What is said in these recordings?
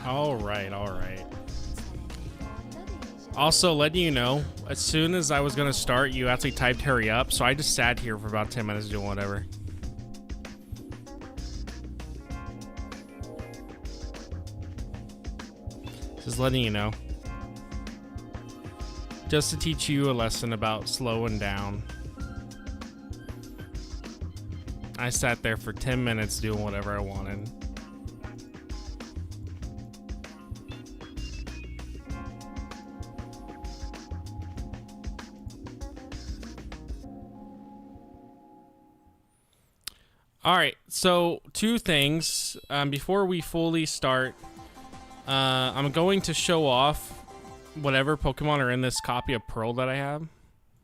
All right, all right. Also, letting you know, as soon as I was gonna start, you actually typed hurry up, so I just sat here for about 10 minutes doing whatever. Just letting you know. Just to teach you a lesson about slowing down. I sat there for 10 minutes doing whatever I wanted. All right, so two things before we fully start. I'm going to show off whatever Pokemon are in this copy of Pearl that I have,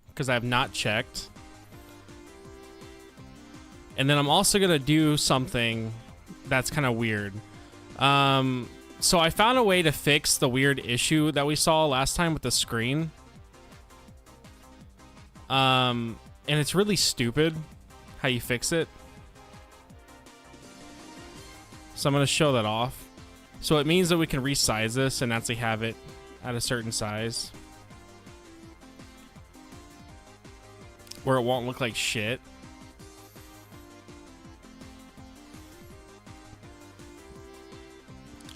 because I have not checked. And then I'm also gonna do something that's kind of weird. So I found a way to fix the weird issue that we saw last time with the screen. And it's really stupid how you fix it. So I'm going to show that off. So it means that we can resize this and actually have it at a certain size, where it won't look like shit.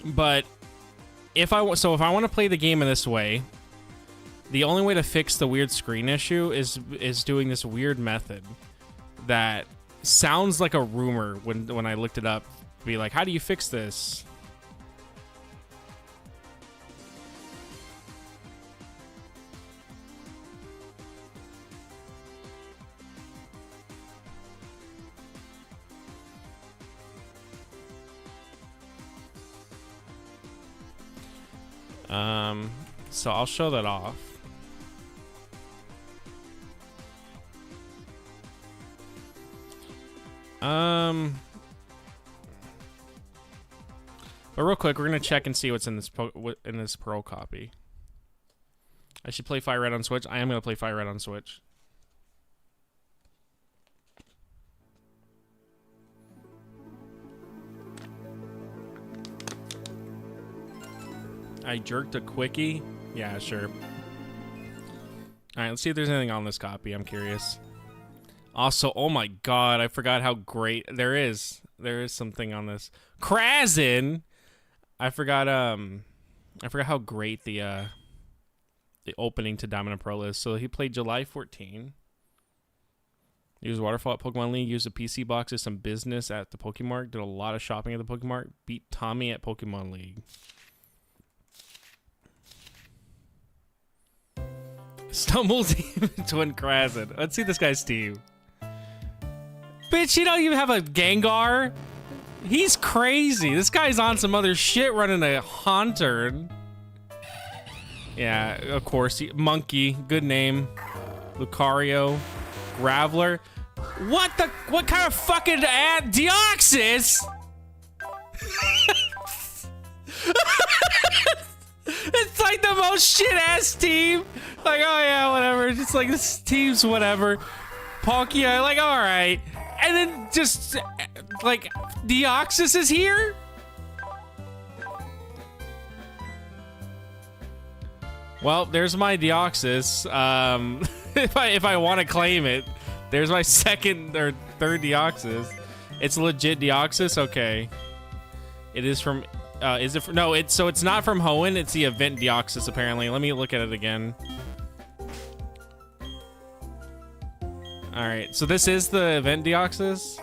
But if I want to play the game in this way, the only way to fix the weird screen issue is doing this weird method that sounds like a rumor when I looked it up. Be like, how do you fix this? So I'll show that off. But real quick, we're gonna check and see what's in this Pearl copy. I should play Fire Red on Switch. I am gonna play Fire Red on Switch. I jerked a quickie. Yeah, sure. All right, let's see if there's anything on this copy. I'm curious. Also, oh my god, I forgot how great there is something on this. Krasin. I forgot how great the opening to Diamond and Pearl is. So he played July 14. Used Waterfall at Pokemon League, used a PC box, did some business at the Pokemart, did a lot of shopping at the Pokemart, beat Tommy at Pokemon League. Stumbles Twin Krasin. Let's see this guy's team. Bitch, you don't even have a Gengar? He's crazy. This guy's on some other shit running a Haunter. Yeah, of course. Monkey, good name. Lucario. Graveler. What kind of fucking ad? Deoxys? It's like the most shit-ass team. Like, oh yeah, whatever. Just like, this team's whatever. Palkia, like, alright. And then just, like, Deoxys is here? Well, there's my Deoxys. If I want to claim it, there's my second or third Deoxys. It's legit Deoxys? Okay. It is from, is it from, no, so it's not from Hoenn, it's the event Deoxys, apparently. Let me look at it again. Alright, so this is the event Deoxys?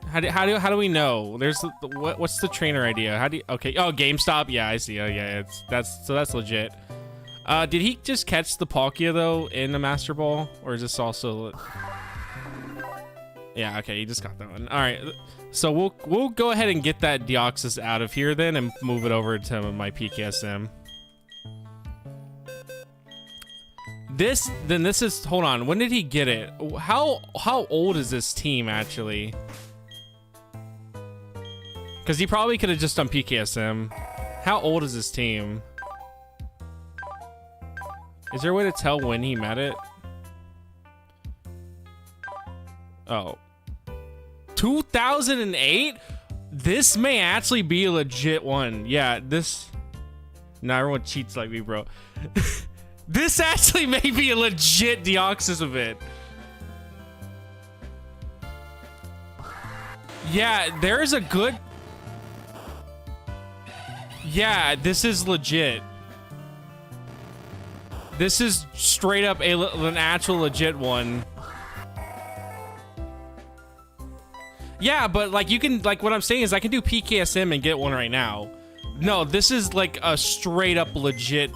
How do we know? There's what's the trainer idea? How do you, okay, oh, GameStop, yeah, I see. Oh yeah, that's legit. Did he just catch the Palkia though in the Master Ball, or is this also? Yeah, okay, he just got that one. All right, so we'll go ahead and get that Deoxys out of here then, and move it over to my PKSM. This is, hold on, when did he get it? How old is this team actually? Because he probably could have just done PKSM. How old is this team? Is there a way to tell when he met it? Oh. 2008? This may actually be a legit one. Yeah, this... Nah, everyone cheats like me, bro. This actually may be a legit Deoxys event. Yeah, there's a good... Yeah, this is legit. This is straight up an actual legit one. Yeah, but like you can, like what I'm saying is I can do PKSM and get one right now. No, this is like a straight up legit.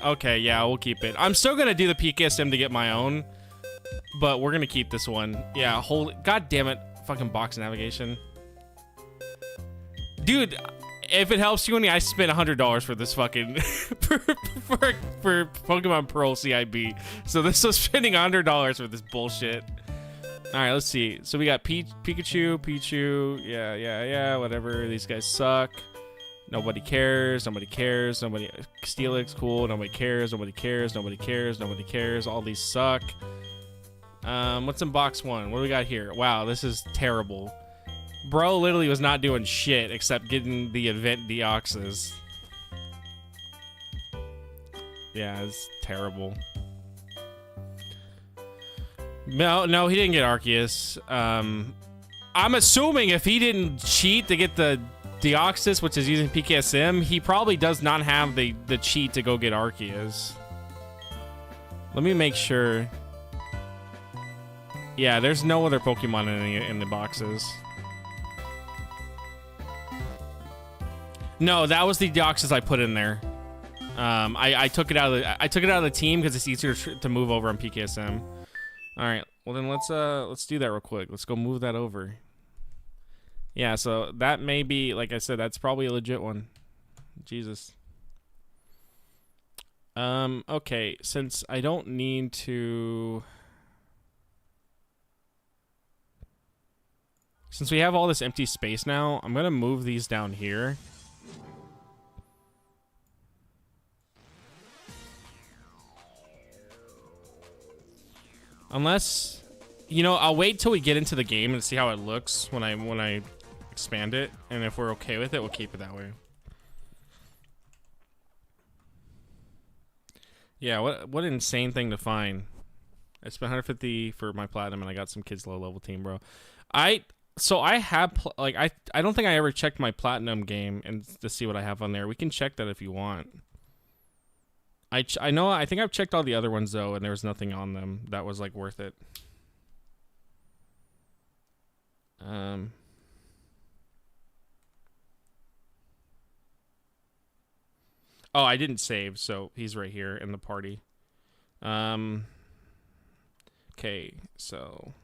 Okay, yeah, we'll keep it. I'm still gonna do the PKSM to get my own, but we're gonna keep this one. Yeah, god damn it, fucking box navigation. Dude, if it helps you, I spent $100 for this fucking for Pokemon Pearl CIB. So this was spending $100 for this bullshit. All right, let's see. So we got Pichu, yeah, whatever. These guys suck. Nobody cares. Steelix, cool. Nobody cares. All these suck. What's in box one? What do we got here? Wow, this is terrible. Bro literally was not doing shit except getting the event Deoxys. Yeah, it's terrible. No, he didn't get Arceus. I'm assuming if he didn't cheat to get the Deoxys, which is using PKSM, he probably does not have the cheat to go get Arceus. Let me make sure. Yeah, there's no other Pokemon in the boxes. No, that was the Deoxys I put in there. I took it out of the team because it's easier to move over on PKSM. All right, well then let's do that real quick. Let's go move that over. Yeah, so that may be, like I said, that's probably a legit one. Jesus. Okay, since I don't need to... Since we have all this empty space now, I'm gonna move these down here. Unless, you know, I'll wait till we get into the game and see how it looks when I expand it, and if we're okay with it, we'll keep it that way. Yeah, what an insane thing to find. I spent 150 for my platinum, and I got some kids low level team, bro. I have I don't think I ever checked my platinum game and to see what I have on there. We can check that if you want. I think I've checked all the other ones though, and there was nothing on them that was like worth it. Oh, I didn't save, so he's right here in the party. Okay, so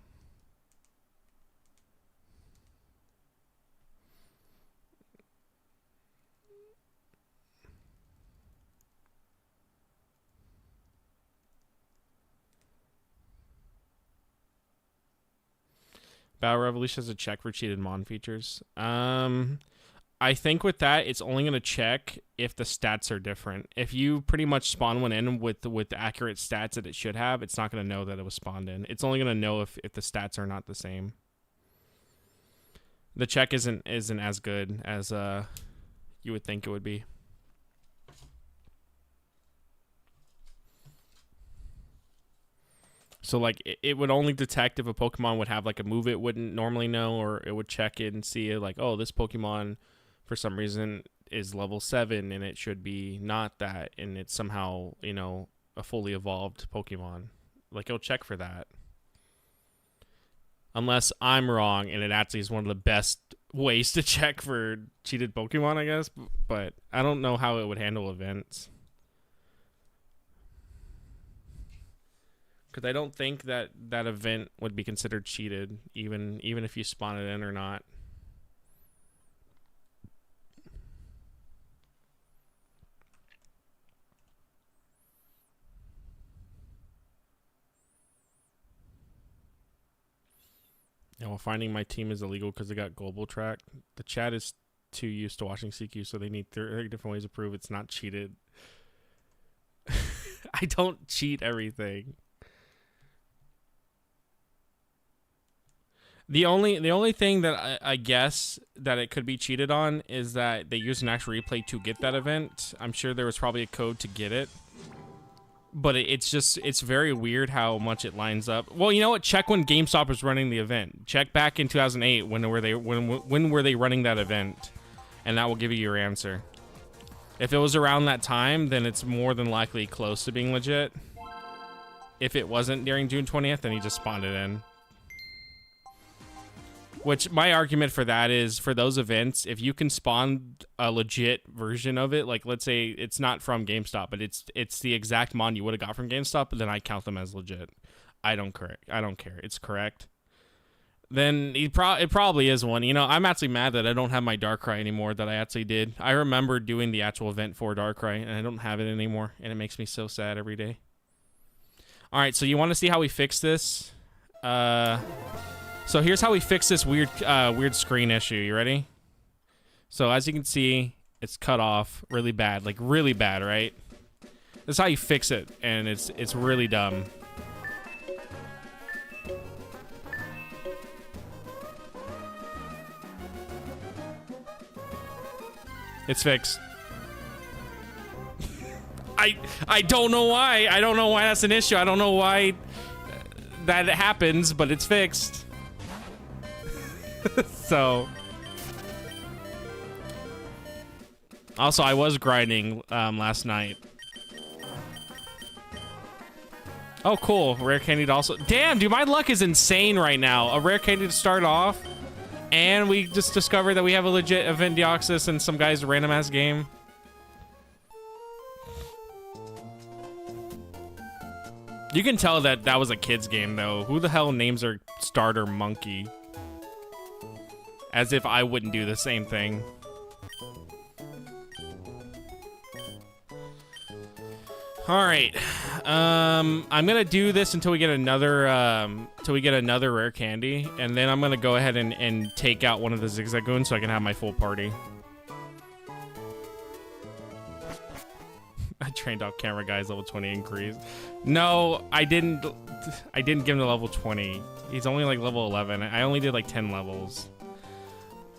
Battle Revolution has a check for cheated Mon features. I think with that, it's only going to check if the stats are different. If you pretty much spawn one in with accurate stats that it should have, it's not going to know that it was spawned in. It's only going to know if the stats are not the same. The check isn't as good as you would think it would be. So like it would only detect if a Pokemon would have like a move it wouldn't normally know, or it would check it and see it like, oh, this Pokemon for some reason is level 7 and it should be not that, and it's somehow, you know, a fully evolved Pokemon. Like it'll check for that. Unless I'm wrong and it actually is one of the best ways to check for cheated Pokemon, I guess, but I don't know how it would handle events. Because I don't think that event would be considered cheated, even if you spawn it in or not. Yeah, well, finding my team is illegal because they got global track. The chat is too used to watching CQ, so they need 30 different ways to prove it's not cheated. I don't cheat everything. The only thing that I guess that it could be cheated on is that they used an actual replay to get that event. I'm sure there was probably a code to get it. But it's very weird how much it lines up. Well, you know what? Check when GameStop was running the event. Check back in 2008 when were they running that event, and that will give you your answer. If it was around that time, then it's more than likely close to being legit. If it wasn't during June 20th, then he just spawned it in. Which, my argument for that is, for those events, if you can spawn a legit version of it, like, let's say it's not from GameStop, but it's the exact mon you would have got from GameStop, then I count them as legit. I don't care. It's correct. Then it probably is one. You know, I'm actually mad that I don't have my Darkrai anymore that I actually did. I remember doing the actual event for Darkrai, and I don't have it anymore, and it makes me so sad every day. All right, so you want to see how we fix this? So here's how we fix this weird screen issue. You ready? So as you can see, it's cut off really bad, like really bad, right? That's how you fix it, and it's really dumb. It's fixed. I don't know why. I don't know why that's an issue. I don't know why that happens, but it's fixed. So also, I was grinding last night. Oh, cool. Rare candy to also. Damn, dude, my luck is insane right now. A rare candy to start off, and we just discovered that we have a legit event Deoxys in some guy's random ass game. You can tell that that was a kid's game, though. Who the hell names their starter Monkey? As if I wouldn't do the same thing. All right, I'm gonna do this until we get another rare candy, and then I'm gonna go ahead and take out one of the Zigzagoons so I can have my full party. I trained off camera, guys. Level 20 increase. No, I didn't give him the level 20. He's only like level 11. I only did like 10 levels.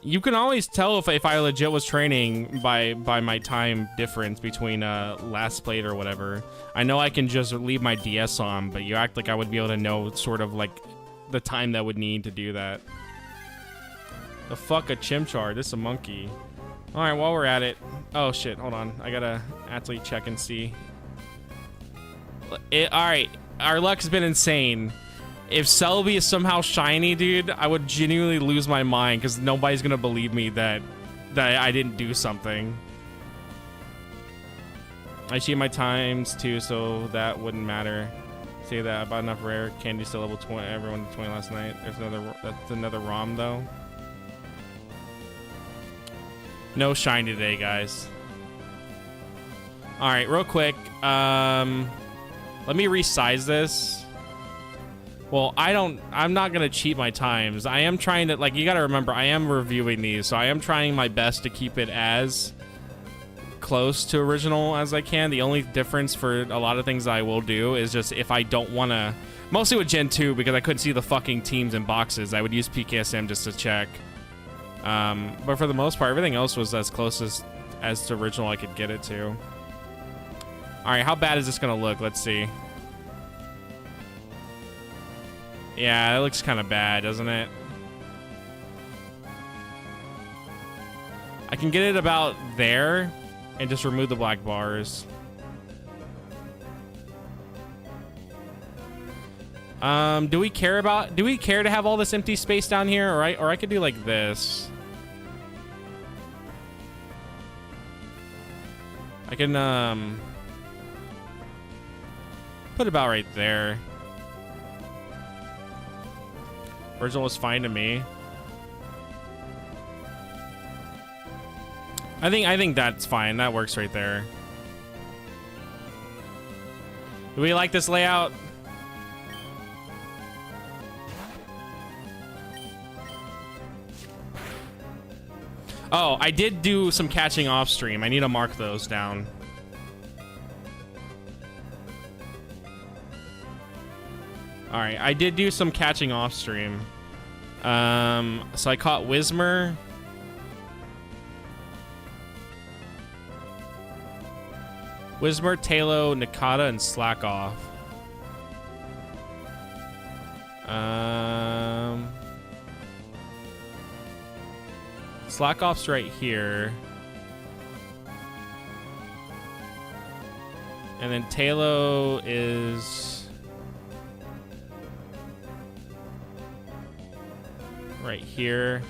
You can always tell if I legit was training by my time difference between last played or whatever. I know I can just leave my DS on, but you act like I would be able to know sort of like the time that would need to do that. The fuck a Chimchar. This is a monkey. All right, while we're at it. Oh shit, hold on. I gotta actually check and see. All right, our luck's been insane. If Celebi is somehow shiny, dude, I would genuinely lose my mind because nobody's gonna believe me that I didn't do something. I cheat my times too, so that wouldn't matter. Say that about enough rare candies to level 20. Everyone to 20 last night. That's another ROM though. No shiny today, guys. All right, real quick. Let me resize this. Well, I'm not gonna cheat my times. I am trying to, like, you gotta remember, I am reviewing these, so I am trying my best to keep it as close to original as I can. The only difference for a lot of things I will do is just if I don't wanna, mostly with Gen 2, because I couldn't see the fucking teams and boxes, I would use PKSM just to check. But for the most part, everything else was as close as to original I could get it to. All right, how bad is this gonna look? Let's see. Yeah, it looks kind of bad, doesn't it? I can get it about there and just remove the black bars. Do we care to have all this empty space down here? Or I could do like this. I can put about right there. Original was fine to me. I think that's fine. That works right there. Do we like this layout? Oh, I did do some catching off stream. I need to mark those down. All right, I did do some catching off stream. So I caught Whismer. Whismer, Talo, Nakata, and Slack Off. Slack Off's right here. And then Talo is right here.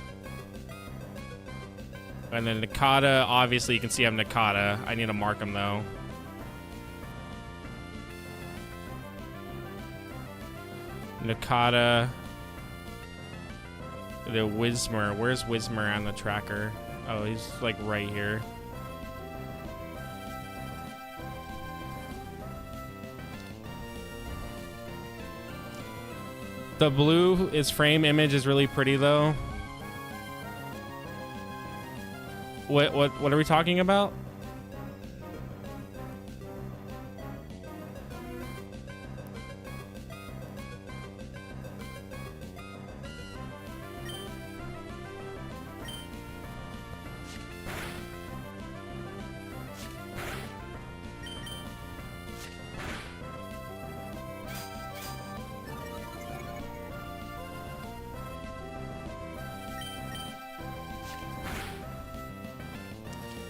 And then Nakata, obviously you can see I'm Nakata. I need to mark him though. Nakata. The Whismer. Where's Whismer on the tracker? Oh, he's like right here. The blue is frame image is really pretty though. What are we talking about?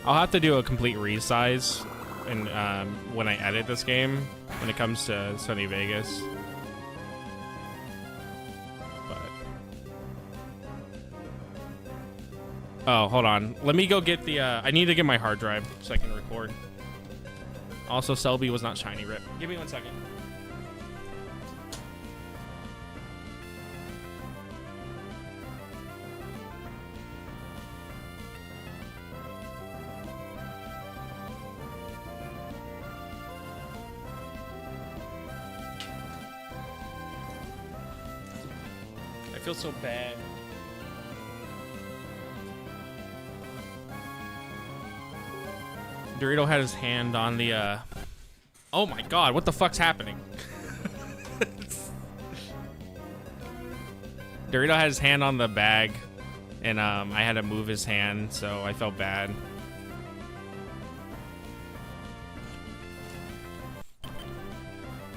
I'll have to do a complete resize and when I edit this game when it comes to Sony Vegas. But oh, hold on. Let me go get the I need to get my hard drive so I can record. Also, Selby was not shiny rip. Give me 1 second. I feel so bad. Dorito had his hand on the oh my god, what the fuck's happening? Dorito had his hand on the bag and I had to move his hand, so I felt bad.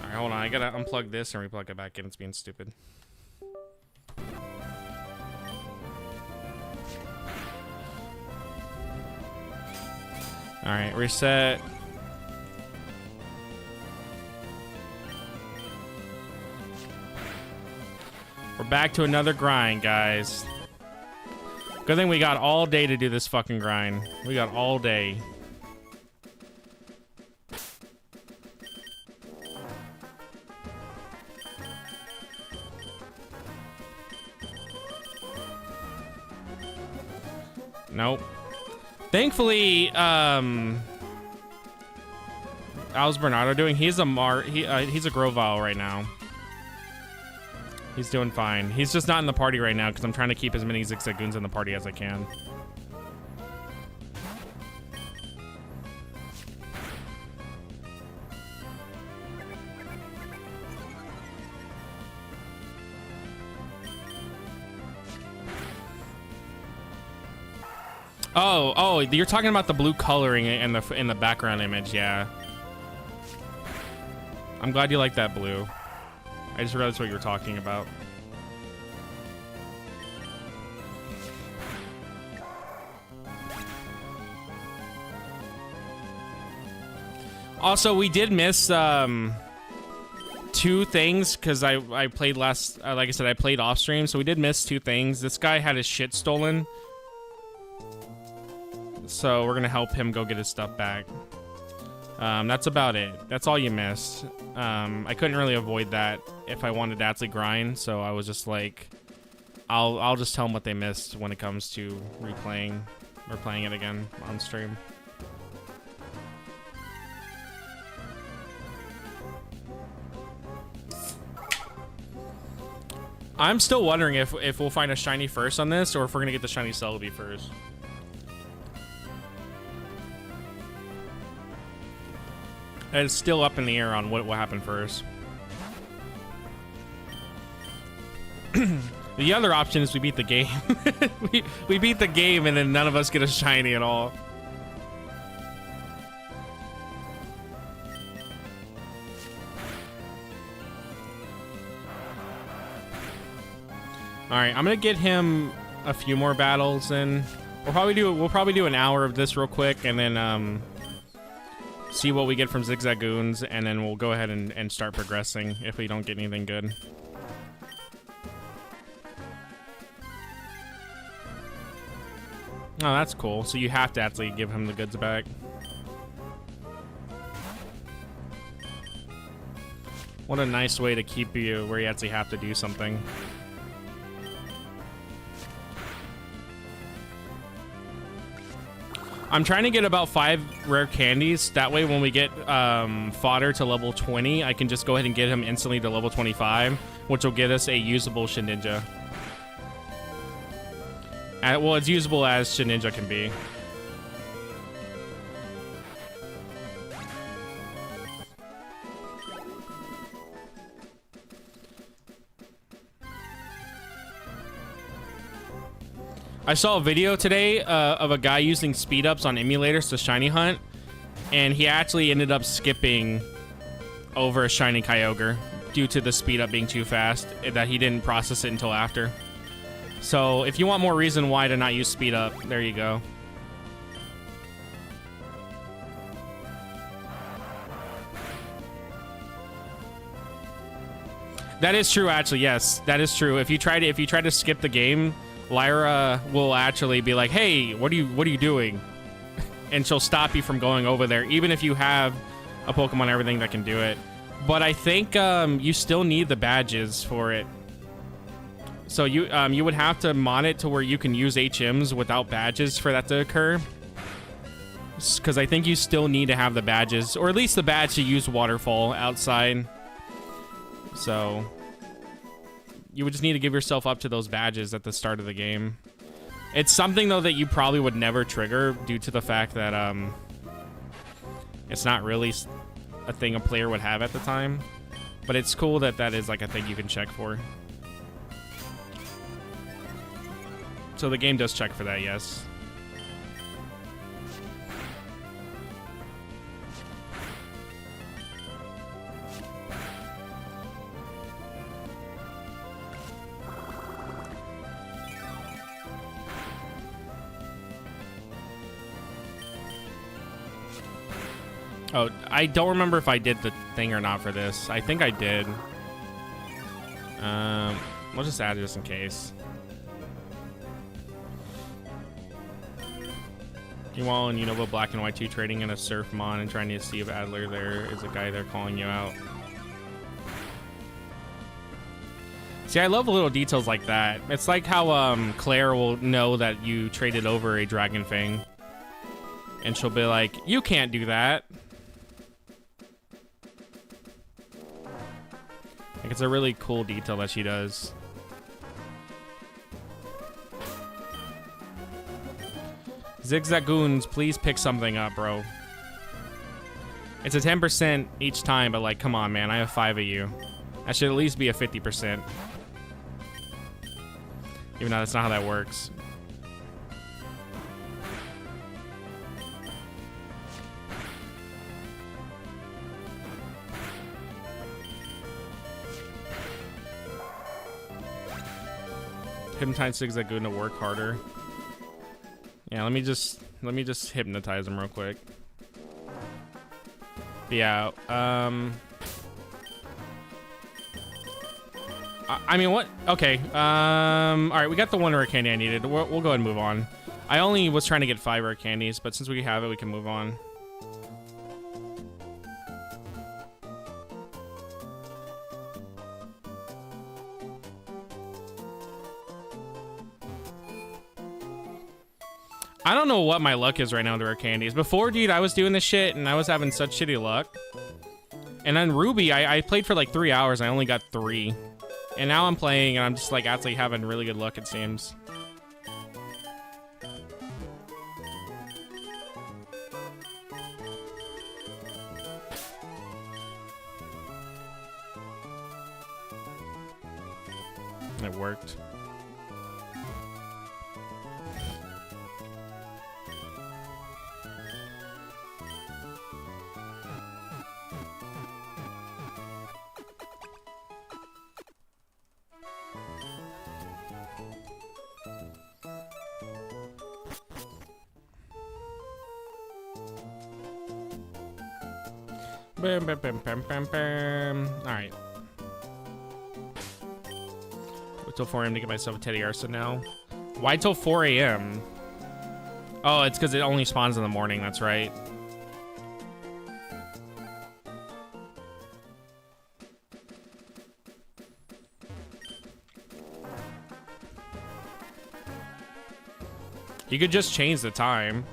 Alright, hold on, I gotta unplug this and replug it back in. It's being stupid. All right, reset. We're back to another grind, guys. Good thing we got all day to do this fucking grind. We got all day. Nope. Thankfully, how's Bernardo doing? He's a Grovile right now. He's doing fine. He's just not in the party right now because I'm trying to keep as many Zigzagoons in the party as I can. Oh, you're talking about the blue coloring in the background image, yeah. I'm glad you like that blue. I just realized what you were talking about. Also, we did miss 2 things because I played last. Like I said, I played off stream, so we did miss 2 things. This guy had his shit stolen. So we're gonna help him go get his stuff back. That's about it. That's all you missed. I couldn't really avoid that if I wanted to actually grind, so I was just like, I'll just tell them what they missed when it comes to replaying or playing it again on stream. I'm still wondering if we'll find a shiny first on this or if we're gonna get the shiny Celebi first. And it's still up in the air on what will happen first. The other option is we beat the game. we beat the game and then none of us get a shiny at all. All right, I'm gonna get him a few more battles, and we'll probably do an hour of this real quick, and then see what we get from Zigzagoons, and then we'll go ahead and start progressing if we don't get anything good. Oh, that's cool. So you have to actually give him the goods back. What a nice way to keep you where you actually have to do something. I'm trying to get about 5 rare candies. That way when we get fodder to level 20, I can just go ahead and get him instantly to level 25, which will get us a usable Shedinja. Well, it's usable as Shedinja can be. I saw a video today of a guy using speed ups on emulators to shiny hunt, and he actually ended up skipping over a shiny Kyogre due to the speed up being too fast, that he didn't process it until after. So if you want more reason why to not use speed up, there you go. That is true, actually. Yes, that is true. If you try to skip the game, Lyra will actually be like, "Hey, what are you doing?" And she'll stop you from going over there, even if you have a Pokemon and everything that can do it. But I think you still need the badges for it. So you would have to mod it to where you can use HMs without badges for that to occur. Because I think you still need to have the badges, or at least the badge to use Waterfall outside. So you would just need to give yourself up to those badges at the start of the game. It's something, though, that you probably would never trigger due to the fact that it's not really a thing a player would have at the time. But it's cool that that is like a thing you can check for. So the game does check for that, yes. Oh, I don't remember if I did the thing or not for this. I think I did. We'll just add it just in case. Meanwhile, in Unova Black and White 2, trading in a Surf Mon and trying to see if Adler there is a guy there calling you out. See, I love little details like that. It's like how Claire will know that you traded over a Dragon Fang. And she'll be like, "You can't do that." Like, it's a really cool detail that she does. Zigzagoons, please pick something up, bro. It's a 10% each time, but like, come on, man. I have 5 of you. That should at least be a 50%. Even though that's not how that works. Hypnotize Zigzagoon to work harder. Yeah, let me just hypnotize him real quick. But yeah, I mean, what? Okay. All right, we got the 1 rare candy I needed. We'll go ahead and move on. I only was trying to get 5 rare candies, but since we have it, we can move on. I don't know what my luck is right now with rare candies. Before, dude, I was doing this shit and I was having such shitty luck. And then Ruby, I played for like 3 hours. I only got 3. And now I'm playing and I'm just like actually having really good luck, it seems. It worked. Bam, bam, bam, bam, bam, bam. Alright. Wait till 4 a.m. to get myself a Teddy Ursa now. Why till 4 a.m.? Oh, it's because it only spawns in the morning, that's right. You could just change the time.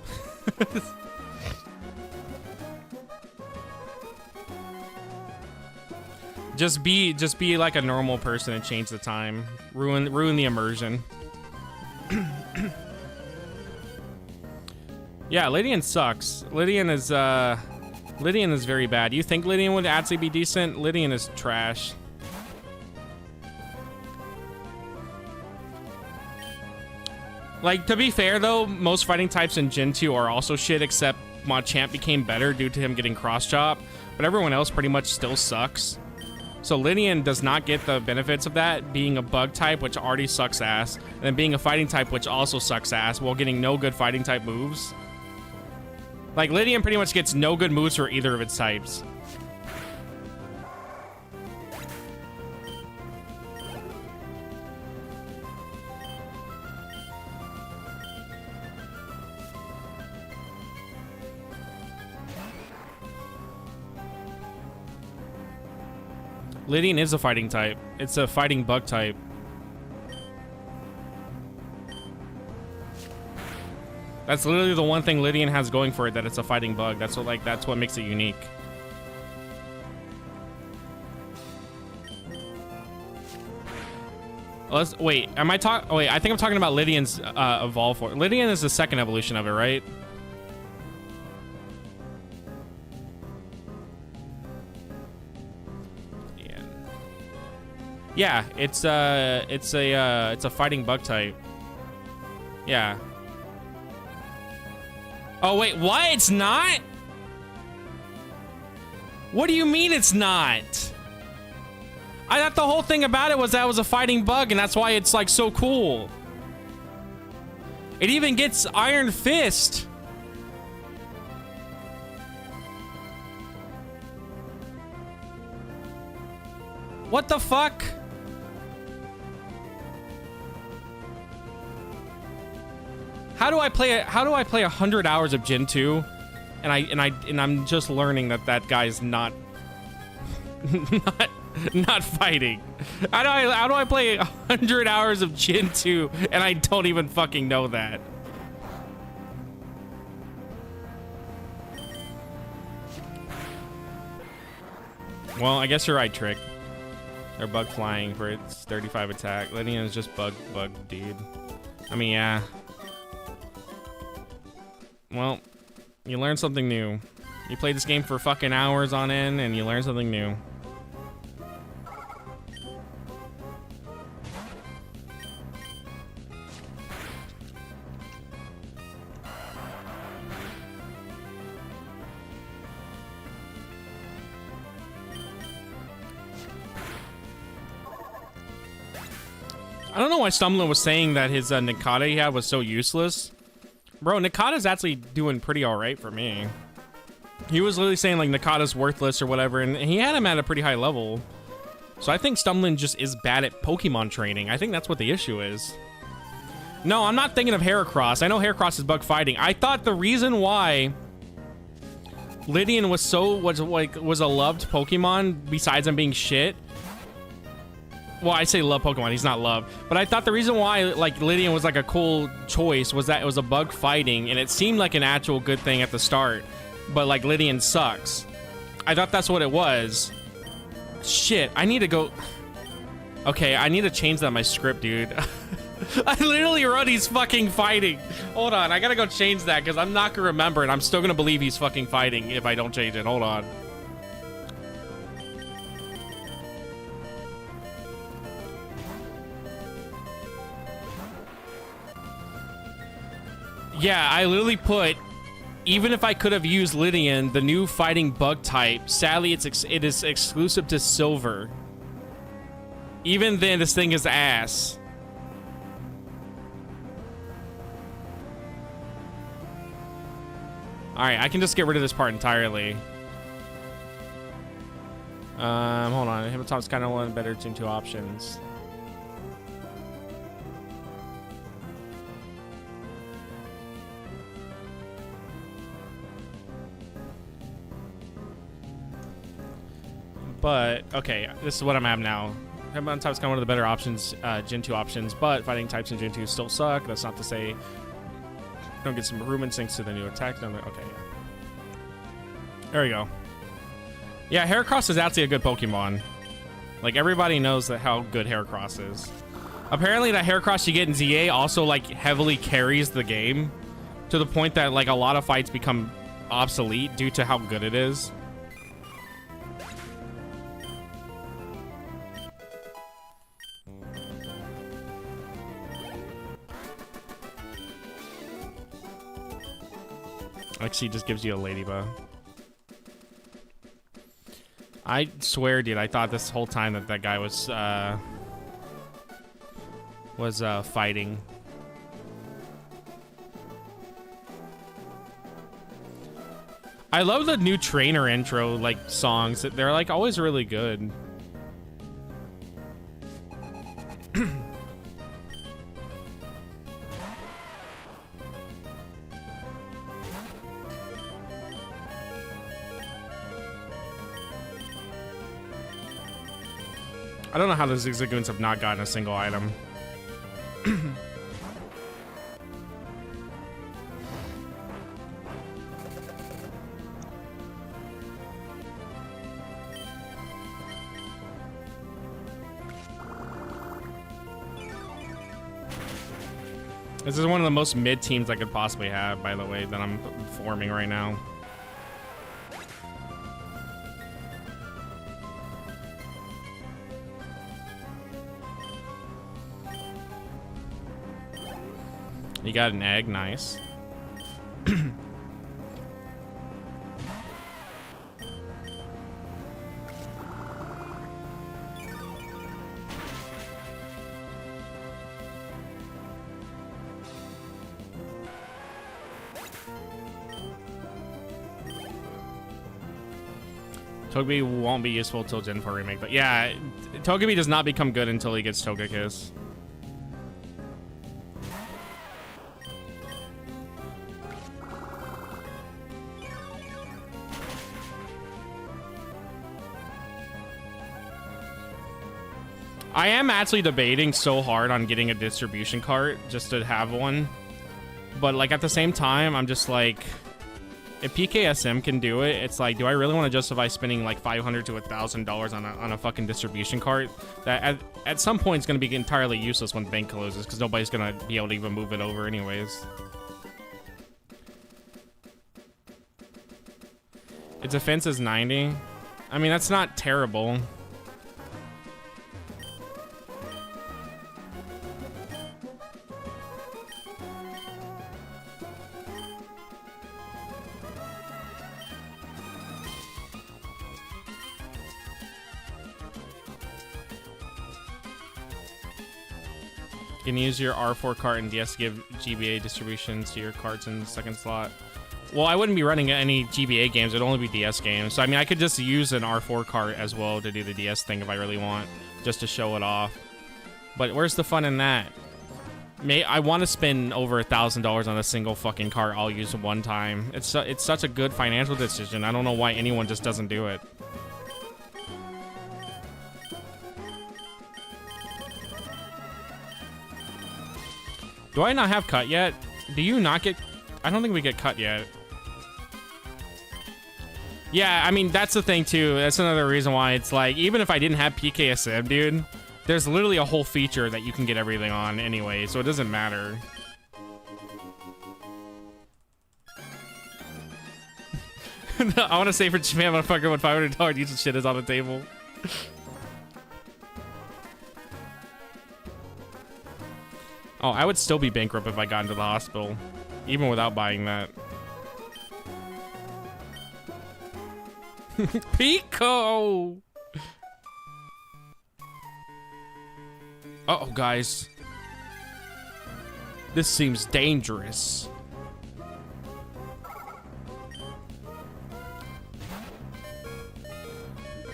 Just be like a normal person and change the time. Ruin the immersion. Yeah, Lydian sucks. Lydian is very bad. You think Lydian would actually be decent? Lydian is trash. Like, to be fair though, most fighting types in Gen 2 are also shit, except Machamp became better due to him getting cross-chop, but everyone else pretty much still sucks. So Lydian does not get the benefits of that, being a bug type, which already sucks ass, and then being a fighting type, which also sucks ass, while getting no good fighting type moves. Like, Lydian pretty much gets no good moves for either of its types. Lydian is a fighting type. It's a fighting bug type. That's literally the one thing Lydian has going for it, that it's a fighting bug. That's what makes it unique. Wait, am I talking? Wait, I think I'm talking about Lydian's evolve form. Lydian is the second evolution of it, right? Yeah, it's a fighting bug type. Yeah. Oh wait, what? It's not? What do you mean it's not? I thought the whole thing about it was that it was a fighting bug, and that's why it's like so cool. It even gets Iron Fist. What the fuck? How do I play 100 hours of Gen 2 and I'm just learning that guy's not not fighting? How do I play 100 hours of Gen 2 and I don't even fucking know that? Well, I guess you're right, Trick. They're bug flying for its 35 attack. Lydian is just bug dude. I mean, yeah. Well, you learn something new. You play this game for fucking hours on end and you learn something new. I don't know why Stumblin was saying that his Nikata he had was so useless. Bro, Nikata's actually doing pretty alright for me. He was literally saying like Nikata's worthless or whatever, and he had him at a pretty high level. So I think Stumblin just is bad at Pokemon training. I think that's what the issue is. No, I'm not thinking of Heracross. I know Heracross is bug fighting. I thought the reason why Lydian was a loved Pokemon, besides him being shit. Well, I say love Pokemon, he's not loved. But I thought the reason why like Lydian was like a cool choice was that it was a bug fighting, and it seemed like an actual good thing at the start. But like Lydian sucks. I thought that's what it was. Shit, I need to go. Okay, I need to change that in my script, dude. I literally wrote he's fucking fighting. Hold on, I gotta go change that because I'm not gonna remember, and I'm still gonna believe he's fucking fighting if I don't change it. Hold on. Yeah, I literally put, even if I could have used Lydian, the new fighting bug type, sadly it is exclusive to Silver. Even then, this thing is ass. Alright, I can just get rid of this part entirely. Hold on. Hippotop's kind of one of the better Gen 2 options. But, okay, this is what I'm at now. Hippotop's kind of one of the better options, Gen 2 options, but fighting types in Gen 2 still suck. That's not to say don't get some improvements thanks to the new attack. Okay, yeah. There we go. Yeah, Heracross is actually a good Pokemon. Like, everybody knows that how good Heracross is. Apparently, that Heracross you get in ZA also, like, heavily carries the game to the point that, like, a lot of fights become obsolete due to how good it is. Actually, just gives you a ladybug. I swear, dude, I thought this whole time that that guy was fighting. I love the new trainer intro, like, songs. They're, like, always really good. I don't know how the Zigzagoons have not gotten a single item. This is one of the most mid teams I could possibly have, by the way, that I'm forming right now. You got an egg, nice. Togepi won't be useful till Gen 4 remake, but yeah, Togepi does not become good until he gets Togekiss. I am actually debating so hard on getting a distribution cart just to have one. But, like, at the same time, I'm just like, if PKSM can do it, it's like, do I really want to justify spending like $500 to $1,000 on a fucking distribution cart that at some point is going to be entirely useless when bank closes because nobody's going to be able to even move it over anyways. Its defense is 90. I mean, that's not terrible. You can use your R4 cart and DS to give GBA distributions to your carts in the second slot. Well, I wouldn't be running any GBA games. It'd only be DS games. So, I mean, I could just use an R4 cart as well to do the DS thing if I really want, just to show it off. But where's the fun in that? I want to spend over $1,000 on a single fucking cart I'll use one time. It's such a good financial decision. I don't know why anyone just doesn't do it. Do I not have cut yet? Do you not get... I don't think we get cut yet. Yeah, I mean, that's the thing, too. That's another reason why it's like, even if I didn't have PKSM, dude, there's literally a whole feature that you can get everything on anyway, so it doesn't matter. I want to say for Japan, motherfucker, when $500 decent shit is on the table. Oh, I would still be bankrupt if I got into the hospital, even without buying that. Pico! Uh-oh, guys. This seems dangerous.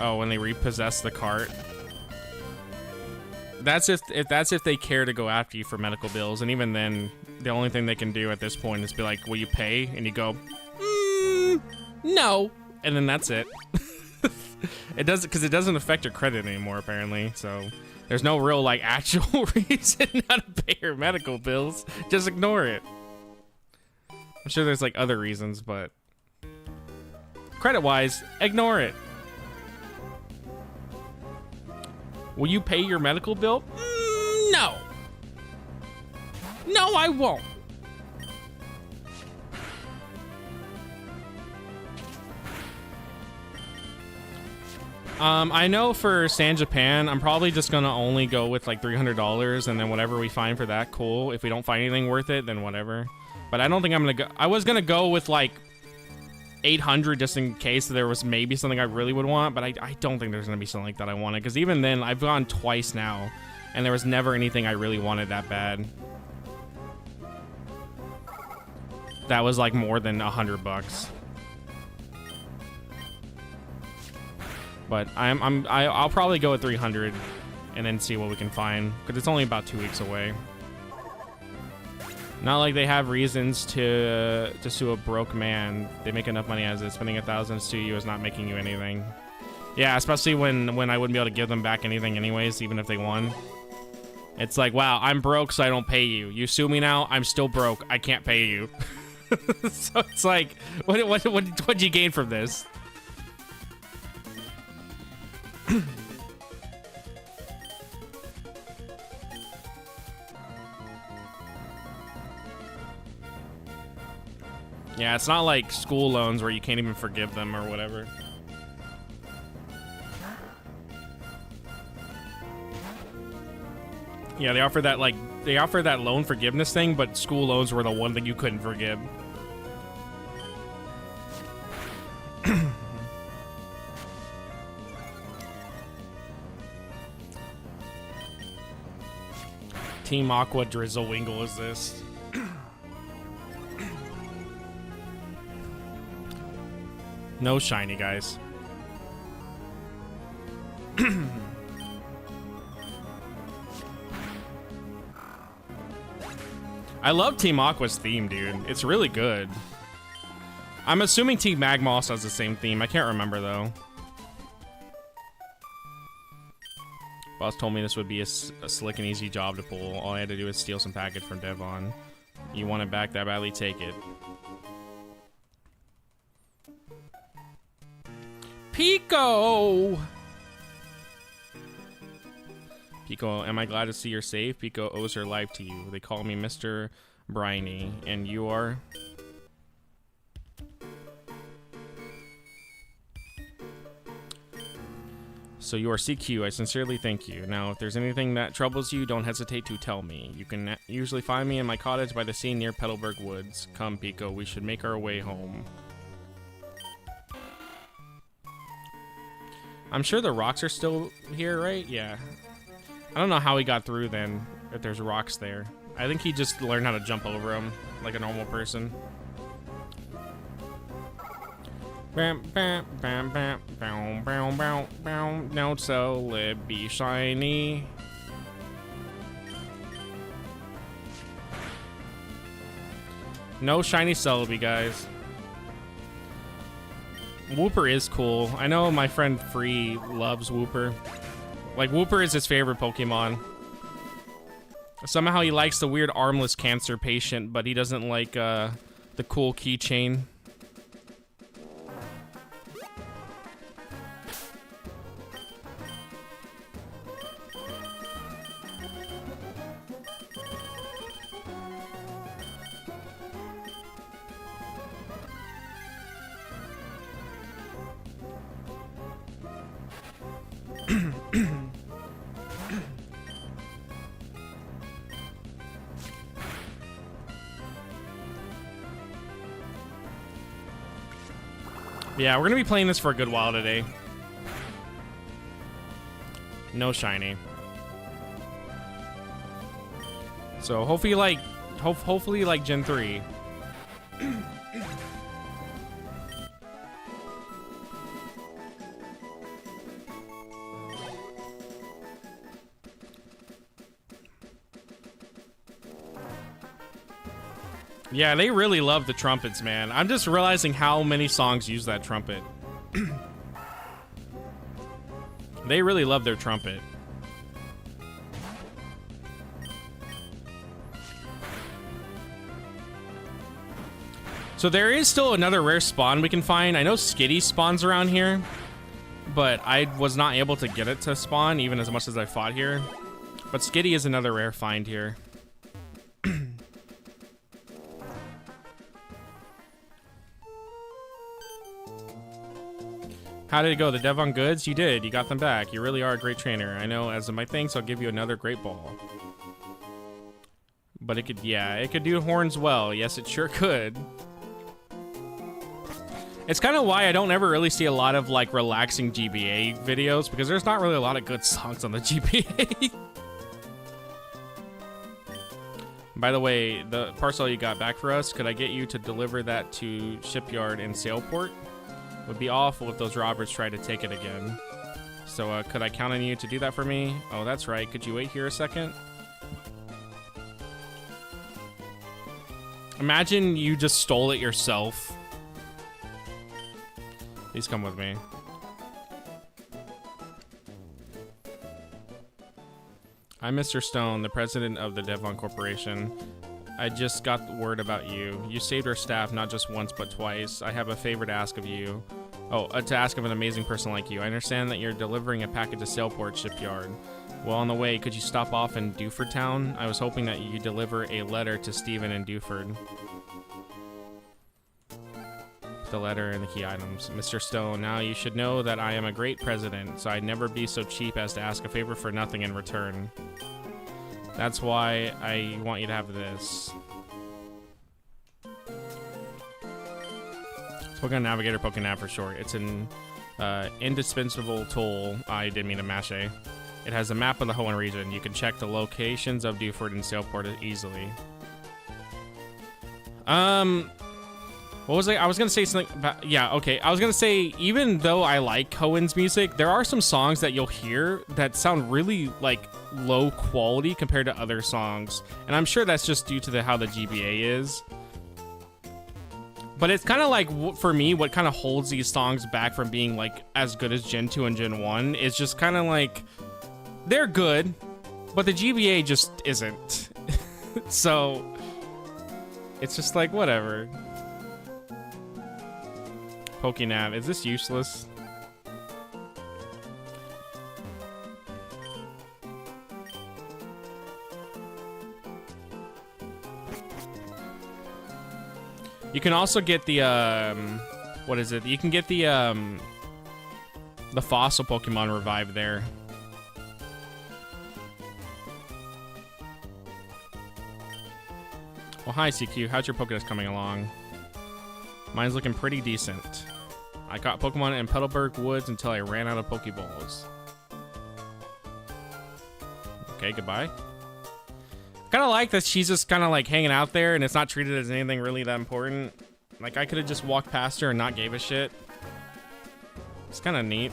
Oh, when they repossess the cart. That's if they care to go after you for medical bills, and even then, the only thing they can do at this point is be like, "Will you pay?" And you go, "No," and then that's it. It doesn't, because it doesn't affect your credit anymore, apparently. So there's no real like actual reason not to pay your medical bills. Just ignore it. I'm sure there's like other reasons, but credit-wise, ignore it. Will you pay your medical bill? No. No, I won't. I know for San Japan, I'm probably just gonna only go with like $300, and then whatever we find for that, cool. If we don't find anything worth it, then whatever. But I don't think I'm gonna go. I was gonna go with like 800 just in case there was maybe something I really would want, but I don't think there's gonna be something like that I wanted, because even then I've gone twice now and there was never anything I really wanted that bad that was like more than $100. But I'll probably go with 300 and then see what we can find, because it's only about 2 weeks away. Not like they have reasons to sue a broke man. They make enough money as it. Spending $1,000 to sue you is not making you anything. Yeah, especially when I wouldn't be able to give them back anything anyways, even if they won. It's like, wow, I'm broke, so I don't pay you. You sue me now, I'm still broke. I can't pay you. So it's like, what'd you gain from this? Yeah, it's not like school loans where you can't even forgive them or whatever. Yeah, they offer that loan forgiveness thing, but school loans were the one thing you couldn't forgive. Team Aqua Drizzle Wingle is this? No shiny, guys. I love Team Aqua's theme, dude. It's really good. I'm assuming Team Magma also has the same theme. I can't remember, though. Boss told me this would be a slick and easy job to pull. All I had to do was steal some package from Devon. You want it back that badly? Take it. Pico! Pico, am I glad to see you're safe? Pico owes her life to you. They call me Mr. Briny, and you are... So you are CQ, I sincerely thank you. Now, if there's anything that troubles you, don't hesitate to tell me. You can usually find me in my cottage by the sea near Petalburg Woods. Come, Pico, we should make our way home. I'm sure the rocks are still here, right? Yeah. I don't know how he got through then, if there's rocks there. I think he just learned how to jump over them like a normal person. Bam, bam, bam, bam, bam, bam, bam, bam. No, so let be shiny. No shiny Celebi, guys. Wooper is cool. I know my friend Free loves Wooper. Like, Wooper is his favorite Pokemon. Somehow he likes the weird armless cancer patient, but he doesn't like the cool keychain. Yeah, we're gonna be playing this for a good while today. No shiny. So hopefully like Gen 3. Yeah, they really love the trumpets, man. I'm just realizing how many songs use that trumpet. They really love their trumpet. So there is still another rare spawn we can find. I know Skitty spawns around here, but I was not able to get it to spawn even as much as I fought here. But Skitty is another rare find here. How did it go? The Devon goods? You did. You got them back. You really are a great trainer. I know, as my thanks, I'll give you another great ball. But it could, yeah, it could do horns well. Yes, it sure could. It's kind of why I don't ever really see a lot of, like, relaxing GBA videos, because there's not really a lot of good songs on the GBA. By the way, the parcel you got back for us, could I get you to deliver that to Shipyard in Sailport? Would be awful if those robbers tried to take it again. So, could I count on you to do that for me? Oh, that's right. Could you wait here a second? Imagine you just stole it yourself. Please come with me. I'm Mr. Stone, the president of the Devon Corporation. I just got word about you. You saved our staff not just once, but twice. I have a favor to ask of you. Oh, to ask of an amazing person like you. I understand that you're delivering a package to Sailport Shipyard. Well, on the way, could you stop off in Dewford Town? I was hoping that you deliver a letter to Stephen in Dewford. The letter and the key items. Mr. Stone, now you should know that I am a great president, so I'd never be so cheap as to ask a favor for nothing in return. That's why I want you to have this. Pokemon Navigator, Pokénav for short. It's an indispensable tool. I didn't mean to mash A. It has a map of the Hoenn region. You can check the locations of Dewford and Sailport easily. What was I was gonna say something about, yeah, okay. I was gonna say, even though I like Hoenn's music, there are some songs that you'll hear that sound really, like, low quality compared to other songs. And I'm sure that's just due to how the GBA is. But it's kind of like, for me, what kind of holds these songs back from being, like, as good as Gen 2 and Gen 1 is just kind of like, they're good, but the GBA just isn't. So, it's just like, whatever. Pokénav, is this useless? You can also get the, what is it? You can get the fossil Pokemon revived there. Well, hi, CQ. How's your Pokédex coming along? Mine's looking pretty decent. I caught Pokemon in Petalburg Woods until I ran out of Pokeballs. Okay, goodbye. Kind of like that she's just kind of like hanging out there and it's not treated as anything really that important. Like, I could have just walked past her and not gave a shit. It's kind of neat.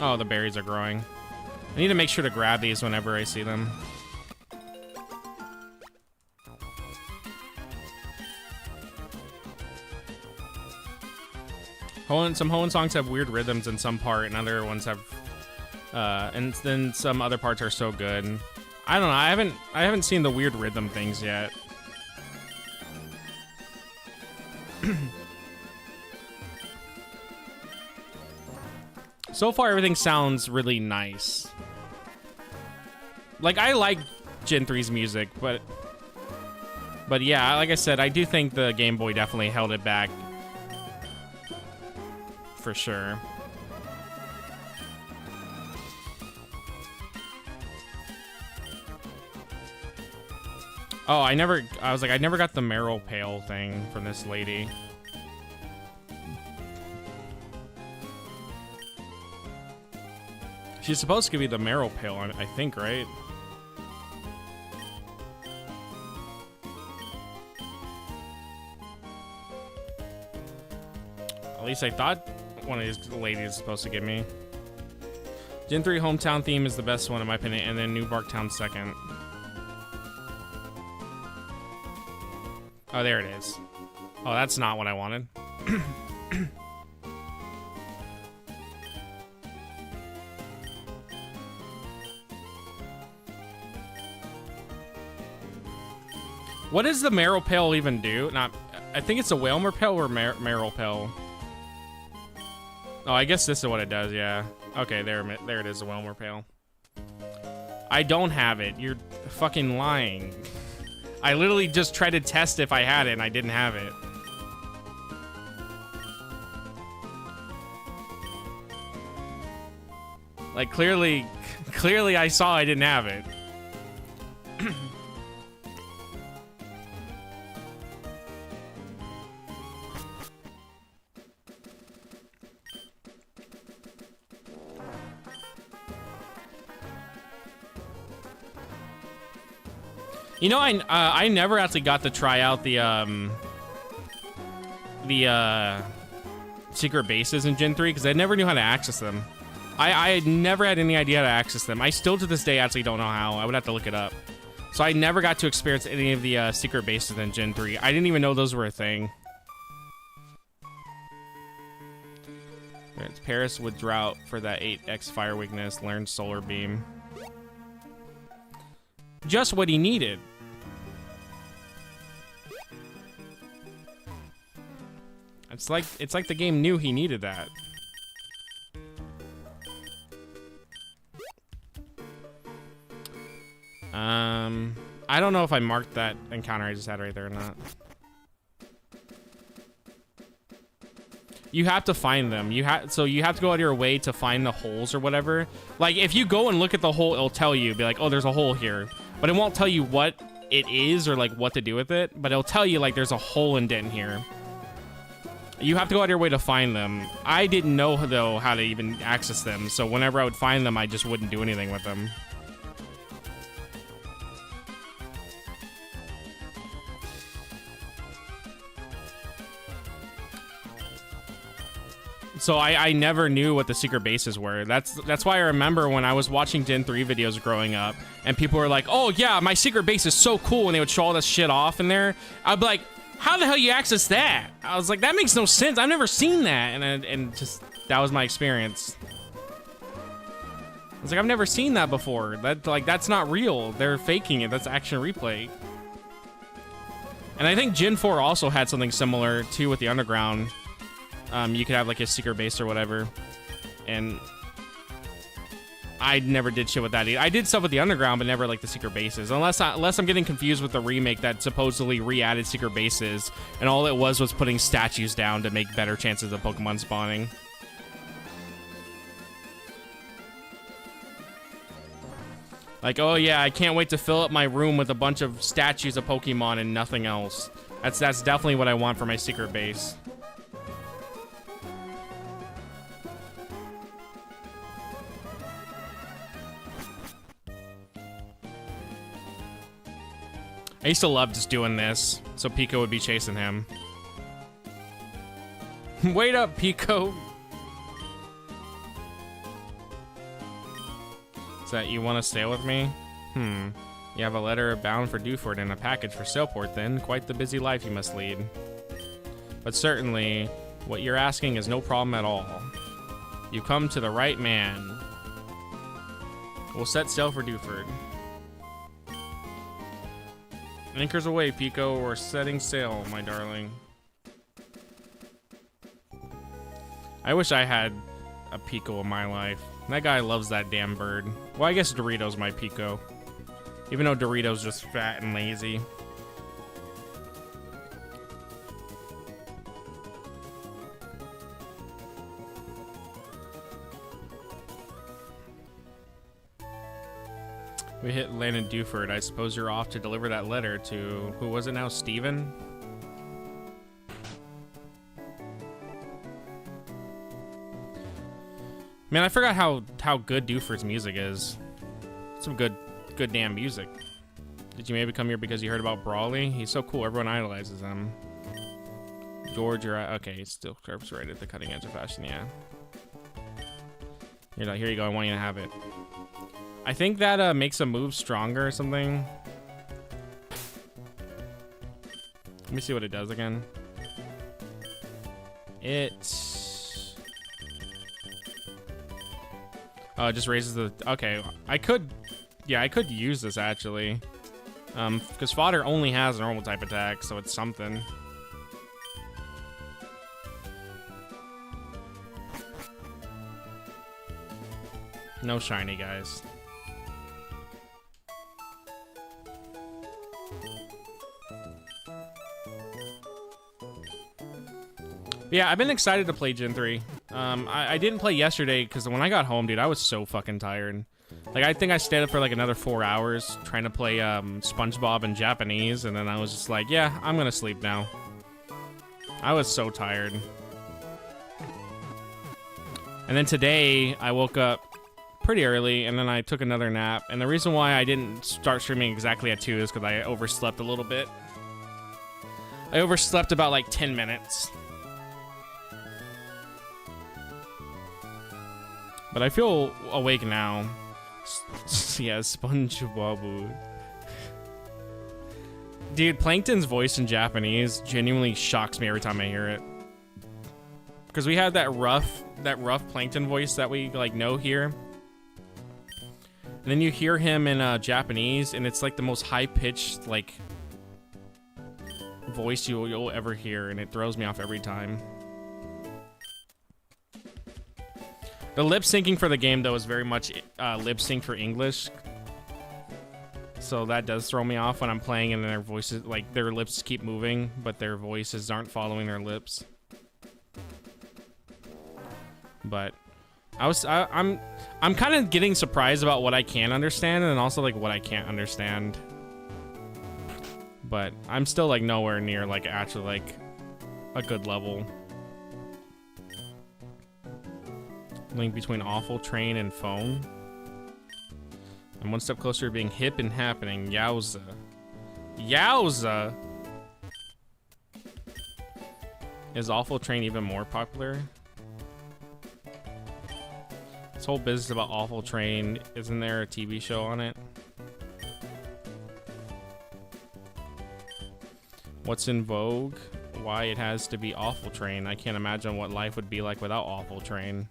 Oh, the berries are growing. I need to make sure to grab these whenever I see them. Some Hoenn songs have weird rhythms in some part, and other ones have, and then some other parts are so good. I don't know. I haven't seen the weird rhythm things yet. So far, everything sounds really nice. Like, I like Gen 3's music, but yeah, like I said, I do think the Game Boy definitely held it back. For sure. Oh, I was like, I never got the Marrow Pail thing from this lady. She's supposed to give you the Marrow Pail, I think, right? At least I thought one of these ladies is supposed to give me. Gen 3 hometown theme is the best one in my opinion, and then New Barktown second. Oh, there it is. Oh, that's not what I wanted. What does the Marrow Pale even do? I think it's a Whalmer Pale or Marrow Pale. Oh, I guess this is what it does, yeah. Okay, there it is, a Whalmer Pale. I don't have it. You're fucking lying. I literally just tried to test if I had it, and I didn't have it. Like, clearly I saw I didn't have it. You know, I never actually got to try out the secret bases in Gen 3 because I never knew how to access them. I never had any idea how to access them. I still to this day actually don't know how. I would have to look it up. So I never got to experience any of the secret bases in Gen 3. I didn't even know those were a thing. It's Paris with Drought for that 8x fire weakness. Learn Solar Beam. Just what he needed. It's like the game knew he needed that. I don't know if I marked that encounter I just had right there or not. You have to find them. So you have to go out of your way to find the holes or whatever. Like if you go and look at the hole, it'll tell you, be like, oh, there's a hole here, but it won't tell you what it is or like what to do with it. But it'll tell you like there's a hole indent here. You have to go out of your way to find them. I didn't know though how to even access them, so whenever I would find them, I just wouldn't do anything with them. So I never knew what the secret bases were. That's why I remember when I was watching Gen 3 videos growing up, and people were like, oh yeah, my secret base is so cool, and they would show all this shit off in there. I'd be like, how the hell you access that? I was like, that makes no sense. I've never seen that, and just that was my experience. I was like, I've never seen that before. That's not real. They're faking it. That's action replay. And I think Gen 4 also had something similar too with the underground. You could have like a secret base or whatever, and I never did shit with that either. I did stuff with the underground, but never like the secret bases, unless I'm getting confused with the remake that supposedly re-added secret bases, and all it was putting statues down to make better chances of Pokemon spawning. Like, oh yeah, I can't wait to fill up my room with a bunch of statues of Pokemon and nothing else. That's definitely what I want for my secret base. I used to love just doing this, so Pico would be chasing him. Wait up, Pico. Is that you want to stay with me? You have a letter bound for Dewford and a package for Sailport then. Quite the busy life you must lead. But certainly, what you're asking is no problem at all. You come to the right man. We'll set sail for Dewford. Anchors away, Pico. We're setting sail, my darling. I wish I had a Pico in my life. That guy loves that damn bird. Well, I guess Dorito's my Pico. Even though Dorito's just fat and lazy. We hit Landon Dewford. I suppose you're off to deliver that letter to... Who was it now? Steven? Man, I forgot how good Dewford's music is. Some good damn music. Did you maybe come here because you heard about Brawley? He's so cool. Everyone idolizes him. George, you're... Okay, he's still curves right at the cutting edge of fashion, yeah. You're like, here you go, I want you to have it. I think that makes a move stronger or something. Let me see what it does again. It just raises the... Okay, I could use this actually. Because fodder only has a normal type attack, so it's something. No shiny, guys. Yeah, I've been excited to play Gen 3. I didn't play yesterday because when I got home, dude, I was so fucking tired. Like, I think I stayed up for like another 4 hours trying to play SpongeBob in Japanese, and then I was just like, yeah, I'm gonna sleep now. I was so tired. And then today, I woke up pretty early, and then I took another nap. And the reason why I didn't start streaming exactly at 2 is because I overslept a little bit. I overslept about like 10 minutes. But I feel awake now. Yeah, SpongeBob. Dude, Plankton's voice in Japanese genuinely shocks me every time I hear it. Because we have that rough Plankton voice that we like know here. And then you hear him in Japanese, and it's like the most high-pitched like voice you'll ever hear, and it throws me off every time. The lip syncing for the game though is very much lip sync for English, so that does throw me off when I'm playing and their voices, like their lips keep moving, but their voices aren't following their lips. But I'm kind of getting surprised about what I can understand and also like what I can't understand. But I'm still like nowhere near like actually like a good level. Link between awful train and phone. I'm one step closer to being hip and happening. Yowza. Yowza! Is awful train even more popular? This whole business about awful train, isn't there a TV show on it? What's in vogue? Why it has to be awful train? I can't imagine what life would be like without awful train.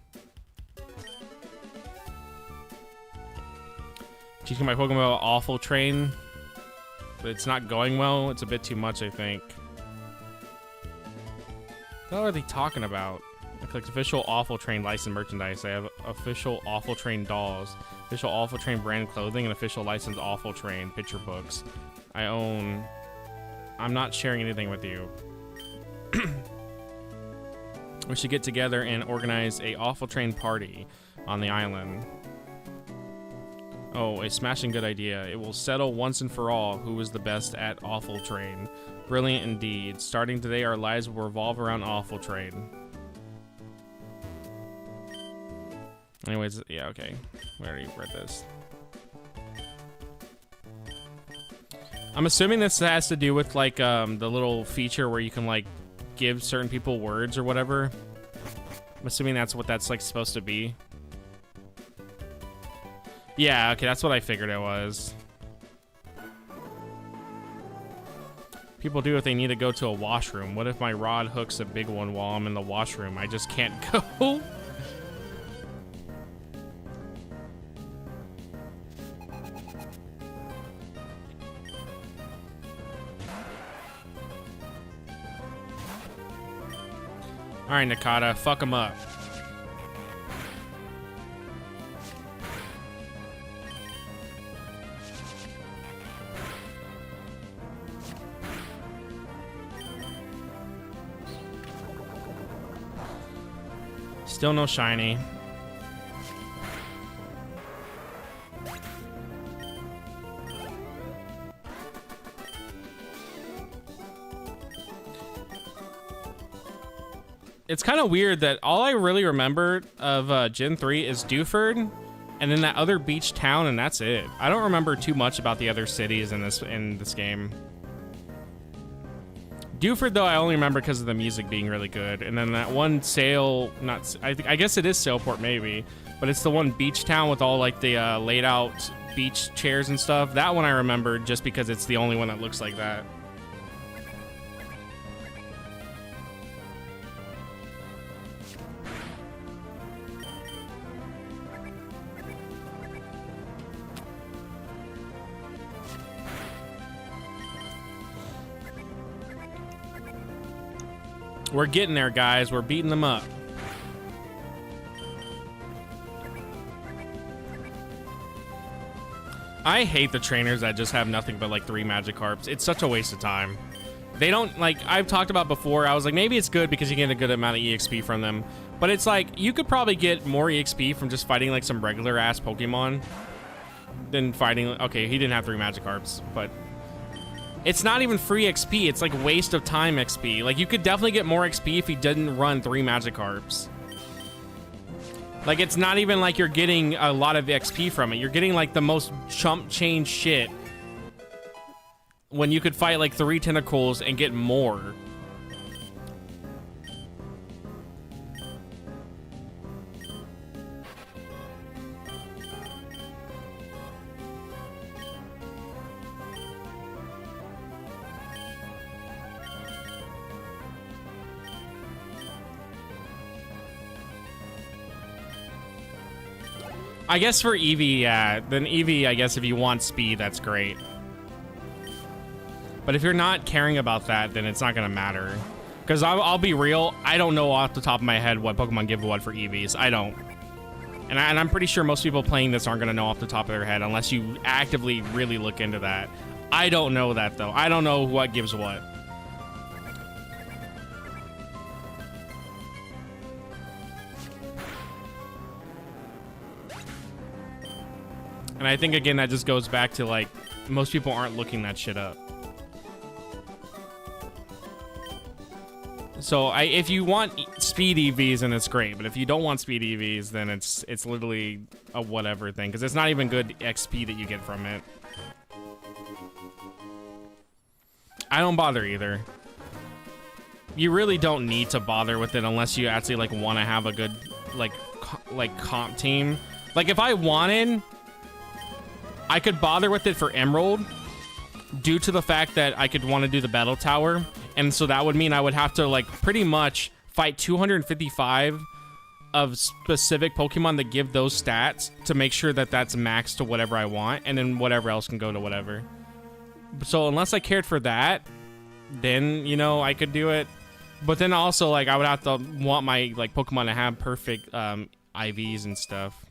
Teaching my Pokemon about awful train, but it's not going well. It's a bit too much, I think. What are they talking about? I clicked official awful train licensed merchandise. I have official awful train dolls, official awful train brand clothing, and official licensed awful train picture books. I own. I'm not sharing anything with you. We should get together and organize a awful train party on the island. Oh, a smashing good idea. It will settle once and for all who is the best at awful train. Brilliant indeed. Starting today, our lives will revolve around awful train. Anyways, yeah, okay. We already read this. I'm assuming this has to do with like the little feature where you can like give certain people words or whatever. I'm assuming that's what that's like supposed to be. Yeah, okay, that's what I figured it was. People do if they need to go to a washroom. What if my rod hooks a big one while I'm in the washroom? I just can't go. Alright, Nakata, fuck him up. Still no shiny. It's kind of weird that all I really remember of Gen 3 is Dewford and then that other beach town, and that's it. I don't remember too much about the other cities in this game. Dewford, though, I only remember because of the music being really good. And then that one sail, I guess it is Sailport, maybe. But it's the one beach town with all, like, the laid out beach chairs and stuff. That one I remember just because it's the only one that looks like that. We're getting there, guys. We're beating them up. I hate the trainers that just have nothing but like 3 Magikarps. It's such a waste of time. They don't, like, I've talked about before, I was like, maybe it's good because you get a good amount of EXP from them. But it's like, you could probably get more EXP from just fighting like some regular ass Pokemon than fighting, okay, he didn't have 3 Magikarps, but it's not even free XP. It's like waste of time XP. Like, you could definitely get more XP if he didn't run 3 Magikarps. Like, it's not even like you're getting a lot of XP from it. You're getting like the most chump change shit when you could fight like 3 Tentacles and get more. I guess for Eevee, yeah. Then Eevee, I guess if you want speed, that's great. But if you're not caring about that, then it's not going to matter. Because I'll be real, I don't know off the top of my head what Pokemon give what for Eevees. I don't. And I'm pretty sure most people playing this aren't going to know off the top of their head unless you actively really look into that. I don't know that, though. I don't know what gives what. And I think, again, that just goes back to, like, most people aren't looking that shit up. So, if you want speed EVs, then it's great. But if you don't want speed EVs, then it's literally a whatever thing. Because it's not even good XP that you get from it. I don't bother either. You really don't need to bother with it unless you actually, like, want to have a good, like comp team. Like, if I wanted, I could bother with it for Emerald due to the fact that I could want to do the Battle Tower. And so that would mean I would have to, like, pretty much fight 255 of specific Pokemon that give those stats to make sure that that's maxed to whatever I want. And then whatever else can go to whatever. So unless I cared for that, then, you know, I could do it. But then also, like, I would have to want my, like, Pokemon to have perfect IVs and stuff.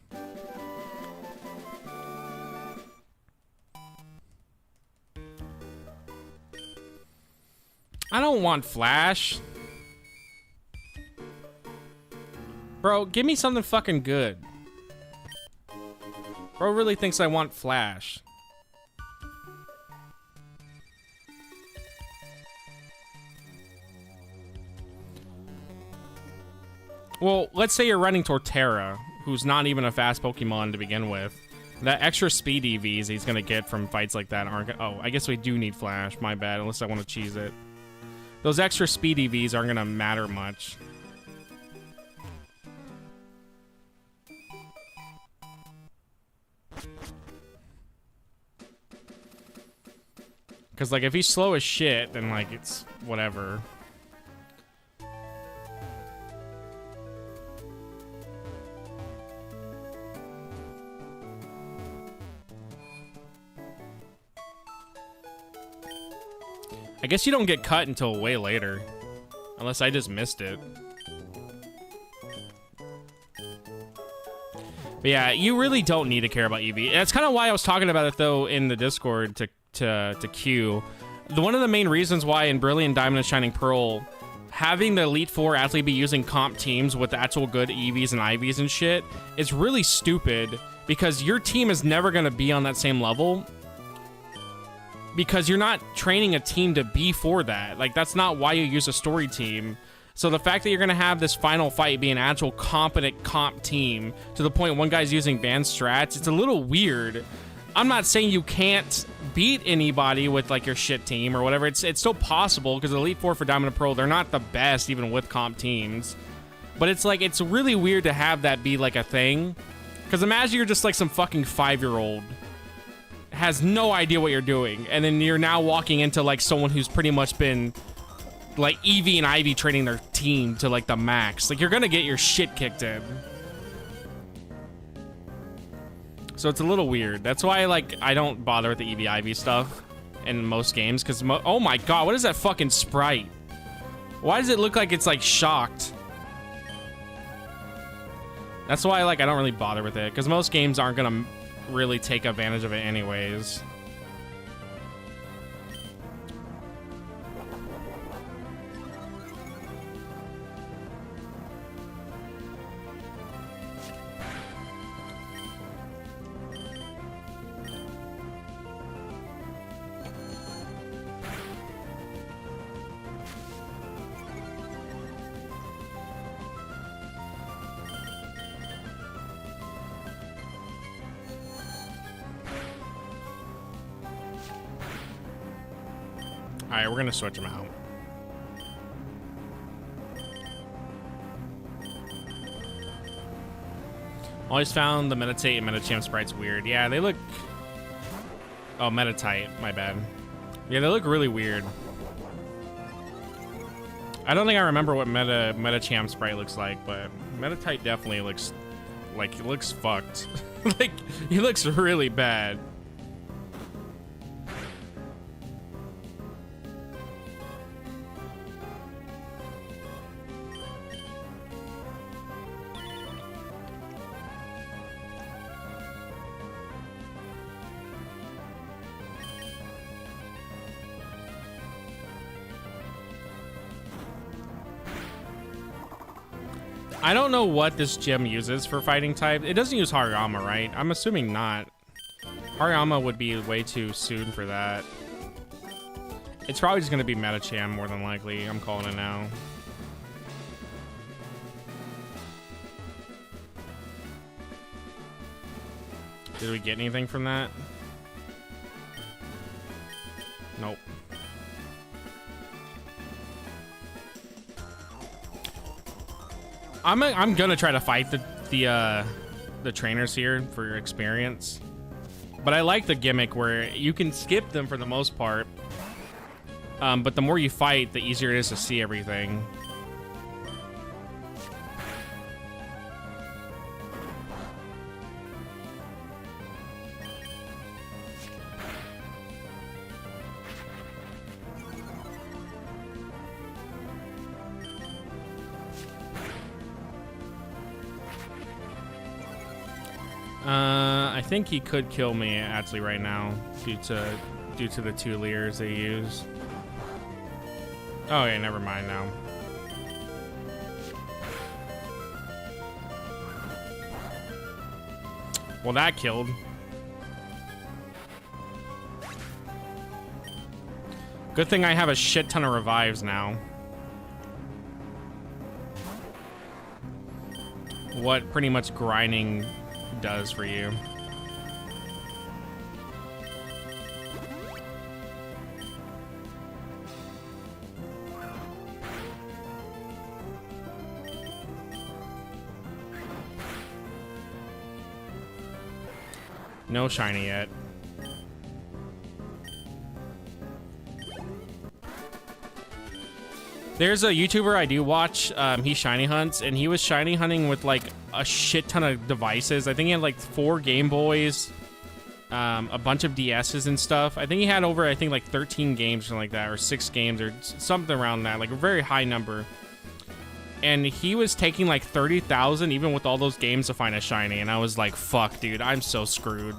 I don't want Flash. Bro, give me something fucking good. Bro really thinks I want Flash. Well, let's say you're running Torterra, who's not even a fast Pokemon to begin with. That extra speed EVs he's gonna get from fights like that aren't gonna... Oh, I guess we do need Flash. My bad, unless I want to cheese it. Those extra speed EVs aren't gonna matter much. Because, like, if he's slow as shit, then, like, it's whatever. I guess you don't get cut until way later. Unless I just missed it. But yeah, you really don't need to care about Eevee. That's kind of why I was talking about it, though, in the Discord to Q. One of the main reasons why in Brilliant Diamond and Shining Pearl, having the Elite Four actually be using comp teams with actual good EVs and IVs and shit is really stupid. Because your team is never going to be on that same level. Because you're not training a team to be for that. Like, that's not why you use a story team. So the fact that you're going to have this final fight be an actual competent comp team to the point one guy's using banned strats, it's a little weird. I'm not saying you can't beat anybody with like your shit team or whatever. It's still possible because Elite Four for Diamond and Pearl, they're not the best even with comp teams. But it's like, it's really weird to have that be like a thing. Because imagine you're just like some fucking 5-year-old, has no idea what you're doing, and then you're now walking into like someone who's pretty much been like Eevee and Ivy training their team to like the max. Like, you're gonna get your shit kicked in. So it's a little weird. That's why, like, I don't bother with the Eevee Ivy stuff in most games, because oh my god, what is that fucking sprite? Why does it look like it's like shocked? That's why, like, I don't really bother with it, because most games aren't gonna really take advantage of it anyways. Alright, we're gonna switch them out. Always found the Meditate and Metacham sprites weird. Yeah, they look... Oh, Metatite, my bad. Yeah, they look really weird. I don't think I remember what Metacham sprite looks like, but Metatite definitely looks... like, he looks fucked. Like, he looks really bad. I don't know what this gym uses for fighting type. It doesn't use Hariyama, right? I'm assuming not. Hariyama would be way too soon for that. It's probably just going to be Metacham more than likely. I'm calling it now. Did we get anything from that? Nope. I'm gonna try to fight the trainers here for your experience, but I like the gimmick where you can skip them for the most part, but the more you fight, the easier it is to see everything. I think he could kill me actually right now due to the 2 Leers they use. Oh yeah, never mind now. Well, that killed. Good thing I have a shit ton of revives now. What pretty much grinding does for you. No shiny yet. There's a YouTuber I do watch, he shiny hunts, and he was shiny hunting with like a shit ton of devices. I think he had like 4 Game Boys, a bunch of DSs and stuff. I think he had over, I think like 13 games or something like that, or 6 games or something around that, like a very high number. And he was taking like 30,000 even with all those games to find a shiny, and I was like, fuck, dude, I'm so screwed.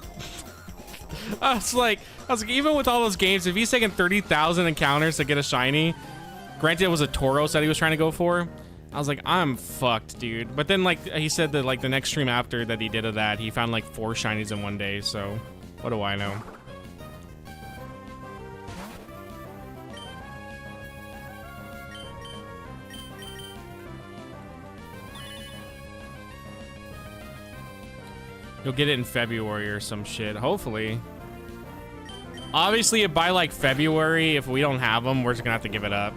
I was like, even with all those games, if he's taking 30,000 encounters to get a shiny, granted it was a Tauros that he was trying to go for, I was like, I'm fucked, dude. But then, like, he said that like the next stream after that he did of that, he found like 4 shinies in one day, so what do I know? You'll get it in February or some shit, hopefully. Obviously, by like February, if we don't have them, we're just gonna have to give it up.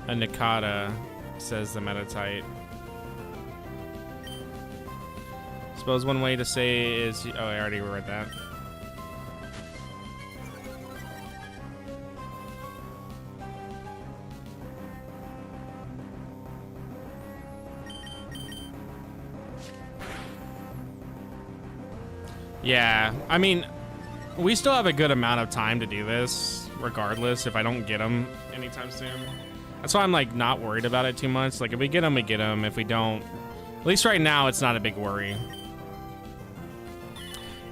A Nikata, says the Metatite. Suppose one way to say is... Oh, I already read that. Yeah, I mean, we still have a good amount of time to do this, regardless, if I don't get them anytime soon. That's why I'm, like, not worried about it too much. Like, if we get them, we get them. If we don't... At least right now, it's not a big worry.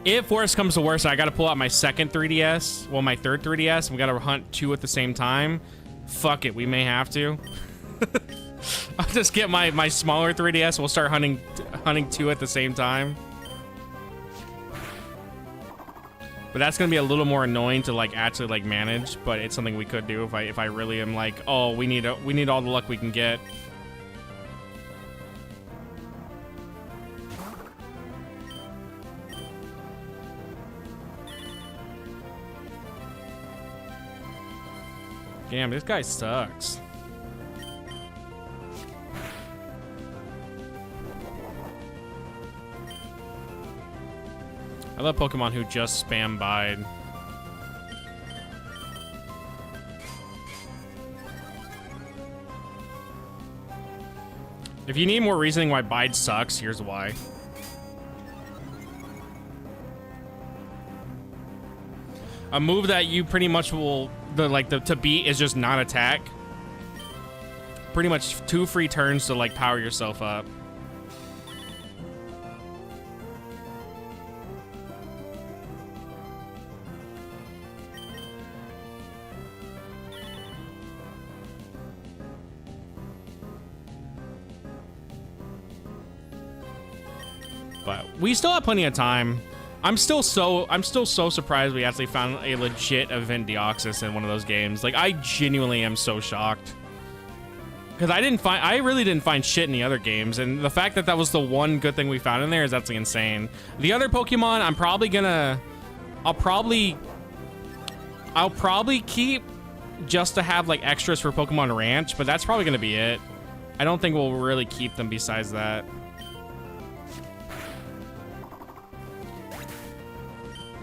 If worse comes to worse, I gotta pull out my second 3DS. Well, my third 3DS. And we gotta hunt 2 at the same time. Fuck it, we may have to. I'll just get my smaller 3DS. We'll start hunting 2 at the same time. But that's gonna be a little more annoying to like actually like manage. But it's something we could do if I really am like, oh, we need all the luck we can get. Damn, this guy sucks. I love Pokemon who just spam Bide. If you need more reasoning why Bide sucks, here's why. A move that you pretty much will to beat is just not attack. Pretty much 2 free turns to like power yourself up. But we still have plenty of time. I'm still so surprised we actually found a legit event Deoxys in one of those games. Like, I genuinely am so shocked. Because I really didn't find shit in the other games, and the fact that that was the one good thing we found in there is absolutely insane. The other Pokemon, I'll probably keep just to have like extras for Pokemon Ranch, but that's probably gonna be it. I don't think we'll really keep them besides that.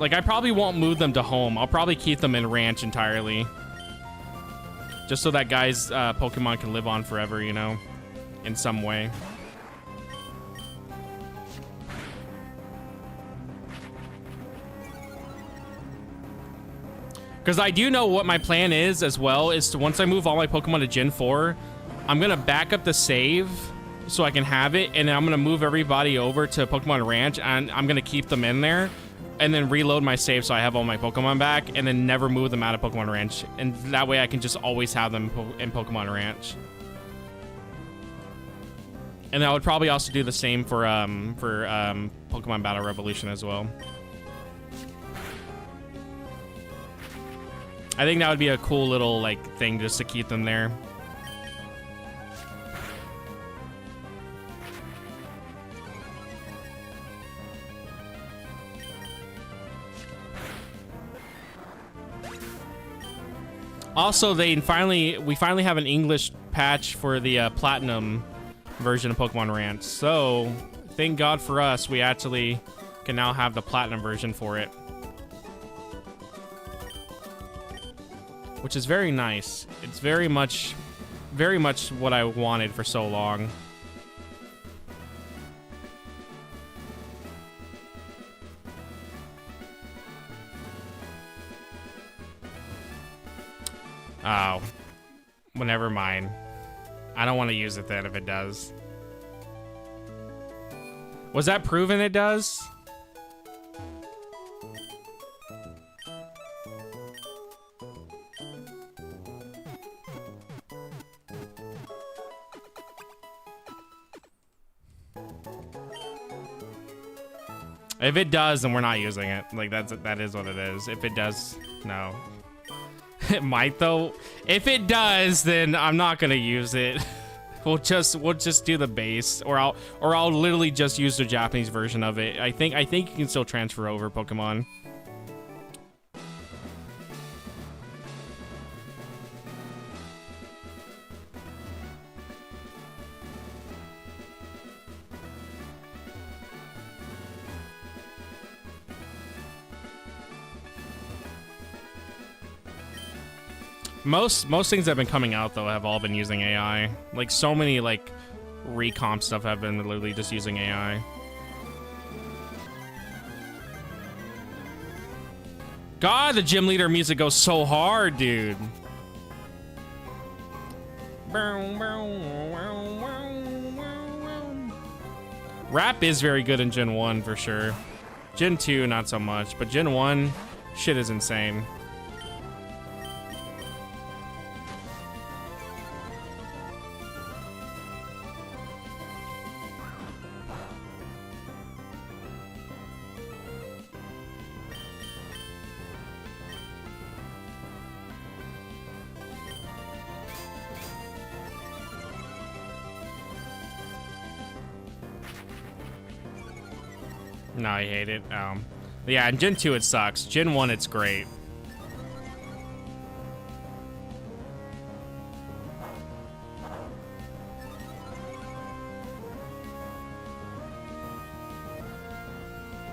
Like, I probably won't move them to home. I'll probably keep them in Ranch entirely. Just so that guy's Pokemon can live on forever, you know? In some way. Because I do know what my plan is as well, is to once I move all my Pokemon to Gen 4, I'm going to back up the save so I can have it, and then I'm going to move everybody over to Pokemon Ranch, and I'm going to keep them in there. And then reload my save so I have all my Pokemon back, and then never move them out of Pokemon Ranch. And that way I can just always have them in Pokemon Ranch. And I would probably also do the same for Pokemon Battle Revolution as well. I think that would be a cool little like thing just to keep them there. Also, we finally have an English patch for the Platinum version of Pokemon Ranch. So, thank God for us, we actually can now have the Platinum version for it. Which is very nice. It's very much what I wanted for so long. Oh. Well, never mind. I don't want to use it then if it does. Was that proven it does? If it does, then we're not using it. Like, that is what it is. If it does, no. It might, though. If it does, then I'm not gonna use it. We'll just do the base, or I'll literally just use the Japanese version of it. I think you can still transfer over Pokemon. Most things that have been coming out though have all been using AI. Like so many like recomp stuff have been literally just using AI. God, the gym leader music goes so hard, dude. Rap is very good in Gen 1 for sure. Gen 2 not so much, but Gen 1 shit is insane. No, I hate it. Yeah, in Gen 2 it sucks. Gen 1 it's great.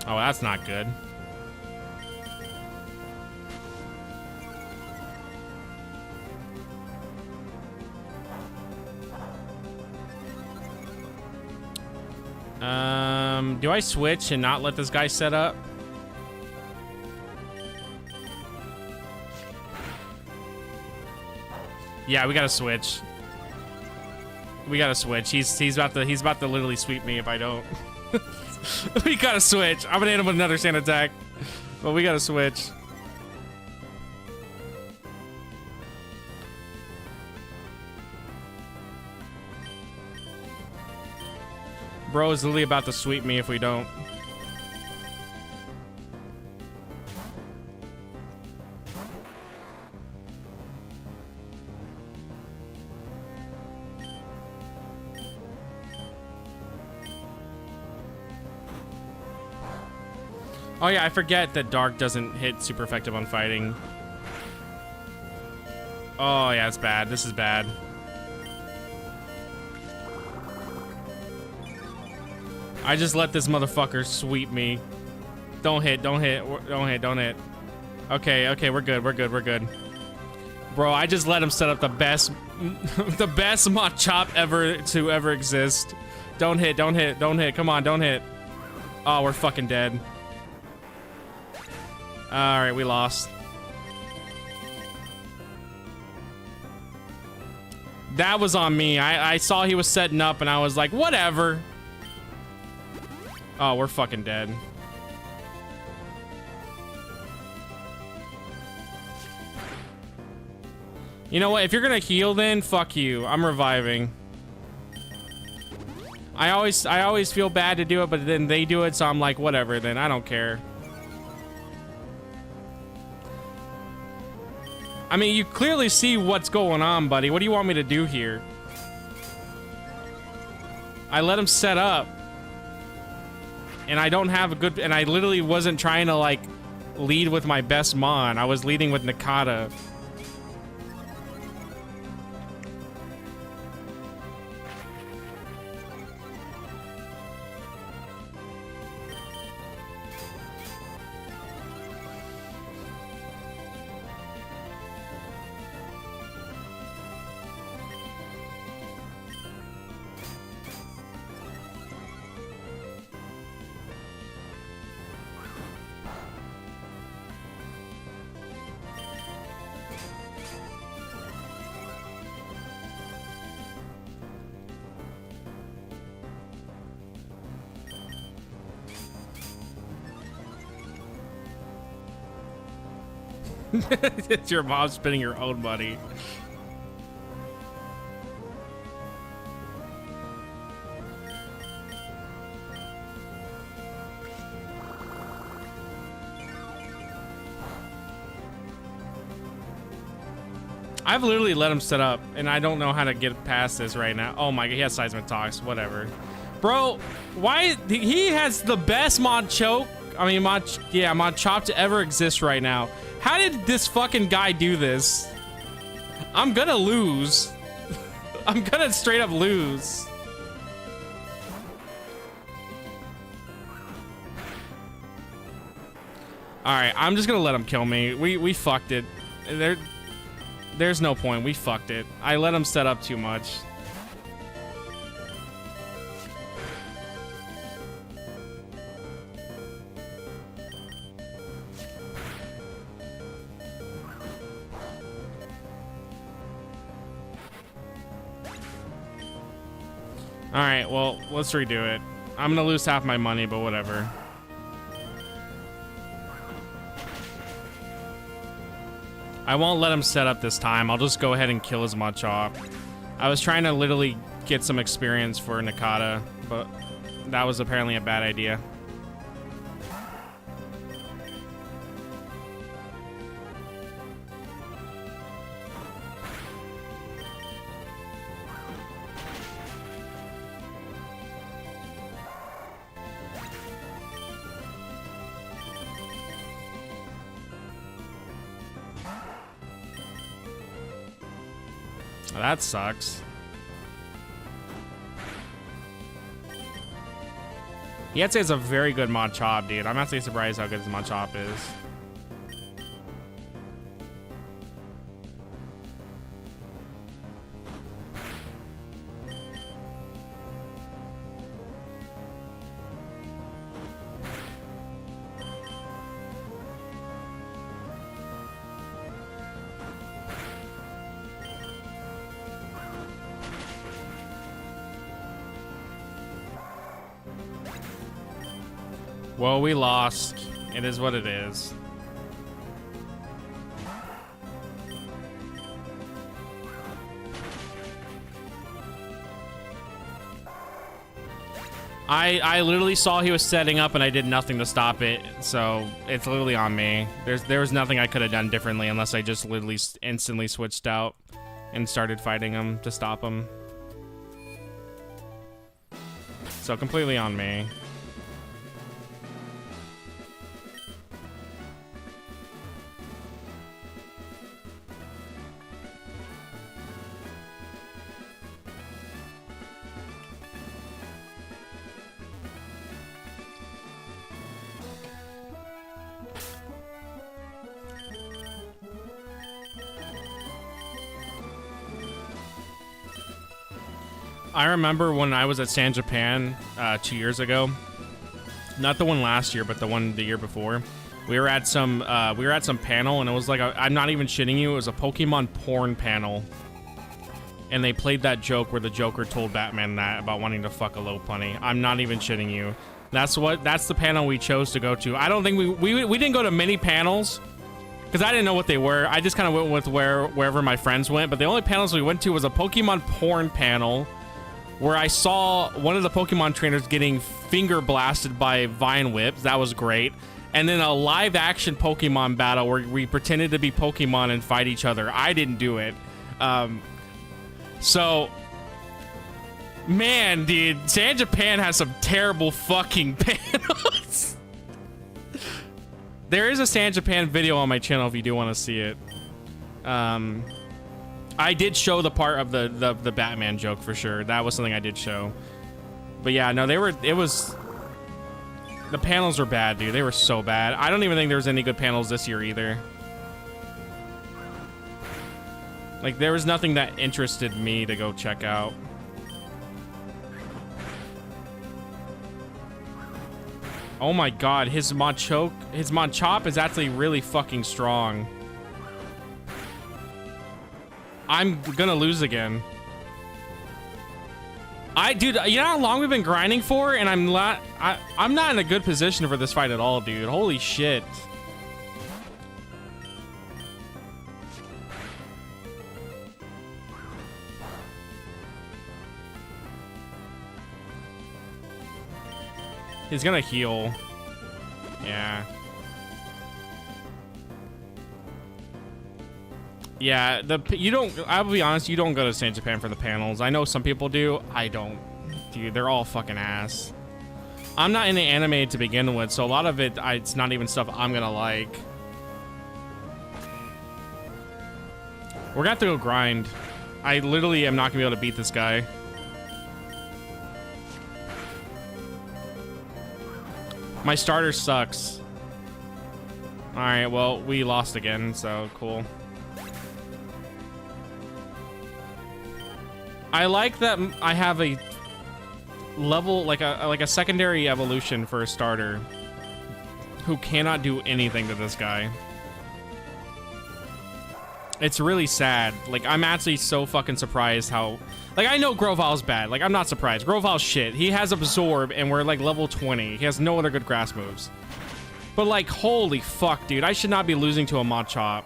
Oh, that's not good. Do I switch and not let this guy set up? Yeah, we gotta switch. We gotta switch. He's about to literally sweep me if I don't. We gotta switch. I'm gonna hit him with another sand attack, but we gotta switch. Bro is literally about to sweep me if we don't. Oh yeah, I forget that Dark doesn't hit super effective on fighting. Oh yeah, it's bad. This is bad. I just let this motherfucker sweep me. Don't hit, don't hit, don't hit, don't hit. Okay, okay, we're good, we're good, we're good. Bro, I just let him set up the best, the best Machop ever to ever exist. Don't hit, don't hit, don't hit. Come on, don't hit. Oh, we're fucking dead. All right, we lost. That was on me. I saw he was setting up and I was like, whatever. Oh, we're fucking dead. You know what? If you're gonna heal, then fuck you. I'm reviving. I always feel bad to do it, but then they do it, so I'm like, whatever. Then I don't care. I mean, you clearly see what's going on, buddy. What do you want me to do here? I let him set up. And I don't have a good... And I literally wasn't trying to, like, lead with my best Mon. I was leading with Nakata. It's your mom spending your own money. I've literally let him set up, and I don't know how to get past this right now. Oh my god, he has seismic tox, whatever. Bro, why? He has the best mod choke. I mean, mod chop to ever exist right now. How did this fucking guy do this? I'm gonna lose. I'm gonna straight up lose. Alright, I'm just gonna let him kill me. We fucked it. There's no point. We fucked it. I let him set up too much. Alright, well, let's redo it. I'm gonna lose half my money, but whatever. I won't let him set up this time. I'll just go ahead and kill his Machop. I was trying to literally get some experience for Nakata, but that was apparently a bad idea. That sucks. Yetze is a very good Machop, dude. I'm actually surprised how good his Machop is. Well, we lost. It is what it is. I literally saw he was setting up and I did nothing to stop it, so it's literally on me. There was nothing I could have done differently unless I just literally instantly switched out and started fighting him to stop him. So completely on me. I remember when I was at San Japan 2 years ago, not the one last year, but the one the year before. We were at some panel, and it was like I'm not even shitting you. It was a Pokemon porn panel, and they played that joke where the Joker told Batman that about wanting to fuck a Lopunny. I'm not even shitting you. That's the panel we chose to go to. I don't think we didn't go to many panels because I didn't know what they were. I just kind of went with wherever my friends went. But the only panels we went to was a Pokemon porn panel, where I saw one of the Pokemon trainers getting finger blasted by Vine Whips. That was great. And then a live action Pokemon battle where we pretended to be Pokemon and fight each other. I didn't do it. So, man, dude, San Japan has some terrible fucking panels. There is a San Japan video on my channel if you do want to see it. I did show the part of the Batman joke for sure. That was something I did show. But yeah, no, the panels were bad, dude. They were so bad. I don't even think there was any good panels this year either. Like, there was nothing that interested me to go check out. Oh my god, his Machop is actually really fucking strong. I'm gonna lose again. Dude, you know how long we've been grinding for, and I'm not in a good position for this fight at all, dude. Holy shit. He's gonna heal. Yeah. Yeah, you don't. I'll be honest, you don't go to St. Japan for the panels. I know some people do. I don't. Dude, they're all fucking ass. I'm not into anime to begin with, so a lot of it, it's not even stuff I'm gonna like. We're gonna have to go grind. I literally am not gonna be able to beat this guy. My starter sucks. Alright, well, we lost again, so cool. I like that I have a level, like a secondary evolution for a starter who cannot do anything to this guy. It's really sad. Like, I'm actually so fucking surprised how... Like, I know Grovile's bad. Like, I'm not surprised. Grovile's shit. He has Absorb, and we're, like, level 20. He has no other good grass moves. But, like, holy fuck, dude. I should not be losing to a Machop.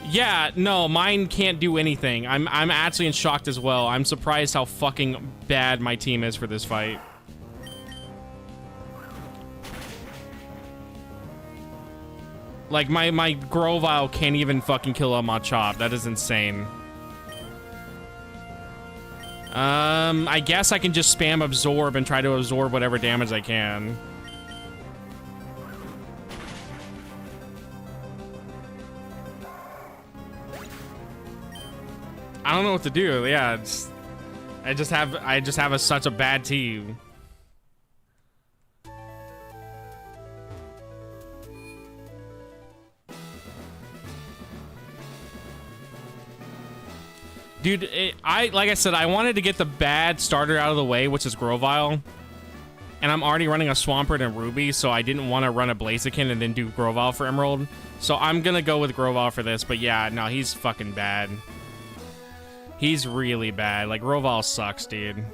Yeah, no, mine can't do anything. I'm actually in shock as well. I'm surprised how fucking bad my team is for this fight. Like, my Grovile can't even fucking kill a Machop. That is insane. I guess I can just spam Absorb and try to absorb whatever damage I can. I don't know what to do. Yeah, I just have such a bad team. Dude, like I said, I wanted to get the bad starter out of the way, which is Grovile. And I'm already running a Swampert and Ruby, so I didn't want to run a Blaziken and then do Grovile for Emerald. So I'm gonna go with Grovile for this, but yeah, no, he's fucking bad. He's really bad. Like, Grovile sucks, dude.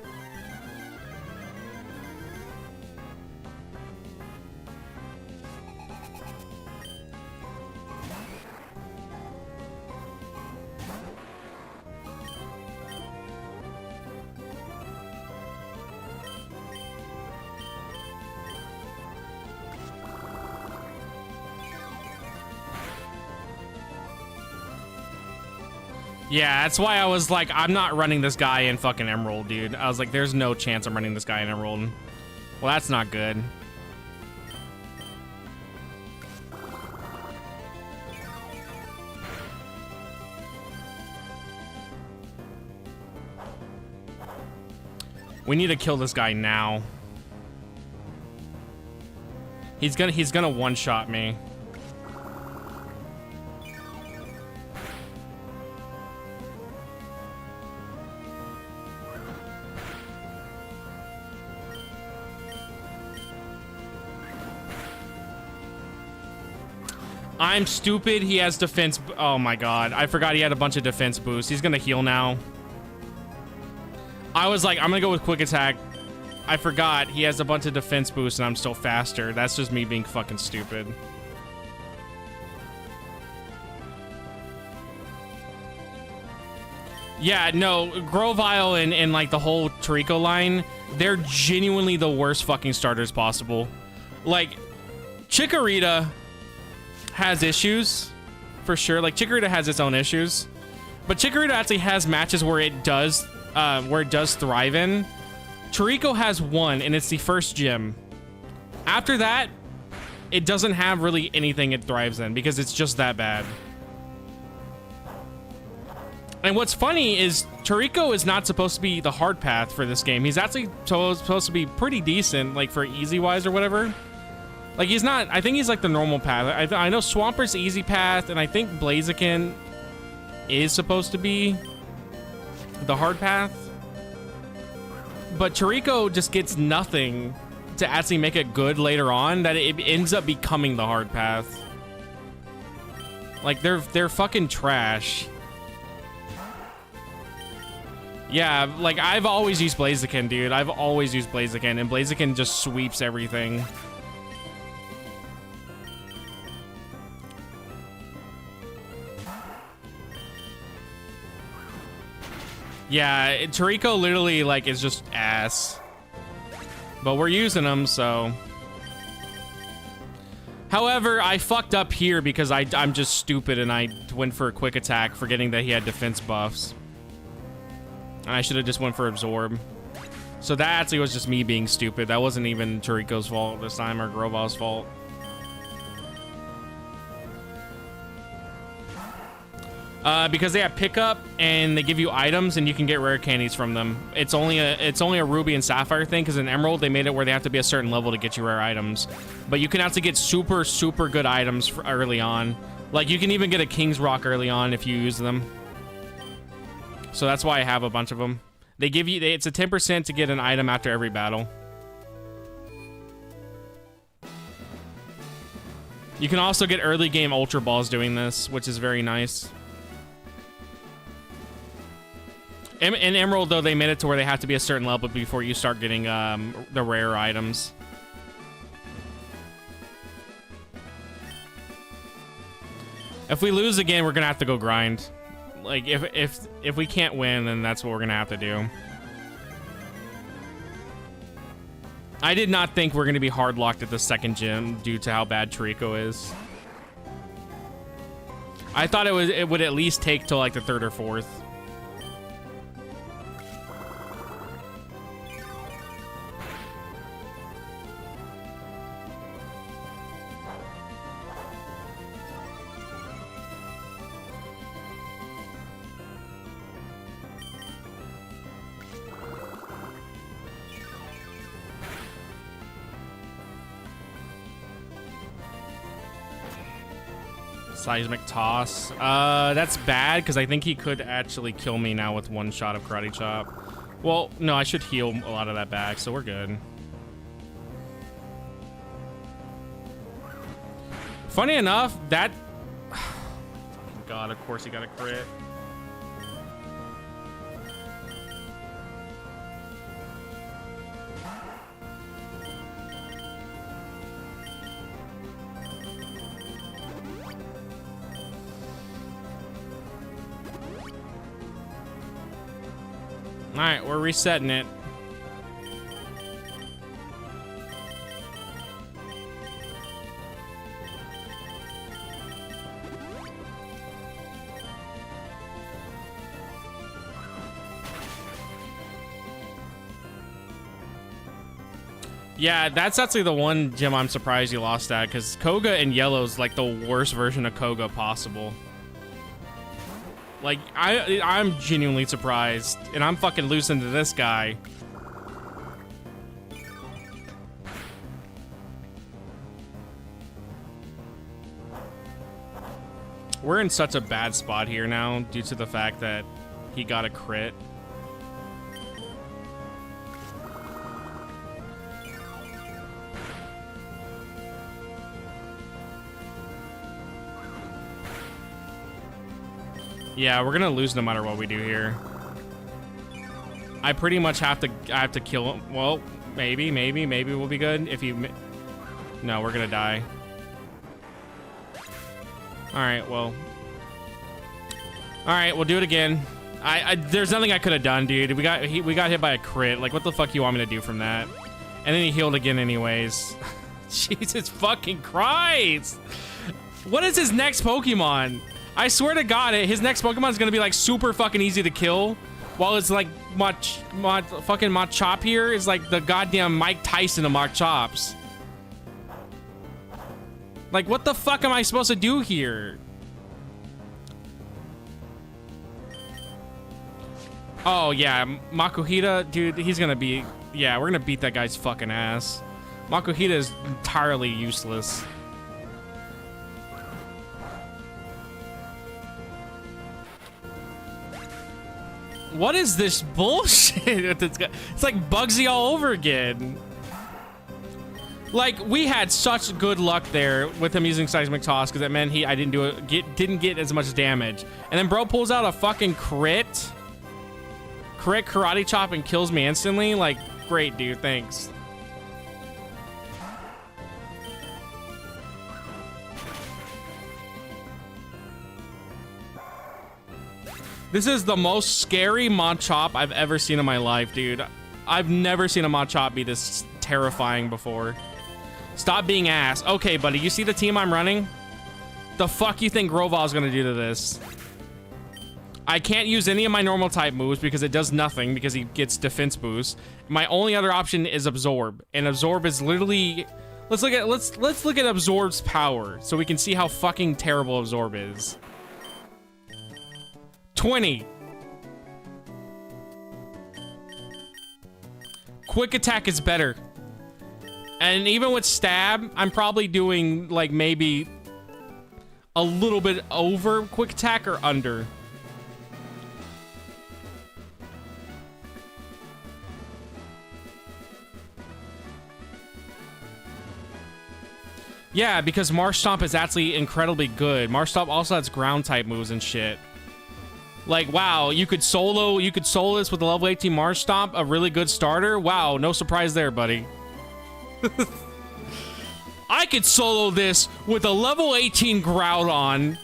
Yeah, that's why I was like, I'm not running this guy in fucking Emerald, dude. I was like, there's no chance I'm running this guy in Emerald. Well, that's not good. We need to kill this guy now. He's gonna one-shot me. I'm stupid. He has defense. Oh my god. I forgot he had a bunch of defense boosts. He's gonna heal now. I was like, I'm gonna go with quick attack. I forgot he has a bunch of defense boosts and I'm still faster. That's just me being fucking stupid. Yeah, no, Grovile and like the whole Toriko line, they're genuinely the worst fucking starters possible. Like, Chikorita has issues, for sure. Like, Chikorita has its own issues, but Chikorita actually has matches where it does thrive in. Toriko has one, and it's the first gym. After that, it doesn't have really anything it thrives in because it's just that bad. And what's funny is Toriko is not supposed to be the hard path for this game. He's actually supposed to be pretty decent, like for easy wise or whatever. Like, he's not, I think he's like the normal path. I know Swampert's easy path, and I think Blaziken is supposed to be the hard path. But Toriko just gets nothing to actually make it good later on, that it ends up becoming the hard path. Like, they're fucking trash. Yeah, like, I've always used Blaziken, dude. I've always used Blaziken, and Blaziken just sweeps everything. Yeah, Toriko literally, like, is just ass. But we're using them, so... However, I fucked up here because I'm just stupid and I went for a quick attack, forgetting that he had defense buffs. And I should have just went for absorb. So that actually was just me being stupid. That wasn't even Toriko's fault this time, or Groval's fault. Because they have pickup and they give you items and you can get rare candies from them. It's only a Ruby and Sapphire thing, because in Emerald they made it where they have to be a certain level to get you rare items. But you can actually get super good items early on. Like you can even get a King's Rock early on if you use them. So that's why I have a bunch of them. They give you, it's a 10% to get an item after every battle. You can also get early game Ultra Balls doing this, which is very nice. In Emerald, though, they made it to where they have to be a certain level before you start getting the rare items. If we lose again, we're gonna have to go grind. Like if we can't win, then that's what we're gonna have to do. I did not think we're gonna be hard locked at the second gym due to how bad Toriko is. I thought it would at least take till like the 3rd or 4th. Seismic toss. That's bad because I think he could actually kill me now with one shot of Karate Chop. Well, no, I should heal a lot of that back, so we're good. Funny enough, that... God, of course he got a crit. Alright, we're resetting it. Yeah, that's actually the one gym I'm surprised you lost at, because Koga in yellow's like the worst version of Koga possible. Like, I'm genuinely surprised, and I'm fucking losing to this guy. We're in such a bad spot here now due to the fact that he got a crit. Yeah, we're gonna lose no matter what we do here. I pretty much have to kill him. Well, maybe we'll be good if you... No, we're gonna die. Alright, well. Alright, we'll do it again. There's nothing I could have done, dude. We got hit by a crit. Like, what the fuck you want me to do from that? And then he healed again anyways. Jesus fucking Christ! What is his next Pokemon? I swear to God, his next Pokemon is gonna be like super fucking easy to kill, while it's like fucking Machop here is like the goddamn Mike Tyson of Machops. Like, what the fuck am I supposed to do here? Oh yeah, Makuhita, dude, he's gonna be... Yeah, we're gonna beat that guy's fucking ass. Makuhita is entirely useless. What is this bullshit with this guy? It's like Bugsy all over again. Like, we had such good luck there with him using Seismic Toss, because that meant I didn't get as much damage. And then bro pulls out a fucking crit Karate Chop and kills me instantly. Like, great, dude, thanks. This is the most scary Machop I've ever seen in my life, dude. I've never seen a Machop be this terrifying before. Stop being ass. Okay, buddy, you see the team I'm running? The fuck you think Groval's gonna do to this? I can't use any of my normal type moves because it does nothing because he gets defense boost. My only other option is Absorb, and Absorb is literally... Let's look at Absorb's power so we can see how fucking terrible Absorb is. 20. Quick attack is better. And even with stab, I'm probably doing like maybe a little bit over quick attack or under. Yeah, because Marsh Stomp is actually incredibly good. Marsh Stomp also has ground type moves and shit. Like, wow, you could solo this with a level 18 Marsh Stomp, a really good starter. Wow, no surprise there, buddy. I could solo this with a level 18 Groudon.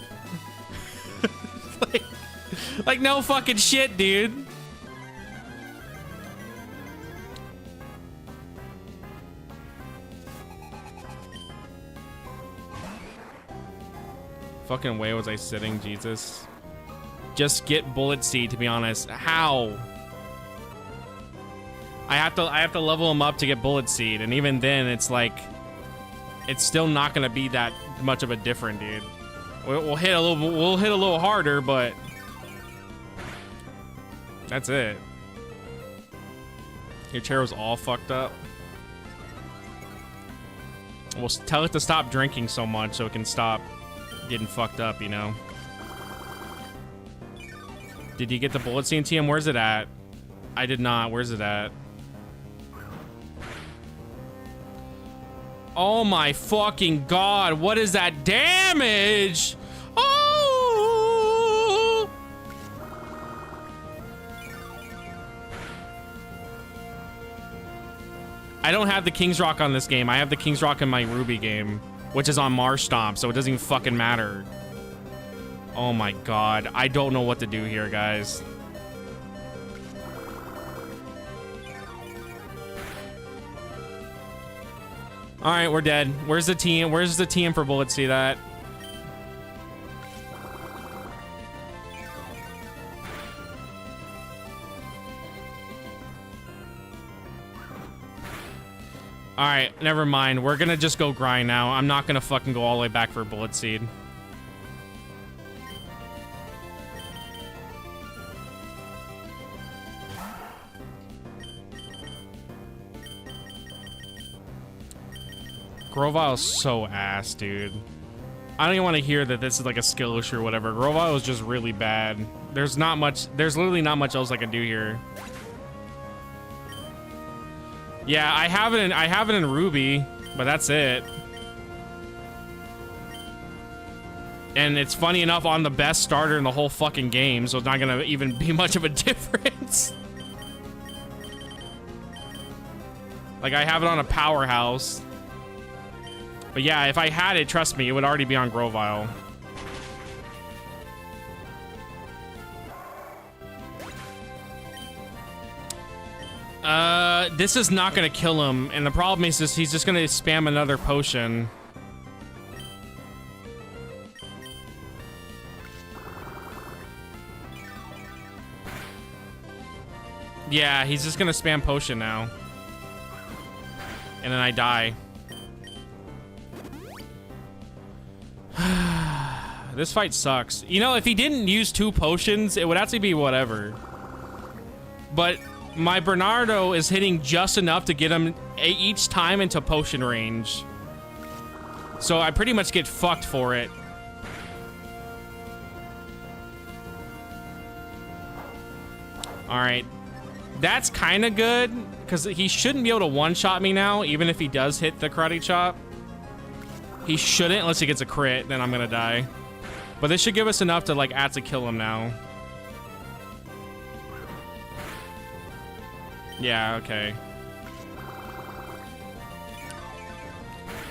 like no fucking shit, dude. Fucking way was I sitting, Jesus. Just get Bullet Seed, to be honest. How? I have to level him up to get Bullet Seed, and even then, it's like, it's still not gonna be that much of a difference, dude. We'll hit a little harder, but that's it. Your chair was all fucked up. We'll tell it to stop drinking so much so it can stop getting fucked up, you know. Did you get the Bullet Seed, TM? Where's it at? I did not. Where's it at? Oh my fucking god, what is that damage? Oh! I don't have the King's Rock on this game. I have the King's Rock in my Ruby game, which is on Marsh Stomp, so it doesn't even fucking matter. Oh my god, I don't know what to do here, guys. All right, we're dead. Where's the team? Where's the team for Bullet Seed at? All right, never mind. We're gonna just go grind now. I'm not gonna fucking go all the way back for Bullet Seed. Grovyle is so ass, dude. I don't even want to hear that this is like a skill issue or whatever. Grovyle is just really bad. There's literally not much else I can do here. Yeah, I have it in Ruby, but that's it. And it's funny enough on the best starter in the whole fucking game, so it's not gonna even be much of a difference. Like, I have it on a powerhouse. But yeah, if I had it, trust me, it would already be on Grovyle. This is not gonna kill him, and the problem is he's just gonna spam another potion. Yeah, he's just gonna spam potion now. And then I die. This fight sucks. You know, if he didn't use 2 potions, it would actually be whatever. But my Bernardo is hitting just enough to get him each time into potion range. So I pretty much get fucked for it. Alright. That's kind of good, because he shouldn't be able to one-shot me now, even if he does hit the Karate Chop. He shouldn't, unless he gets a crit, then I'm gonna die. But this should give us enough to, like, actually kill him now. Yeah, okay.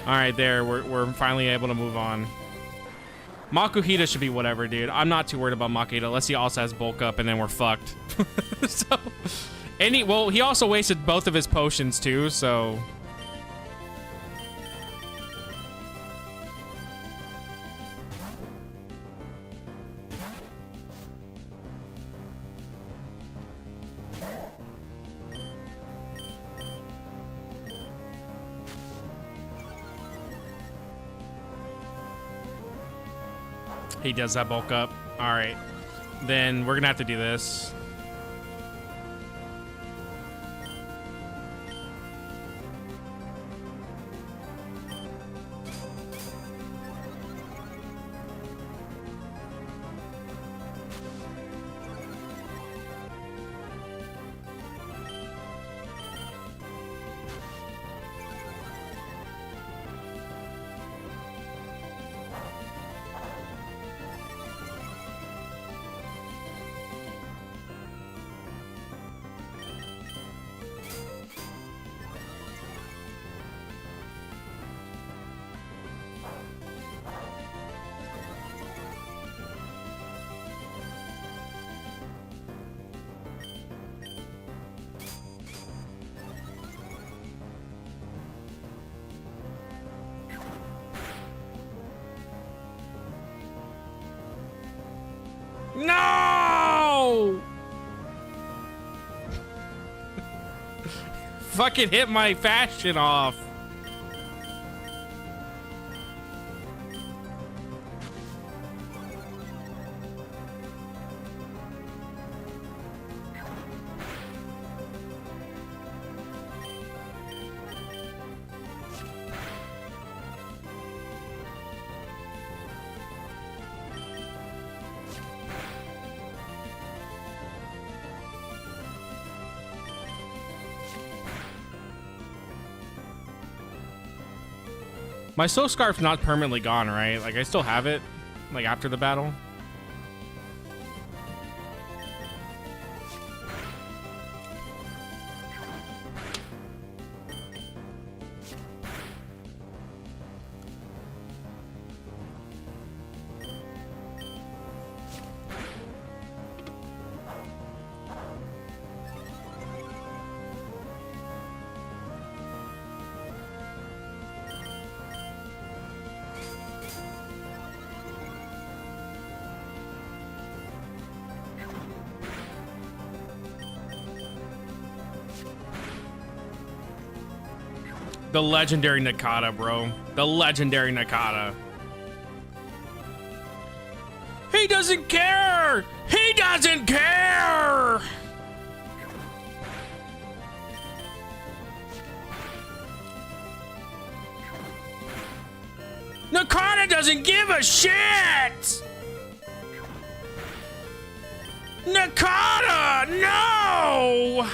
Alright, there. We're finally able to move on. Makuhita should be whatever, dude. I'm not too worried about Makuhita, unless he also has bulk up, and then we're fucked. So, well, he also wasted both of his potions, too, so... He does that bulk up. All right. Then we're gonna have to do this. No! Fucking hit my fashion off. My soul scarf's not permanently gone, right? Like, I still have it, like, after the battle. The legendary Nakata, bro. The legendary Nakata. He doesn't care! He doesn't care! Nakata doesn't give a shit! Nakata, no!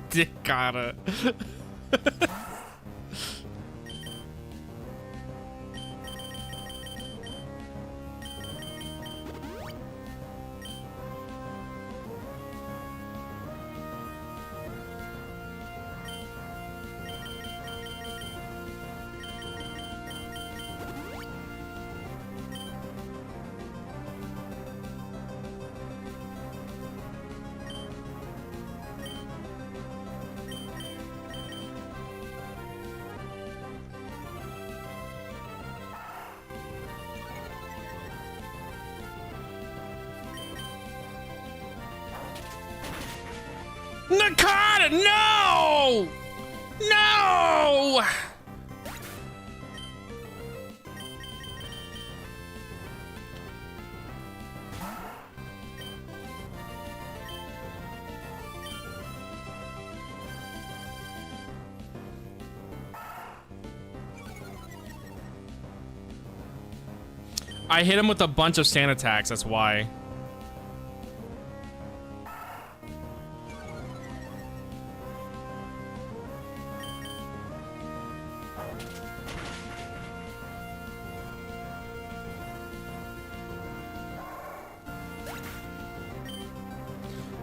Nakata. Nakata, no! No! I hit him with a bunch of sand attacks, that's why.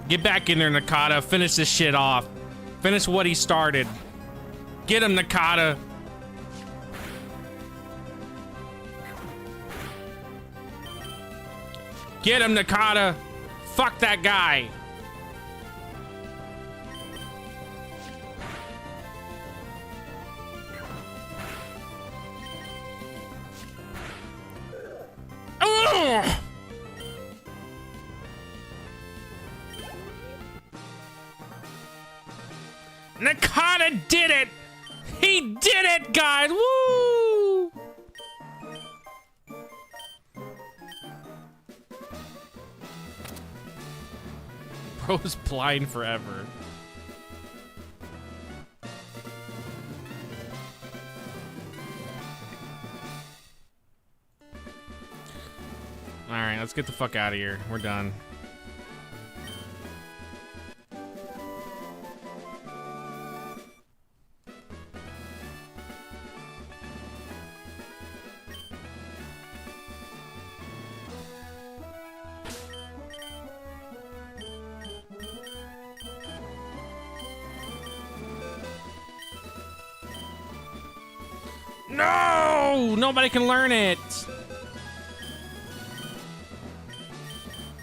Get back in there, Nakata. Finish this shit off. Finish what he started. Get him, Nakata. Get him, Nakata. Fuck that guy. Ugh! Nakata did it! He did it, guys! Woo! Bro's blind forever. Alright, let's get the fuck out of here. We're done. No! Nobody can learn it!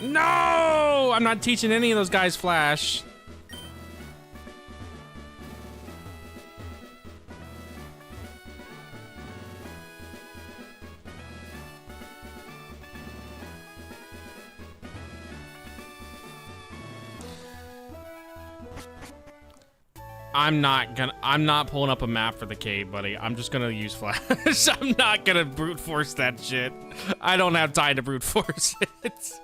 No! I'm not teaching any of those guys Flash. I'm not pulling up a map for the cave, buddy. I'm just gonna use Flash. I'm not gonna brute force that shit. I don't have time to brute force it.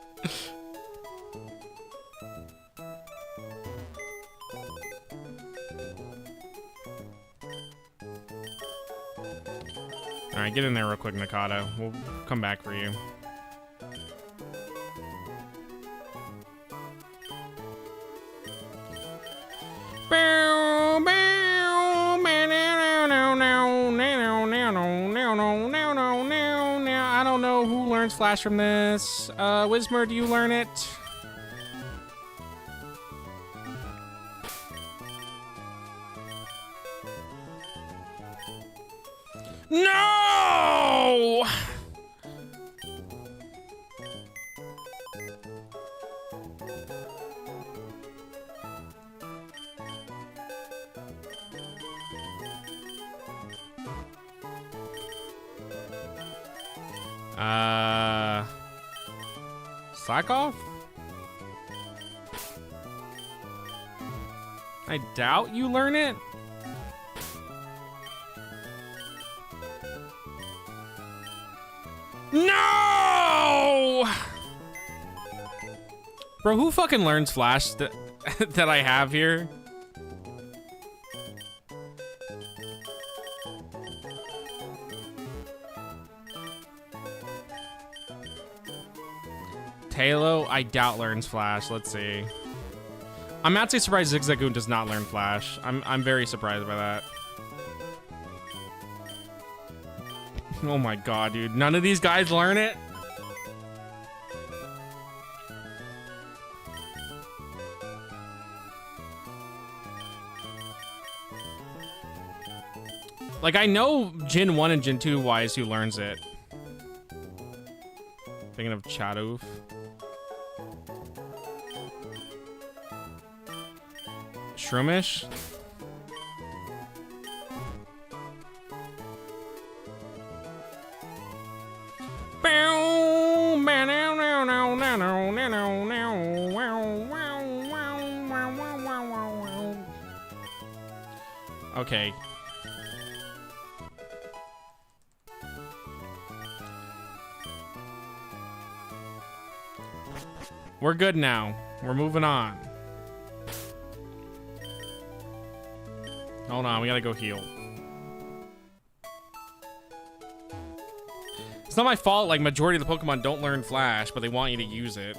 Alright, get in there real quick, Nakata. We'll come back for you. I don't know who learns Flash from this. Whismer, do you learn it? No! Slack off? I doubt you learn it. No! Bro, who fucking learns Flash that, that I have here? Halo, I doubt learns Flash. Let's see. I'm actually surprised Zigzagoon does not learn Flash. I'm very surprised by that. Oh my god, dude. None of these guys learn it? Like, I know Gen 1 and Gen 2 wise who learns it. Thinking of Chadoof. Shroomish? Okay. We're good now. We're moving on. Hold on, we gotta go heal. It's not my fault, like, majority of the Pokemon don't learn Flash, but they want you to use it.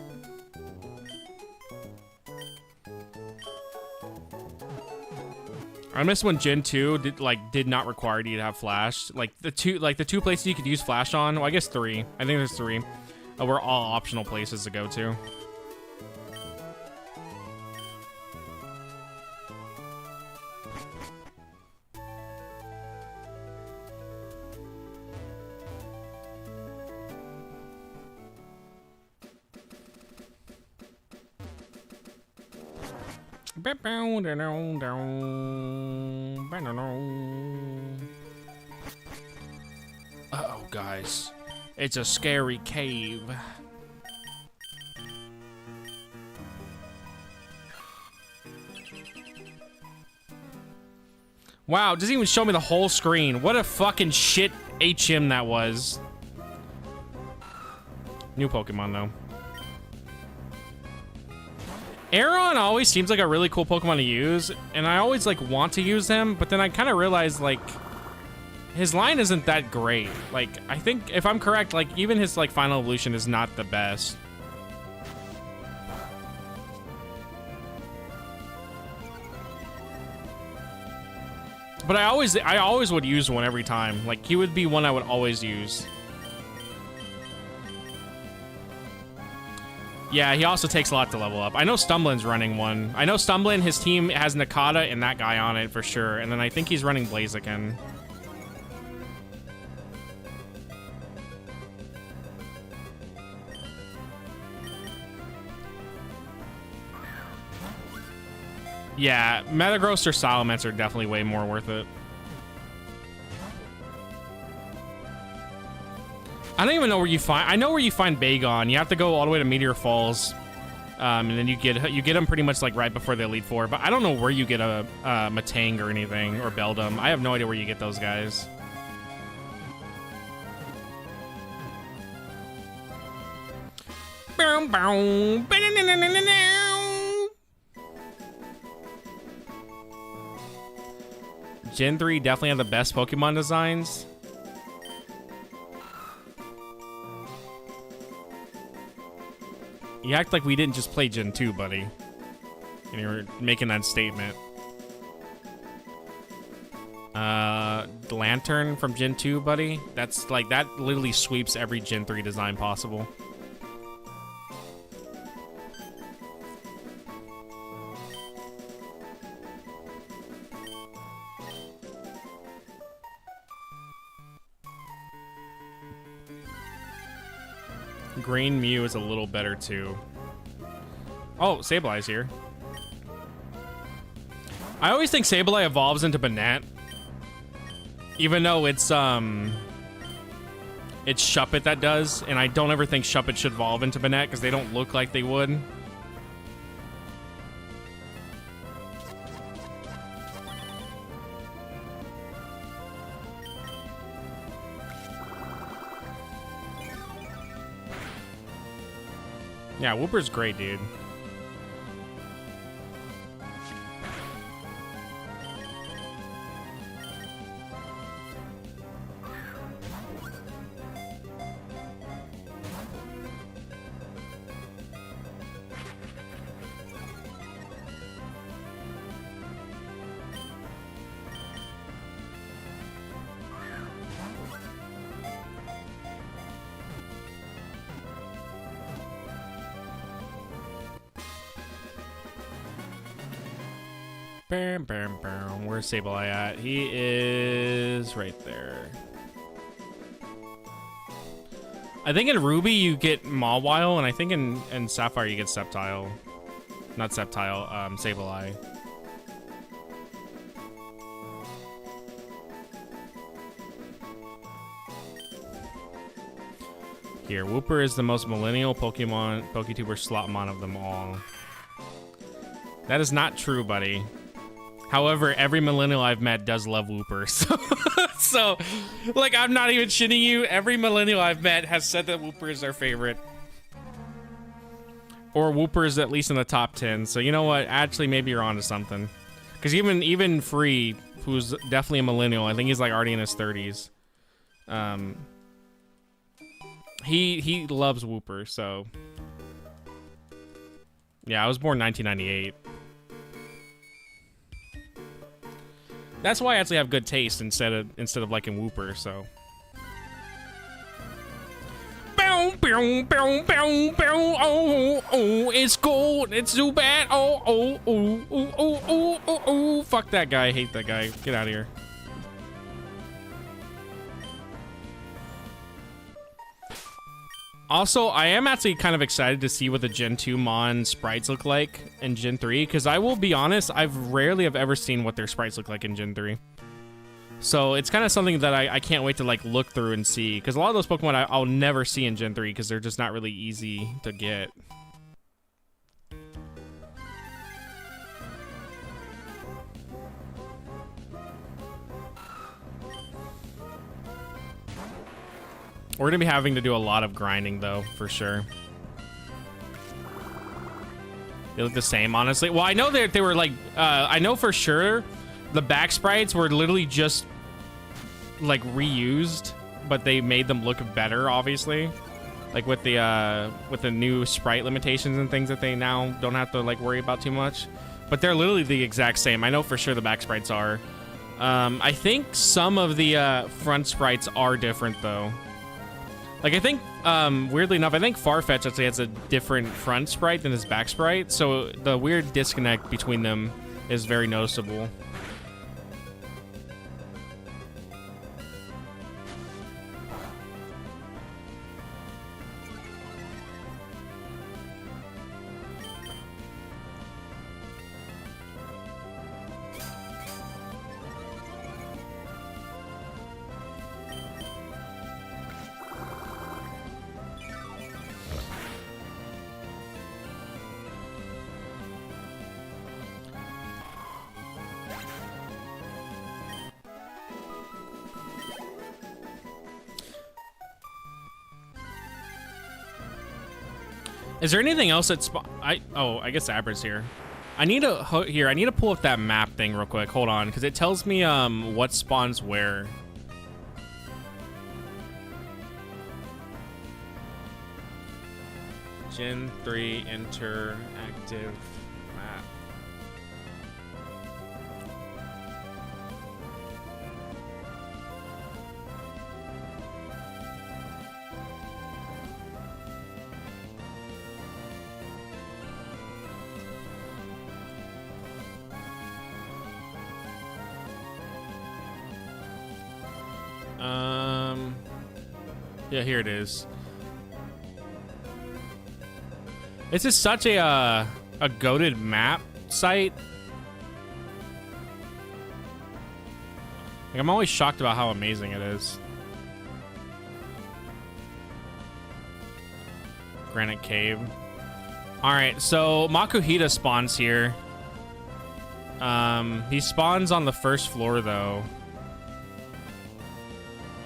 I miss when Gen 2 did not require you to have Flash. Like the two places you could use Flash on, well, I guess 3. I think there's 3. Were all optional places to go to. Uh-oh, guys. It's a scary cave. Wow, it doesn't even show me the whole screen. What a fucking shit HM that was. New Pokemon, though. Aeron always seems like a really cool Pokemon to use, and I always, like, want to use him, but then I kind of realized, like, his line isn't that great. Like, I think, if I'm correct, like, even his, like, final evolution is not the best. But I always would use one every time. Like, he would be one I would always use. Yeah, he also takes a lot to level up. I know Stumblin's running one. I know Stumblin, his team has Nakata and that guy on it for sure. And then I think he's running Blaziken. Yeah, Metagross or Salamence are definitely way more worth it. I don't even know where you find... I know where you find Bagon. You have to go all the way to Meteor Falls. And then you get them pretty much like right before the Elite Four. But I don't know where you get a Matang or anything, or Beldum. I have no idea where you get those guys. Gen 3 definitely have the best Pokemon designs. You act like we didn't just play Gen 2, buddy. And you're making that statement. The Lantern from Gen 2, buddy. That's like, that literally sweeps every Gen 3 design possible. Green Mew is a little better too. Oh, Sableye's here. I always think Sableye evolves into Banette. Even though it's Shuppet that does, and I don't ever think Shuppet should evolve into Banette because they don't look like they would. Yeah, Wooper's great, dude. Bam, bam, bam. Where's Sableye at? He is right there. I think in Ruby you get Mawile, and I think in Sapphire you get Sceptile. Not Sceptile, Sableye. Here, Wooper is the most millennial Pokemon, Poketuber Slotmon of them all. That is not true, buddy. However, every millennial I've met does love Wooper. So, like, I'm not even shitting you. Every millennial I've met has said that Wooper is their favorite. Or Wooper is at least in the top 10. So, you know what? Actually, maybe you're onto something. Because even Free, who's definitely a millennial, I think he's, like, already in his 30s. He loves Wooper, so... Yeah, I was born 1998. That's why I actually have good taste instead of liking Wooper, so. Bow, bow, bow, bow, bow, oh, oh, it's gold, it's Zubat, oh, oh, oh, oh, oh, oh, oh, oh, fuck that guy, I hate that guy, get out of here. Also, I am actually kind of excited to see what the Gen 2 Mon sprites look like in Gen 3, because I will be honest, I've rarely have ever seen what their sprites look like in Gen 3. So it's kind of something that I can't wait to like look through and see, because a lot of those Pokemon I'll never see in Gen 3 because they're just not really easy to get. We're gonna be having to do a lot of grinding though, for sure. They look the same, honestly. Well, I know that they were like, I know for sure the back sprites were literally just like reused, but they made them look better, obviously. Like with the new sprite limitations and things that they now don't have to like worry about too much. But they're literally the exact same. I know for sure the back sprites are. I think some of the front sprites are different though. Like, I think, weirdly enough, I think Farfetch actually has a different front sprite than his back sprite, so the weird disconnect between them is very noticeable. Is there anything else that I guess Abra's here. I need to pull up that map thing real quick. Hold on, because it tells me what spawns where. Gen 3 interactive map. Yeah, here it is. This is such a goated map site. Like, I'm always shocked about how amazing it is. Granite Cave. Alright, so Makuhita spawns here. He spawns on the first floor, though.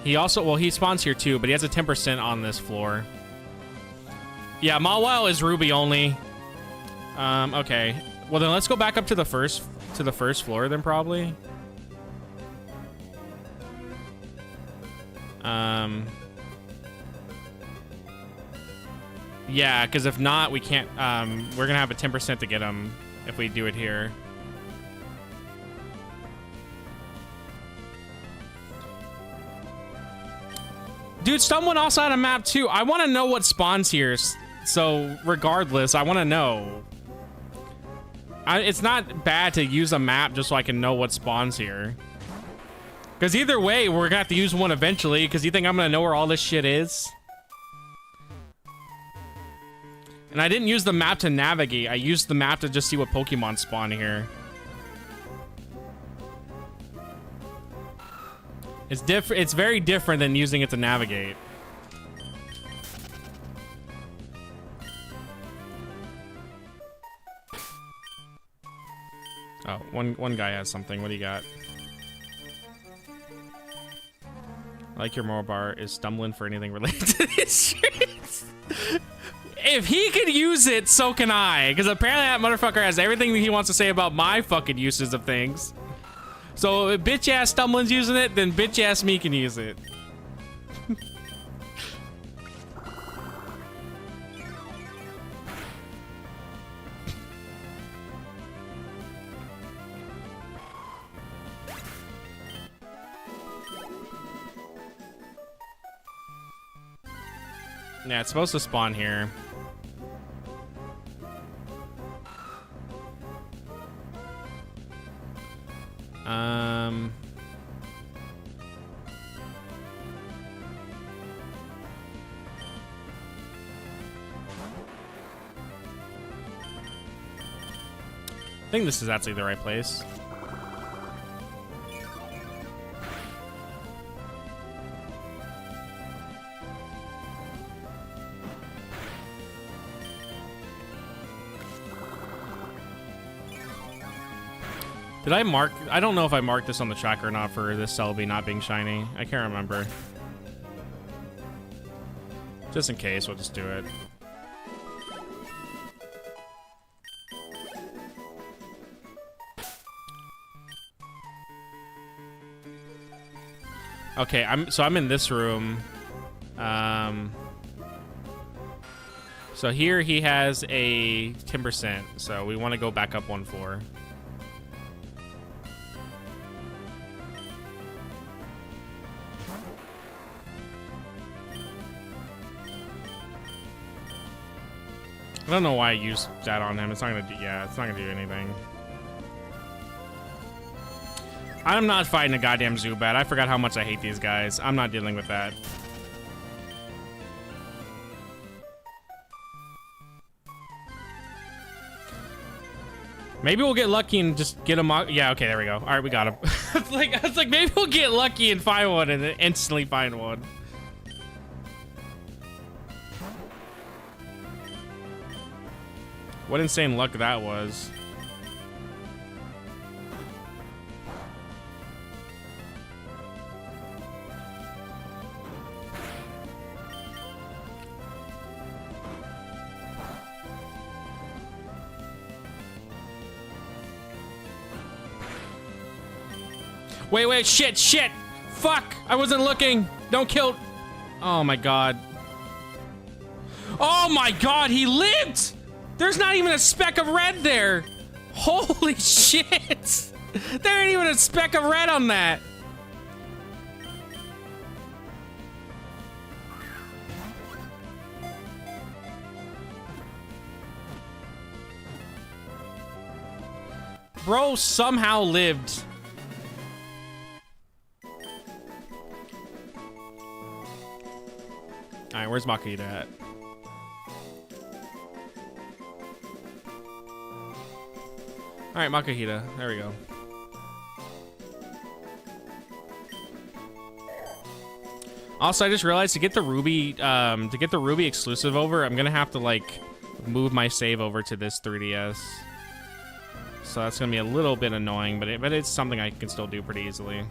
He also, well, he spawns here, too, but he has a 10% on this floor. Yeah, Mawile is Ruby only. Okay. Well, then let's go back up to the first floor, then, probably. Yeah, because if not, we can't, we're gonna have a 10% to get him if we do it here. Dude, someone also had a map too. I want to know what spawns here. So regardless, I want to know. It's not bad to use a map just so I can know what spawns here. Because either way, we're going to have to use one eventually. Because you think I'm going to know where all this shit is? And I didn't use the map to navigate. I used the map to just see what Pokemon spawn here. It's very different than using it to navigate. Oh, one guy has something. What do you got? I like your mobile bar is stumbling for anything related to these streets. If he can use it, so can I. Because apparently that motherfucker has everything that he wants to say about my fucking uses of things. So if bitch ass Stumbling's using it, then bitch ass me can use it. Yeah, it's supposed to spawn here. I think this is actually the right place. Did I mark? I don't know if I marked this on the tracker or not for this Celebi not being shiny. I can't remember. Just in case, we'll just do it. Okay, I'm in this room. So here he has a 10%, so we want to go back up 1 floor. I don't know why I used that on him. It's not gonna do, yeah, it's not gonna do anything. I'm not fighting a goddamn Zubat. I forgot how much I hate these guys. I'm not dealing with that. Maybe we'll get lucky and just get him. Yeah, okay, there we go. All right, we got him. I was like, maybe we'll get lucky and find one and then instantly find one. What insane luck that was. Wait, shit! Fuck! I wasn't looking! Don't kill! Oh my god. Oh my god, he lived! There's not even a speck of red there! Holy shit! There ain't even a speck of red on that! Bro somehow lived. Alright, where's Makita at? Alright, Makahita. There we go. Also, I just realized to get the Ruby exclusive over, I'm gonna have to like move my save over to this 3DS. So that's gonna be a little bit annoying, but it's something I can still do pretty easily.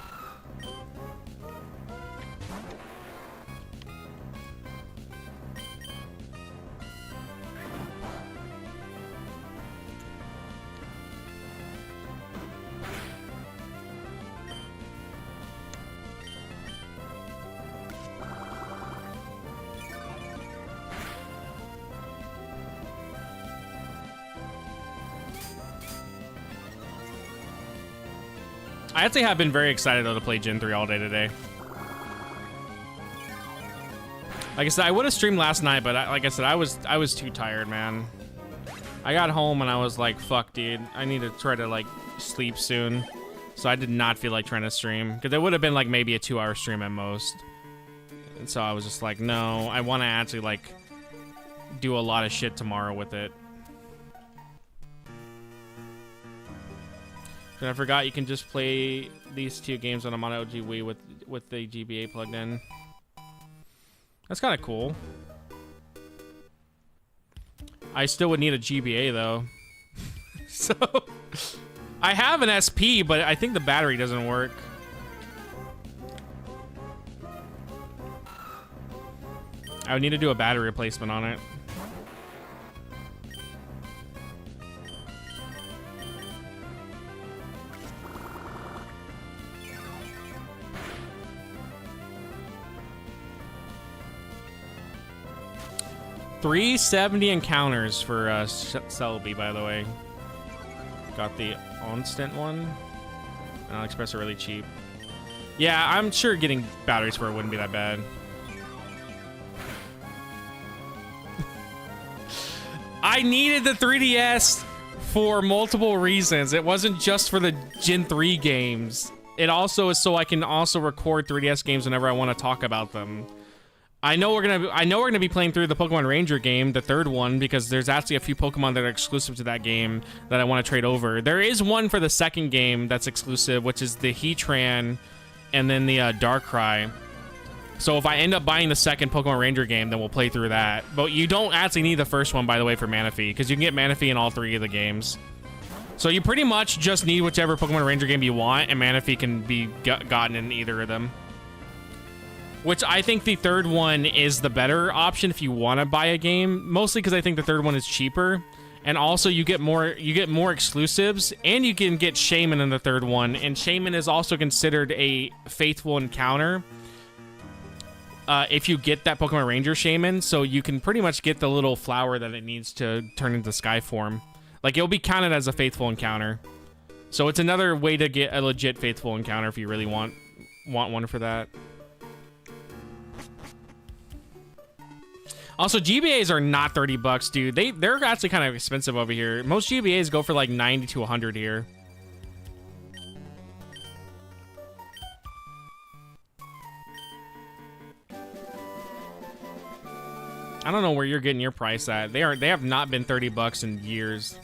I actually have been very excited though to play Gen 3 all day today. Like I said, I would have streamed last night, but like I said, I was too tired, man. I got home and I was like, fuck, dude, I need to try to like sleep soon. So I did not feel like trying to stream, because it would have been like maybe a 2-hour stream at most. And so I was just like, no, I want to actually like do a lot of shit tomorrow with it. And I forgot you can just play these 2 games on a Mono OG Wii with the GBA plugged in. That's kind of cool. I still would need a GBA though. So I have an SP, but I think the battery doesn't work. I would need to do a battery replacement on it. $370 encounters for Selby, by the way. Got the Onstant one. And AliExpress are really cheap. Yeah, I'm sure getting batteries for it wouldn't be that bad. I needed the 3DS for multiple reasons. It wasn't just for the Gen 3 games. It also is so I can also record 3DS games whenever I want to talk about them. I know we're gonna be playing through the Pokemon Ranger game, the 3rd one, because there's actually a few Pokemon that are exclusive to that game that I want to trade over. There is one for the 2nd game that's exclusive, which is the Heatran and then the Darkrai. So if I end up buying the 2nd Pokemon Ranger game, then we'll play through that. But you don't actually need the 1st one, by the way, for Manaphy, because you can get Manaphy in all 3 of the games. So you pretty much just need whichever Pokemon Ranger game you want, and Manaphy can be gotten in either of them. Which I think the third one is the better option if you want to buy a game, mostly because I think the third one is cheaper, and also you get more exclusives, and you can get Shaman in the third one, and Shaman is also considered a faithful encounter if you get that Pokemon Ranger Shaman, so you can pretty much get the little flower that it needs to turn into Sky form. Like, it'll be counted as a faithful encounter. So it's another way to get a legit faithful encounter if you really want one for that. Also, GBAs are not 30 bucks, dude. They're actually kind of expensive over here. Most GBAs go for like 90 to 100 here. I don't know where you're getting your price at. They have not been 30 bucks in years.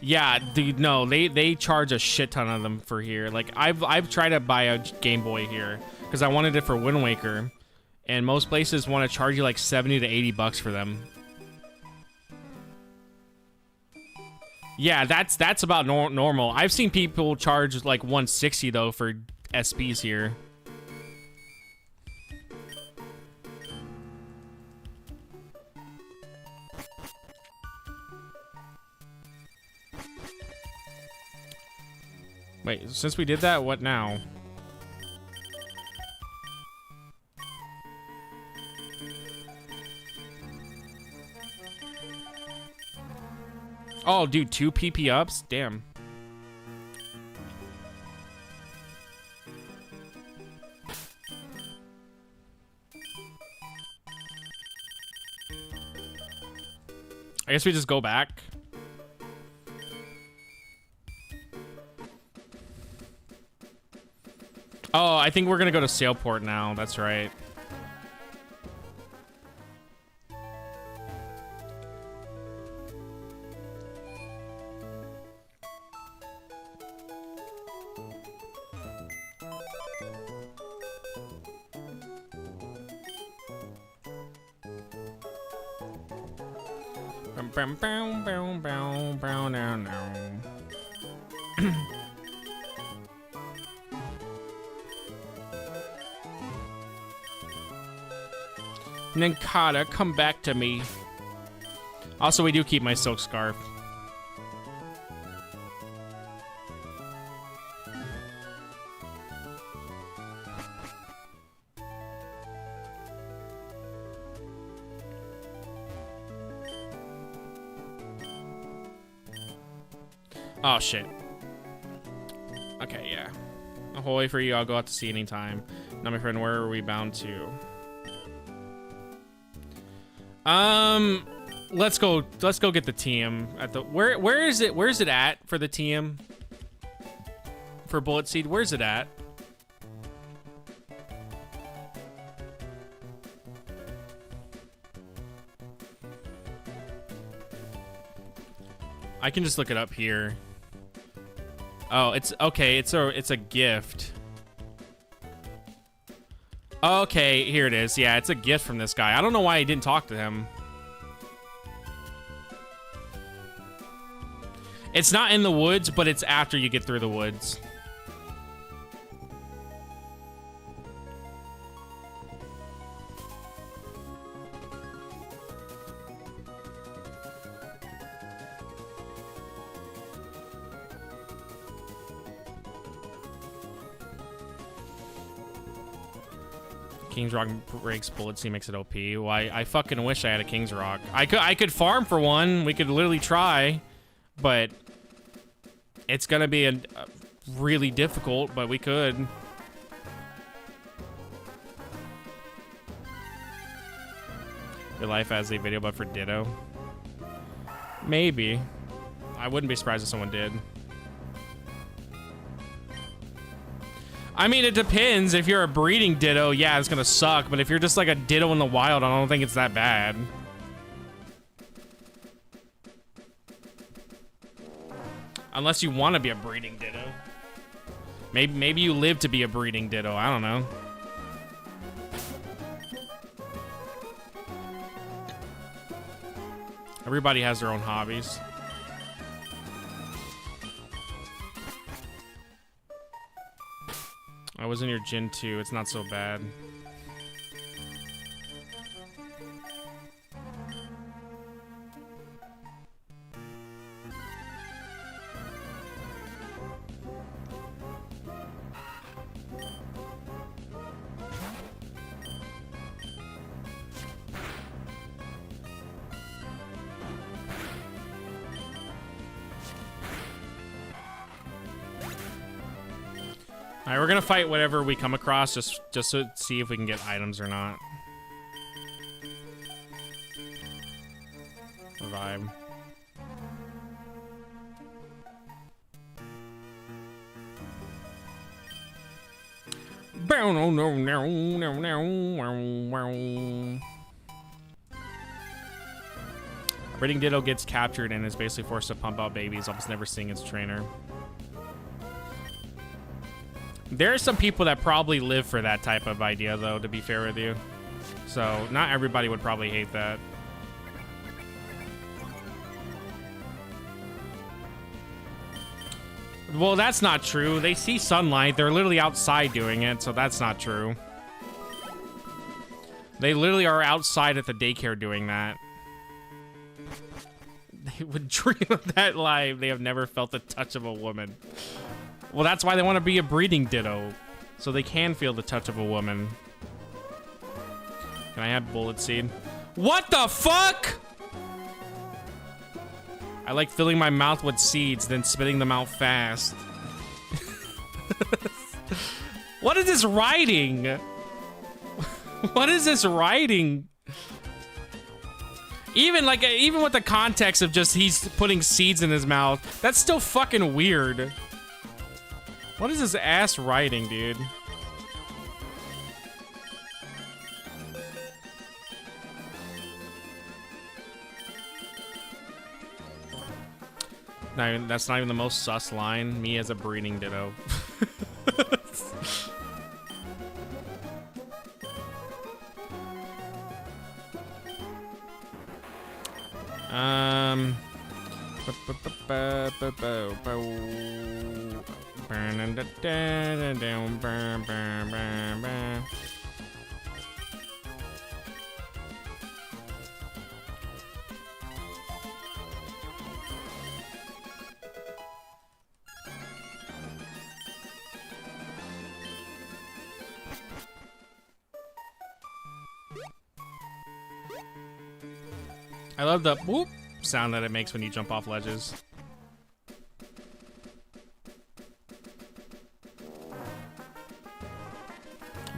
Yeah, dude, no, they charge a shit ton of them for here. Like, I've tried to buy a Game Boy here because I wanted it for Wind Waker. And most places want to charge you like 70 to 80 bucks for them. Yeah, that's about normal. I've seen people charge like 160 though for SPs here. Wait, since we did that, what now? Oh, dude, 2 PP ups? Damn. I guess we just go back. Oh, I think we're gonna go to Sailport now. That's right. Ninkata, come back to me. Also, we do keep my silk scarf. Oh, shit. Okay, yeah. Ahoy for you, I'll go out to sea anytime. Now, my friend, where are we bound to? Let's go get the TM at the, where is it at for the TM? For Bullet Seed, where's it at? I can just look it up here. Oh, it's okay. It's a gift. Okay, here it is. Yeah, it's a gift from this guy. I don't know why he didn't talk to him. It's not in the woods, but it's after you get through the woods. King's Rock breaks Bullet Seed, makes it OP. Well, I fucking wish I had a King's Rock. I could farm for one. We could literally try, but it's gonna be a really difficult. But we could. Your life as a video, but for Ditto. Maybe. I wouldn't be surprised if someone did. I mean, it depends. If you're a breeding Ditto, yeah, it's gonna suck. But if you're just like a Ditto in the wild, I don't think it's that bad. Unless you want to be a breeding Ditto. Maybe you live to be a breeding Ditto. I don't know. Everybody has their own hobbies. I was in your Gen 2. It's not so bad. Alright, we're gonna fight whatever we come across just to see if we can get items or not. Revive. Breeding Ditto gets captured and is basically forced to pump out babies, almost never seeing its trainer. There are some people that probably live for that type of idea, though, to be fair with you. So, not everybody would probably hate that. Well, that's not true. They see sunlight. They're literally outside doing it, so that's not true. They literally are outside at the daycare doing that. They would dream of that life. They have never felt the touch of a woman. Well, that's why they want to be a breeding ditto. So they can feel the touch of a woman. Can I have bullet seed? What the fuck? I like filling my mouth with seeds, then spitting them out fast. What is this writing? What is this writing? Even with the context of just he's putting seeds in his mouth, that's still fucking weird. What is this ass writing, dude? That's not even the most sus line. Me as a breeding ditto. I love the whoop sound that it makes when you jump off ledges.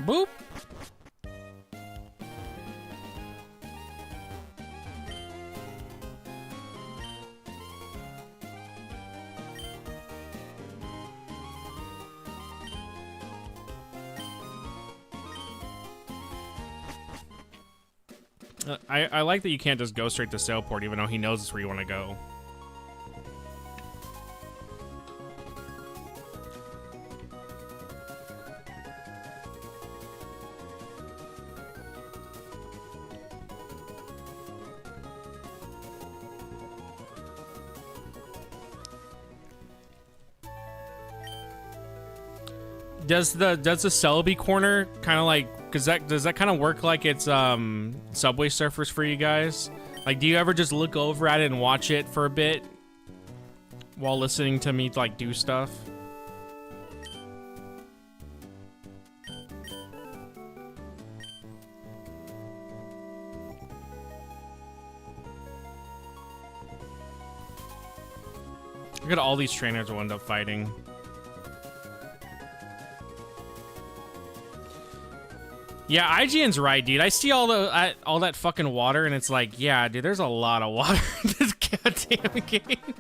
Boop. I like that you can't just go straight to Sailport, even though he knows it's where you want to go. Does the Celebi corner kind of like, does that kind of work like it's Subway Surfers for you guys? Like, do you ever just look over at it and watch it for a bit while listening to me like do stuff? Look at all these trainers will end up fighting. Yeah, IGN's right, dude. I see all that fucking water, and it's like, yeah, dude, there's a lot of water in this goddamn game.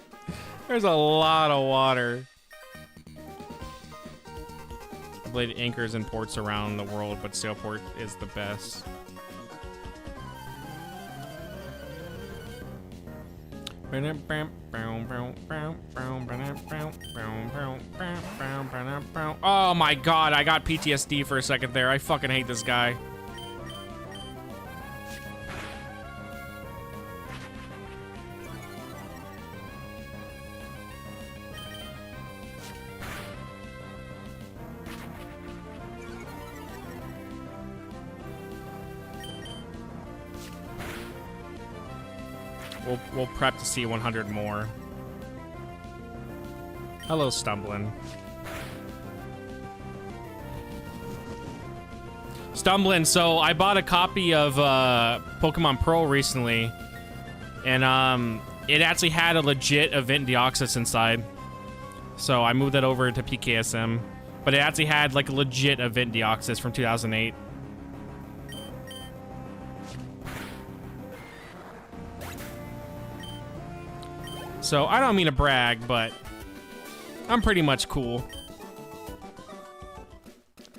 There's a lot of water. I played anchors and ports around the world, but Sailport is the best. Oh my god, I got PTSD for a second there. I fucking hate this guy. We'll prep to see 100 more. Hello, Stumbling. Stumbling, so I bought a copy of Pokemon Pearl recently, and it actually had a legit Event Deoxys inside. So I moved that over to PKSM. But it actually had like a legit event Deoxys from 2008. So I don't mean to brag, but I'm pretty much cool.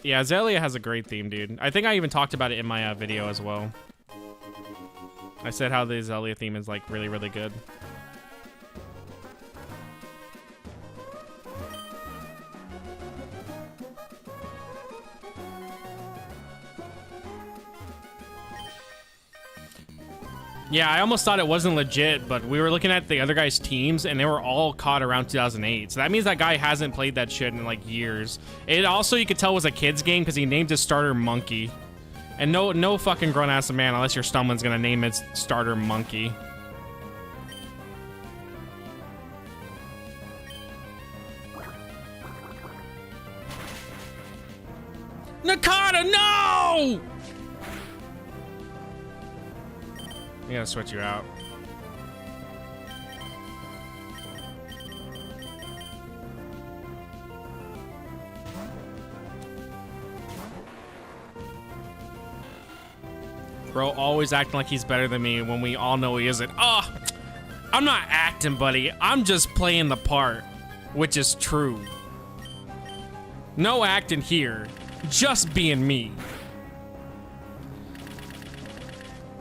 Yeah, Zelia has a great theme, dude. I think I even talked about it in my video as well. I said how the Zelia theme is like really, really good. Yeah, I almost thought it wasn't legit, but we were looking at the other guy's teams, and they were all caught around 2008. So that means that guy hasn't played that shit in, like, years. It also, you could tell, was a kid's game because he named his starter Monkey. And no fucking grown-ass man, unless your Stumblin's gonna name its starter Monkey. Nakata, no! I gotta switch you out. Bro, always acting like he's better than me when we all know he isn't. Oh, I'm not acting, buddy. I'm just playing the part, which is true. No acting here, just being me.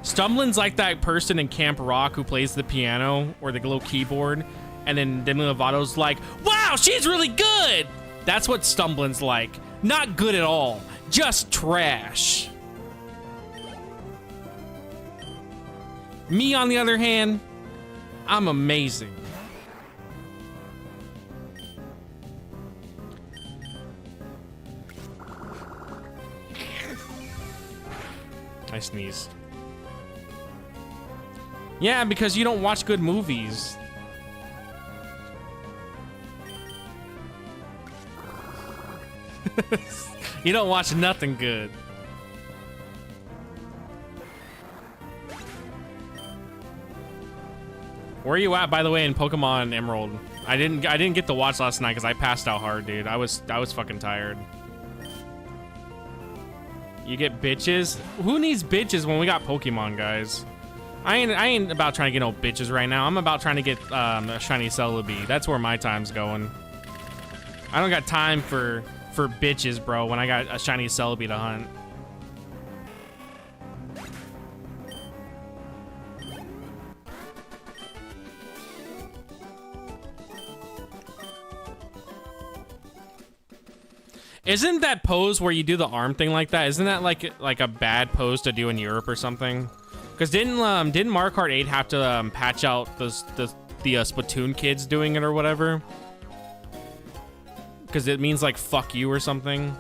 Stumblin's like that person in Camp Rock who plays the piano or the little keyboard, and then Demi Lovato's like, wow, she's really good! That's what Stumblin's like. Not good at all, just trash. Me, on the other hand, I'm amazing. I sneezed. Yeah, because you don't watch good movies. You don't watch nothing good. Where are you at, by the way, in Pokemon Emerald? I didn't get to watch last night because I passed out hard, dude. I was fucking tired. You get bitches? Who needs bitches when we got Pokemon, guys? I ain't about trying to get no bitches right now. I'm about trying to get a shiny Celebi. That's where my time's going. I don't got time for bitches, bro, when I got a shiny Celebi to hunt. Isn't that pose where you do the arm thing like that? Isn't that like a bad pose to do in Europe or something? Because didn't Mario Kart 8 have to patch out the Splatoon kids doing it or whatever? Because it means like fuck you or something.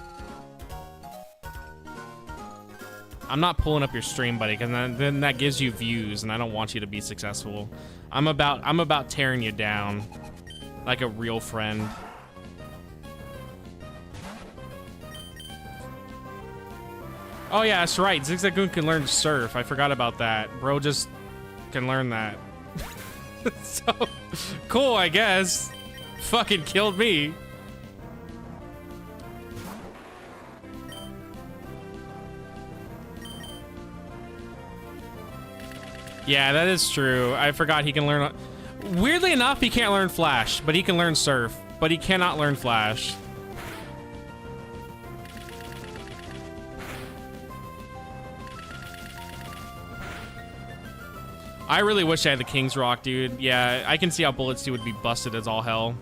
I'm not pulling up your stream, buddy, because then that gives you views, and I don't want you to be successful. I'm about tearing you down like a real friend. Oh yeah, that's right. Zigzagoon can learn surf. I forgot about that. Bro just can learn that. So cool, I guess. Fucking killed me. Yeah, that is true. I forgot he can learn. Weirdly enough, he can't learn Flash, but he can learn Surf. But he cannot learn Flash. I really wish I had the King's Rock, dude. Yeah, I can see how Bullets 2 would be busted as all hell.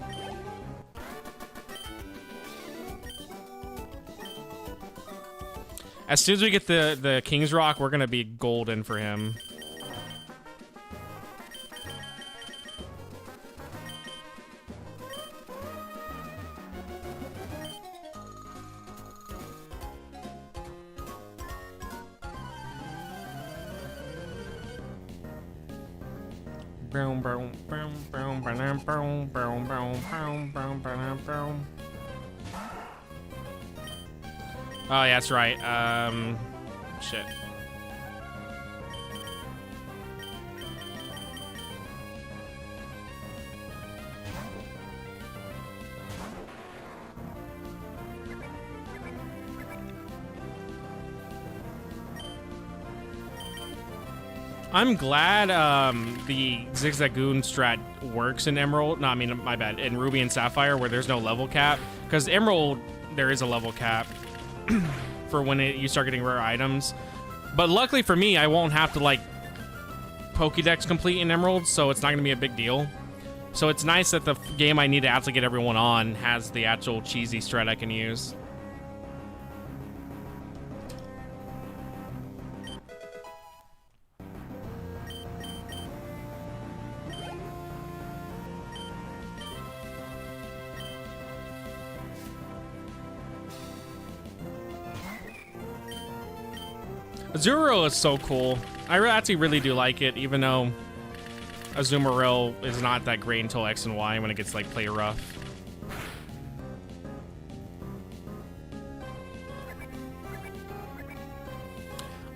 As soon as we get the King's Rock, we're gonna be golden for him. Oh, yeah, that's right. Shit. I'm glad the Zigzagoon strat works in Emerald. No, I mean, my bad. In Ruby and Sapphire, where there's no level cap. Because Emerald, there is a level cap for when you start getting rare items. But luckily for me, I won't have to, like, Pokédex complete in Emerald, so it's not going to be a big deal. So it's nice that the game I need to actually get everyone on has the actual cheesy strat I can use. Azumarill is so cool. I actually really do like it, even though Azumarill is not that great until X and Y when it gets like play rough.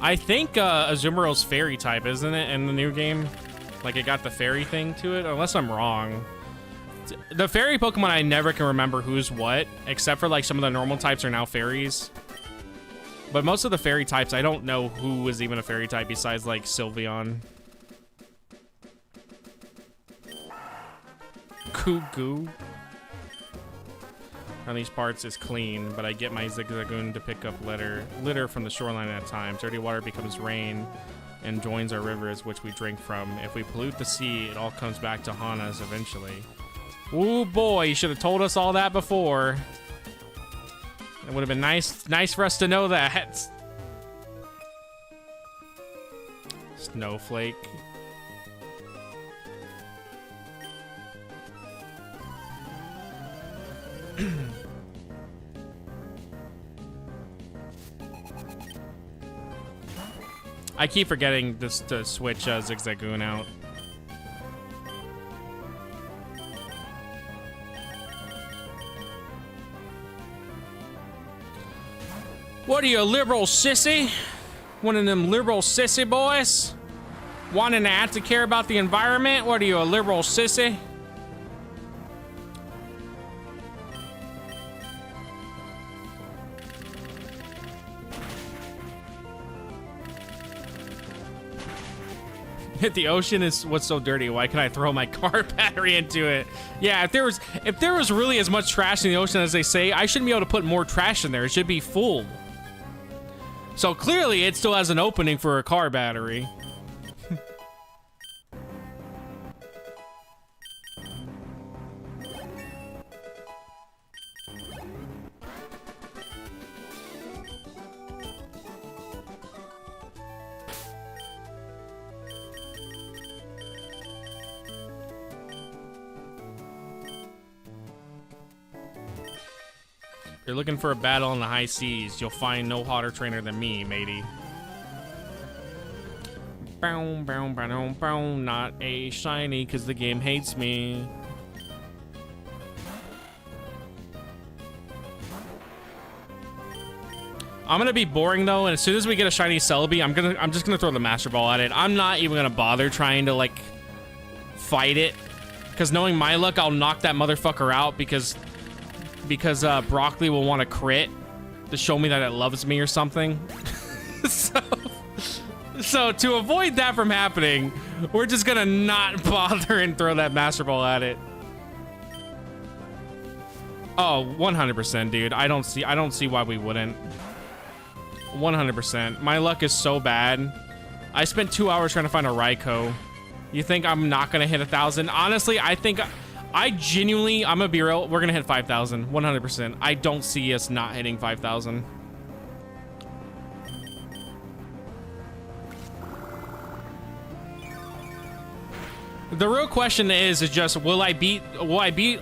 I think Azumarill's fairy type, isn't it, in the new game? Like it got the fairy thing to it, unless I'm wrong. The fairy Pokemon, I never can remember who's what, except for like some of the normal types are now fairies. But most of the fairy types, I don't know who is even a fairy type besides, like, Sylveon. Cuckoo. On these parts is clean, but I get my Zigzagoon to pick up litter from the shoreline at times. Dirty water becomes rain and joins our rivers, which we drink from. If we pollute the sea, it all comes back to haunt us eventually. Ooh, boy, you should have told us all that before. It would have been nice for us to know that. Snowflake. I keep forgetting this to switch Zigzagoon out. What are you, a liberal sissy? One of them liberal sissy boys? Wanting to have to care about the environment? What are you, a liberal sissy? The ocean is what's so dirty. Why can I throw my car battery into it? Yeah, if there was really as much trash in the ocean as they say, I shouldn't be able to put more trash in there. It should be full. So clearly it still has an opening for a car battery. You're looking for a battle in the high seas. You'll find no hotter trainer than me, matey. Bow, bow, bow, bow. Not a shiny, because the game hates me. I'm gonna be boring though, and as soon as we get a shiny Celebi, I'm just gonna throw the Master Ball at it. I'm not even gonna bother trying to like fight it, because knowing my luck, I'll knock that motherfucker out because Broccoli will want to crit to show me that it loves me or something. So to avoid that from happening, we're just gonna not bother and throw that Master Ball at it. Oh, 100%, dude. I don't see why we wouldn't. 100%. My luck is so bad. I spent 2 hours trying to find a Raikou. You think I'm not gonna hit 1,000? Honestly, I think I'm gonna be real, we're gonna hit 5,000, 100%. I don't see us not hitting 5,000. The real question is just, will I beat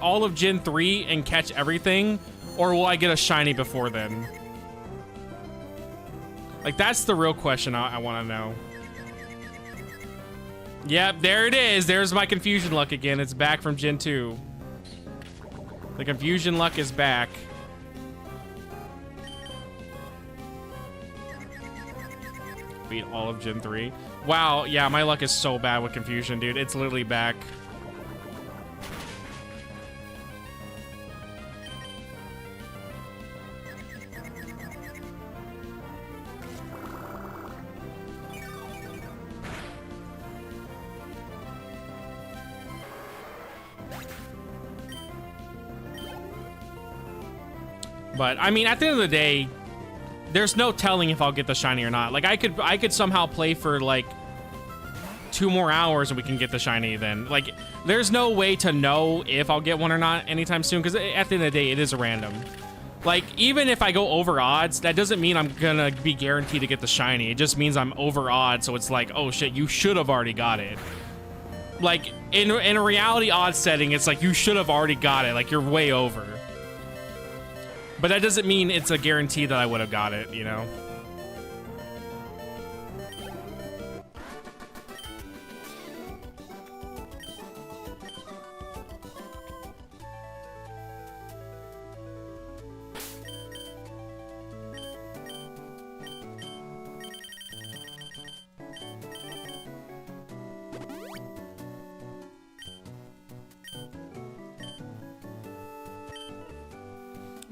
all of Gen 3 and catch everything, or will I get a shiny before then? Like, that's the real question I want to know. Yep, there it is. There's my confusion luck again. It's back from Gen 2. The confusion luck is back. Beat all of Gen 3. Wow, yeah, my luck is so bad with confusion, dude. It's literally back. But I mean, at the end of the day, there's no telling if I'll get the shiny or not. Like I could somehow play for like 2 more hours and we can get the shiny then. Like there's no way to know if I'll get one or not anytime soon, because at the end of the day, it is a random. Like, even if I go over odds, that doesn't mean I'm gonna be guaranteed to get the shiny. It just means I'm over odds, so it's like, oh shit, you should have already got it. Like, in a reality odds setting, it's like, you should have already got it. Like, you're way over. But that doesn't mean it's a guarantee that I would have got it, you know?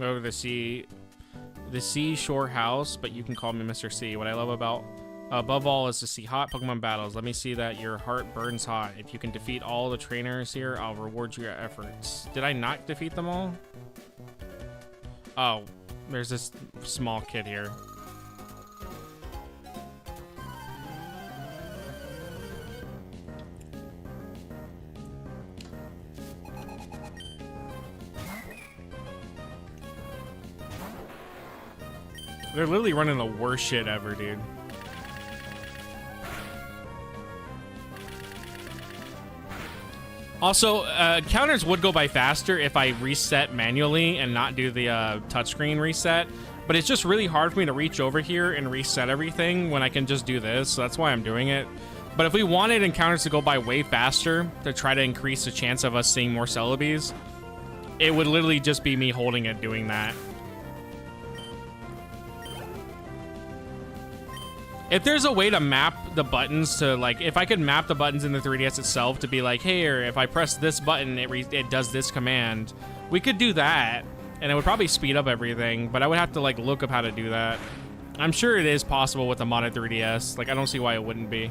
Over the seashore house, but you can call me Mr. C. What I love above all is to see hot Pokemon battles. Let me see that your heart burns hot. If you can defeat all the trainers here, I'll reward your efforts. Did I not defeat them all? Oh, there's this small kid here. They're literally running the worst shit ever, dude. Also, counters would go by faster if I reset manually and not do the touchscreen reset. But it's just really hard for me to reach over here and reset everything when I can just do this. So that's why I'm doing it. But if we wanted encounters to go by way faster to try to increase the chance of us seeing more Celebes, it would literally just be me holding it doing that. If there's a way to map the buttons to, like, if I could map the buttons in the 3DS itself to be like, hey, or if I press this button, it does this command, we could do that, and it would probably speed up everything, but I would have to, like, look up how to do that. I'm sure it is possible with the modded 3DS. Like, I don't see why it wouldn't be.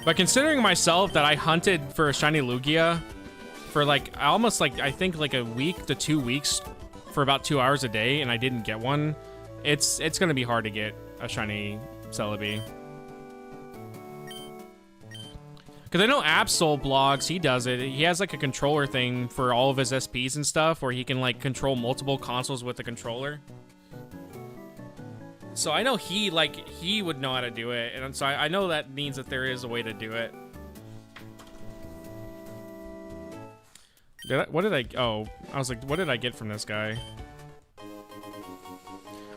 But considering myself that I hunted for a shiny Lugia for like almost like I think like a week to 2 weeks for about 2 hours a day, and I didn't get one, it's gonna be hard to get a shiny Celebi. Because I know Absol blogs, he does it. He has like a controller thing for all of his SPs and stuff where he can like control multiple consoles with the controller. So I know he would know how to do it, and so I know that means that there is a way to do it. What did I was like, what did I get from this guy?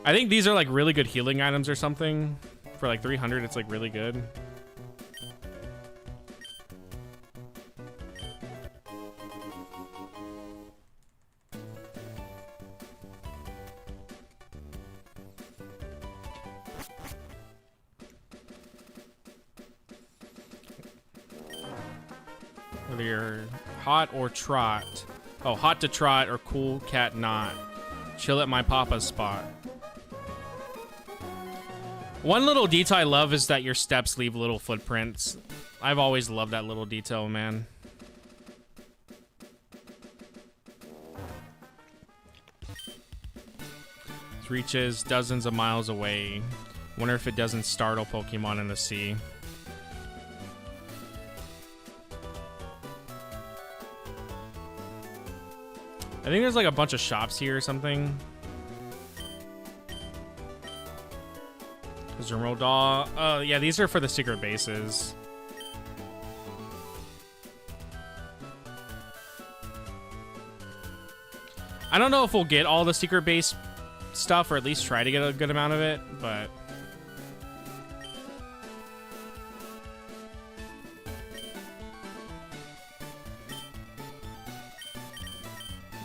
I think these are like really good healing items or something. For like 300, it's like really good. Whether you're hot or trot. Oh, hot to trot or cool cat not. Chill at my papa's spot. One little detail I love is that your steps leave little footprints. I've always loved that little detail, man. It reaches dozens of miles away. Wonder if it doesn't startle Pokemon in the sea. I think there's like a bunch of shops here or something. Zermo Daw. Oh, yeah, these are for the secret bases. I don't know if we'll get all the secret base stuff, or at least try to get a good amount of it, but...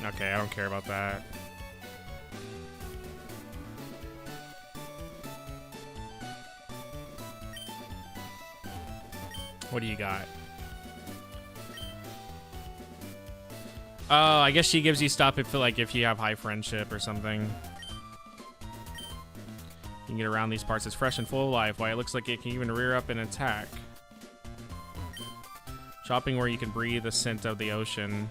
Okay, I don't care about that. What do you got? Oh, I guess she gives you stuff if you have high friendship or something. You can get around these parts. It's fresh and full of life. Why, it looks like it can even rear up and attack. Shopping where you can breathe the scent of the ocean.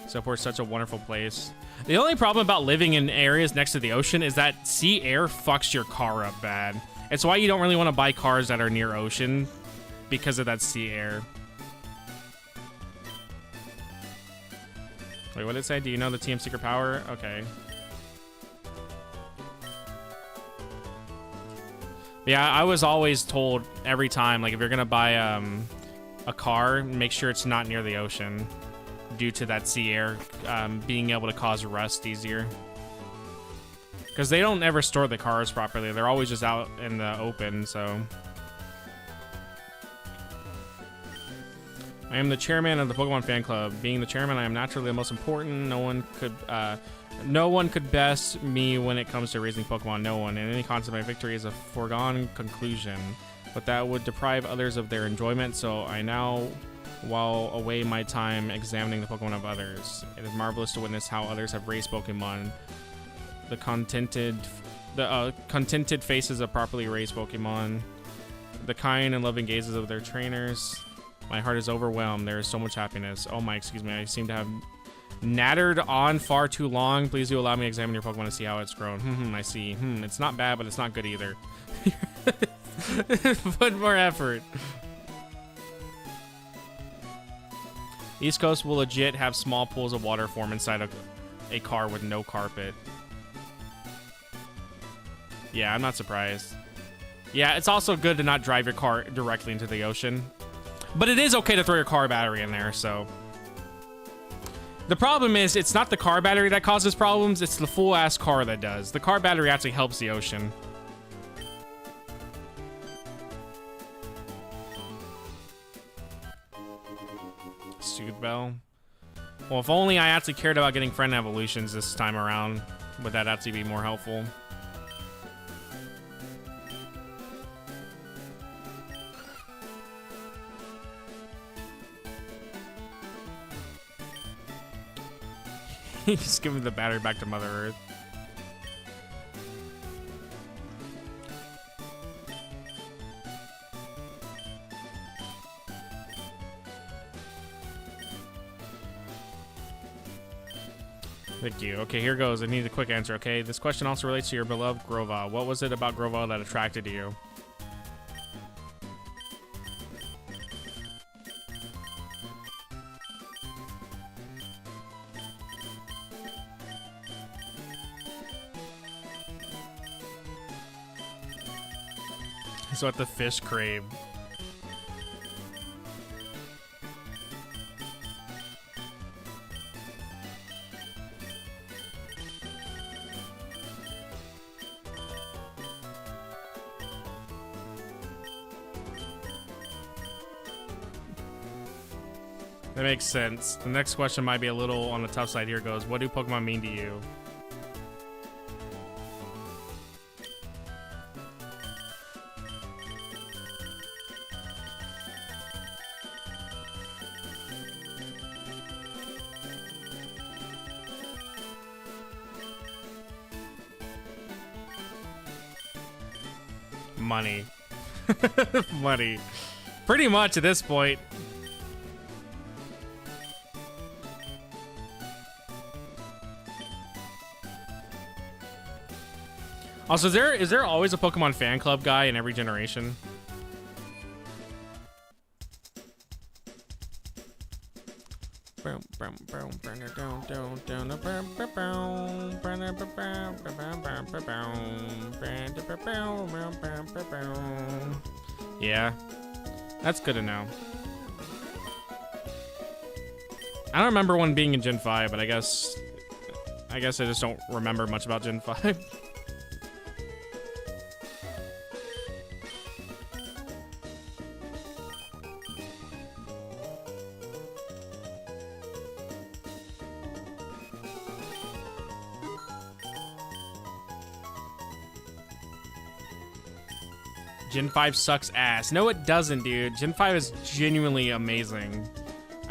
Sapphire is such a wonderful place. The only problem about living in areas next to the ocean is that sea air fucks your car up bad. It's why you don't really want to buy cars that are near ocean, because of that sea air. Wait, what did it say? Do you know the TM secret power? Okay. Yeah, I was always told every time, like, if you're gonna buy a car, make sure it's not near the ocean, due to that sea air being able to cause rust easier. Because they don't ever store the cars properly. They're always just out in the open, so. I am the chairman of the Pokemon fan club. Being the chairman, I am naturally the most important. No one could best me when it comes to raising Pokemon. No one. And any consummate victory is a foregone conclusion. But that would deprive others of their enjoyment, so I now while away my time examining the Pokemon of others. It is marvelous to witness how others have raised Pokemon. The contented faces of properly raised Pokemon. The kind and loving gazes of their trainers. My heart is overwhelmed. There is so much happiness. Oh my, excuse me. I seem to have nattered on far too long. Please do allow me to examine your Pokemon to see how it's grown. I see. It's not bad, but it's not good either. Put more effort. East Coast will legit have small pools of water form inside a car with no carpet. Yeah, I'm not surprised. Yeah, it's also good to not drive your car directly into the ocean. But it is okay to throw your car battery in there, so. The problem is, it's not the car battery that causes problems, it's the full-ass car that does. The car battery actually helps the ocean. Soothe Bell. Well, if only I actually cared about getting friend evolutions this time around, would that actually be more helpful? Just give me the battery back to Mother Earth. Thank you. Okay, here goes. I need a quick answer, okay? This question also relates to your beloved Grovyle. What was it about Grovyle that attracted you? It's what the fish crave. That makes sense. The next question might be a little on the tough side. Here goes. What do Pokemon mean to you? Money. Money. Pretty much at this point. Also, is there always a Pokemon fan club guy in every generation? Yeah, that's good to know. I don't remember one being in Gen 5, but I guess I just don't remember much about Gen 5. Gen 5 sucks ass. No, it doesn't, dude. Gen 5 is genuinely amazing.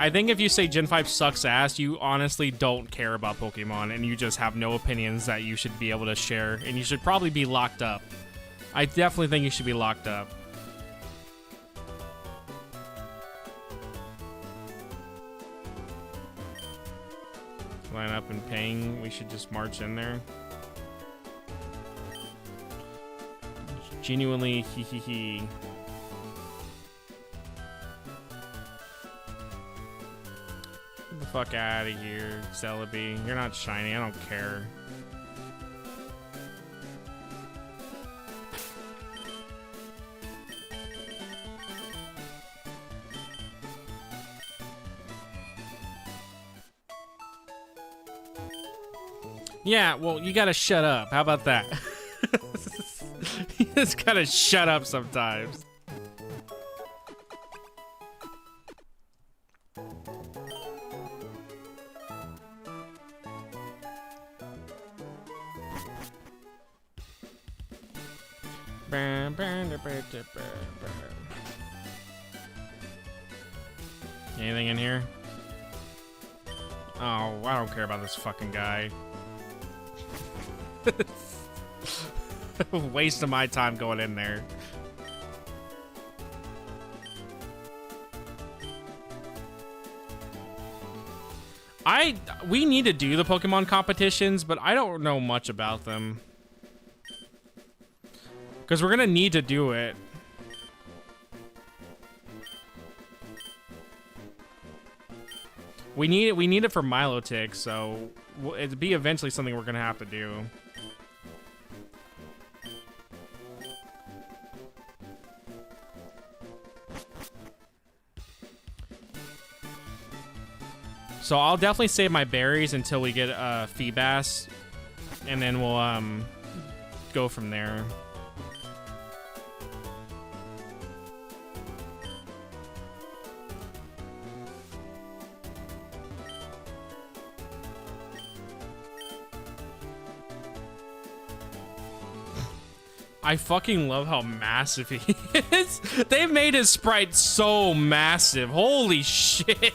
I think if you say Gen 5 sucks ass, you honestly don't care about Pokemon, and you just have no opinions that you should be able to share, and you should probably be locked up. I definitely think you should be locked up. Line up and paying, we should just march in there. Genuinely, hee hee hee. Get the fuck out of here, Celebi. You're not shiny, I don't care. Yeah, well, you gotta shut up. How about that? You just gotta shut up sometimes. Anything in here? Oh, I don't care about this fucking guy. Waste of my time going in there. We need to do the Pokemon competitions, but I don't know much about them. Because we're gonna need to do it. We need it for Milotic, so it'd be eventually something we're gonna have to do. So I'll definitely save my berries until we get Feebas, and then we'll go from there. I fucking love how massive he is. They've made his sprite so massive. Holy shit.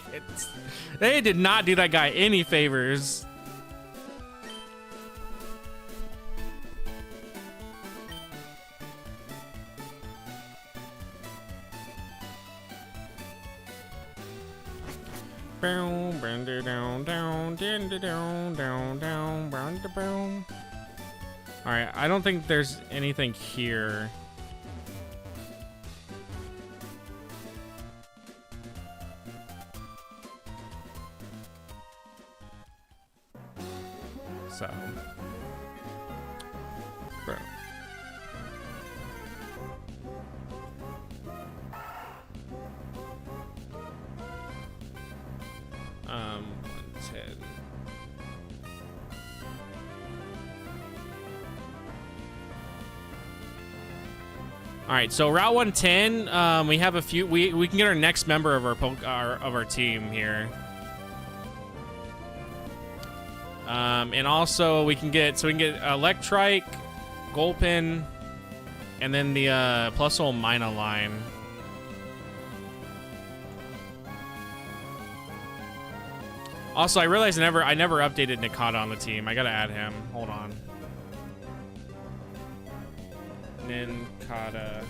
They did not do that guy any favors. Alright, I don't think there's anything here. So. Bro. Let's head. All right, so Route 110, we have a few. We can get our next member of our team here. And also we can get Electrike, Gulpin, and then the Plusle Mina line. Also, I realized I never updated Nikata on the team. I gotta add him. Hold on. Ninkata.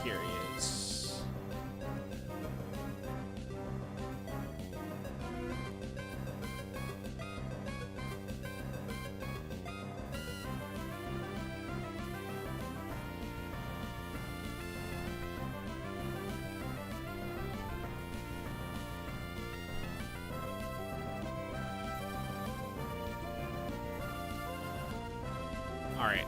Here he is. All right.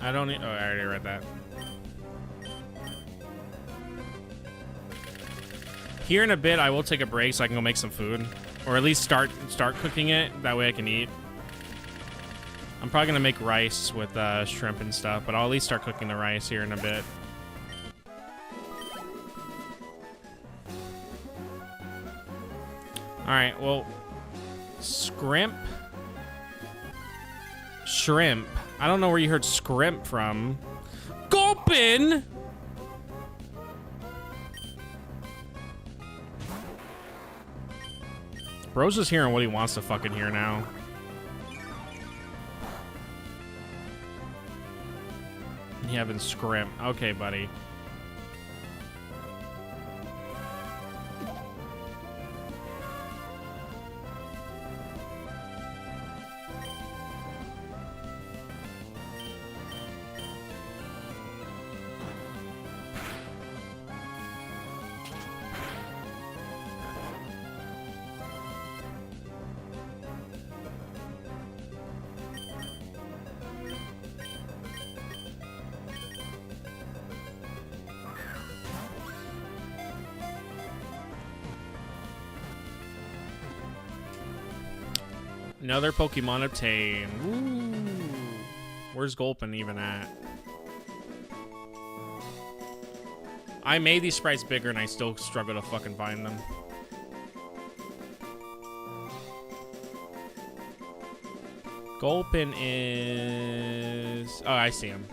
I don't need... Oh, I already read that. Here in a bit, I will take a break so I can go make some food. Or at least start cooking it. That way I can eat. I'm probably going to make rice with shrimp and stuff. But I'll at least start cooking the rice here in a bit. Alright, well... Shrimp. I don't know where you heard scrimp from. Gulpin! Bro's just hearing what he wants to fucking hear now. You having scrimp. Okay, buddy. Another Pokemon obtained. Ooh. Where's Gulpin even at? I made these sprites bigger and I still struggle to fucking find them. Gulpin is... Oh, I see him.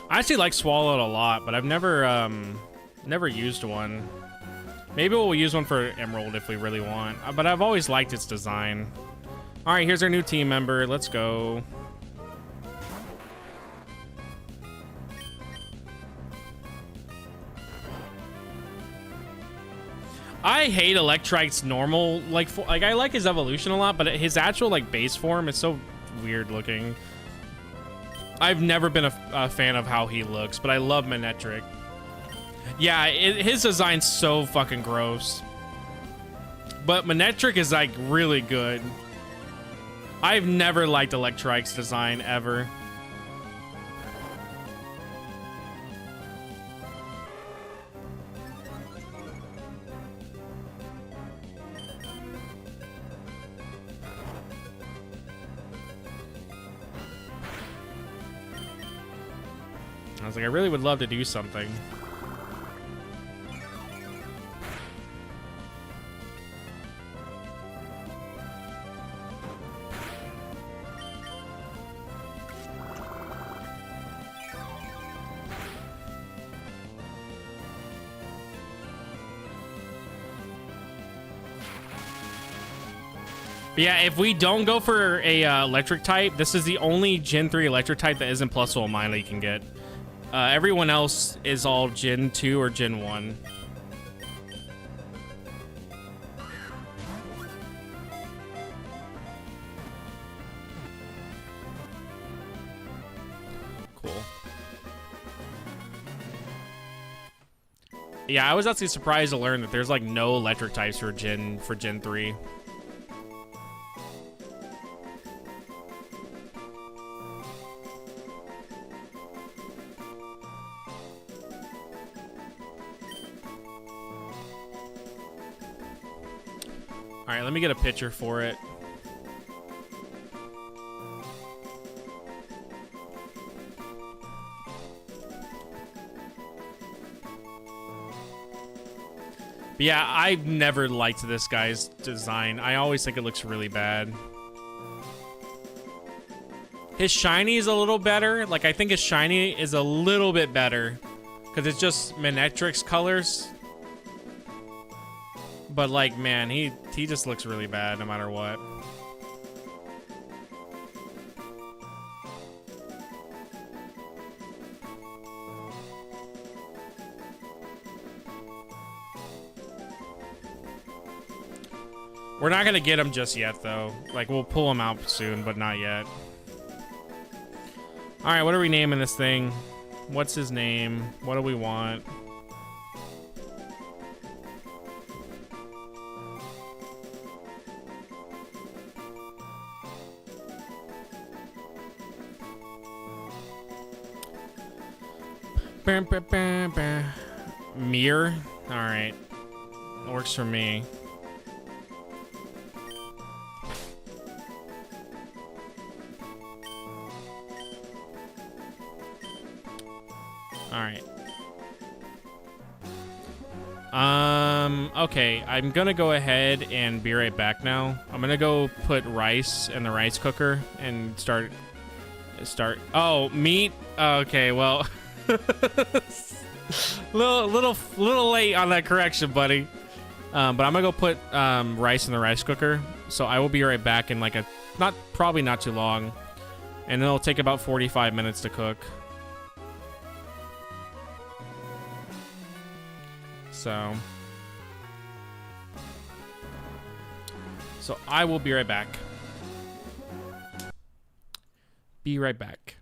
I actually like Swallow a lot, but I've never used one. Maybe we'll use one for Emerald if we really want. But I've always liked its design. All right, here's our new team member. Let's go. I hate Electrike's normal, like I like his evolution a lot, but his actual like base form is so weird looking. I've never been a fan of how he looks, but I love Manectric. Yeah, his design's so fucking gross. But Manectric is like really good. I've never liked Electrike's design ever. I was like, I really would love to do something. But yeah, if we don't go for a electric type, this is the only Gen 3 electric type that isn't plus soul mine that you can get. Everyone else is all Gen 2 or Gen 1. Cool. Yeah, I was actually surprised to learn that there's like no electric types for Gen 3. Alright, let me get a picture for it. But yeah, I've never liked this guy's design. I always think it looks really bad. His shiny is a little better. Like, I think his shiny is a little bit better. Because it's just Manectric's colors. But like, man, he just looks really bad no matter what. We're not gonna get him just yet, though. Like, we'll pull him out soon, but not yet. Alright, what are we naming this thing? What's his name? What do we want? Mirror? Alright. Works for me. Alright. Okay, I'm gonna go ahead and be right back now. I'm gonna go put rice in the rice cooker and start. Oh, meat? Okay, well. little late on that correction, buddy. But I'm gonna go put rice in the rice cooker. So I will be right back in like probably not too long. And it'll take about 45 minutes to cook. So I will be right back. Be right back.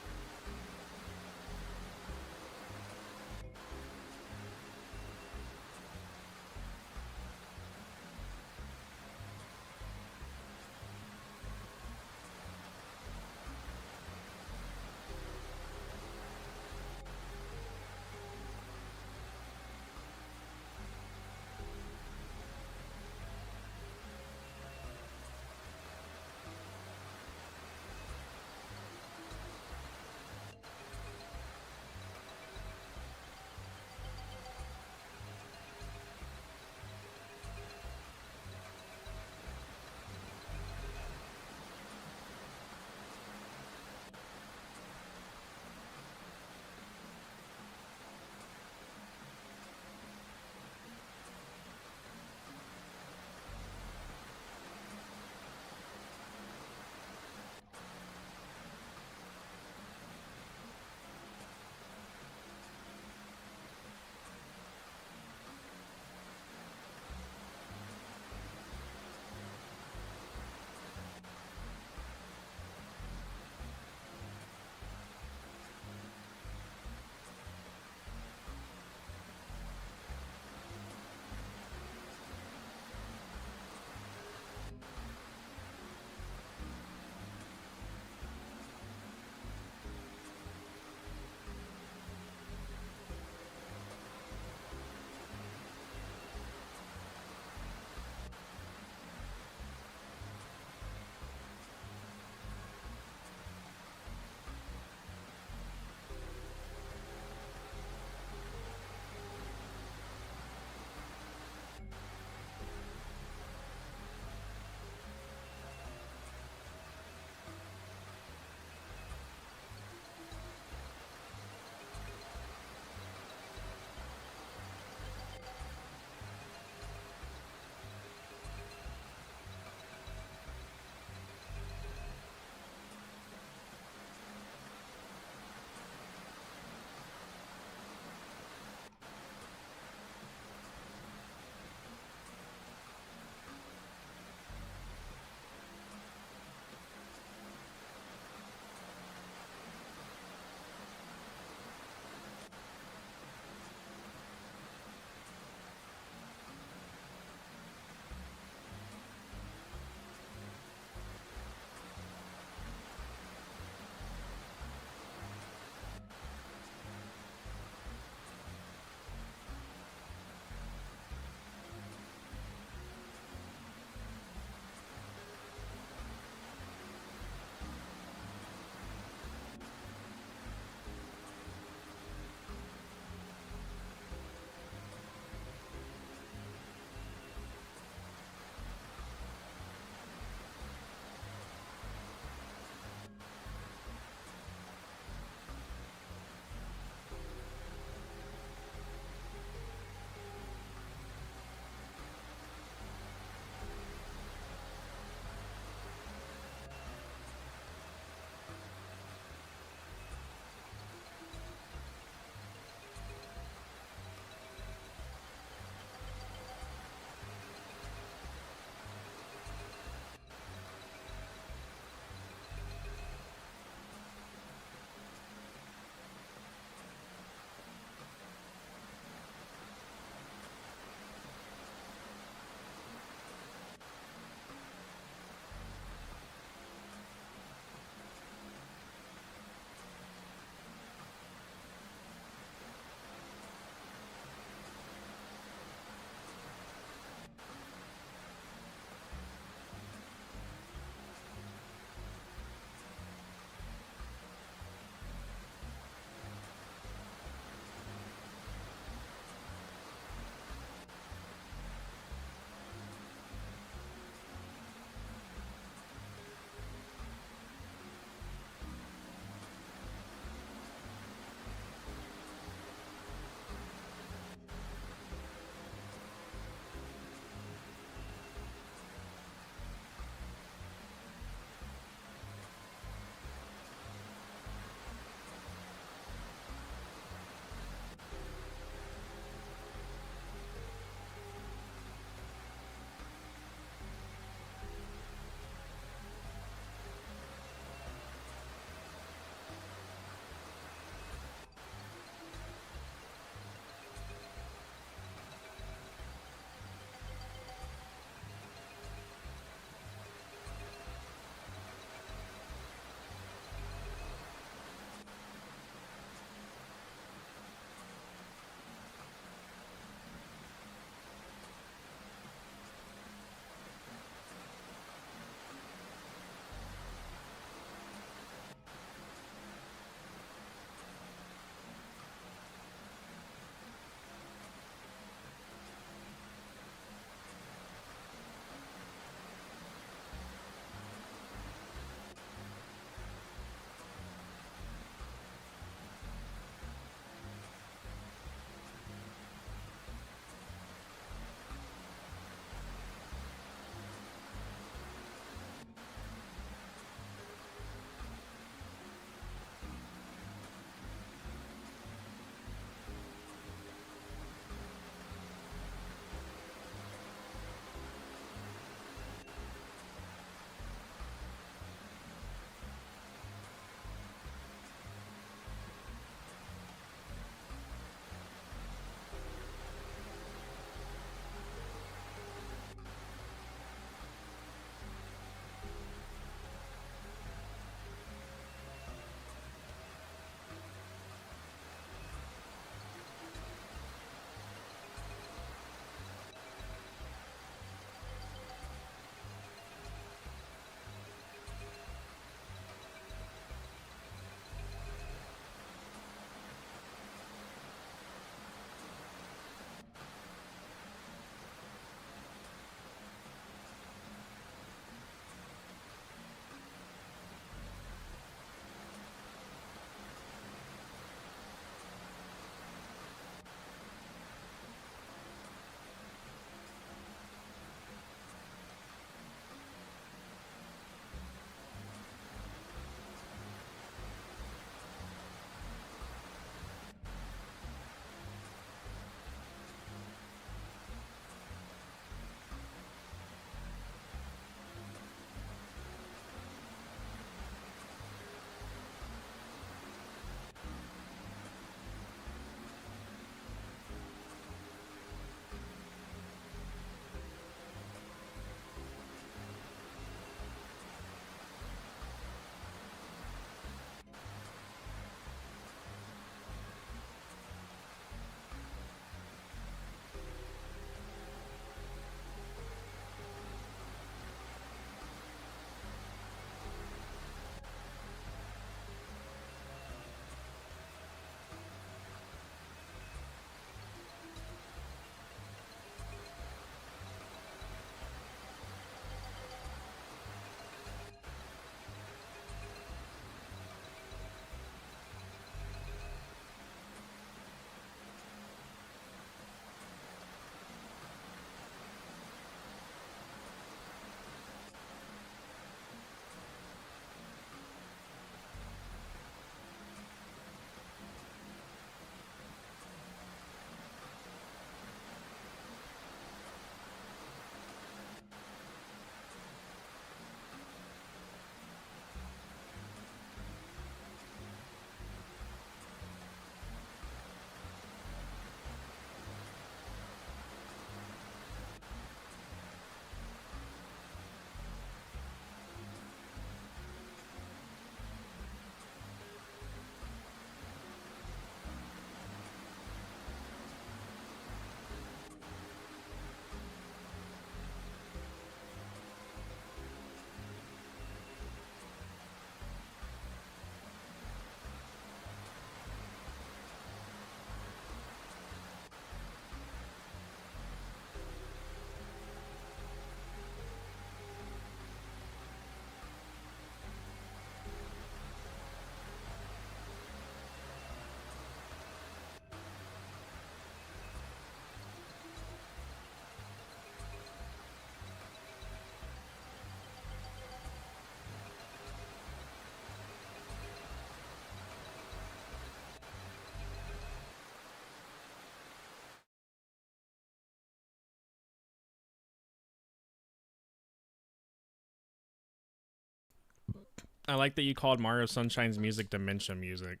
I like that you called Mario Sunshine's music dementia music.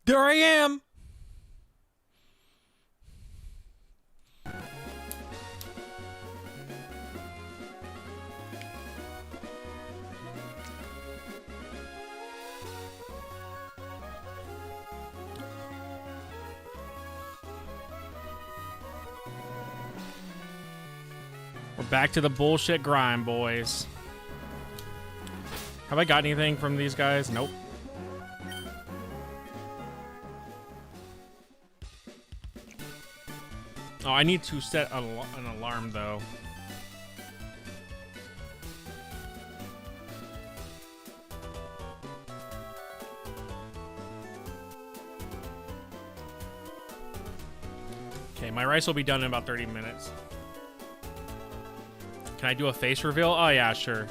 There I am! We're back to the bullshit grind, boys. Have I got anything from these guys? Nope. Oh, I need to set an alarm, though. Okay, my rice will be done in about 30 minutes. Can I do a face reveal? Oh, yeah, sure.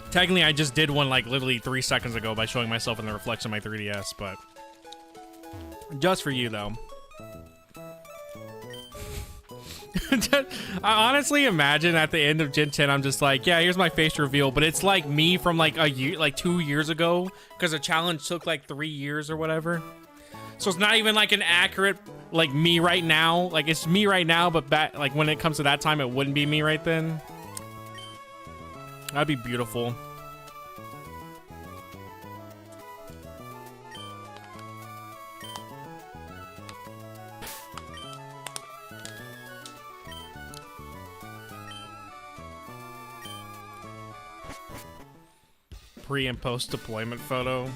Technically, I just did one, like, literally 3 seconds ago by showing myself in the reflection of my 3DS, but... just for you, though. I honestly imagine at the end of Gen 10, I'm just like, yeah, here's my face reveal, but it's like me from, like, a year, like 2 years ago, because the challenge took, like, 3 years or whatever. So it's not even, like, an accurate, like, me right now. Like, it's me right now, but back, like, when it comes to that time, it wouldn't be me right then. That'd be beautiful. Pre and post deployment photo.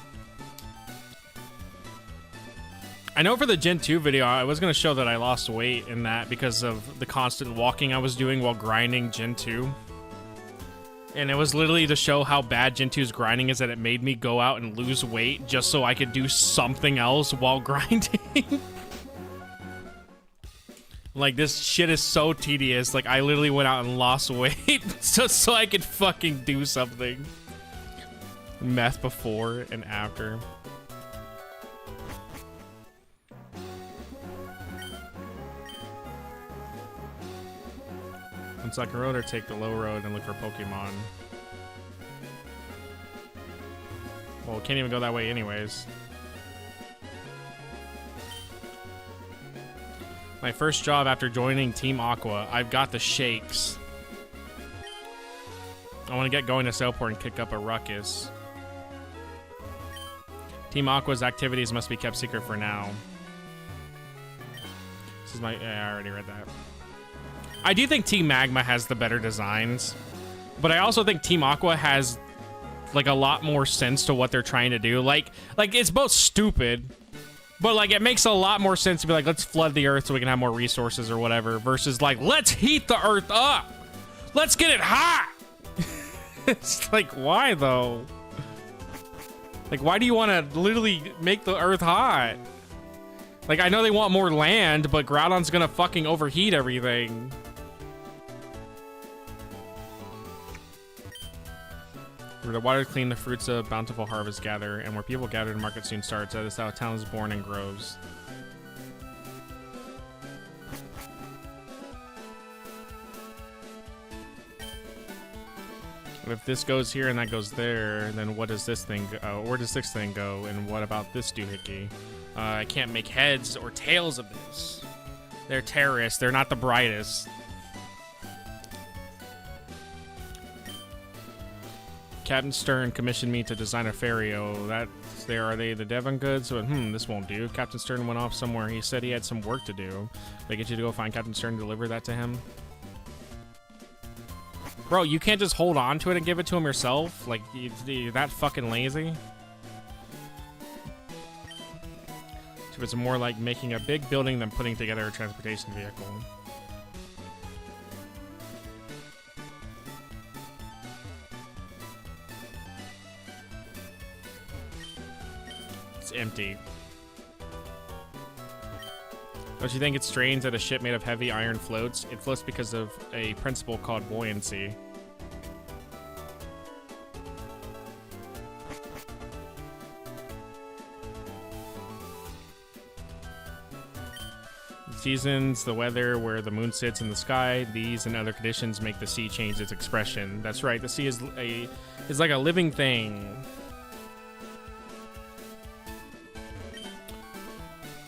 I know for the Gen 2 video, I was going to show that I lost weight in that because of the constant walking I was doing while grinding Gen 2. And it was literally to show how bad Gen 2's grinding is that it made me go out and lose weight just so I could do something else while grinding. Like, this shit is so tedious. Like, I literally went out and lost weight just so I could fucking do something. Meth before and after. On Second Road or take the low road and look for Pokemon. Well, we can't even go that way anyways. My first job after joining Team Aqua, I've got the shakes. I want to get going to Southport and kick up a ruckus. Team Aqua's activities must be kept secret for now. This is my... yeah, I already read that. I do think Team Magma has the better designs, but I also think Team Aqua has, like, a lot more sense to what they're trying to do. Like it's both stupid, but, like, it makes a lot more sense to be like, let's flood the Earth so we can have more resources or whatever, versus, like, let's heat the Earth up! Let's get it hot! It's like, why, though? Like, why do you want to literally make the Earth hot? Like, I know they want more land, but Groudon's gonna fucking overheat everything. Where the water clean, the fruits of bountiful harvest gather, and where people gather, the market soon starts. That is how a town is born and grows. If this goes here and that goes there, then what does this thing go? Where does this thing go? And what about this doohickey? I can't make heads or tails of this. They're terrorists. They're not the brightest. Captain Stern commissioned me to design a ferry. Oh, are they the Devon goods? So, this won't do. Captain Stern went off somewhere. He said he had some work to do. They get you to go find Captain Stern and deliver that to him? Bro, you can't just hold on to it and give it to him yourself? Like, you're that fucking lazy? So it's more like making a big building than putting together a transportation vehicle. It's empty. Don't you think it's strange that a ship made of heavy iron floats? It floats because of a principle called buoyancy. seasons, the weather, where the moon sits in the sky, these and other conditions make the sea change its expression. That's right, the sea is like a living thing.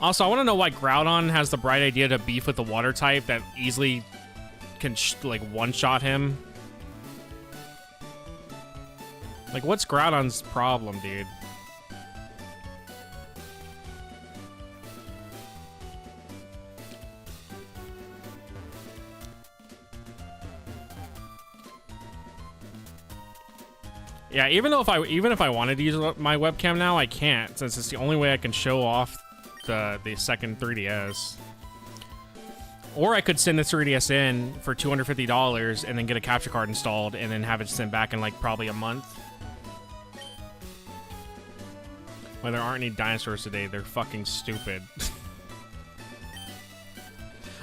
Also, I want to know why Groudon has the bright idea to beef with the water type that easily can like one-shot him. Like, what's Groudon's problem, dude? Yeah, even if I wanted to use my webcam now, I can't, since it's the only way I can show off the second 3DS. Or I could send the 3DS in for $250 and then get a capture card installed and then have it sent back in like probably a month. Well, there aren't any dinosaurs today. They're fucking stupid.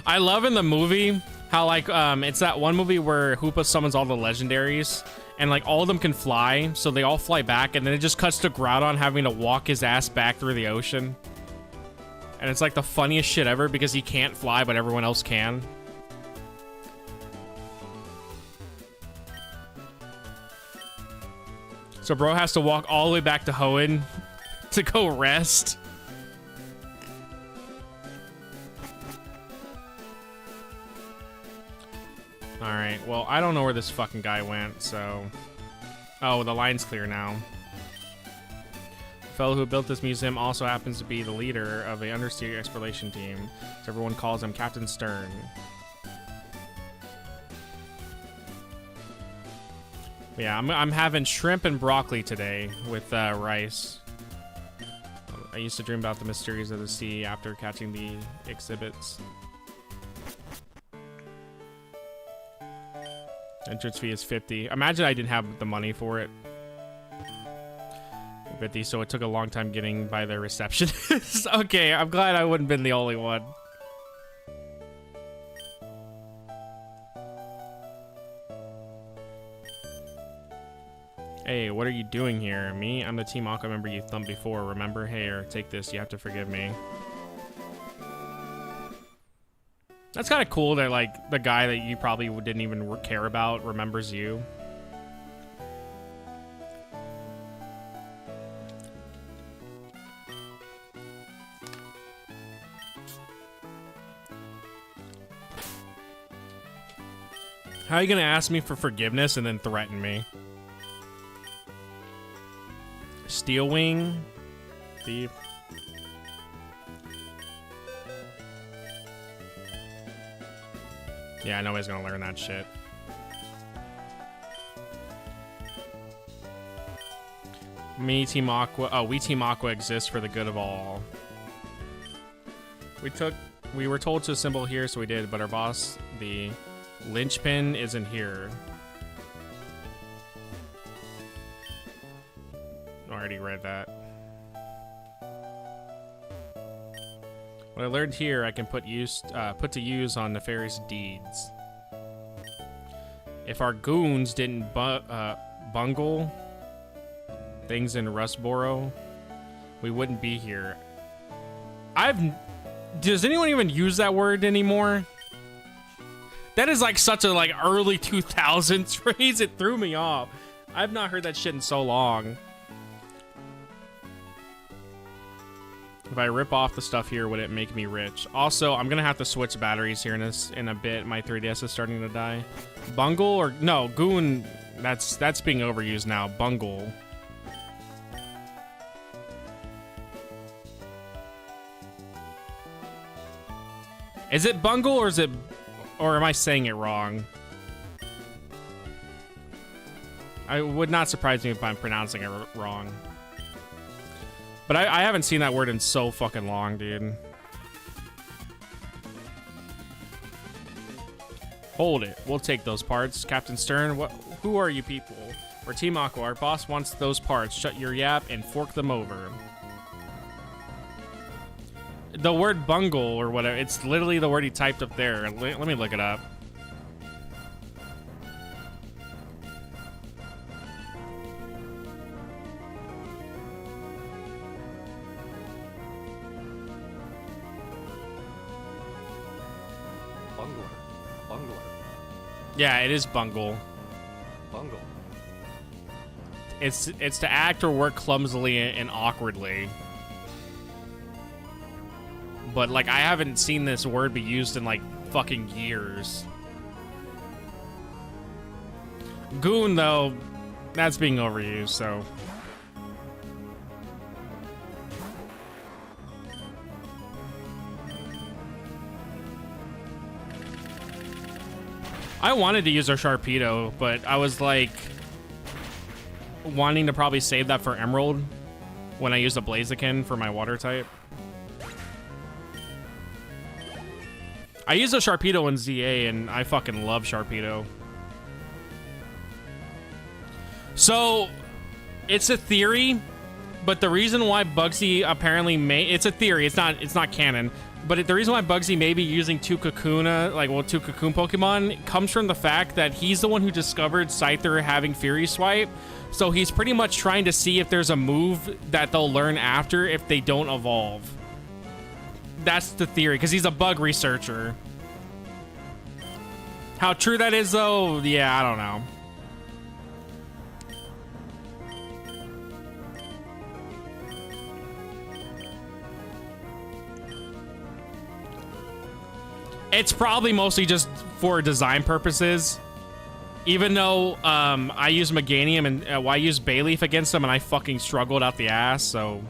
I love in the movie how like it's that one movie where Hoopa summons all the legendaries and like all of them can fly, so they all fly back, and then it just cuts to Groudon having to walk his ass back through the ocean. And it's like the funniest shit ever because he can't fly, but everyone else can. So bro has to walk all the way back to Hoenn to go rest. Alright, well, I don't know where this fucking guy went, so... Oh, the line's clear now. The fellow who built this museum also happens to be the leader of the undersea exploration team, so everyone calls him Captain Stern. Yeah, I'm having shrimp and broccoli today with rice. I used to dream about the mysteries of the sea after catching the exhibits. Entrance fee is 50. Imagine I didn't have the money for it. 50, so it took a long time getting by the receptionist. Okay, I'm glad I wouldn't have been the only one. Hey, what are you doing here? Me? I'm the Team Aqua member you thumped before, remember? Here, take this, you have to forgive me. That's kind of cool that, like, the guy that you probably didn't even care about remembers you. How are you gonna ask me for forgiveness and then threaten me? Steel Wing? Thief. Yeah, nobody's gonna learn that shit. Me, Team Aqua. Oh, we Team Aqua exists for the good of all. We were told to assemble here, so we did, but our boss, the linchpin, isn't here. Already read that. What I learned here, I can put to use on nefarious deeds. If our goons didn't bungle things in Rustboro, we wouldn't be here. Does anyone even use that word anymore? That is like such a like early 2000s phrase. It threw me off. I've not heard that shit in so long. If I rip off the stuff here, would it make me rich? Also, I'm gonna have to switch batteries here in a bit. My 3DS is starting to die. Bungle or no, goon, that's being overused now. Bungle. Is it bungle or am I saying it wrong? I would not surprise me if I'm pronouncing it wrong. But I haven't seen that word in so fucking long, dude. Hold it. We'll take those parts. Captain Stern, who are you people? We're Team Aqua. Our boss wants those parts. Shut your yap and fork them over. The word bungle or whatever, it's literally the word he typed up there. Let me look it up. Bungler. Bungler. Yeah, it is bungle. Bungle. It's to act or work clumsily and awkwardly. But like I haven't seen this word be used in like fucking years. Goon though, that's being overused, so. I wanted to use our Sharpedo, but I was like wanting to probably save that for Emerald when I use a Blaziken for my water type. I use a Sharpedo in ZA and I fucking love Sharpedo. So it's a theory, but the reason why Bugsy apparently it's a theory, it's not canon. But the reason why Bugsy may be using two Kakuna, two Cocoon Pokemon, comes from the fact that he's the one who discovered Scyther having Fury Swipe. So he's pretty much trying to see if there's a move that they'll learn after if they don't evolve. That's the theory, because he's a bug researcher. How true that is, though, yeah, I don't know. It's probably mostly just for design purposes. Even though I use Meganium and I use Bayleaf against them and I fucking struggled out the ass, so.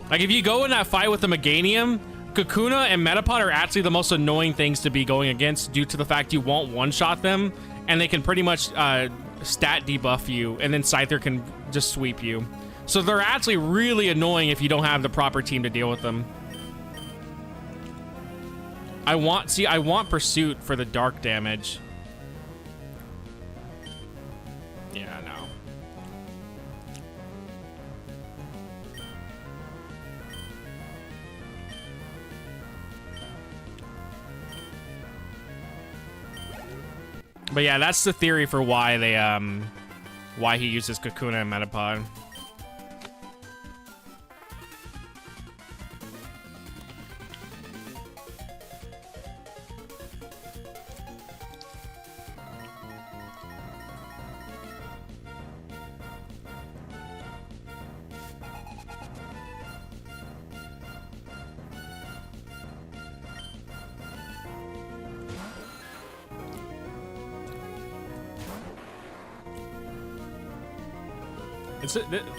Like if you go in that fight with the Meganium, Kakuna and Metapod are actually the most annoying things to be going against due to the fact you won't one-shot them and they can pretty much stat debuff you and then Scyther can just sweep you. So they're actually really annoying if you don't have the proper team to deal with them. I want Pursuit for the dark damage. Yeah, no. But yeah, that's the theory for why they why he uses Kakuna and Metapod.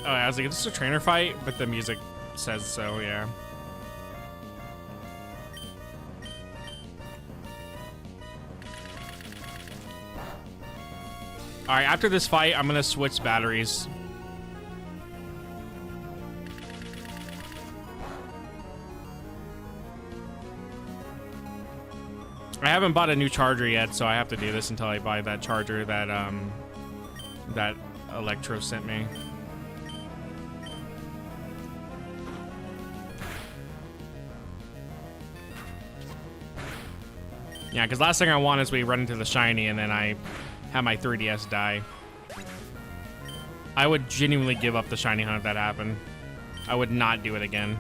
I was like, is this a trainer fight? But the music says so, yeah. Alright, after this fight, I'm gonna switch batteries. I haven't bought a new charger yet, so I have to do this until I buy that charger that, that Electro sent me. Yeah, because last thing I want is we run into the shiny and then I have my 3DS die. I would genuinely give up the shiny hunt if that happened. I would not do it again.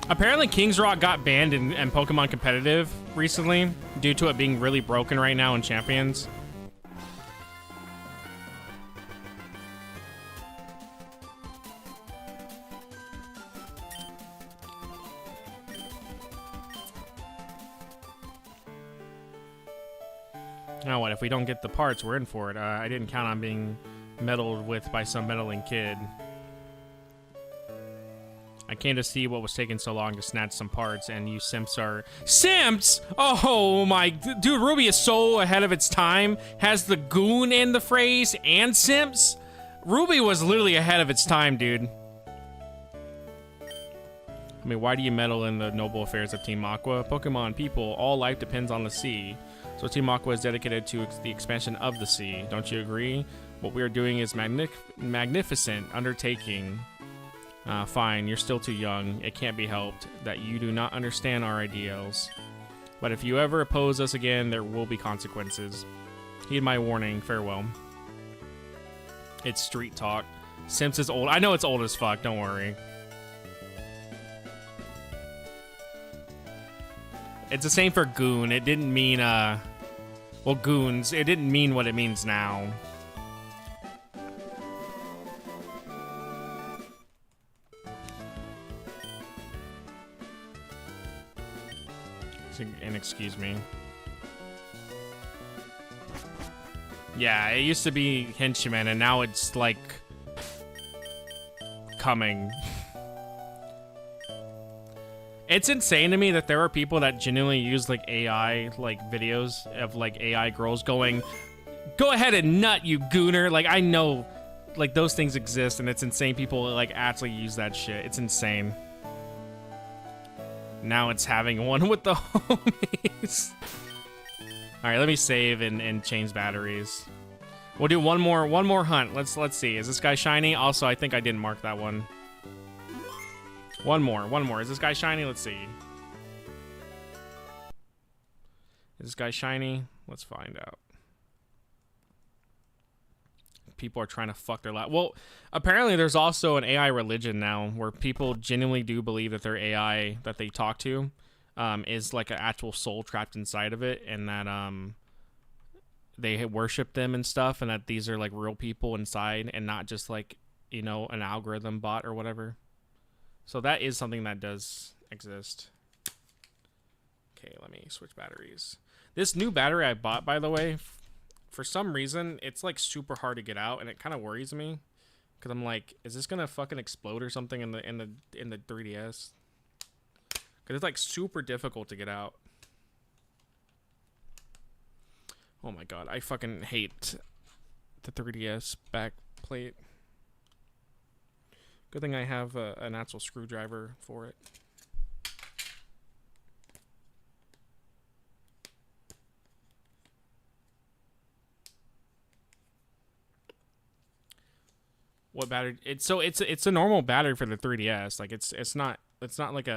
Apparently King's Rock got banned in Pokemon Competitive recently due to it being really broken right now in Champions. Now what, if we don't get the parts, we're in for it. I didn't count on being meddled with by some meddling kid. I came to see what was taking so long to snatch some parts, and you simps are... Simps?! Oh my... Dude, Ruby is so ahead of its time. Has the goon in the phrase and simps? Ruby was literally ahead of its time, dude. I mean, why do you meddle in the noble affairs of Team Aqua? Pokemon, people, all life depends on the sea. So Team Aqua is dedicated to the expansion of the sea. Don't you agree? What we are doing is magnificent undertaking. Fine, you're still too young. It can't be helped that you do not understand our ideals. But if you ever oppose us again, there will be consequences. Heed my warning. Farewell. It's street talk. Simps is old. I know it's old as fuck. Don't worry. It's the same for goon. It didn't mean, well, goons. It didn't mean what it means now. And excuse me. Yeah, it used to be henchmen, and now it's like coming. It's insane to me that there are people that genuinely use like AI like videos of like AI girls going, "Go ahead and nut, you gooner." Like, I know like those things exist, and it's insane people like actually use that shit. It's insane. Now it's having one with the homies. All right, let me save and change batteries. We'll do one more hunt. Let's see. Is this guy shiny? Also, I think I didn't mark that one. One more. Is this guy shiny? Let's see. Is this guy shiny? Let's find out. People are trying to fuck their life. Well, apparently there's also an AI religion now where people genuinely do believe that their AI that they talk to is like an actual soul trapped inside of it, and that they worship them and stuff, and that these are like real people inside and not just like, you know, an algorithm bot or whatever. So that is something that does exist. Okay, let me switch batteries. This new battery I bought, by the way, for some reason, it's like super hard to get out, and it kind of worries me because I'm like, is this gonna fucking explode or something in the 3DS? Because it's like super difficult to get out. Oh my god, I fucking hate the 3DS back plate. Good thing I have an actual screwdriver for it. What battery? It's a normal battery for the 3DS. Like it's not like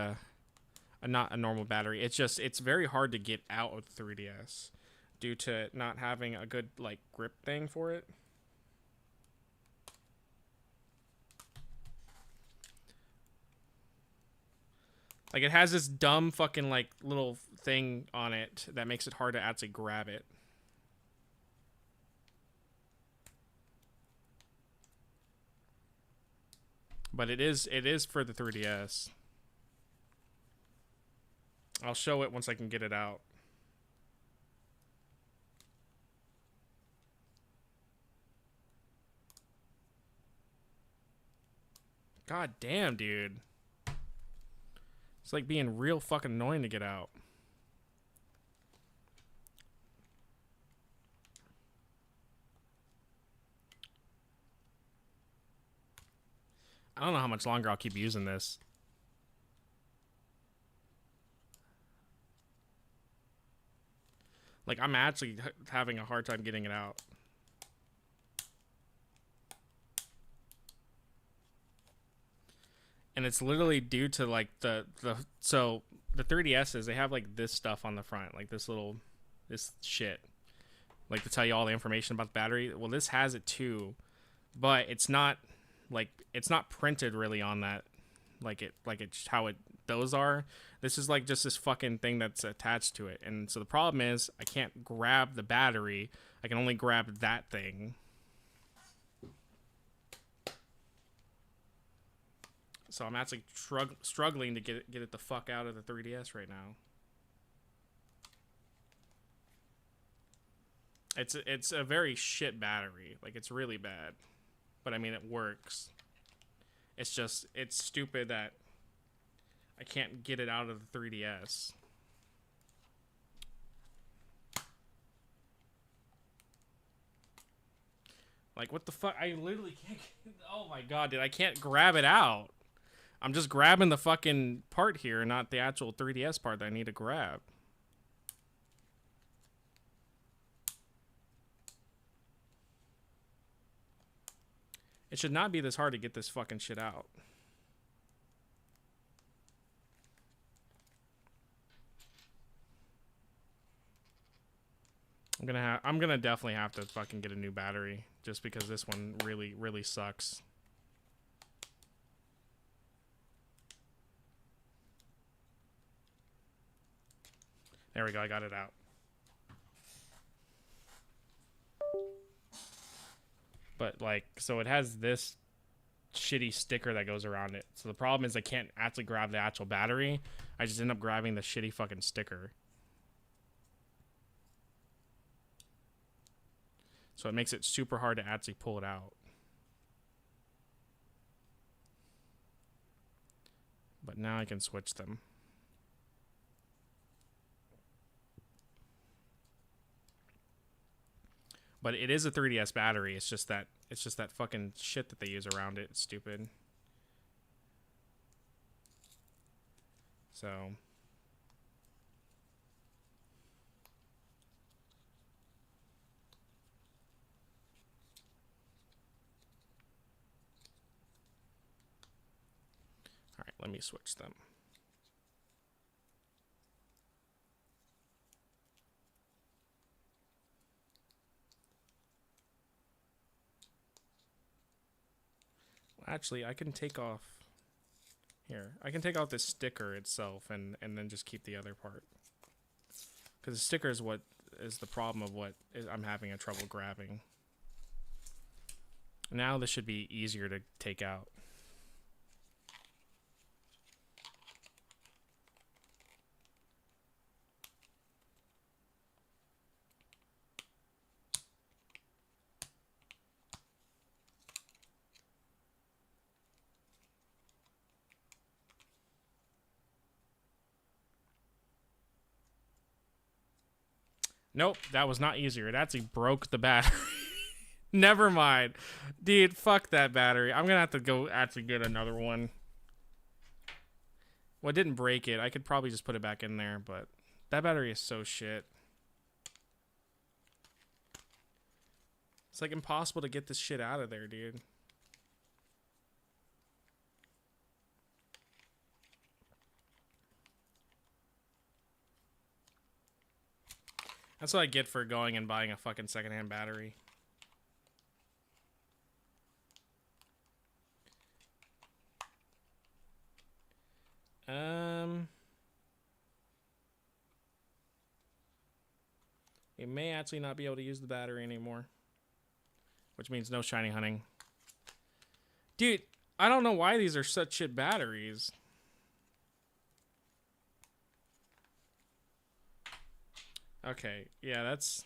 not a normal battery. It's very hard to get out of the 3DS due to not having a good like grip thing for it. Like, it has this dumb fucking like little thing on it that makes it hard to actually grab it. But it is for the 3DS. I'll show it once I can get it out. God damn, dude. It's like being real fucking annoying to get out. I don't know how much longer I'll keep using this. Like, I'm actually having a hard time getting it out. And it's literally due to like so the 3DSs, they have like this stuff on the front, like this shit, like to tell you all the information about the battery. Well, this has it too, but it's not printed really on that, like it's how those are. This is like just this fucking thing that's attached to it. And so the problem is I can't grab the battery. I can only grab that thing. So I'm actually struggling to get it the fuck out of the 3DS right now. It's a very shit battery. Like, it's really bad. But I mean, it works. It's just, it's stupid that I can't get it out of the 3DS. Like, what the fuck? I literally can't. Oh my god, dude. I can't grab it out. I'm just grabbing the fucking part here, not the actual 3DS part that I need to grab. It should not be this hard to get this fucking shit out. I'm gonna definitely have to fucking get a new battery just because this one really sucks. There we go, I got it out. But like, so it has this shitty sticker that goes around it. So the problem is I can't actually grab the actual battery. I just end up grabbing the shitty fucking sticker. So it makes it super hard to actually pull it out. But now I can switch them. But it is a 3DS battery. It's just that fucking shit that they use around it. It's stupid. So all right, let me switch them. Actually, I can take off here. I can take off this sticker itself and then just keep the other part. Because the sticker is what is the problem of what I'm having a trouble grabbing. Now this should be easier to take out. Nope, that was not easier. It actually broke the battery. Never mind. Dude, fuck that battery. I'm gonna have to go actually get another one. Well, it didn't break it. I could probably just put it back in there, but that battery is so shit. It's like impossible to get this shit out of there, dude. That's what I get for going and buying a fucking secondhand battery. We may actually not be able to use the battery anymore. Which means no shiny hunting. Dude, I don't know why these are such shit batteries. Okay, yeah, that's...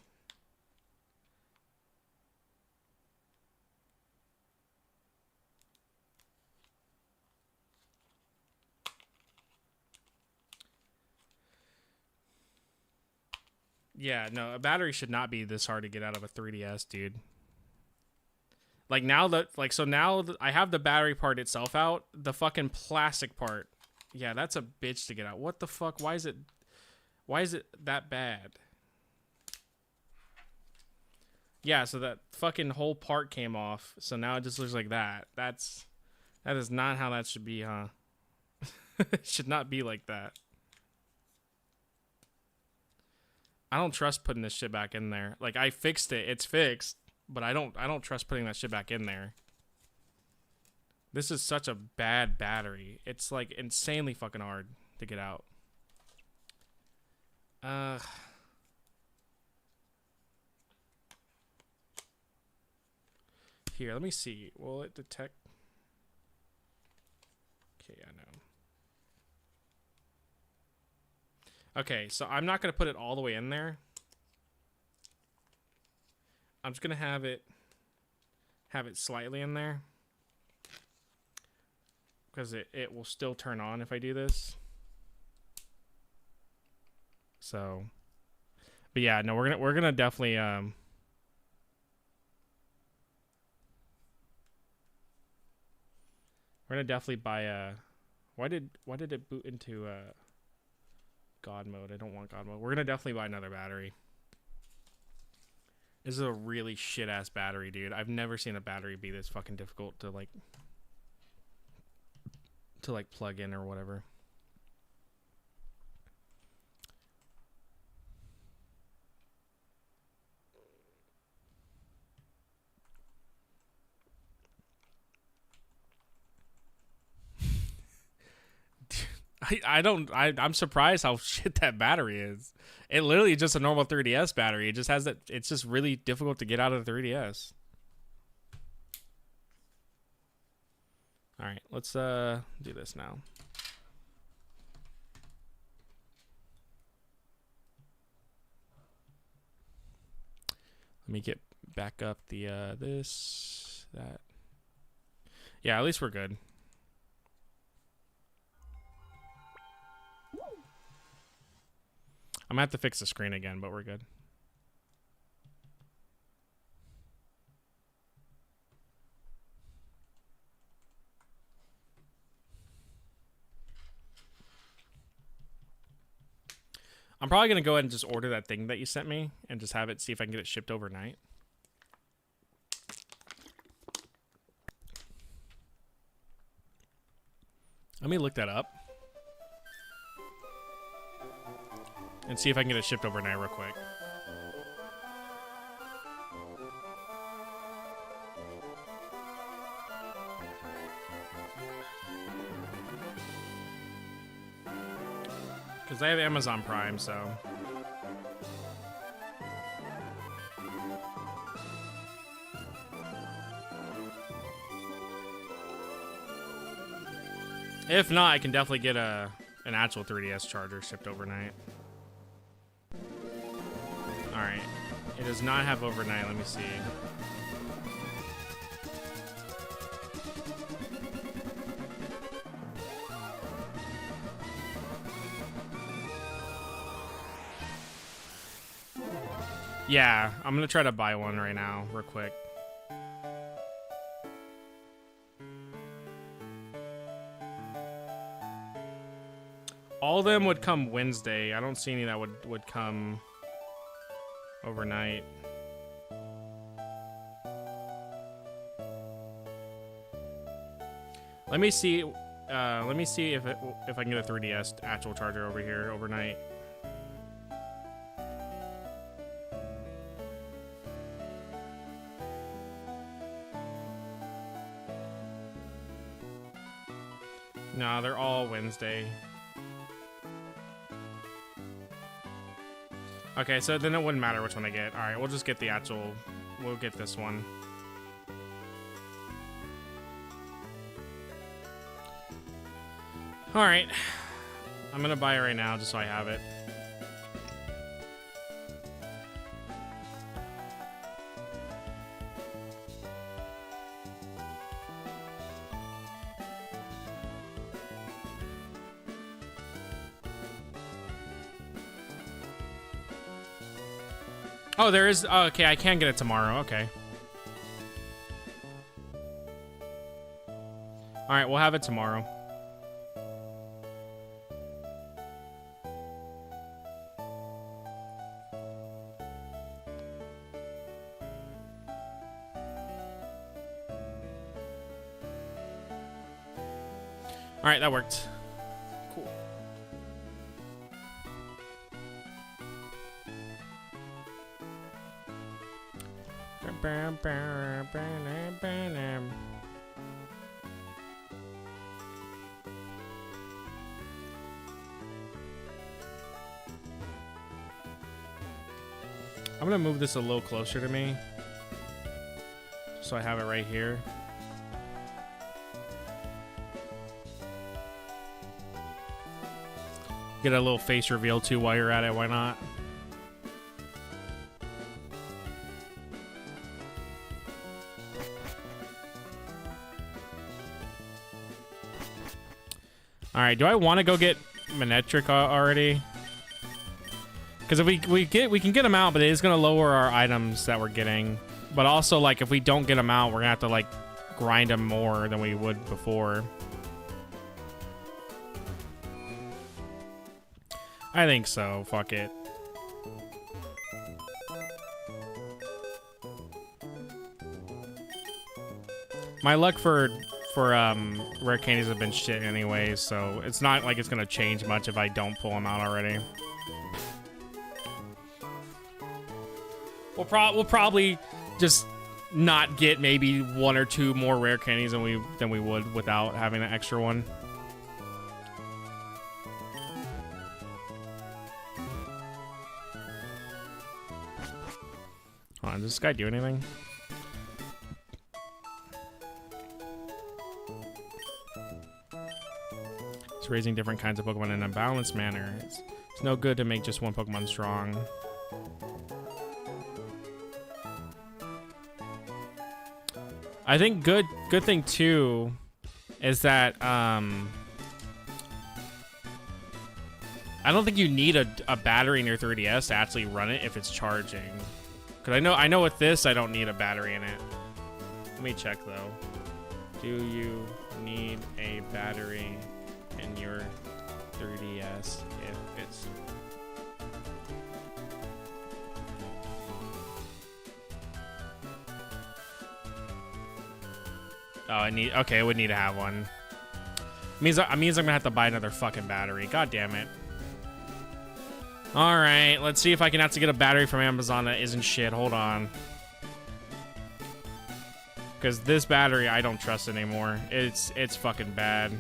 Yeah, no, a battery should not be this hard to get out of a 3DS, dude. Like now that, like, so now I have the battery part itself out, the fucking plastic part. Yeah, that's a bitch to get out. What the fuck? Why is it that bad? Yeah, so that fucking whole part came off. So now it just looks like that. That is not how that should be, huh? It should not be like that. I don't trust putting this shit back in there. Like, I fixed it. It's fixed. But I don't trust putting that shit back in there. This is such a bad battery. It's like insanely fucking hard to get out. Here, let me see. Will it detect? Okay, I know. Okay, so I'm not gonna put it all the way in there. I'm just gonna have it slightly in there. Because it will still turn on if I do this. So, but yeah, no, we're gonna definitely we're gonna definitely buy a. Why did it boot into God mode? I don't want God mode. We're gonna definitely buy another battery. This is a really shit ass battery, dude. I've never seen a battery be this fucking difficult to like plug in or whatever. I'm surprised how shit that battery is. It literally is just a normal 3DS battery. It just has that. It's just really difficult to get out of the 3DS. All right, let's do this now. Let me get back up the that. Yeah, at least we're good. I'm gonna have to fix the screen again, but we're good. I'm probably gonna go ahead and just order that thing that you sent me and just have it, see if I can get it shipped overnight. Let me look that up and see if I can get it shipped overnight real quick. Because I have Amazon Prime, so... If not, I can definitely get an actual 3DS charger shipped overnight. Alright. It does not have overnight. Let me see. Yeah, I'm gonna try to buy one right now, real quick. All of them would come Wednesday. I don't see any that would come overnight. Let me see. Let me see if I can get a 3DS actual charger over here overnight. No, they're all Wednesday. Okay, so then it wouldn't matter which one I get. Alright, we'll just get the actual... We'll get this one. Alright. I'm gonna buy it right now just so I have it. Oh, there is... Oh, okay, I can get it tomorrow. Okay. Alright, we'll have it tomorrow. Alright, that worked. Cool. I'm gonna move this a little closer to me so I have it right here. Get a little face reveal too while you're at it, why not? Alright, do I want to go get Manetric already? Because if we can get them out, but it is going to lower our items that we're getting. But also, like, if we don't get them out, we're going to have to, like, grind them more than we would before. I think so. Fuck it. My luck for rare candies have been shit anyway, so it's not like it's gonna change much if I don't pull them out already. We'll probably just not get maybe one or two more rare candies than we would without having an extra one. Hold on, does this guy do anything? It's raising different kinds of Pokemon in a balanced manner. It's no good to make just one Pokemon strong. I think good thing too is that I don't think you need a battery in your 3DS to actually run it if it's charging. Cause I know with this I don't need a battery in it. Let me check though. Do you need a battery in your 3DS if it's okay, it would need to have one. Means I'm gonna have to buy another fucking battery. God damn it. Alright, let's see if I can actually get a battery from Amazon that isn't shit. Hold on. Because this battery I don't trust anymore. It's fucking bad.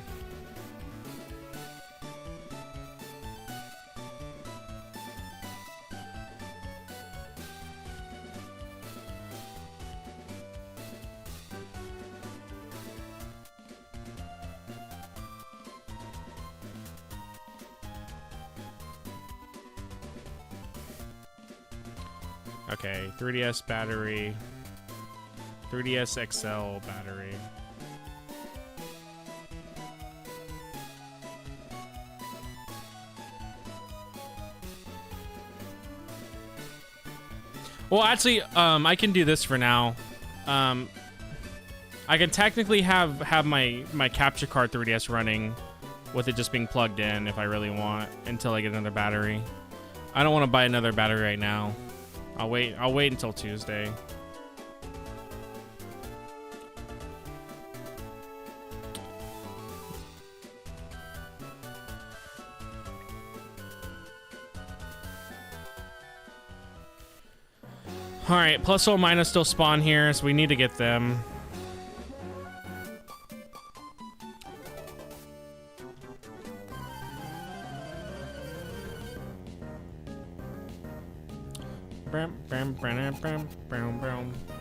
Okay, 3DS battery. 3DS XL battery. Well, actually, I can do this for now. I can technically have my capture card 3DS running with it just being plugged in if I really want until I get another battery. I don't want to buy another battery right now. I'll wait until Tuesday. All right, plus or minus still spawn here, so we need to get them.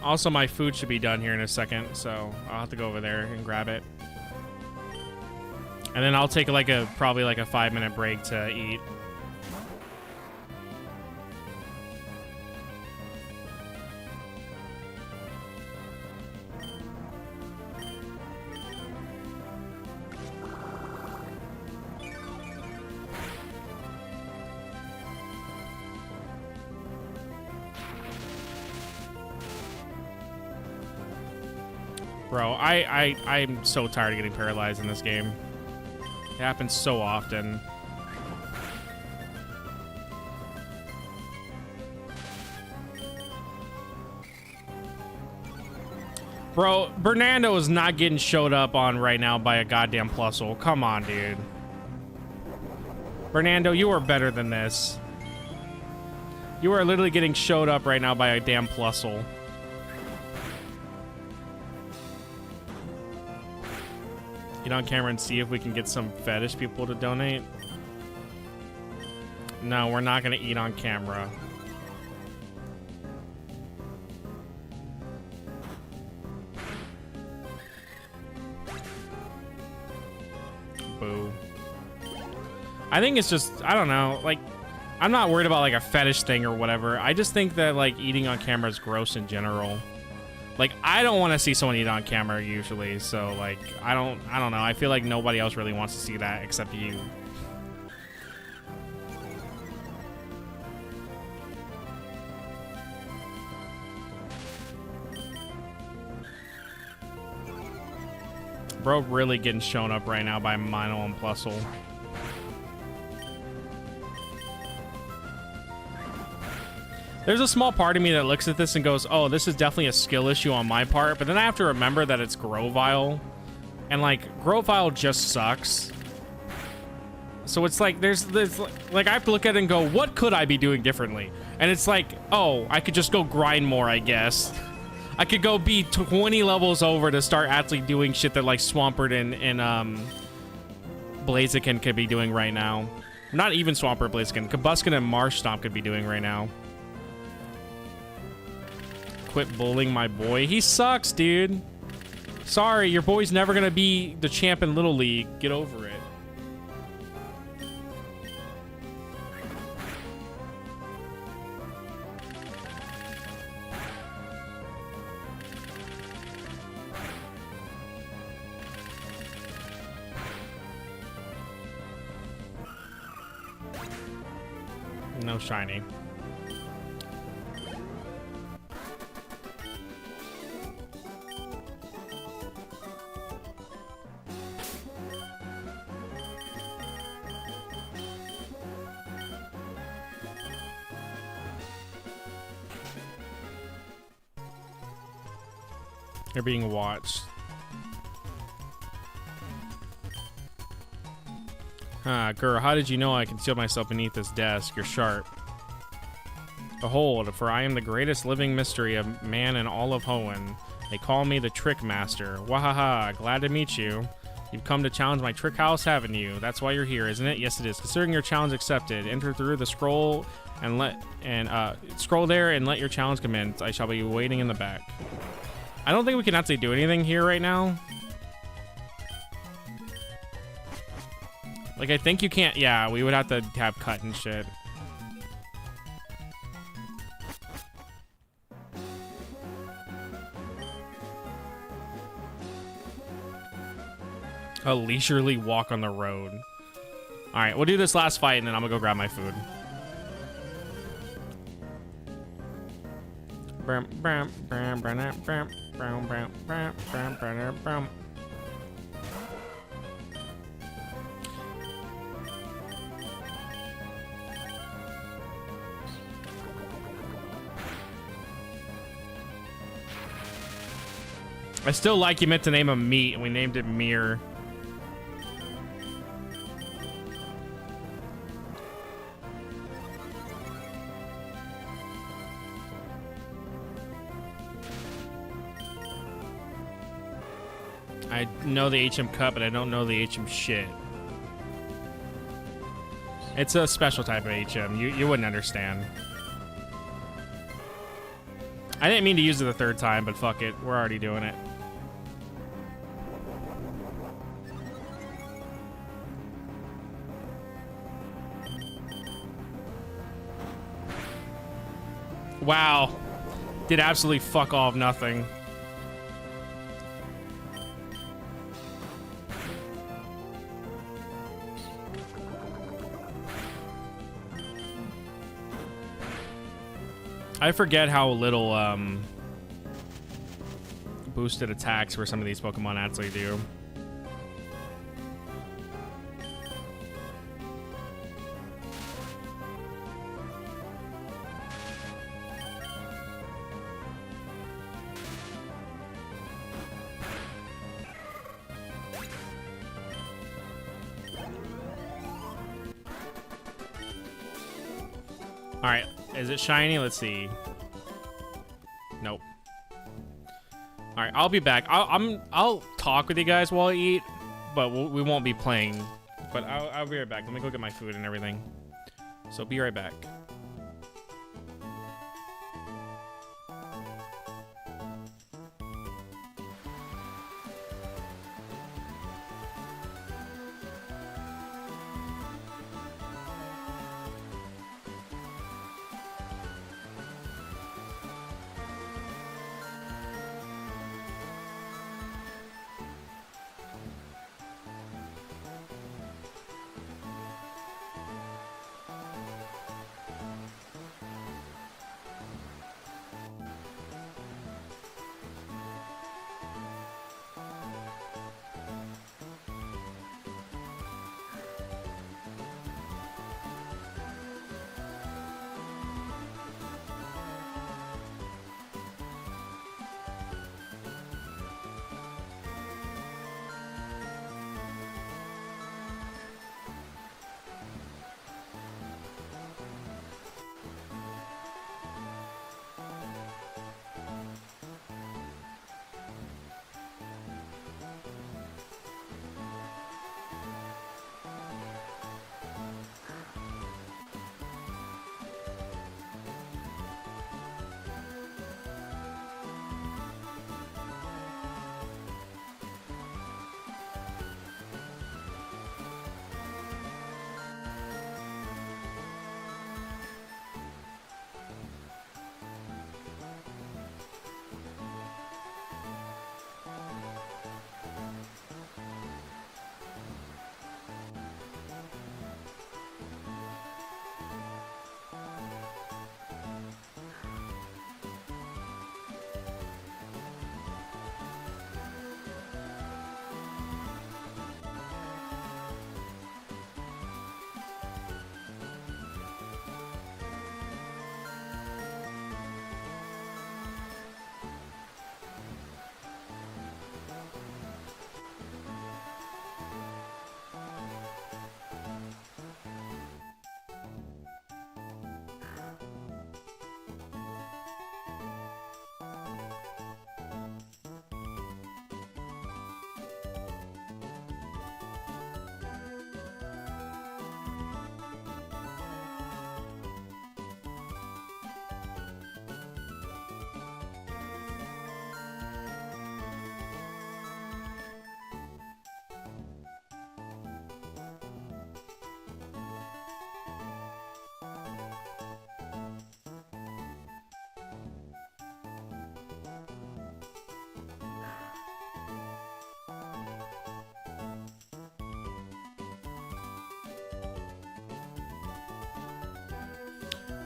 Also, my food should be done here in a second, so I'll have to go over there and grab it. And then I'll take probably like a 5-minute break to eat. Bro, I'm so tired of getting paralyzed in this game. It happens so often. Bro, Bernardo is not getting showed up on right now by a goddamn Plusle. Come on, dude. Bernardo, you are better than this. You are literally getting showed up right now by a damn Plusle. Get on camera and see if we can get some fetish people to donate. No, we're not gonna eat on camera. Boo. I think it's just, I don't know, like, I'm not worried about like a fetish thing or whatever. I just think that like eating on camera is gross in general. Like, I don't want to see someone eat on camera usually, so like I don't know. I feel like nobody else really wants to see that except you. Bro really getting shown up right now by Mino and Plusle. There's a small part of me that looks at this and goes, oh, this is definitely a skill issue on my part, but then I have to remember that it's Grovyle, and like Grovyle just sucks. So it's like there's like I have to look at it and go, what could I be doing differently? And it's like, oh, I could just go grind more, I guess. I could go be 20 levels over to start actually doing shit that like Swampert and Blaziken could be doing right now. Not even Swampert, Blaziken, Kabuskin and Marsh Stomp could be doing right now. Quit bullying my boy. He sucks, dude. Sorry, your boy's never gonna be the champ in Little League. Get over it. No shiny. You're being watched. Girl, how did you know I concealed myself beneath this desk? You're sharp. Behold, for I am the greatest living mystery of man in all of Hoenn. They call me the Trick Master. Wahaha, glad to meet you. You've come to challenge my trick house, haven't you? That's why you're here, isn't it? Yes, it is. Considering your challenge accepted, enter through the scroll and scroll there and let your challenge commence. I shall be waiting in the back. I don't think we can actually do anything here right now. Like, I think you can't. Yeah, we would have to have cut and shit. A leisurely walk on the road. All right, we'll do this last fight and then I'm gonna go grab my food. I still like you meant to name him Meat and we named it Mir. I know the HM Cup, but I don't know the HM shit. It's a special type of HM. You wouldn't understand. I didn't mean to use it the third time, but fuck it. We're already doing it. Wow. Did absolutely fuck off nothing. I forget how little boosted attacks for some of these Pokemon actually do. All right, is it shiny? Let's see. Nope. All right, I'll be back. I'll talk with you guys while I eat, but we won't be playing. But I'll be right back. Let me go get my food and everything. So be right back.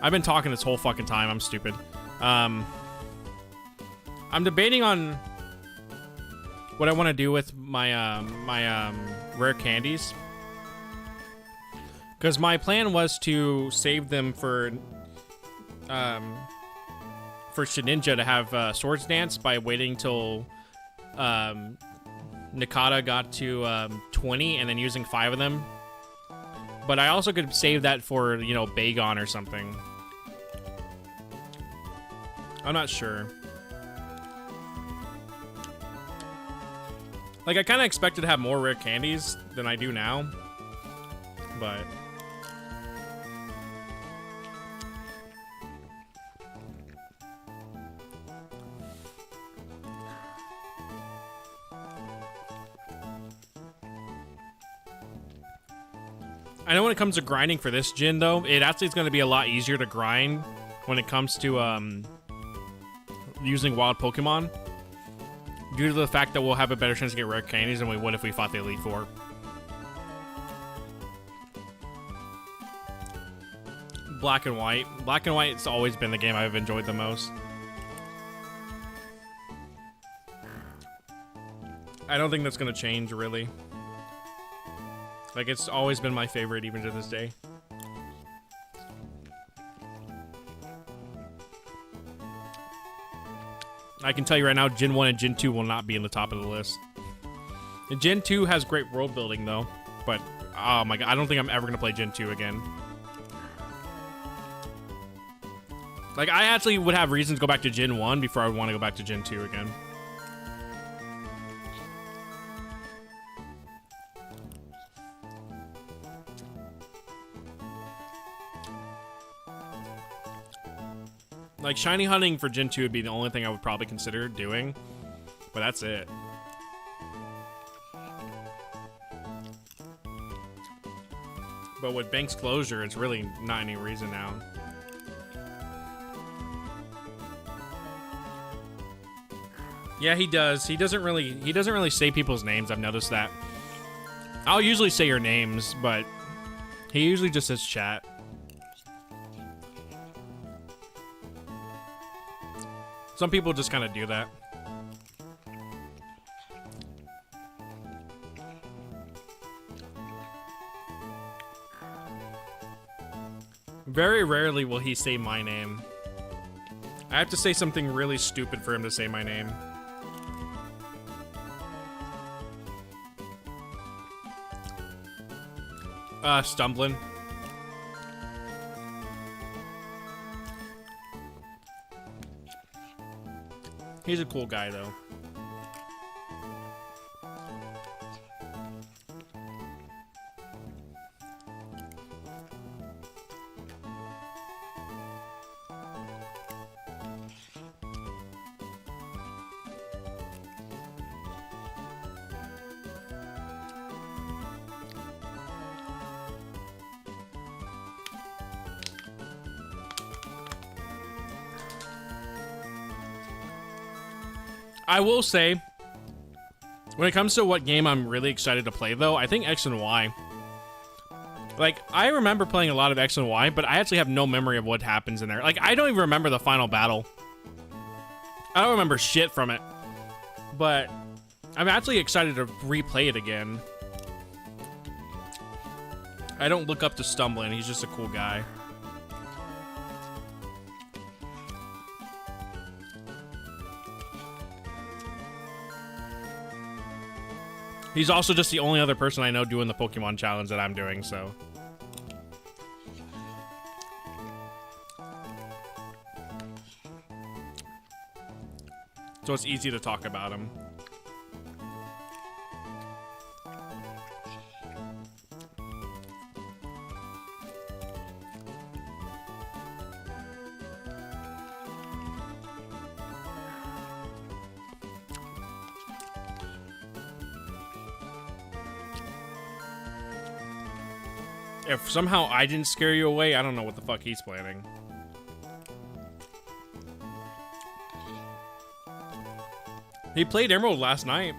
I've been talking this whole fucking time. I'm stupid. I'm debating on what I want to do with my rare candies. Because my plan was to save them for Shedinja to have Swords Dance by waiting till Nikata got to 20 and then using 5 of them. But I also could save that for, you know, Bagon or something. I'm not sure. Like, I kind of expected to have more rare candies than I do now. But... I know when it comes to grinding for this gin, though, it actually is going to be a lot easier to grind when it comes to using wild Pokemon, due to the fact that we'll have a better chance to get rare candies than we would if we fought the Elite Four. Black and White. Black and White's always been the game I've enjoyed the most. I don't think that's going to change, really. Like, it's always been my favorite, even to this day. I can tell you right now, Gen 1 and Gen 2 will not be in the top of the list. And Gen 2 has great world building, though. But, oh my god, I don't think I'm ever going to play Gen 2 again. Like, I actually would have reasons to go back to Gen 1 before I would want to go back to Gen 2 again. Like, shiny hunting for Gen 2 would be the only thing I would probably consider doing. But that's it. But with Bank's closure, it's really not any reason now. Yeah, he does. He doesn't really say people's names. I've noticed that. I'll usually say your names, but he usually just says chat. Some people just kind of do that. Very rarely will he say my name. I have to say something really stupid for him to say my name. Stumbling. He's a cool guy, though. I will say, when it comes to what game I'm really excited to play, though, I think X and Y. Like, I remember playing a lot of X and Y, but I actually have no memory of what happens in there. Like, I don't even remember the final battle. I don't remember shit from it. But I'm actually excited to replay it again. I don't look up to Stumbling. He's just a cool guy. He's also just the only other person I know doing the Pokemon challenge that I'm doing, so. So it's easy to talk about him. If somehow I didn't scare you away, I don't know what the fuck he's planning. He played Emerald last night.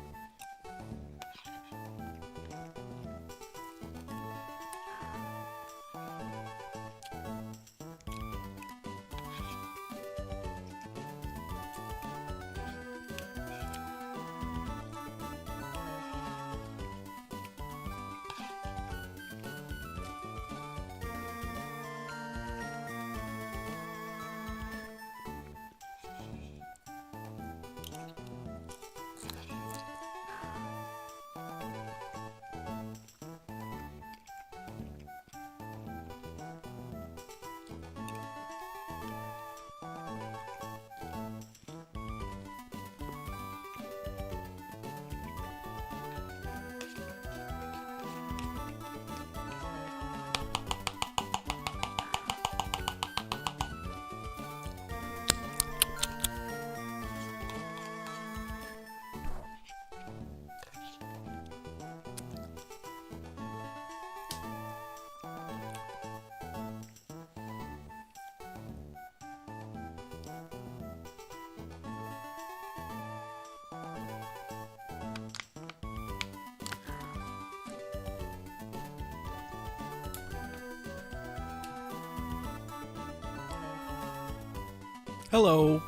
Hello.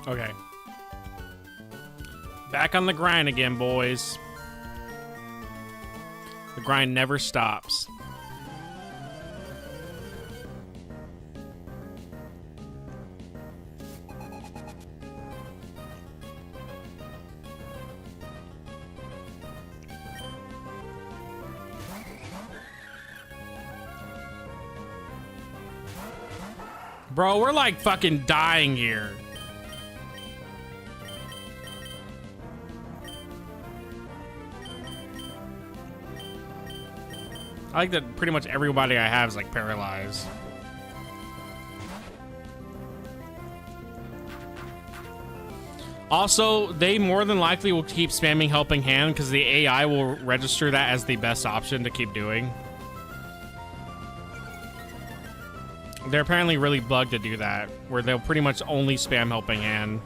Okay. Back on the grind again, boys. The grind never stops. Bro, we're like fucking dying here. I like that pretty much everybody I have is like paralyzed. Also, they more than likely will keep spamming Helping Hand because the AI will register that as the best option to keep doing. They're apparently really bugged to do that, where they'll pretty much only spam Helping Hand.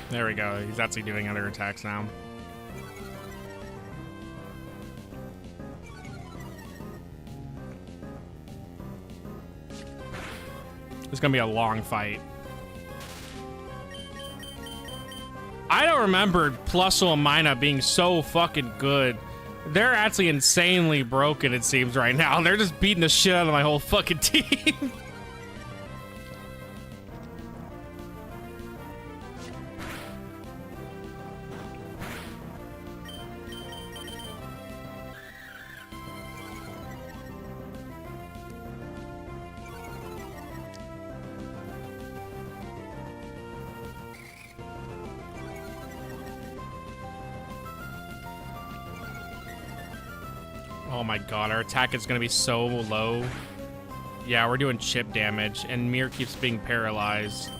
There we go. He's actually doing other attacks now. It's gonna be a long fight. I don't remember Plusle and Mina being so fucking good. They're actually insanely broken, it seems, right now. They're just beating the shit out of my whole fucking team. Oh my god, our attack is gonna be so low. Yeah, we're doing chip damage, and Mir keeps being paralyzed.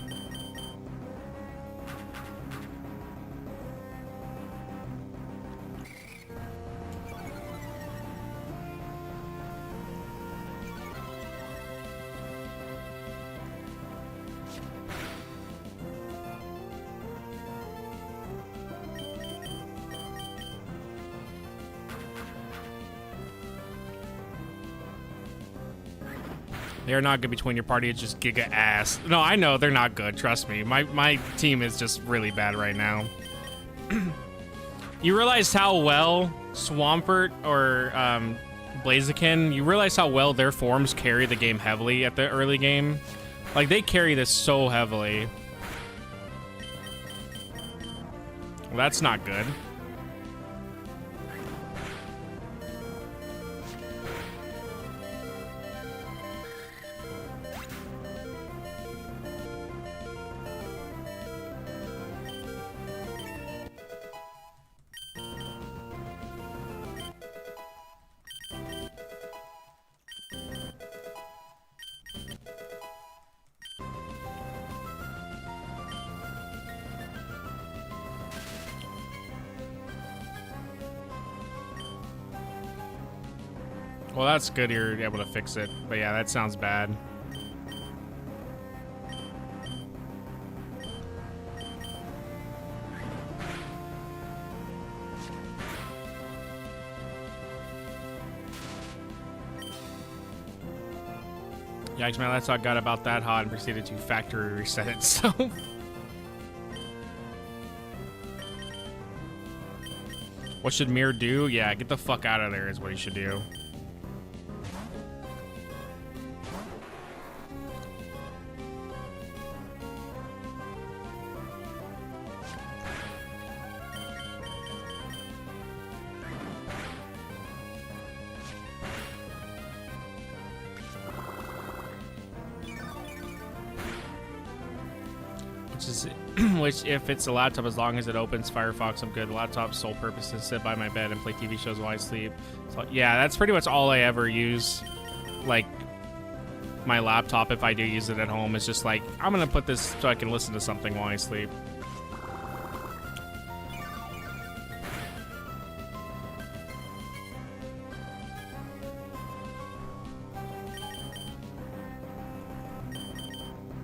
They're not good between your party. It's just giga ass. No, I know they're not good. Trust me. My team is just really bad right now. You realize how well Swampert or Blaziken, you realize how well their forms carry the game heavily at the early game? Like, they carry this so heavily. Well, that's not good. Well, that's good you're able to fix it. But yeah, that sounds bad. Yikes, man, that's how I got about that hot and proceeded to factory reset it, so... What should Mir do? Yeah, get the fuck out of there is what he should do. which is which if it's a laptop, as long as it opens Firefox, I'm good. The laptop's sole purpose is to sit by my bed and play TV shows while I sleep. So, yeah, that's pretty much all I ever use. Like, my laptop, if I do use it at home, is just like, I'm gonna put this so I can listen to something while I sleep.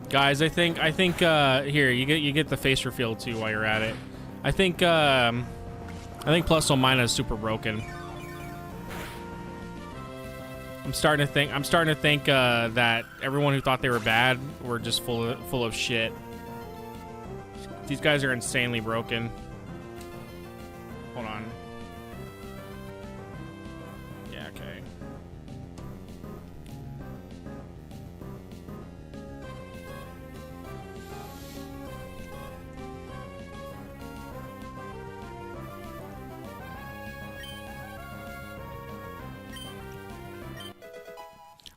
Guys, I think here you get the face reveal too while you're at it. I think Plus or Minus is super broken. I'm starting to think that everyone who thought they were bad were just full of shit. These guys are insanely broken. Hold on. Yeah, okay.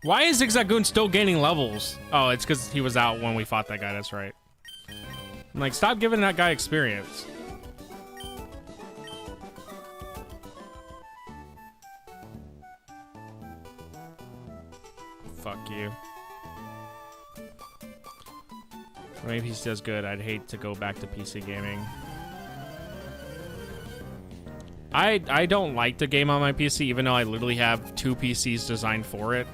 Why is Zigzagoon still gaining levels? Oh, it's because he was out when we fought that guy, that's right. I'm like, stop giving that guy experience. Fuck you. Maybe he does good. I'd hate to go back to PC gaming. I don't like to game on my PC, even though I literally have 2 PCs designed for it.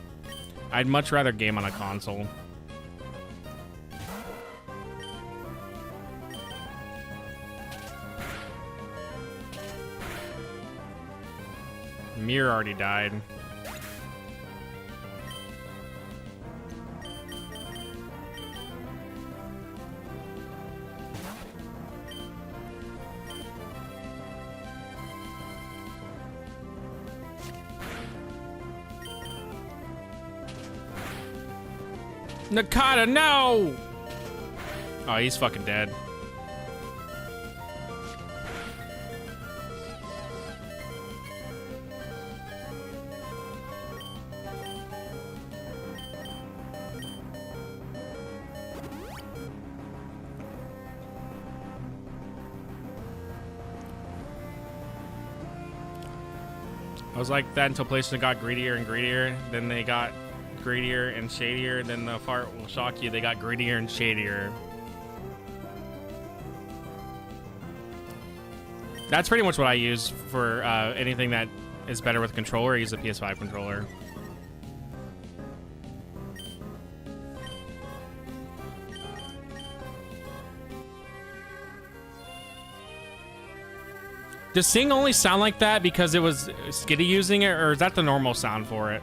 I'd much rather game on a console. Mir already died. Nakata, no! Oh, he's fucking dead. I was like that until PlayStation got greedier and greedier. Then they got greedier and shadier. Then the part will shock you. They got greedier and shadier. That's pretty much what I use for anything that is better with a controller. I use a PS5 controller. Does Sing only sound like that because it was Skitty using it, or is that the normal sound for it?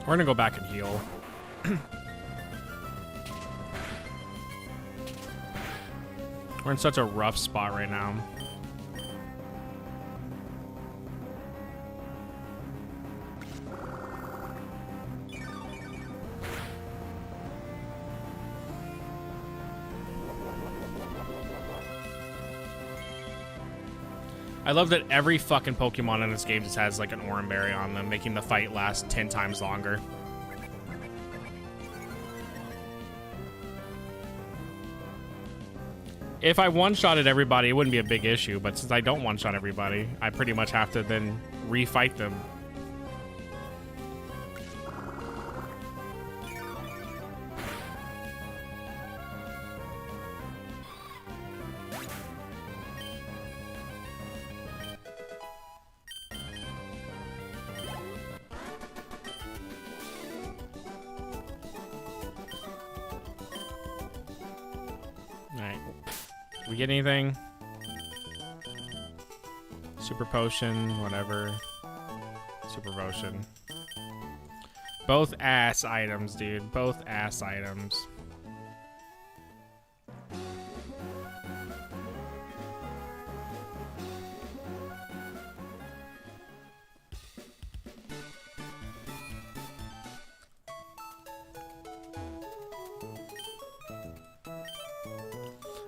We're gonna go back and heal. We're in such a rough spot right now. I love that every fucking Pokemon in this game just has like an Oran Berry on them, making the fight last 10 times longer. If I one-shotted everybody, it wouldn't be a big issue, but since I don't one-shot everybody, I pretty much have to then refight them. We get anything? Super potion, whatever. Super potion. Both ass items, dude. Both ass items.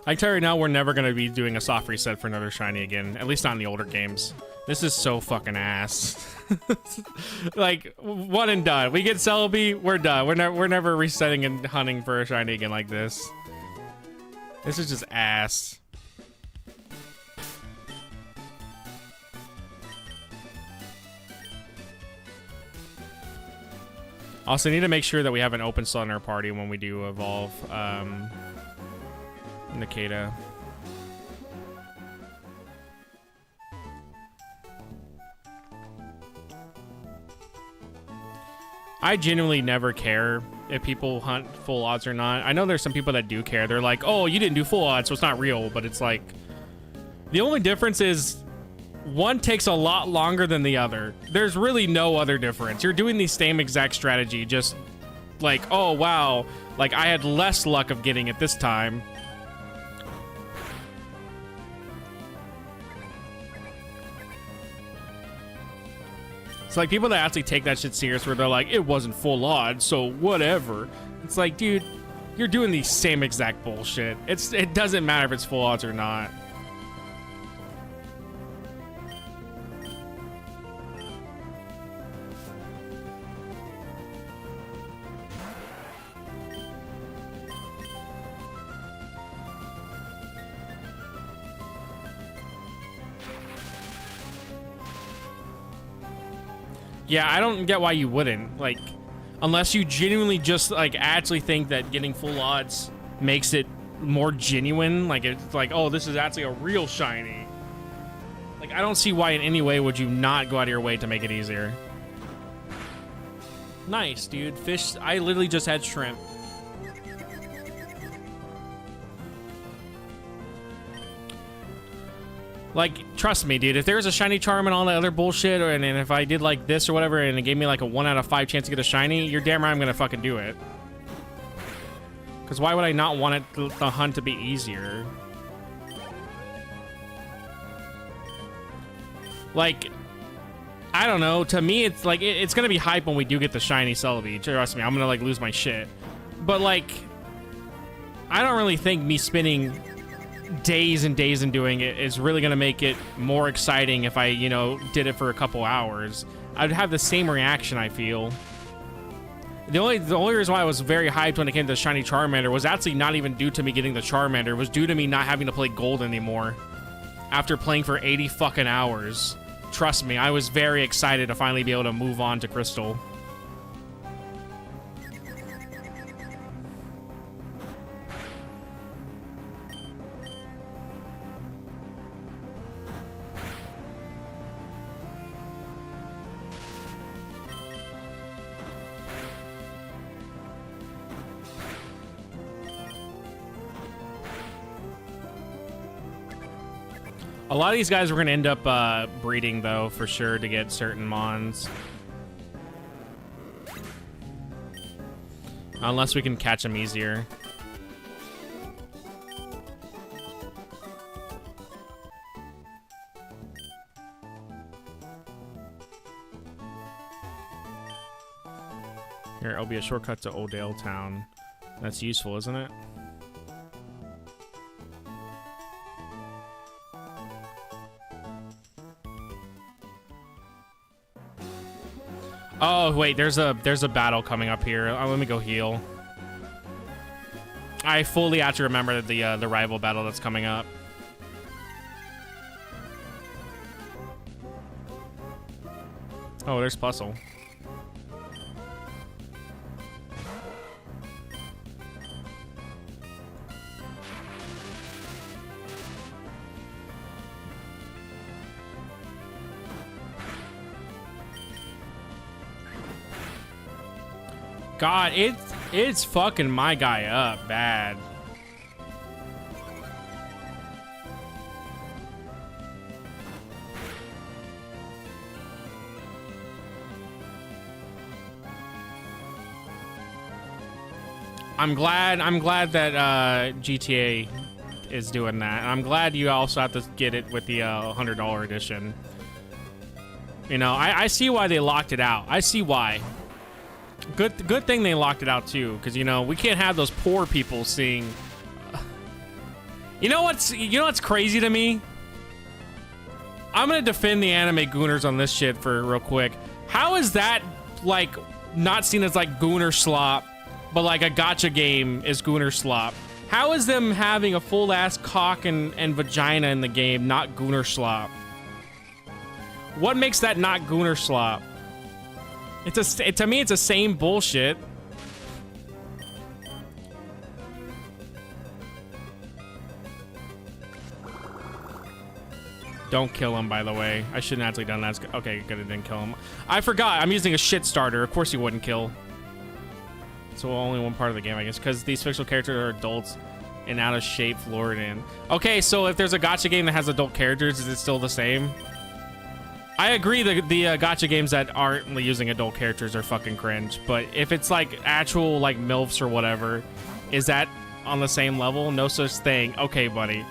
I tell you right now, we're never gonna be doing a soft reset for another shiny again. At least not in the older games. This is so fucking ass. Like, one and done. We get Celebi, we're done. We're never resetting and hunting for a shiny again like this. This is just ass. Also, need to make sure that we have an open slot in our party when we do evolve Nikita. I genuinely never care if people hunt full odds or not. I know there's some people that do care. They're like, oh, you didn't do full odds, so it's not real. But it's like, the only difference is one takes a lot longer than the other. There's really no other difference. You're doing the same exact strategy, just like, oh, wow. Like, I had less luck of getting it this time. It's like people that actually take that shit serious where they're like, it wasn't full odds, so whatever. It's like, dude, you're doing the same exact bullshit. It doesn't matter if it's full odds or not. Yeah, I don't get why you wouldn't. Like, unless you genuinely just, like, actually think that getting full odds makes it more genuine. Like, it's like, oh, this is actually a real shiny. Like, I don't see why in any way would you not go out of your way to make it easier. Nice, dude. Fish, I literally just had shrimp. Like, trust me, dude, if there's a shiny charm and all that other bullshit, and if I did like this or whatever, and it gave me like a 1 out of 5 chance to get a shiny, you're damn right I'm gonna fucking do it. Because why would I not want it, the hunt to be easier? Like, I don't know, to me, it's like, it's gonna be hype when we do get the shiny Celebi. Trust me, I'm gonna like lose my shit. But like, I don't really think me spending days and days in doing it is really gonna make it more exciting if I, you know, did it for a couple hours. I'd have the same reaction, I feel. The only reason why I was very hyped when it came to Shiny Charmander was actually not even due to me getting the Charmander. It was due to me not having to play Gold anymore after playing for 80 fucking hours. Trust me, I was very excited to finally be able to move on to Crystal. A lot of these guys we're going to end up breeding, though, for sure, to get certain mons. Unless we can catch them easier. Here, it'll be a shortcut to Odale Town. That's useful, isn't it? Oh wait, there's a battle coming up here. Let me go heal. I fully have to remember the rival battle that's coming up. Oh, there's Puzzle. God, it's fucking my guy up bad. I'm glad that GTA is doing that. And I'm glad you also have to get it with the $100 edition. You know, I see why they locked it out. I see why. Good thing they locked it out too, because you know we can't have those poor people seeing You know what's crazy to me? I'm gonna defend the anime gooners on this shit for real quick. How is that like not seen as like gooner slop, but like a gacha game is gooner slop? How is them having a full ass cock and vagina in the game not gooner slop? What makes that not gooner slop? To me it's the same bullshit. Don't kill him, by the way. I shouldn't have actually done that. Okay, good, it didn't kill him. I forgot, I'm using a shit starter. Of course he wouldn't kill. So only one part of the game, I guess, because these fictional characters are adults and out of shape Floridan. Okay, so if there's a gacha game that has adult characters, is it still the same? I agree the gacha games that aren't using adult characters are fucking cringe, but if it's like actual like MILFs or whatever, is that on the same level? No such thing. Okay, buddy.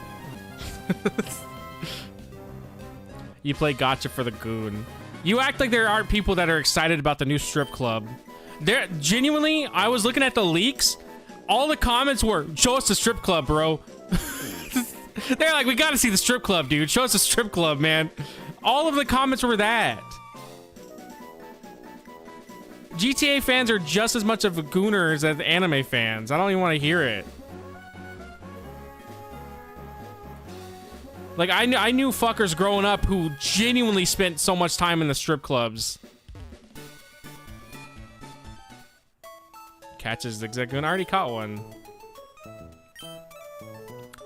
You play gacha for the goon. You act like there aren't people that are excited about the new strip club. There, genuinely, I was looking at the leaks. All the comments were, show us the strip club, bro. They're like, we gotta see the strip club, dude. Show us the strip club, man. All of the comments were that. GTA fans are just as much of gooners as anime fans. I don't even want to hear it. Like, I knew fuckers growing up who genuinely spent so much time in the strip clubs. Catches Zigzag Goon. I already caught one.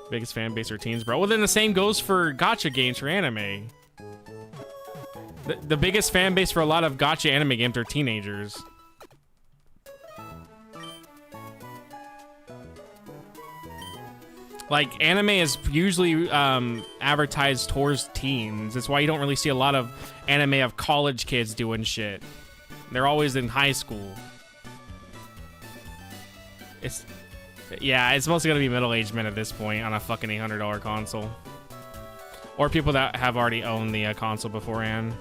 Biggest fan base are teens, bro. Well, then the same goes for gacha games for anime. The biggest fan base for a lot of gacha anime games are teenagers. Like, anime is usually advertised towards teens. That's why you don't really see a lot of anime of college kids doing shit. They're always in high school. Yeah, it's mostly gonna be middle-aged men at this point on a fucking $800 console. Or people that have already owned the console beforehand.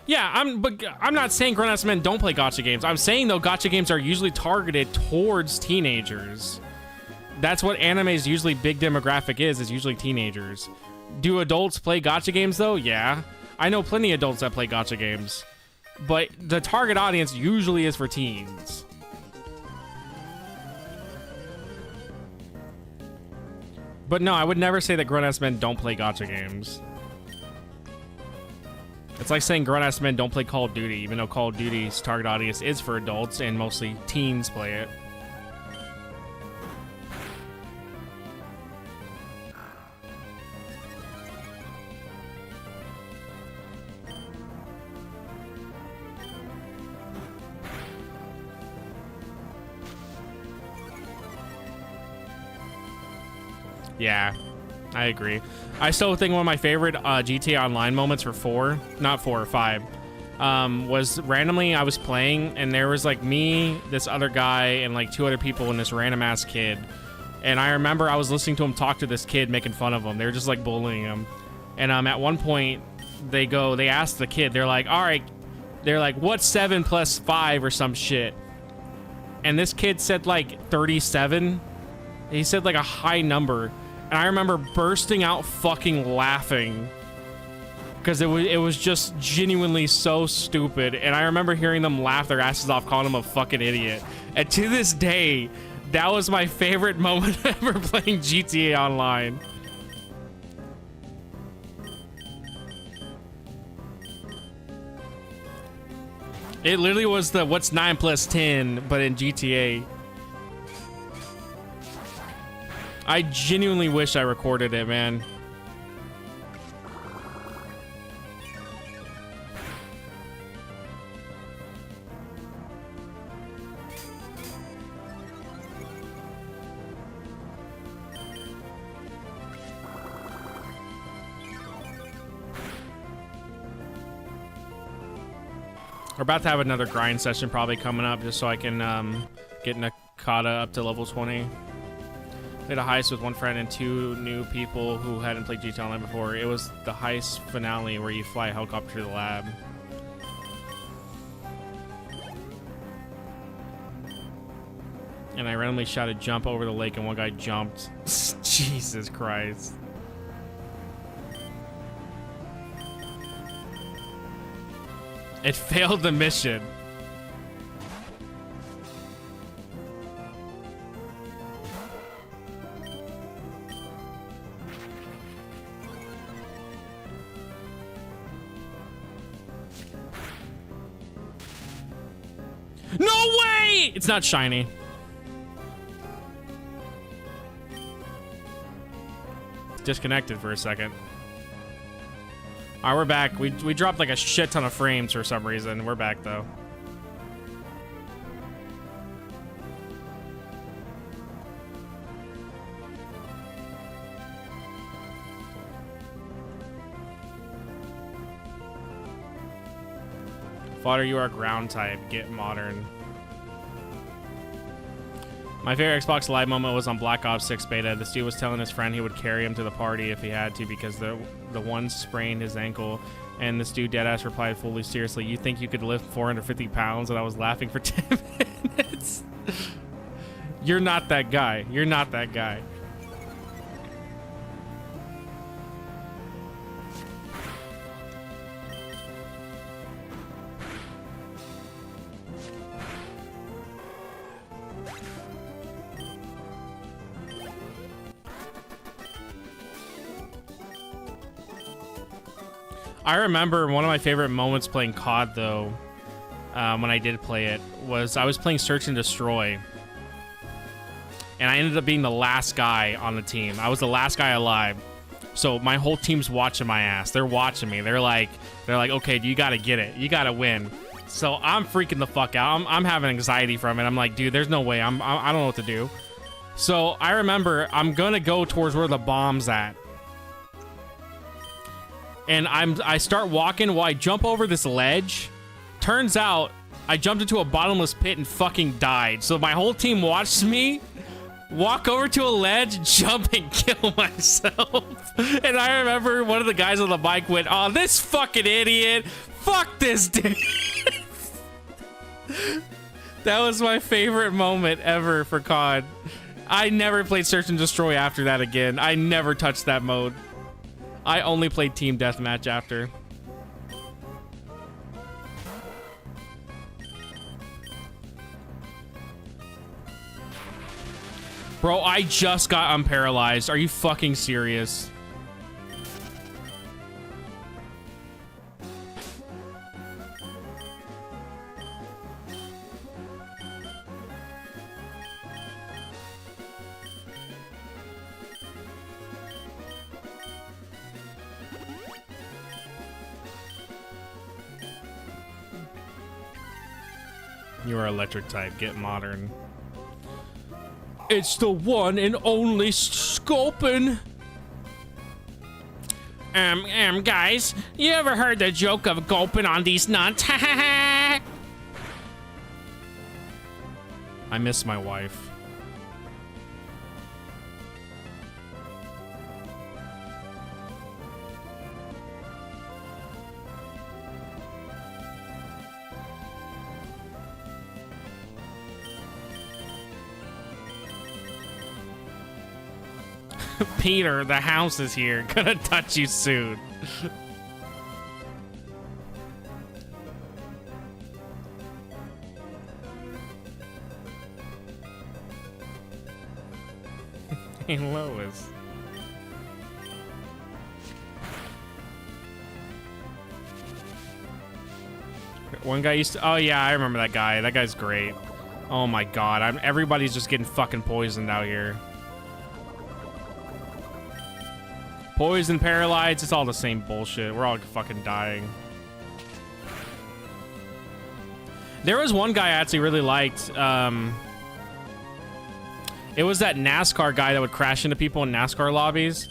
Yeah, I'm not saying grown-ass men don't play gacha games. I'm saying, though, gacha games are usually targeted towards teenagers. That's what anime's usually big demographic is usually teenagers. Do adults play gacha games, though? Yeah. I know plenty of adults that play gacha games. But the target audience usually is for teens. But no, I would never say that grown-ass men don't play gacha games. It's like saying grown-ass men don't play Call of Duty, even though Call of Duty's target audience is for adults and mostly teens play it. Yeah, I agree. I still think one of my favorite GTA Online moments for 4, not 4 or 5, was randomly I was playing and there was like me, this other guy, and like 2 other people and this random ass kid. And I remember I was listening to him talk to this kid, making fun of him. They were just like bullying him. And at one point they asked the kid, they're like, all right, they're like, what's 7 plus 5 or some shit? And this kid said like 37. He said like a high number. And I remember bursting out fucking laughing because it was just genuinely so stupid. And I remember hearing them laugh their asses off, calling him a fucking idiot. And to this day, that was my favorite moment ever playing GTA Online. It literally was the what's 9 plus 10, but in GTA. I genuinely wish I recorded it, man. We're about to have another grind session probably coming up just so I can get Nakata up to level 20. Played a heist with one friend and 2 new people who hadn't played GTA Online before. It was the heist finale where you fly a helicopter to the lab. And I randomly shouted jump over the lake and one guy jumped. Jesus Christ. It failed the mission. No way! It's not shiny. Disconnected for a second. All right, we're back. We dropped like a shit ton of frames for some reason. We're back though. Fodder, you are ground type. Get modern. My favorite Xbox Live moment was on Black Ops 6 beta. This dude was telling his friend he would carry him to the party if he had to because the one sprained his ankle. And this dude deadass replied fully seriously, "You think you could lift 450 pounds?" And I was laughing for 10 minutes. You're not that guy. You're not that guy. I remember one of my favorite moments playing COD, though, when I did play it, was I was playing Search and Destroy. And I ended up being the last guy on the team. I was the last guy alive. So my whole team's watching my ass. They're watching me. They're like, okay, you got to get it. You got to win. So I'm freaking the fuck out. I'm having anxiety from it. I'm like, dude, there's no way. I don't know what to do. So I remember I'm going to go towards where the bomb's at. And I start walking while I jump over this ledge. Turns out I jumped into a bottomless pit and fucking died. So my whole team watched me walk over to a ledge, jump, and kill myself. And I remember one of the guys on the bike went, "Oh, this fucking idiot. Fuck this dude." That was my favorite moment ever for COD. I never played Search and Destroy after that again. I never touched that mode. I only played Team Deathmatch after. Bro, I just got unparalyzed. Are you fucking serious? You are electric type. Get modern. It's the one and only Sculpin. Guys, you ever heard the joke of gulping on these nuts? I miss my wife. Peter, the house is here. Gonna touch you soon. Hey, Lois. One guy used to... Oh, yeah, I remember that guy. That guy's great. Oh, my God. Everybody's just getting fucking poisoned out here. Poison, paralyzed, it's all the same bullshit. We're all fucking dying. There was one guy I actually really liked. It was that NASCAR guy that would crash into people in NASCAR lobbies.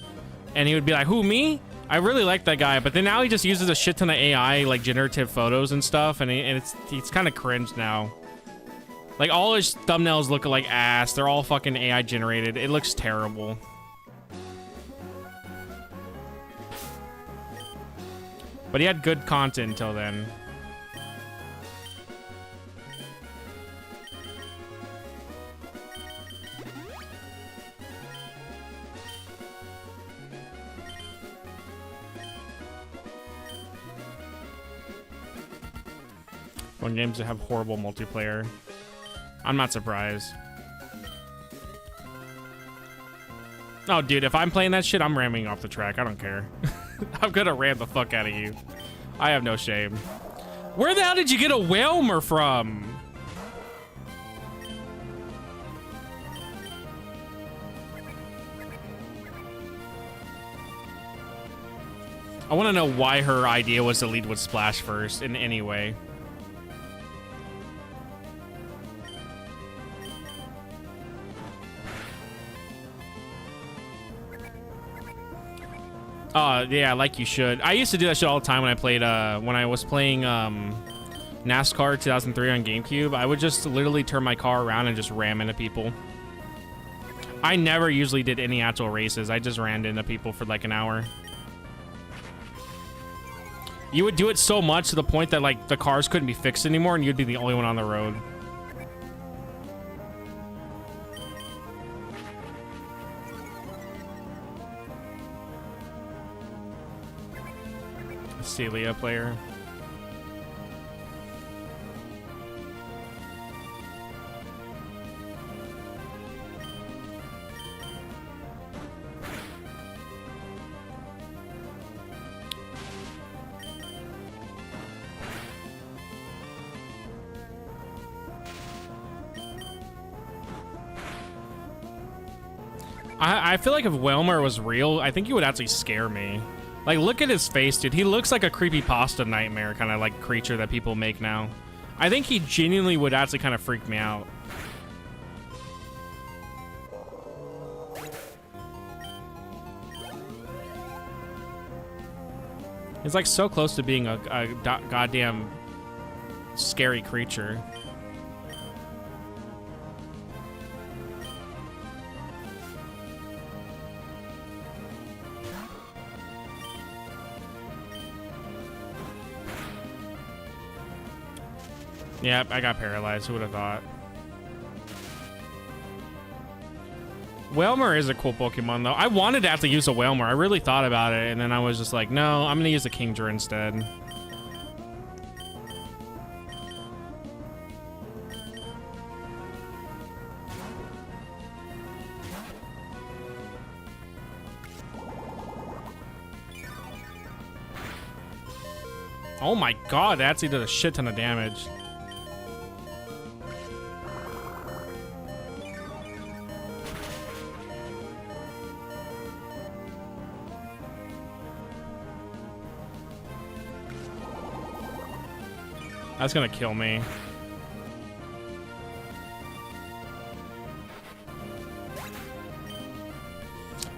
And he would be like, who, me? I really like that guy. But then now he just uses a shit ton of AI, like generative photos and stuff. And it's kind of cringe now. Like, all his thumbnails look like ass. They're all fucking AI generated. It looks terrible. But he had good content until then. When games have horrible multiplayer. I'm not surprised. Oh, dude, if I'm playing that shit, I'm ramming off the track. I don't care. I'm gonna ram the fuck out of you. I have no shame. Where the hell did you get a Whelmer from? I want to know why her idea was to lead with Splash first in any way. Yeah, like you should. I used to do that shit all the time when I played, when I was playing, NASCAR 2003 on GameCube. I would just literally turn my car around and just ram into people. I never usually did any actual races. I just ran into people for like an hour. You would do it so much to the point that, like, the cars couldn't be fixed anymore and you'd be the only one on the road. Celia player. I feel like if Whelmer was real, I think he would actually scare me. Like, look at his face, dude. He looks like a creepypasta nightmare kind of like creature that people make now. I think he genuinely would actually kind of freak me out. He's like so close to being a goddamn scary creature. Yep, I got paralyzed. Who would have thought? Whelmer is a cool Pokemon, though. I wanted to have to use a Whelmer. I really thought about it, and then I was just like, no, I'm going to use a Kingdra instead. Oh my god, that actually did a shit ton of damage. That's gonna kill me.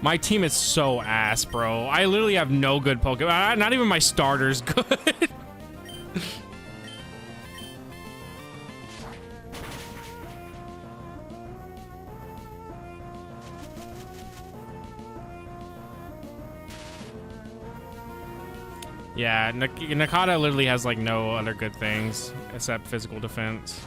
My team is so ass, bro. I literally have no good Pokemon. Not even my starter's good. Yeah, Nakata literally has like no other good things except physical defense.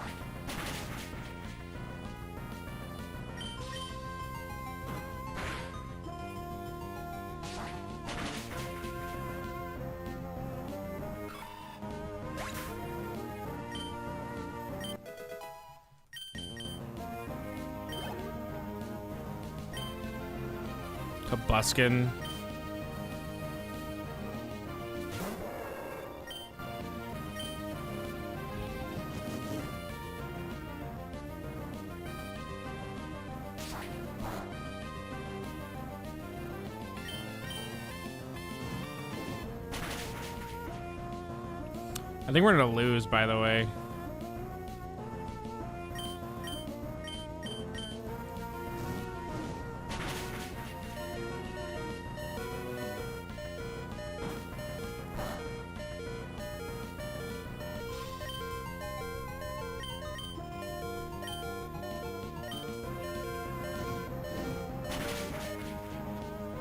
Kabuskin. I think we're gonna lose, by the way.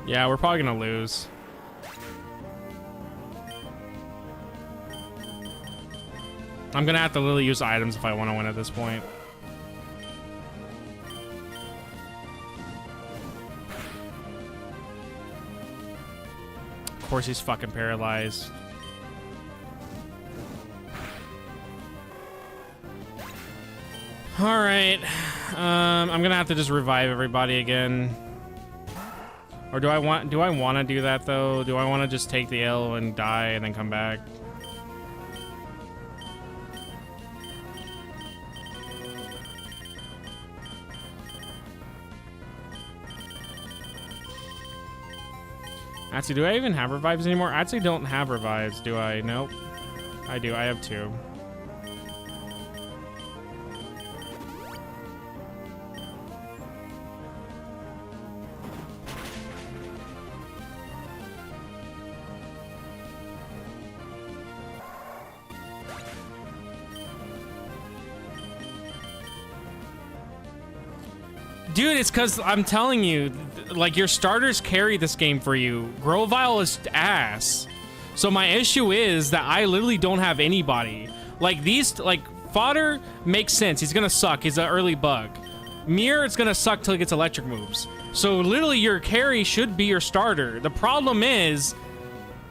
Yeah, we're probably gonna lose. I'm gonna have to literally use items if I want to win at this point. Of course he's fucking paralyzed. All right. I'm gonna have to just revive everybody again. Or do I want to do that though? Do I want to just take the L and die and then come back? Actually, do I even have revives anymore? I actually don't have revives, do I? Nope. I do. I have 2. Dude, it's because I'm telling you, like, your starters carry this game for you. Grovyle is ass. So my issue is that I literally don't have anybody. Like, these, like, Fodder makes sense. He's gonna suck. He's an early bug. Mir, it's gonna suck till he gets electric moves. So literally your carry should be your starter. The problem is,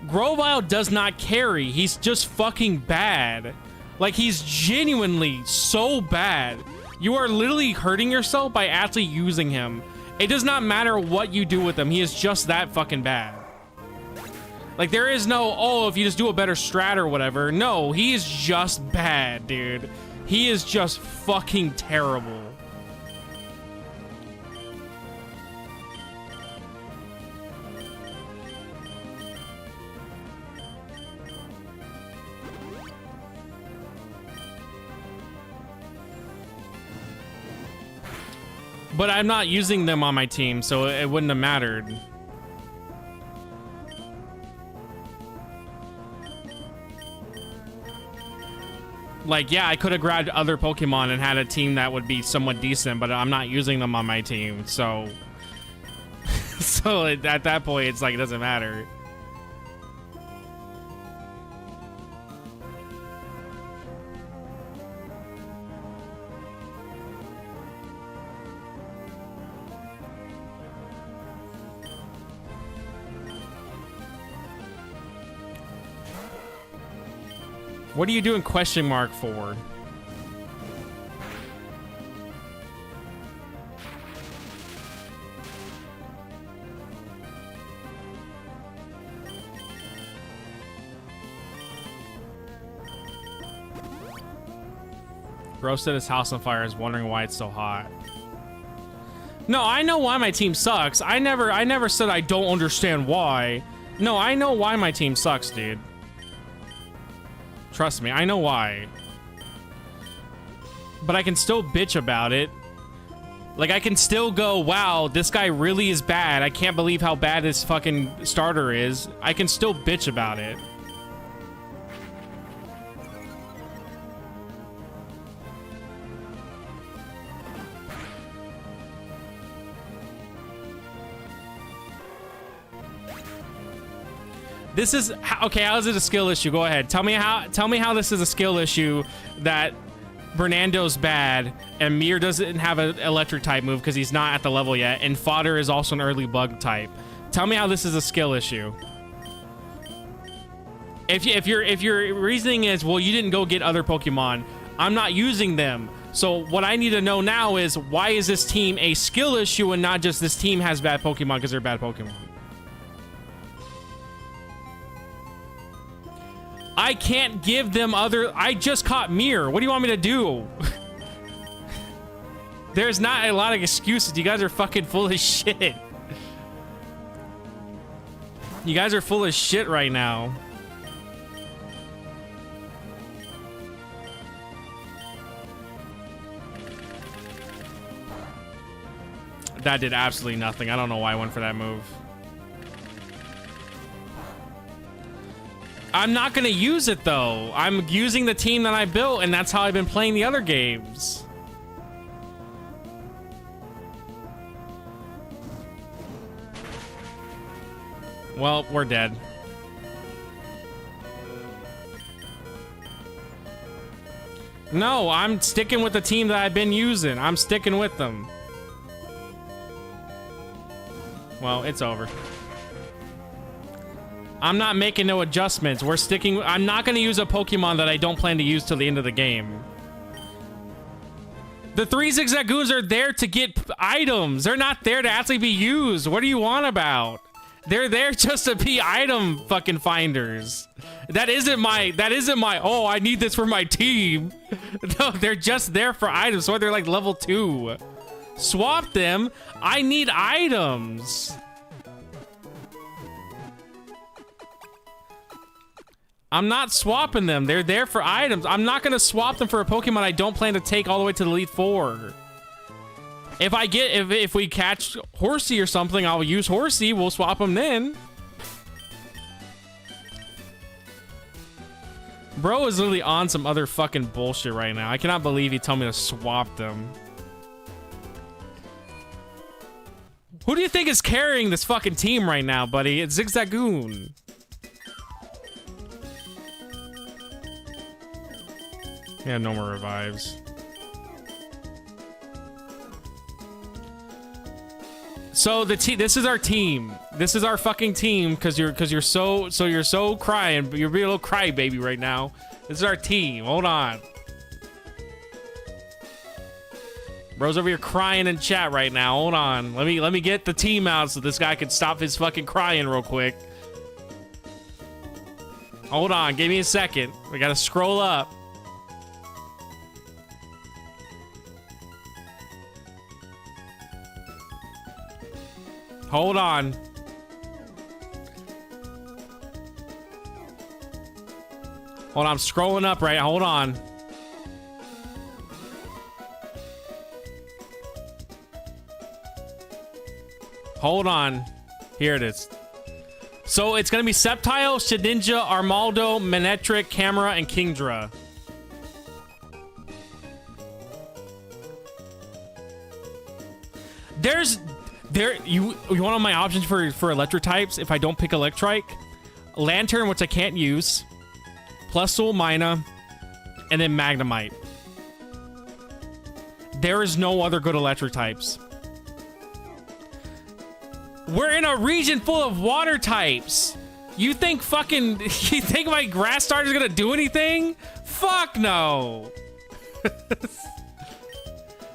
Grovyle does not carry. He's just fucking bad. Like, he's genuinely so bad. You are literally hurting yourself by actually using him. It does not matter what you do with him. He is just that fucking bad. Like, there is no, oh, if you just do a better strat or whatever. No, he is just bad, dude. He is just fucking terrible. But I'm not using them on my team, so it wouldn't have mattered. Like, yeah, I could have grabbed other Pokemon and had a team that would be somewhat decent, but I'm not using them on my team, so... so at that point, it's like, it doesn't matter. What are you doing question mark for? Bro set his house on fire, is wondering why it's so hot. No, I know why my team sucks. I never said I don't understand why. No, I know why my team sucks, dude. Trust me, I know why. But I can still bitch about it. Like, I can still go, wow, this guy really is bad. I can't believe how bad this fucking starter is. I can still bitch about it. This is okay. How is it a skill issue? Go ahead. Tell me how this is a skill issue that Bernardo's bad and Mir doesn't have an electric type move because he's not at the level yet, and Fodder is also an early bug type. Tell me how this is a skill issue. If your reasoning is, well, you didn't go get other Pokemon, I'm not using them. So what I need to know now is, why is this team a skill issue and not just this team has bad Pokemon because they're bad Pokemon? I can't give them other... I just caught Mir. What do you want me to do? There's not a lot of excuses. You guys are fucking full of shit. You guys are full of shit right now. That did absolutely nothing. I don't know why I went for that move. I'm not gonna use it though. I'm using the team that I built, and that's how I've been playing the other games. Well, we're dead. No, I'm sticking with the team that I've been using. I'm sticking with them. Well, it's over. I'm not making no adjustments. We're sticking... I'm not going to use a Pokemon that I don't plan to use till the end of the game. The 3 Zigzagoons are there to get items. They're not there to actually be used. What do you want about? They're there just to be item fucking finders. That isn't my, oh, I need this for my team. No, they're just there for items. So they're like level 2. Swap them. I need items. I'm not swapping them. They're there for items. I'm not going to swap them for a Pokemon I don't plan to take all the way to the Elite Four. If we catch Horsey or something, I'll use Horsey. We'll swap them then. Bro is literally on some other fucking bullshit right now. I cannot believe he told me to swap them. Who do you think is carrying this fucking team right now, buddy? It's Zigzagoon. Yeah, no more revives. So this is our team. This is our fucking team because you're so crying. You're being a little crybaby right now. This is our team. Hold on. Bro's over here crying in chat right now. Hold on. Let me get the team out so this guy can stop his fucking crying real quick. Hold on. Give me a second. We gotta scroll up. Hold on. Hold on, I'm scrolling up, right? Hold on. Hold on. Here it is. So it's gonna be Sceptile, Shedinja, Armaldo, Manectric, Camera, and Kingdra. You want all my options for electric types if I don't pick Electrike? Lantern, which I can't use, plus Soul Mina, and then Magnemite. There is no other good electric types. We're in a region full of water types. You think my grass starter is gonna do anything? Fuck no.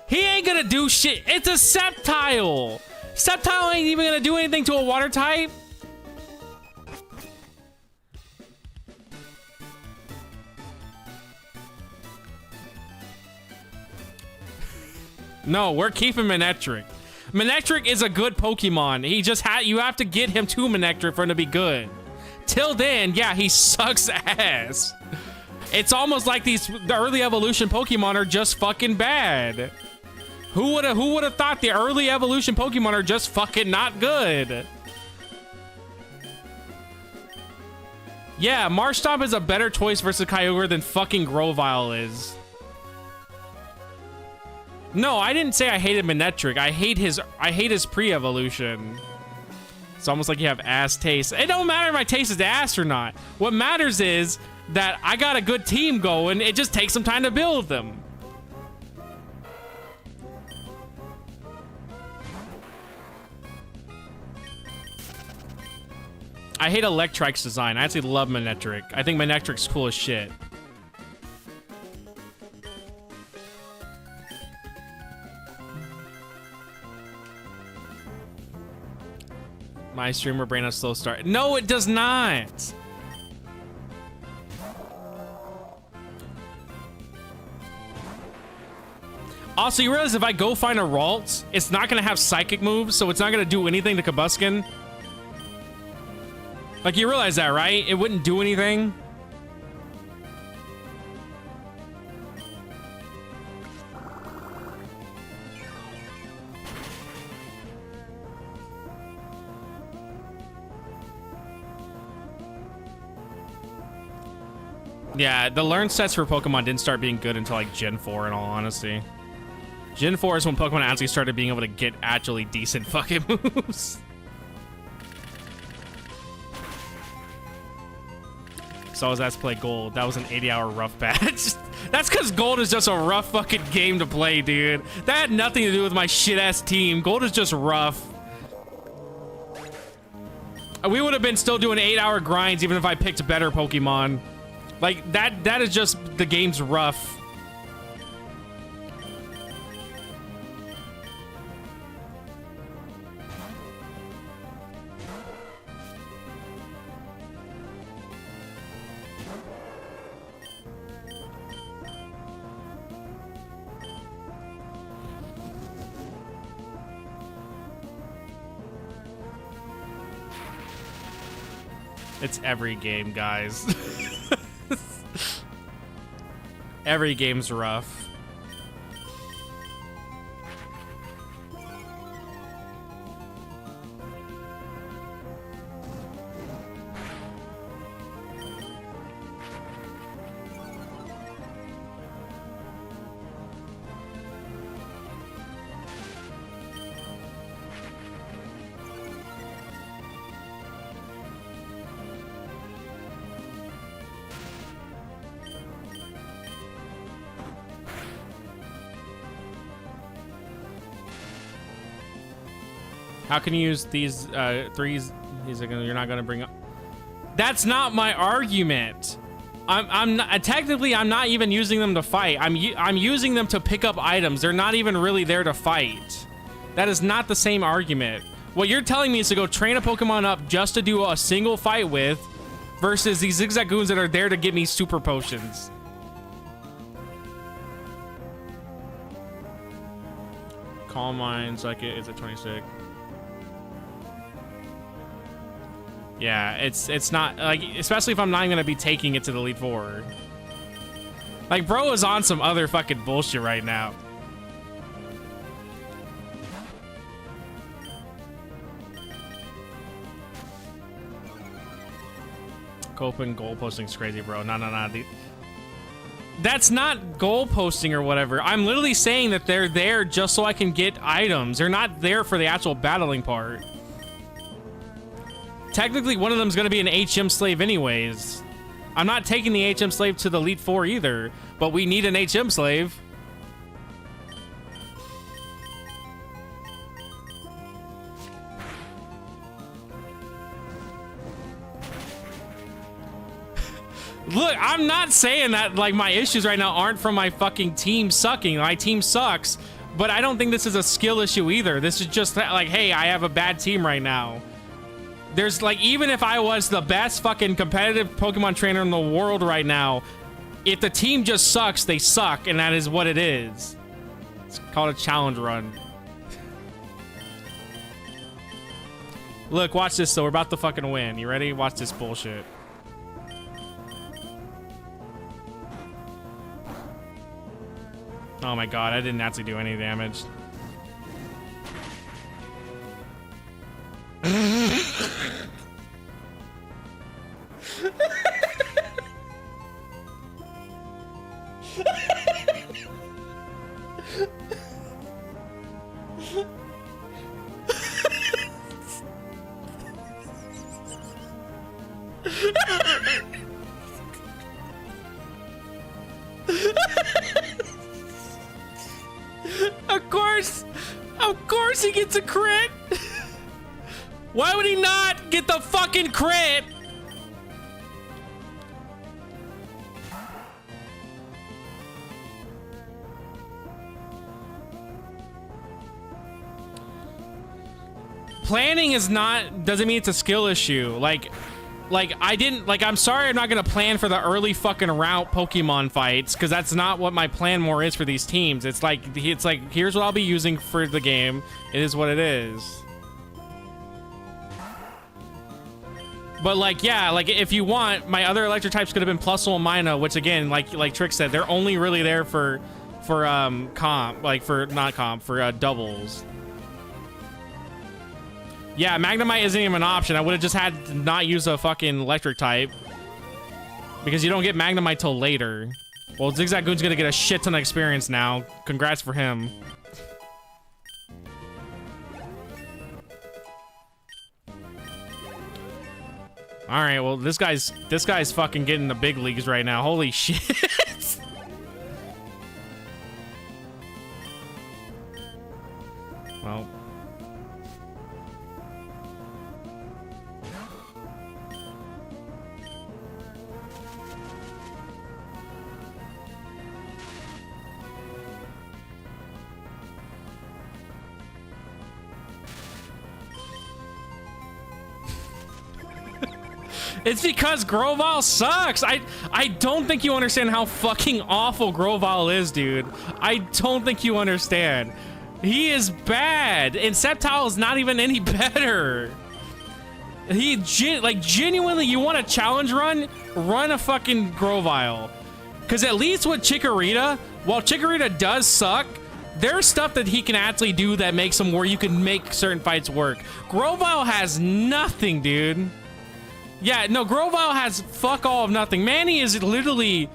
He ain't gonna do shit. It's a Sceptile. Sceptile ain't even gonna do anything to a water type. No, we're keeping Manectric. Manectric is a good Pokemon. You have to get him to Manectric for him to be good. Till then, yeah, he sucks ass. It's almost like the early evolution Pokemon are just fucking bad. Who would have thought the early evolution Pokemon are just fucking not good? Yeah, Marshtomp is a better choice versus Kyogre than fucking Grovyle is. No, I didn't say I hated Manectric. I hate his pre-evolution. It's almost like you have ass taste. It don't matter if my taste is ass or not. What matters is that I got a good team going. It just takes some time to build them. I hate Electrike's design. I actually love Manectric. I think Manectric's cool as shit. My streamer brain has slow start. No, it does not. Also, you realize if I go find a Ralts, it's not gonna have psychic moves, so it's not gonna do anything to Kabuskin. Like, you realize that, right? It wouldn't do anything. Yeah, the learn sets for Pokemon didn't start being good until like Gen 4 in all honesty. Gen 4 is when Pokemon actually started being able to get actually decent fucking moves. So I was asked to play Gold. That was an 80-hour rough patch. That's because Gold is just a rough fucking game to play, dude. That had nothing to do with my shit-ass team. Gold is just rough. We would have been still doing 8-hour grinds even if I picked better Pokemon. Like, that is just, the game's rough. It's every game, guys. Every game's rough. How can you use these threes? You're not gonna bring up. That's not my argument. I'm not, technically I'm not even using them to fight. I'm using them to pick up items. They're not even really there to fight. That is not the same argument. What you're telling me is to go train a Pokemon up just to do a single fight with, versus these Zigzagoons that are there to give me super potions. Calm Mind, so it's at 26. Yeah, it's not like, especially if I'm not gonna be taking it to the Elite Four. Like, bro is on some other fucking bullshit right now. Coping goal posting's crazy, bro. No. That's not goal posting or whatever. I'm literally saying that they're there just so I can get items. They're not there for the actual battling part. Technically, one of them is going to be an HM slave anyways. I'm not taking the HM slave to the Elite Four either, but we need an HM slave. Look, I'm not saying that, like, my issues right now aren't from my fucking team sucking. My team sucks, but I don't think this is a skill issue either. This is just like, hey, I have a bad team right now. There's, like, even if I was the best fucking competitive Pokemon trainer in the world right now, if the team just sucks, they suck, and that is what it is. It's called a challenge run. Look, watch this, though. We're about to fucking win. You ready? Watch this bullshit. Oh my god, I didn't actually do any damage. Of course he gets a crit. Why would he not get the fucking crit? Planning is not, doesn't mean it's a skill issue. Like I'm sorry I'm not gonna plan for the early fucking route Pokemon fights, because that's not what my plan more is for these teams. It's like here's what I'll be using for the game. It is what it is. But like, yeah, like if you want, my other electric types could have been plus one Mina, which again, like Trick said, they're only really there for comp, like for not comp, for doubles. Yeah, Magnemite isn't even an option. I would have just had to not use a fucking electric type, because you don't get Magnemite till later. Well, Zigzagoon's gonna get a shit ton of experience now. Congrats for him. All right, well, this guy's fucking getting the big leagues right now. Holy shit. Well, it's because Grovyle sucks. I don't think you understand how fucking awful Grovyle is, dude. I don't think you understand. He is bad, and Sceptile is not even any better. Like, genuinely, you want a challenge run? Run a fucking Grovyle. Because at least with Chikorita, while Chikorita does suck, there's stuff that he can actually do that makes him where you can make certain fights work. Grovyle has nothing, dude. Yeah, no, Grovyle has fuck all of nothing. Manny is literally...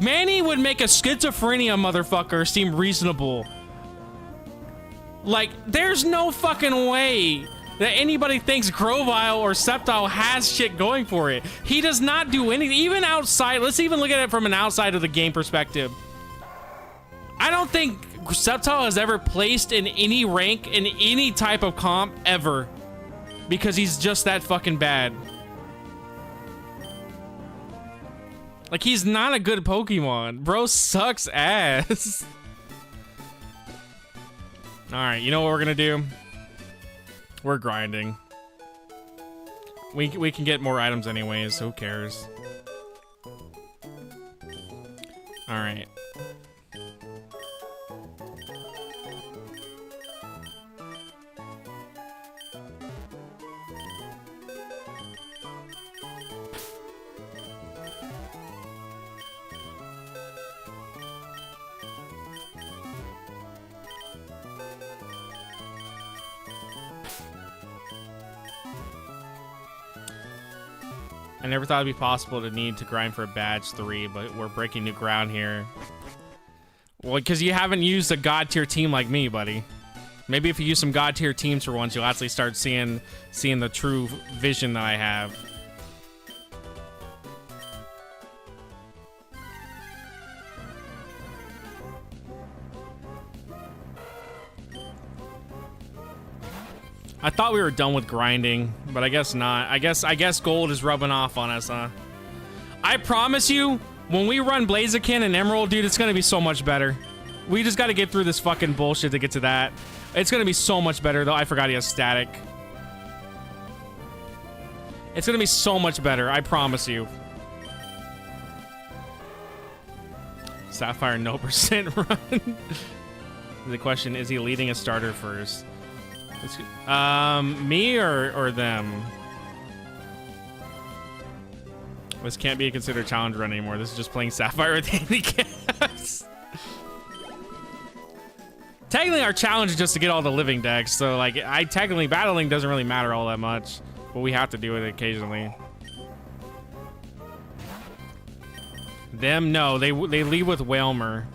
Manny would make a schizophrenia motherfucker seem reasonable. Like, there's no fucking way that anybody thinks Grovyle or Sceptile has shit going for it. He does not do anything, even outside. Let's even look at it from an outside of the game perspective. I don't think Sceptile has ever placed in any rank in any type of comp ever, because he's just that fucking bad. Like, he's not a good Pokemon. Bro sucks ass. Alright, you know what we're gonna do? We're grinding. We can get more items anyways, so who cares? Alright. I never thought it'd be possible to need to grind for a badge 3, but we're breaking new ground here. Well, because you haven't used a god tier team like me, buddy. Maybe if you use some god tier teams for once, you'll actually start seeing the true vision that I have. I thought we were done with grinding, but I guess not. I guess gold is rubbing off on us, huh? I promise you, when we run Blaziken and Emerald, dude, it's gonna be so much better. We just gotta get through this fucking bullshit to get to that. It's gonna be so much better, though. I forgot he has static. It's gonna be so much better, I promise you. Sapphire, no % run. The question, is he leading a starter first? Me or them? This can't be a considered challenge run anymore. This is just playing Sapphire with handicaps. Technically, our challenge is just to get all the living decks. So, like, technically battling doesn't really matter all that much, but we have to do it occasionally. Them, no, they lead with Whalmer.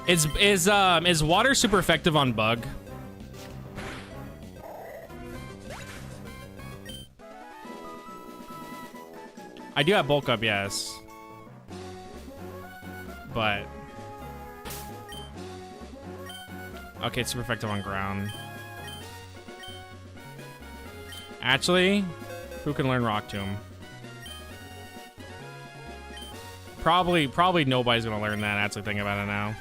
Is water super effective on bug? I do have bulk up, yes. But okay, it's super effective on ground. Actually, who can learn Rock Tomb? Probably nobody's gonna learn that. Actually, thinking about it now.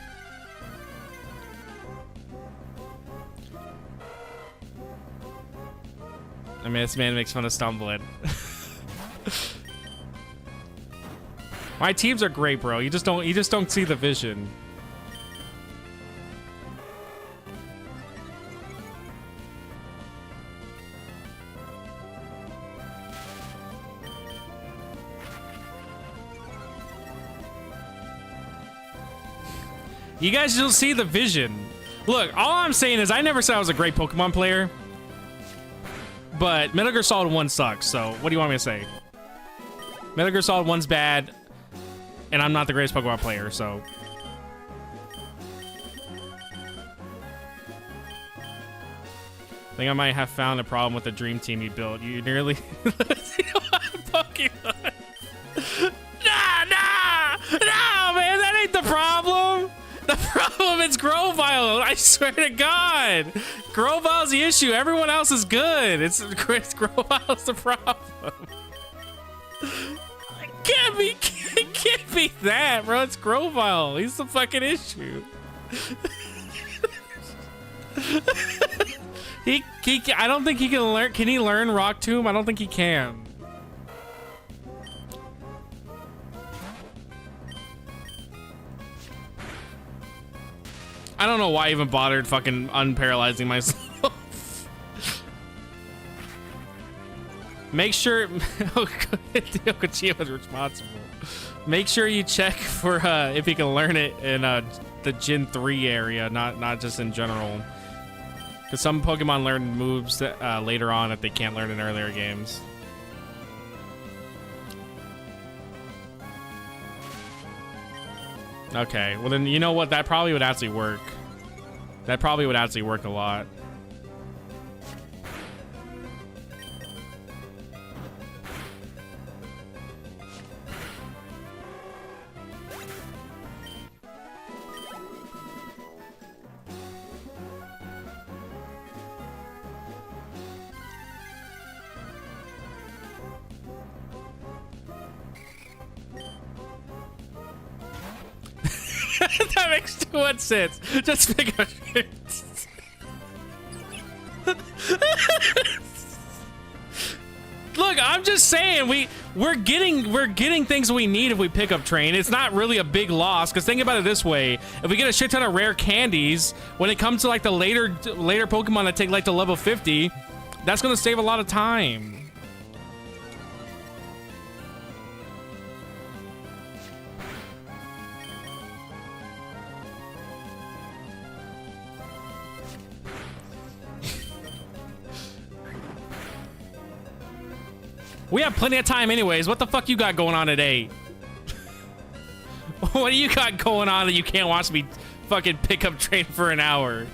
I mean, this man makes fun of stumbling. My teams are great, bro. You just don't see the vision. You guys don't see the vision. Look, all I'm saying is I never said I was a great Pokemon player. But Metal Gear Solid 1 sucks, so what do you want me to say? Metal Gear Solid 1's bad, and I'm not the greatest Pokemon player, so... I think I might have found a problem with the dream team you built. You nearly... Pokemon. Nah, man, that ain't the problem! The problem it's Grovyle. I swear to God. Grovyle's the issue. Everyone else is good. It's Grovyle's the problem. Can't be that, bro. It's Grovyle. He's the fucking issue. I don't think he can learn. Can he learn Rock Tomb? I don't think he can. I don't know why I even bothered fucking unparalyzing myself. Make sure Kojima was responsible. Make sure you check for if he can learn it in the Gen 3 area, not just in general. Because some Pokemon learn moves that, later on that they can't learn in earlier games. Okay, well then you know what? That probably would actually work. That probably would actually work a lot. That makes too much sense. Just pick up. Look, I'm just saying we're getting things we need if we pick up Train. It's not really a big loss because think about it this way: if we get a shit ton of rare candies, when it comes to like the later Pokemon that take like to level 50, that's gonna save a lot of time. We have plenty of time anyways. What the fuck you got going on today? What do you got going on that you can't watch me fucking pick up Train for an hour?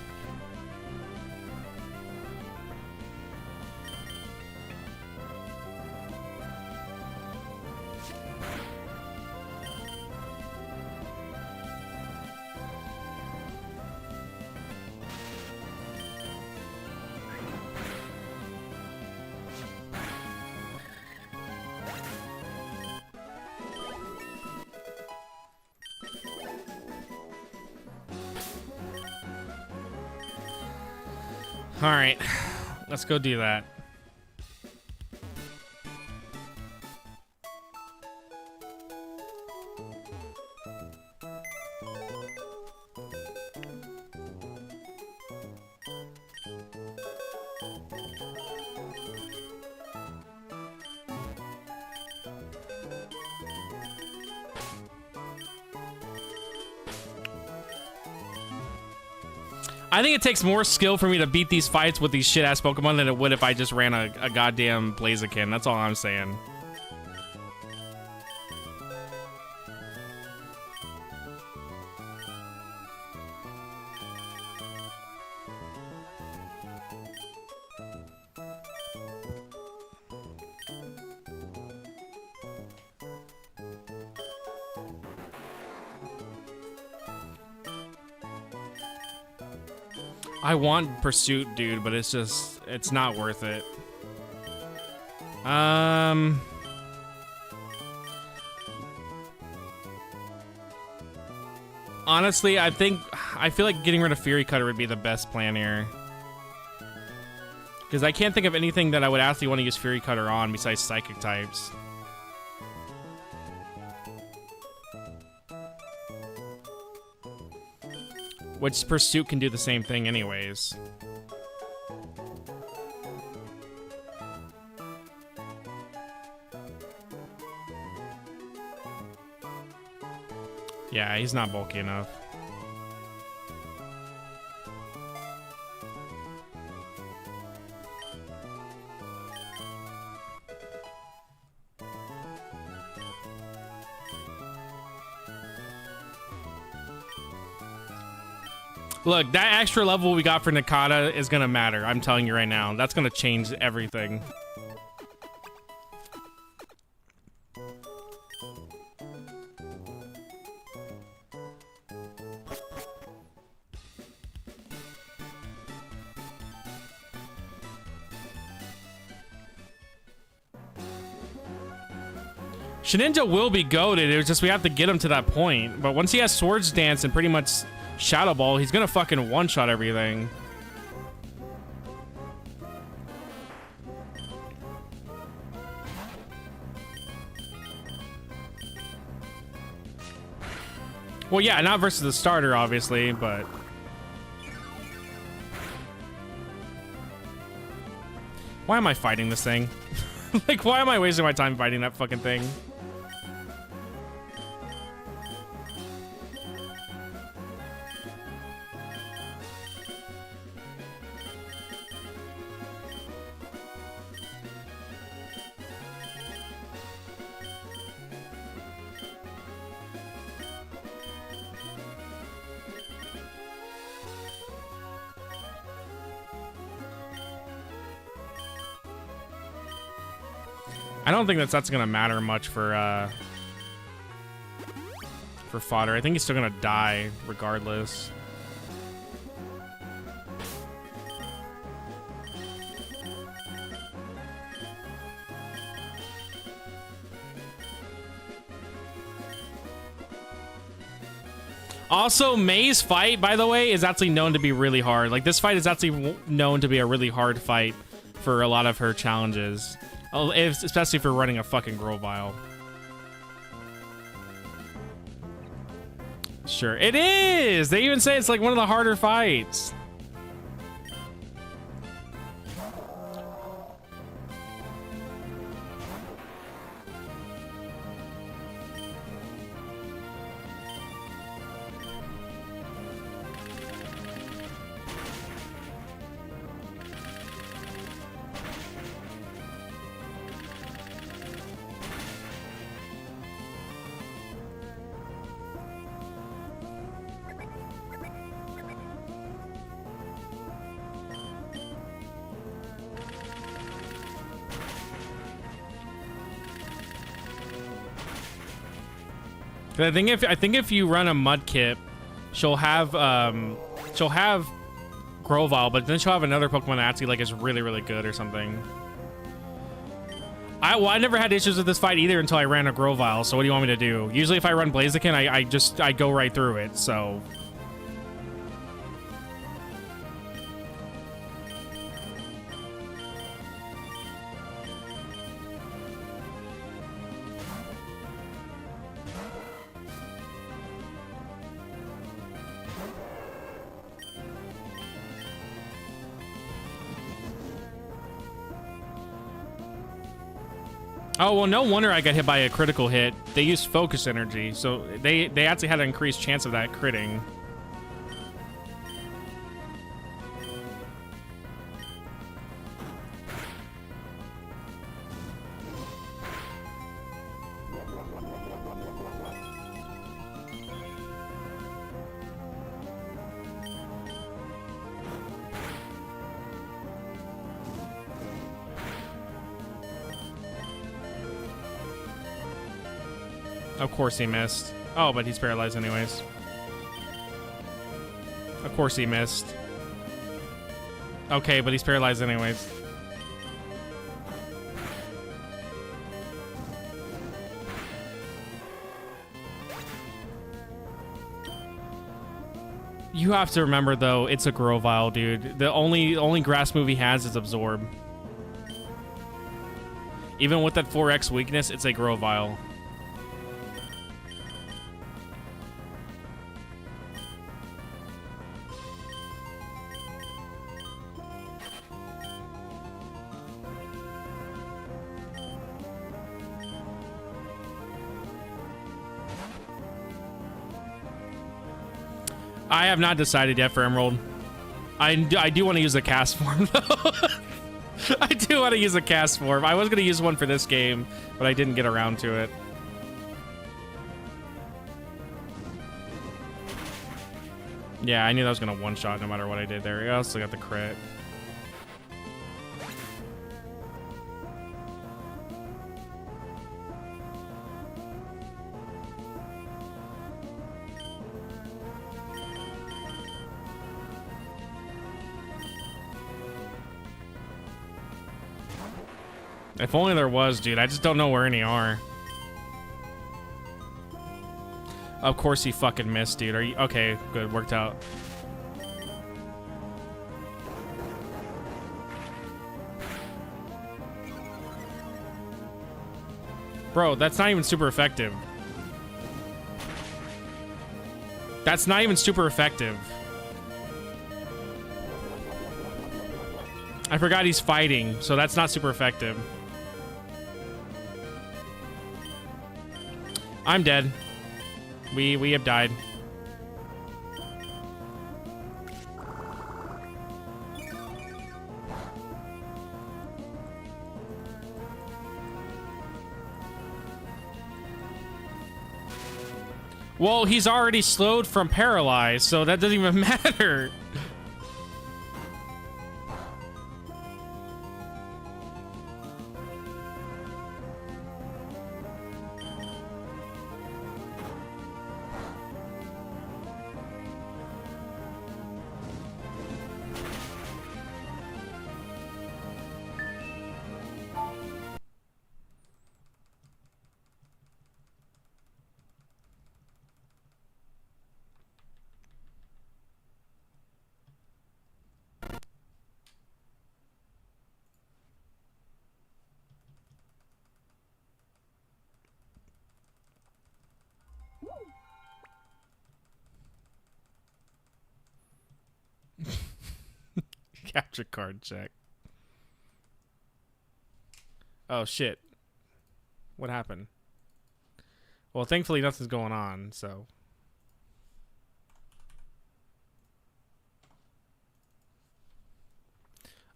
All right, let's go do that. I think it takes more skill for me to beat these fights with these shit-ass Pokemon than it would if I just ran a goddamn Blaziken. That's all I'm saying. I want Pursuit, dude, but it's just, it's not worth it. Honestly, I feel like getting rid of Fury Cutter would be the best plan here. Because I can't think of anything that I would actually want to use Fury Cutter on besides Psychic types. Which Pursuit can do the same thing anyways. Yeah, he's not bulky enough. Look, that extra level we got for Nakata is gonna matter. I'm telling you right now. That's gonna change everything. Shedinja will be goated. It was just we have to get him to that point. But once he has Swords Dance and pretty much Shadow Ball, he's gonna fucking one-shot everything. Well, yeah, not versus the starter, obviously, but... Why am I fighting this thing? Like, why am I wasting my time fighting that fucking thing? I don't think that's gonna matter much for fodder. I think he's still gonna die regardless. Also, May's fight, by the way, is actually known to be really hard. Like, this fight is actually known to be a really hard fight for a lot of her challenges. Especially for running a fucking Grovyle. Sure, it is! They even say it's like one of the harder fights. I think if you run a Mudkip, she'll have Grovyle, but then she'll have another Pokemon that actually like is really, really good or something. I never had issues with this fight either until I ran a Grovyle. So what do you want me to do? Usually if I run Blaziken, I go right through it. So. Oh, well, no wonder I got hit by a critical hit. They used focus energy, so they actually had an increased chance of that critting. Of course he missed. Oh, but he's paralyzed anyways. Of course he missed. Okay, but he's paralyzed anyways. You have to remember, though, it's a Grovyle, dude. The only grass move he has is Absorb. Even with that 4X weakness, it's a Grovyle. I have not decided yet for Emerald. I do want to use a cast form, though. I do want to use a cast form. I was going to use one for this game, but I didn't get around to it. Yeah, I knew that was going to one-shot no matter what I did there. I also got the crit. If only there was, dude. I just don't know where any are. Of course he fucking missed, dude. Are you okay? Good, worked out. Bro, that's not even super effective. That's not even super effective. I forgot he's fighting, so that's not super effective. I'm dead. We have died. Well, he's already slowed from paralyzed, so that doesn't even matter. Capture card check. Oh shit. What happened? Well, thankfully nothing's going on, so.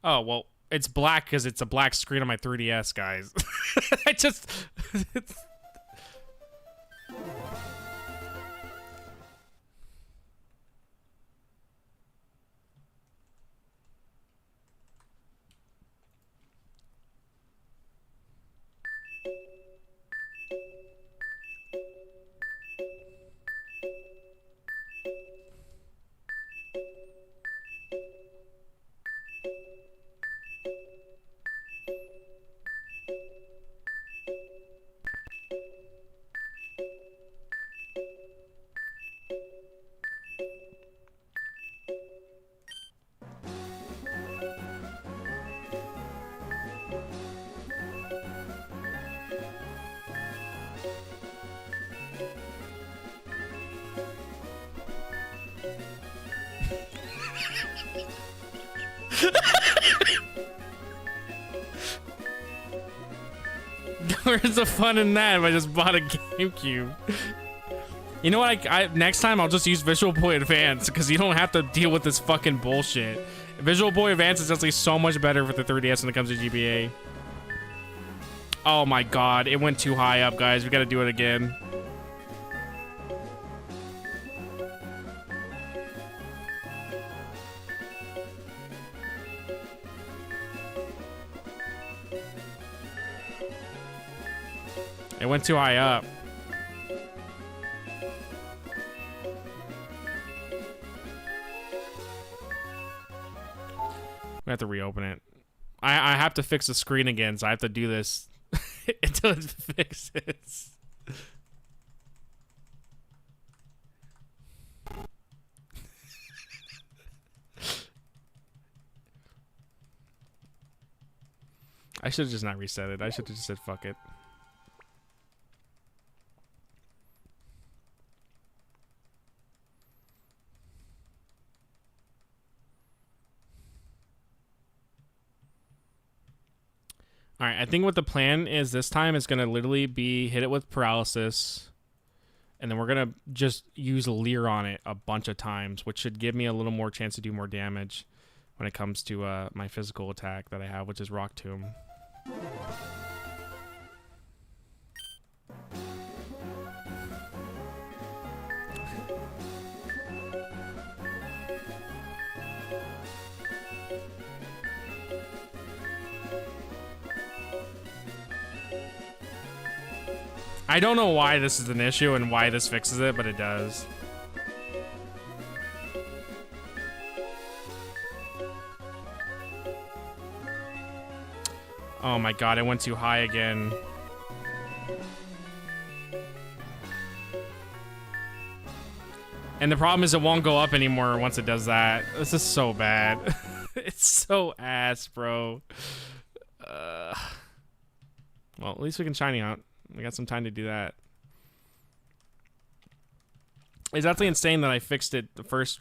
Oh, well, it's black because it's a black screen on my 3DS, guys. I just... it's... Where's the fun in that if I just bought a GameCube? You know what? Next time I'll just use Visual Boy Advance because you don't have to deal with this fucking bullshit. Visual Boy Advance is actually so much better for the 3DS when it comes to GBA. Oh my god, it went too high up, guys. We gotta do it again. It went too high up. We have to reopen it. I have to fix the screen again, so I have to do this until it fixes. I should have just not reset it. I should have just said fuck it. All right, I think what the plan is this time is going to literally be hit it with paralysis, and then we're going to just use Leer on it a bunch of times, which should give me a little more chance to do more damage when it comes to my physical attack that I have, which is Rock Tomb. I don't know why this is an issue and why this fixes it, but it does. Oh my god, it went too high again. And the problem is it won't go up anymore once it does that. This is so bad. It's so ass, bro. Well, at least we can shiny out. We got some time to do that. It's actually insane that I fixed it the first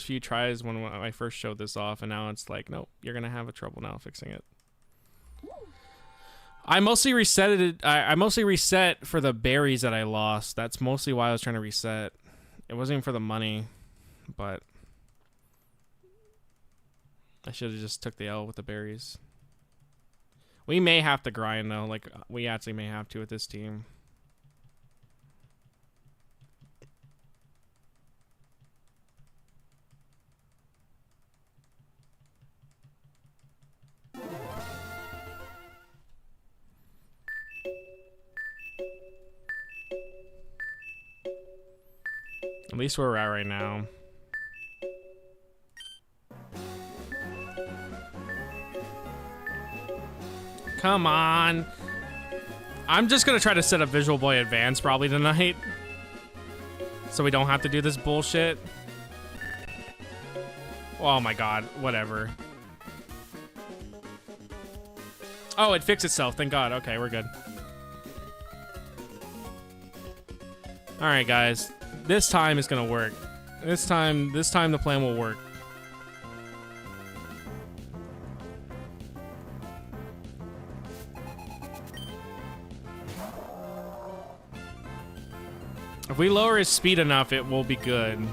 few tries when I first showed this off, and now it's like, nope, you're gonna have a trouble now fixing it. I mostly reset it. I mostly reset for the berries that I lost. That's mostly why I was trying to reset. It wasn't even for the money, but I should have just took the L with the berries. We may have to grind though. Like, we actually may have to with this team. At least where we're at right now. Come on. I'm just gonna try to set up Visual Boy Advance probably tonight, so we don't have to do this bullshit. Oh my god, whatever. Oh, it fixed itself, thank god. Okay, we're good. Alright guys, this time it's gonna work. This time the plan will work. If we lower his speed enough, it will be good.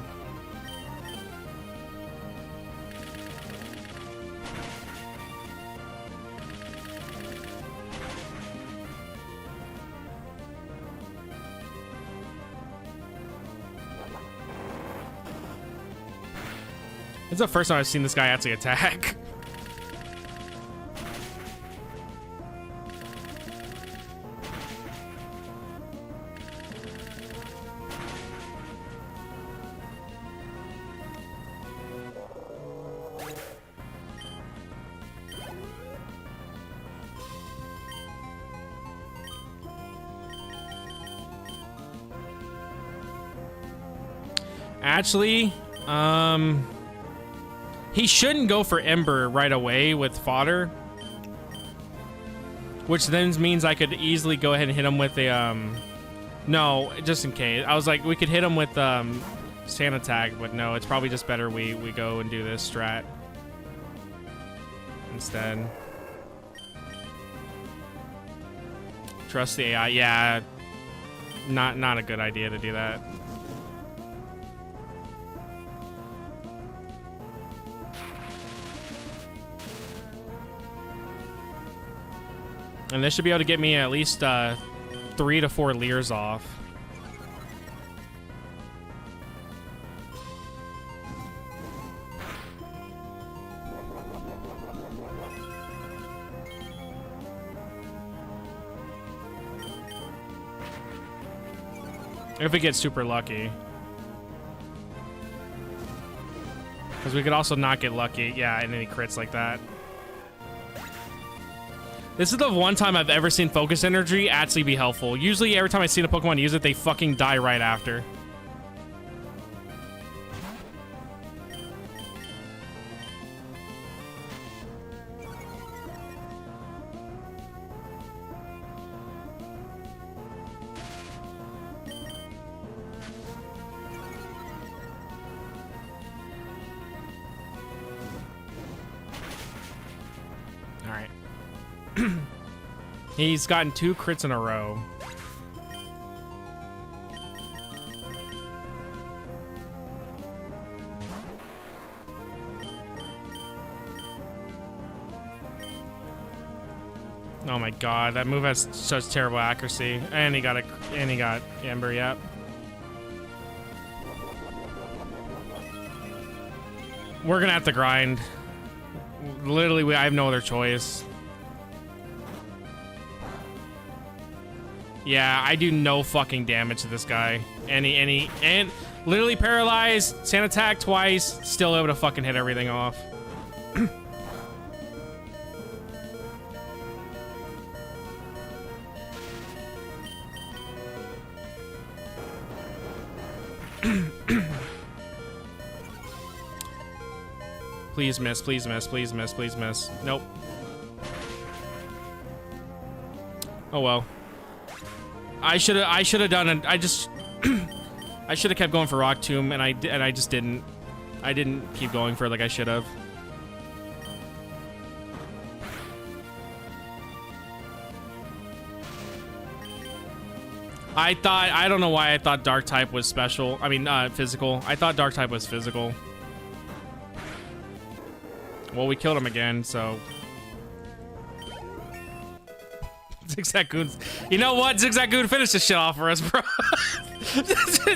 It's the first time I've seen this guy actually attack. Actually, he shouldn't go for Ember right away with fodder, which then means I could easily go ahead and hit him with a, no, just in case. I was like, we could hit him with, Sand Attack, but no, it's probably just better we go and do this strat instead. Trust the AI, yeah, not a good idea to do that. And this should be able to get me at least 3 to 4 Leers off. If we get super lucky. Because we could also not get lucky. Yeah, and any crits like that. This is the one time I've ever seen Focus Energy actually be helpful. Usually every time I see a Pokemon use it, they fucking die right after. He's gotten 2 crits in a row. Oh my god, that move has such terrible accuracy. And he got Ember, yep. We're gonna have to grind. Literally, I have no other choice. Yeah, I do no fucking damage to this guy. And literally paralyzed, Sand Attack twice, still able to fucking hit everything off. Please miss, please miss, please miss, please miss. Nope. Oh well. I should have done it. I just I should have kept going for Rock Tomb, and I just didn't. I didn't keep going for it like I should have. I don't know why I thought Dark type was special. I mean, physical. I thought Dark type was physical. Well, we killed him again, so. Zigzag Goon. You know what? Zigzag Goon, finish this shit off for us, bro.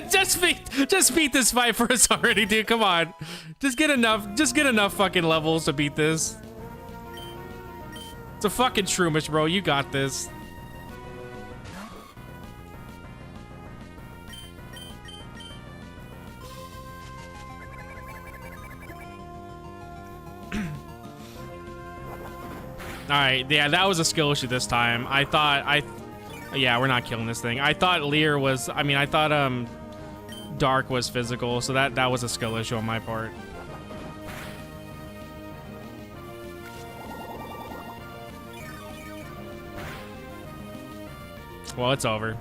just beat this fight for us already, dude. Come on. Just get enough fucking levels to beat this. It's a fucking Shroomish, bro. You got this. Alright, yeah, that was a skill issue this time. Yeah, we're not killing this thing. I thought Leer was, I thought, Dark was physical, so that was a skill issue on my part. Well, it's over.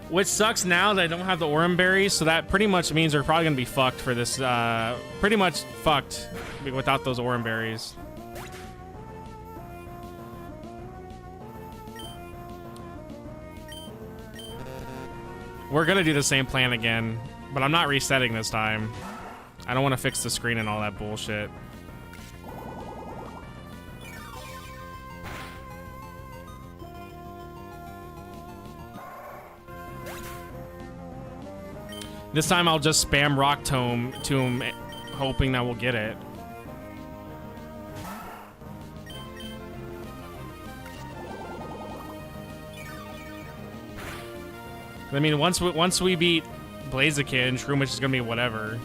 Which sucks now that I don't have the Orum Berries, so that pretty much means we're probably gonna be fucked for this, pretty much fucked without those Orum Berries. We're gonna do the same plan again, but I'm not resetting this time. I don't want to fix the screen and all that bullshit. This time I'll just spam Rock Tomb, hoping that we'll get it. I mean, once we beat Blaziken, Shroomish is gonna be whatever.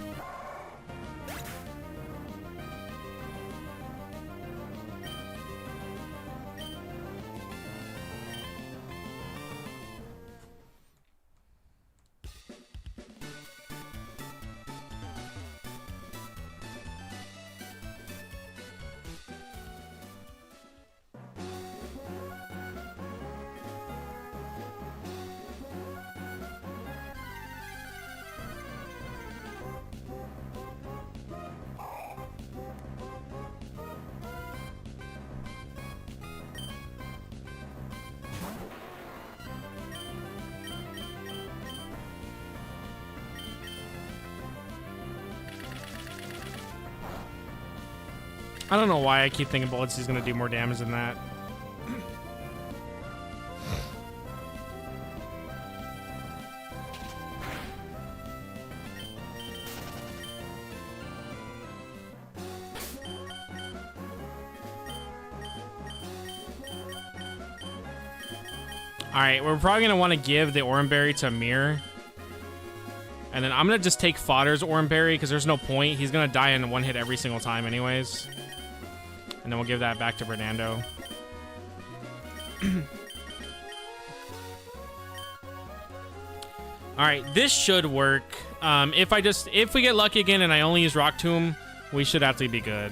I don't know why I keep thinking Bullets is gonna do more damage than that. Alright, we're probably gonna want to give the Orum Berry to Mir. And then I'm gonna just take Fodder's Orum Berry because there's no point. He's gonna die in one hit every single time anyways. And then we'll give that back to Bernardo. Alright, this should work. If we get lucky again and I only use Rock Tomb, we should actually be good.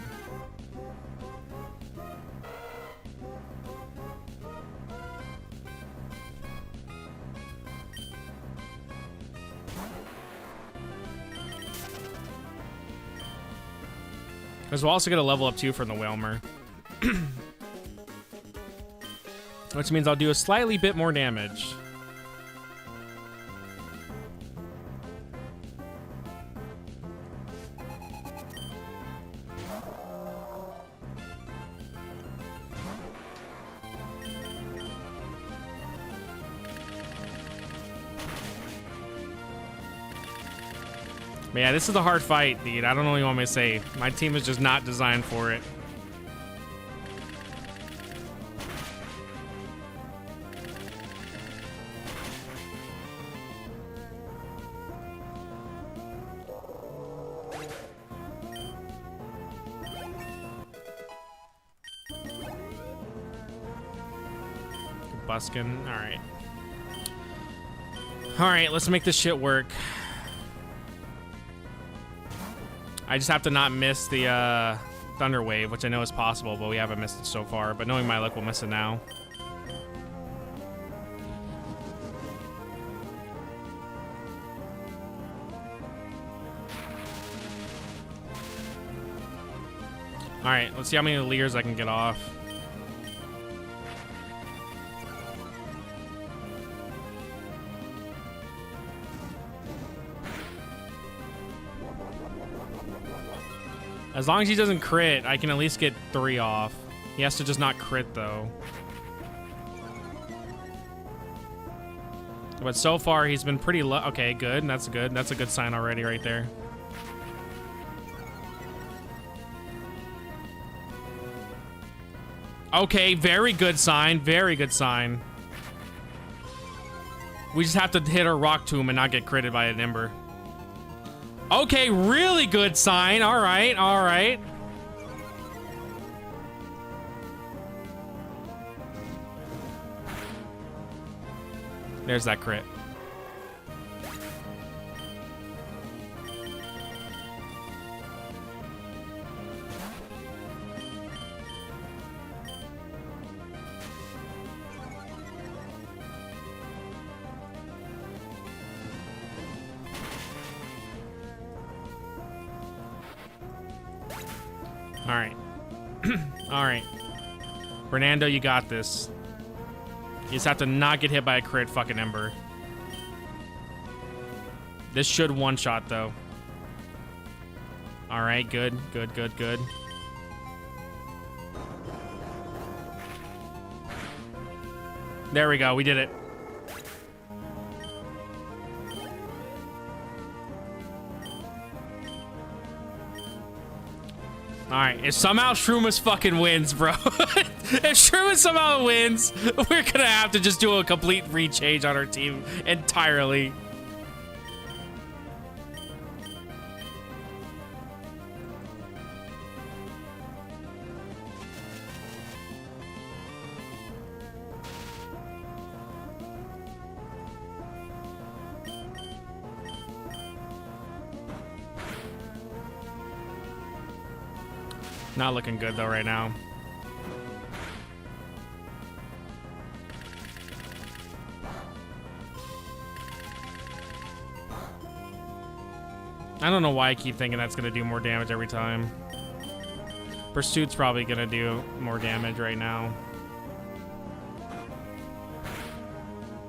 Because we'll also get a level up too from the Whalmer. Which means I'll do a slightly bit more damage. But yeah, this is a hard fight, dude. I don't know what you want me to say. My team is just not designed for it. Buskin, all right. Alright, let's make this shit work. I just have to not miss the Thunder Wave, which I know is possible, but we haven't missed it so far. But knowing my luck, we'll miss it now. Alright, let's see how many Leers I can get off. As long as he doesn't crit, I can at least get 3 off. He has to just not crit, though. But so far, he's been pretty low. Okay, good. That's good. That's a good sign already right there. Okay, very good sign. Very good sign. We just have to hit our Rock Tomb and not get critted by an Ember. Okay, really good sign. All right, all right. There's that crit. All right. All right. Fernando, you got this. You just have to not get hit by a crit fucking Ember. This should one-shot, though. All right, good, good, good, good. There we go, we did it. Alright, if somehow Shroomus fucking wins, bro. If Shroomus somehow wins, we're gonna have to just do a complete rechange on our team entirely. Not looking good though right now. I don't know why I keep thinking that's gonna do more damage every time. Pursuit's probably gonna do more damage right now.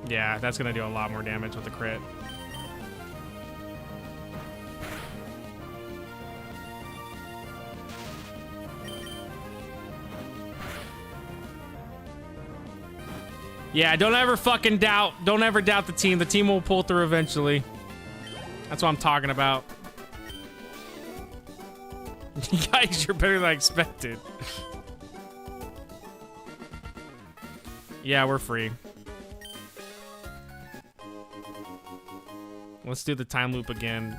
Yeah, that's gonna do a lot more damage with the crit. Yeah, don't ever fucking doubt. Don't ever doubt the team. The team will pull through eventually. That's what I'm talking about. Guys, you're better than I expected. Yeah, we're free. Let's do the time loop again.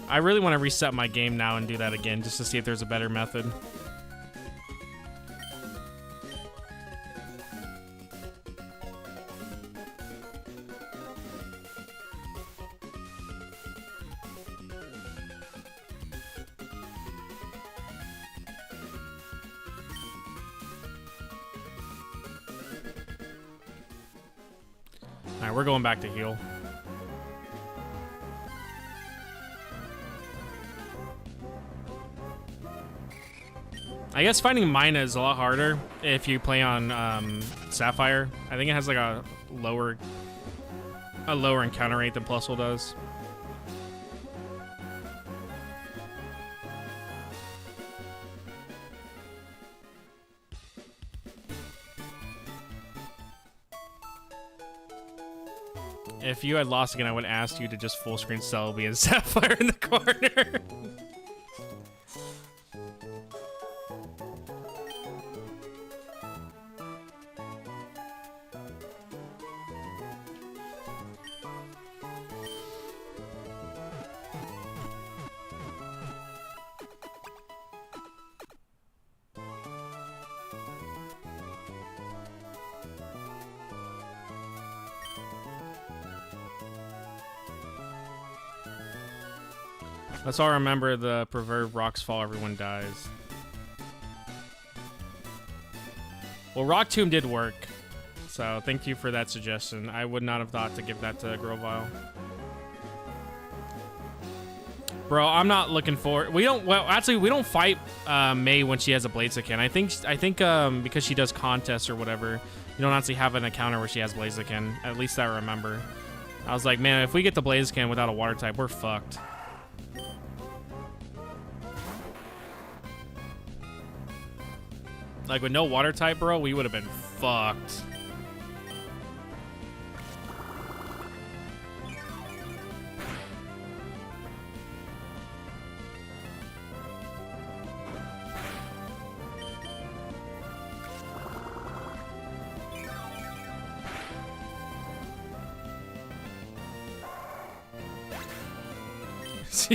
I really want to reset my game now and do that again just to see if there's a better method. Alright, we're going back to heal. I guess finding Mina is a lot harder if you play on Sapphire. I think it has like a lower encounter rate than Plusle does. If you had lost again, I would ask you to just full screen Celebi and Sapphire in the corner. Let's all remember the proverb, rocks fall, everyone dies. Well, Rock Tomb did work. So thank you for that suggestion. I would not have thought to give that to Grovile. Bro, I'm not looking for. We don't fight May when she has a Blaziken. I think because she does contests or whatever, you don't actually have an encounter where she has Blaziken. At least I remember. I was like, man, if we get the Blaziken without a water type, we're fucked. Like with no water type, bro, we would have been fucked.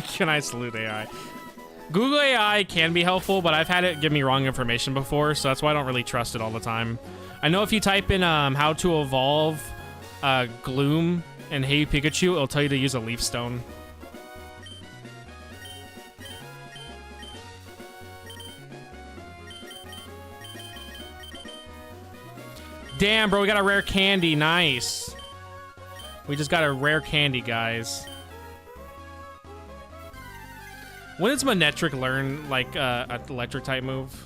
Can I salute AI? Google AI can be helpful, but I've had it give me wrong information before, so that's why I don't really trust it all the time. I know if you type in how to evolve Gloom and Hey Pikachu, it'll tell you to use a Leaf Stone. Damn, bro, we got a rare candy. Nice. We just got a rare candy, guys. When does Manectric learn, like, an electric type move?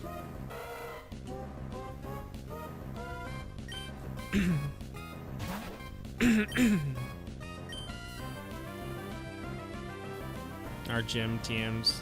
Our gym TMs.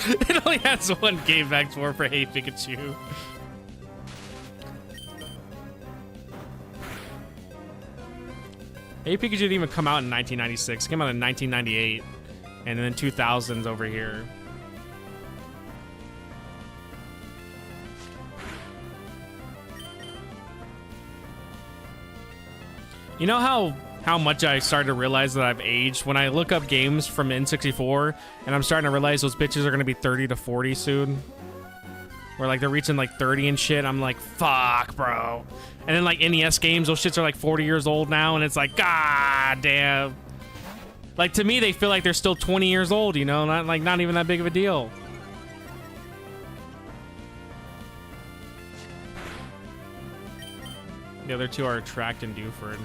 It only has one game back for Hey Pikachu. Hey Pikachu didn't even come out in 1996. It came out in 1998. And then 2000s over here. You know how much I started to realize that I've aged when I look up games from N64 and I'm starting to realize those bitches are gonna be 30 to 40 soon. Where like they're reaching like 30 and shit. I'm like, fuck, bro. And then like NES games, those shits are like 40 years old now, and it's like, god damn. Like to me, they feel like they're still 20 years old, you know, not even that big of a deal. The other two are Attract and Dewford.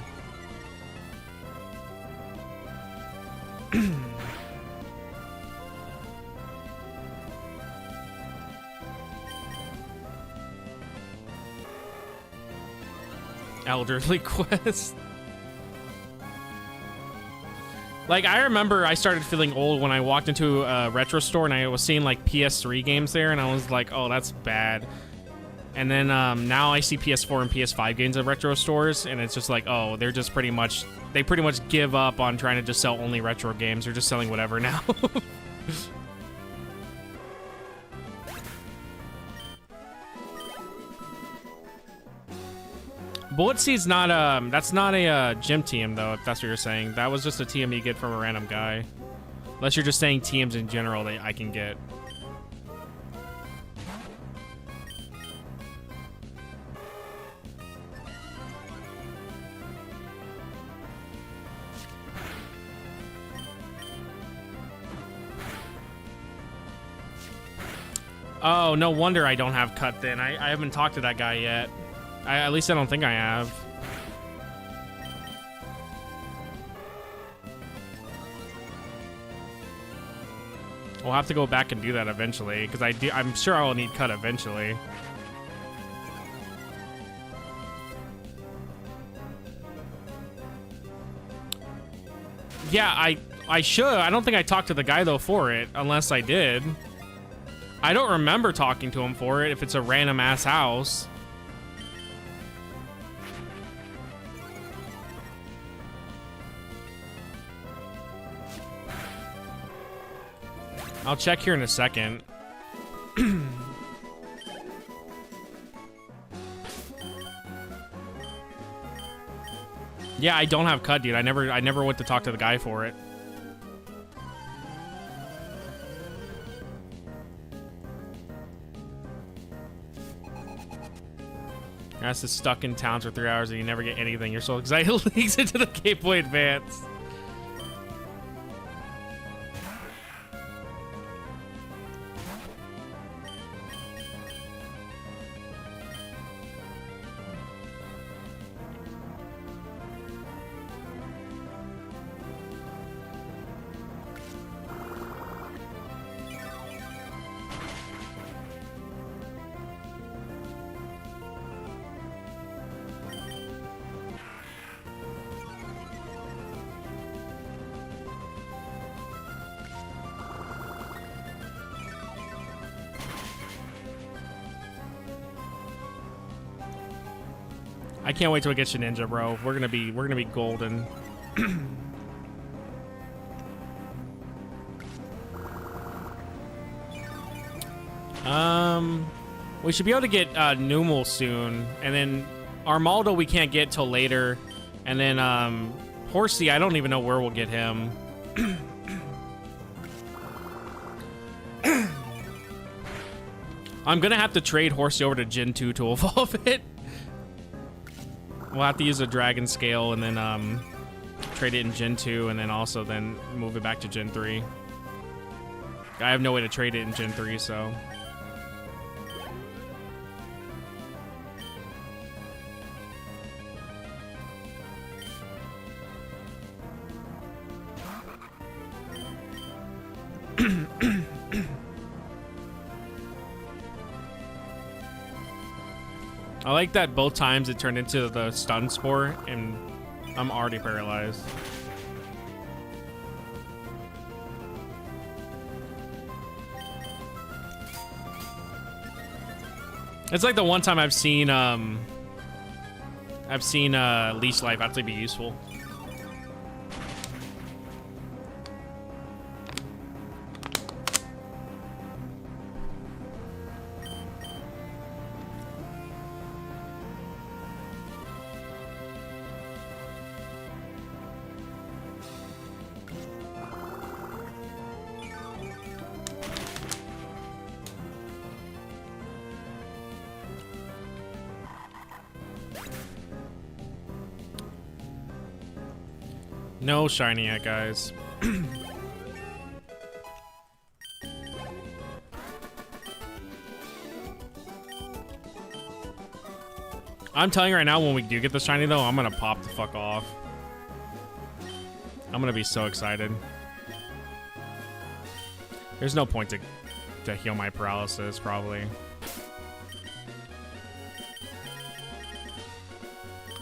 Elderly Quest. Like, I remember I started feeling old when I walked into a retro store and I was seeing like PS3 games there, and I was like, oh, that's bad. And then now I see PS4 and PS5 games at retro stores, and it's just like, oh, they're just pretty much give up on trying to just sell only retro games. They're just selling whatever now. Bullet Seed's not that's not a gym TM though, if that's what you're saying. That was just a TM you get from a random guy. Unless you're just saying TMs in general that I can get. Oh, no wonder I don't have Cut Thin. I haven't talked to that guy yet. At least I don't think I have. We'll have to go back and do that eventually, because I'm sure I will need Cut eventually. Yeah, I should. I don't think I talked to the guy though for it, unless I did. I don't remember talking to him for it if it's a random ass house. I'll check here in a second. Yeah, I don't have cut, dude. I never went to talk to the guy for it. That's just stuck in towns for 3 hours and you never get anything. Your soul anxiety leaks into the Game Boy Advance. I can't wait till we get Ninja, bro. We're gonna be golden. We should be able to get Numel soon, and then Armaldo we can't get till later, and then Horsey I don't even know where we'll get him. I'm gonna have to trade Horsey over to Gen 2 to evolve it. We'll have to use a dragon scale and then trade it in Gen 2 and then also then move it back to Gen 3. I have no way to trade it in Gen 3, so. I like that both times it turned into the stun spore and I'm already paralyzed. It's like the one time I've seen leash life actually be useful. No shiny yet, guys. I'm telling you right now, when we do get the shiny, though, I'm gonna pop the fuck off. I'm gonna be so excited. There's no point to heal my paralysis, probably.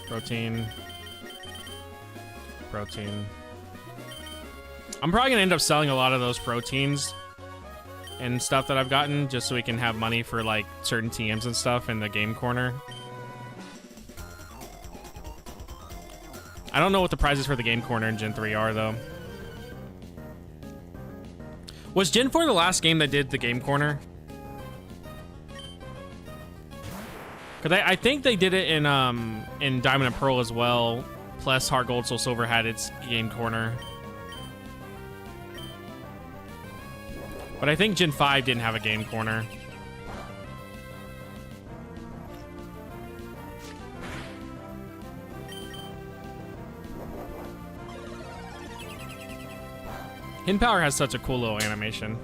Protein. Protein. I'm probably gonna end up selling a lot of those proteins and stuff that I've gotten just so we can have money for like certain TMs and stuff in the game corner. I don't know what the prizes for the game corner in Gen 3 are though. Was Gen 4 the last game that did the game corner? Cause I think they did it in Diamond and Pearl as well. Plus, Heart Gold Soul Silver had its game corner. But I think Gen 5 didn't have a game corner. Hidden Power has such a cool little animation.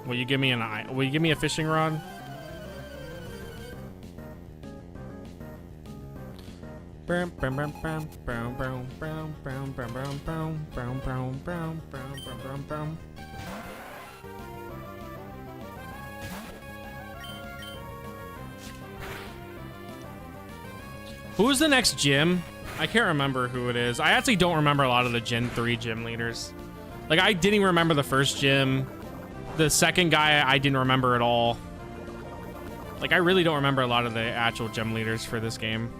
Will you give me will you give me a fishing rod? Who's the next gym? I can't remember who it is. I actually don't remember a lot of the Gen 3 gym leaders. Like, I didn't even remember the first gym. The second guy, I didn't remember at all. Like, I really don't remember a lot of the actual gym leaders for this game.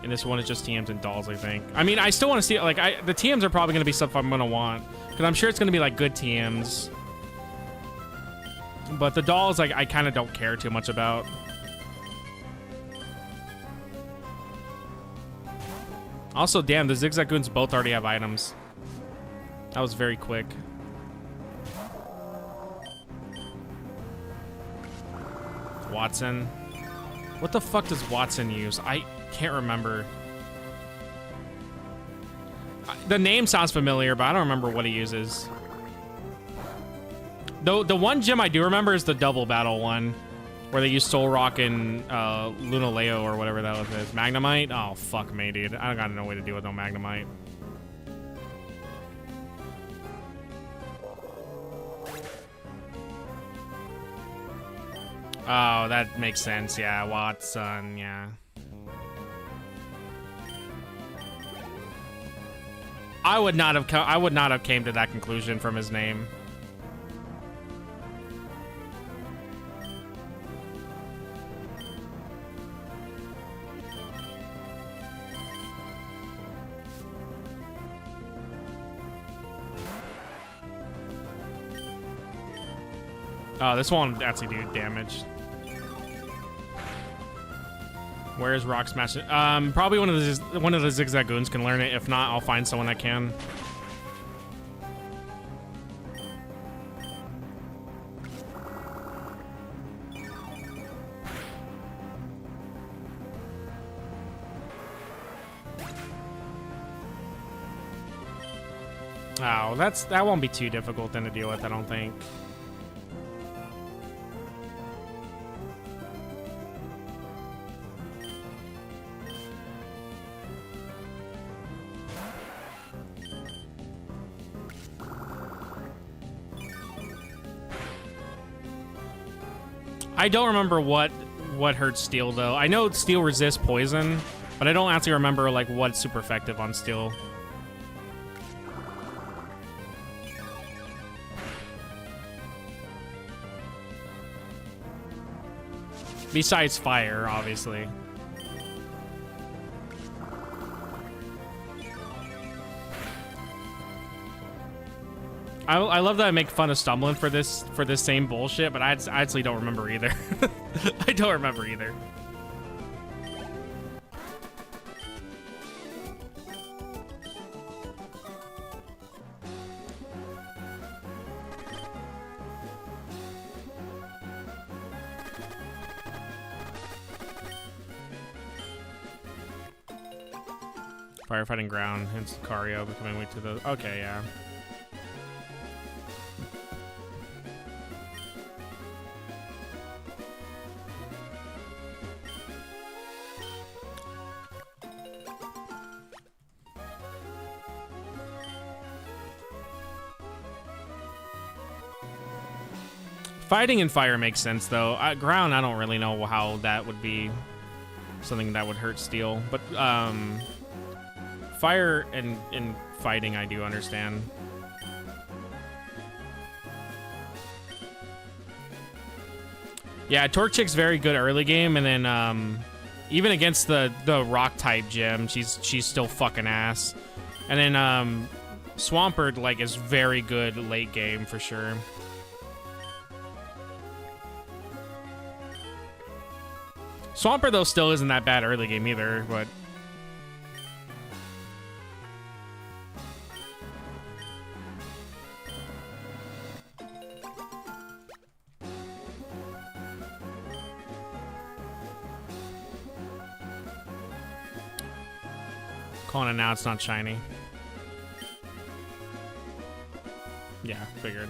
And this one is just TMs and dolls, I think. I mean, I still want to see, like, the TMs are probably going to be stuff I'm going to want. Because I'm sure it's going to be, like, good TMs. But the dolls, like, I kind of don't care too much about. Also, damn, the Zigzagoons both already have items. That was very quick. Watson. What the fuck does Watson use? I can't remember. The name sounds familiar, but I don't remember what he uses. The one gym I do remember is the double battle one, where they use Soul Rock and Lunaleo or whatever that was. Magnemite? Oh, fuck me, dude. I don't got no way to deal with no Magnemite. Oh, that makes sense. Yeah, Watson. Yeah. I would not have came to that conclusion from his name. Oh, this won't actually do damage. Where is Rock Smash? Probably one of the Zigzagoons can learn it. If not, I'll find someone that can. Oh, that won't be too difficult then to deal with, I don't think. I don't remember what hurts steel though. I know steel resists poison, but I don't actually remember like what's super effective on steel. Besides fire, obviously. I love that I make fun of Stumbling for this same bullshit, but I actually don't remember either. I don't remember either. Firefighting ground, hence Lucario becoming weak to the. Okay, yeah. Fighting and fire makes sense, though. Ground, I don't really know how that would be something that would hurt steel. But fire and fighting, I do understand. Yeah, Torchic very good early game, and then even against the rock type gym, she's still fucking ass. And then Swampert like is very good late game for sure. Swampert, though, still isn't that bad early game either, but... Calling it now, it's not shiny. Yeah, figured.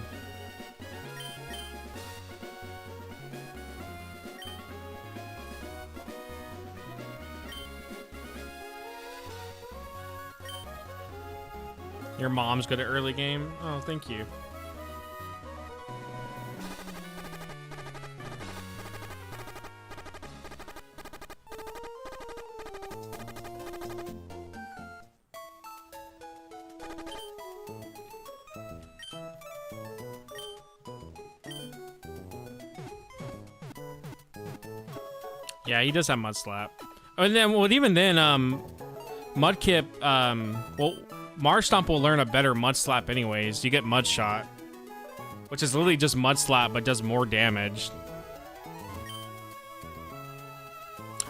Your mom's good at early game? Oh, thank you. Yeah, he does have Mud Slap. And then, well, even then, Mudkip, well, Marshtomp will learn a better Mud Slap anyways. You get Mud Shot, which is literally just Mud Slap, but does more damage.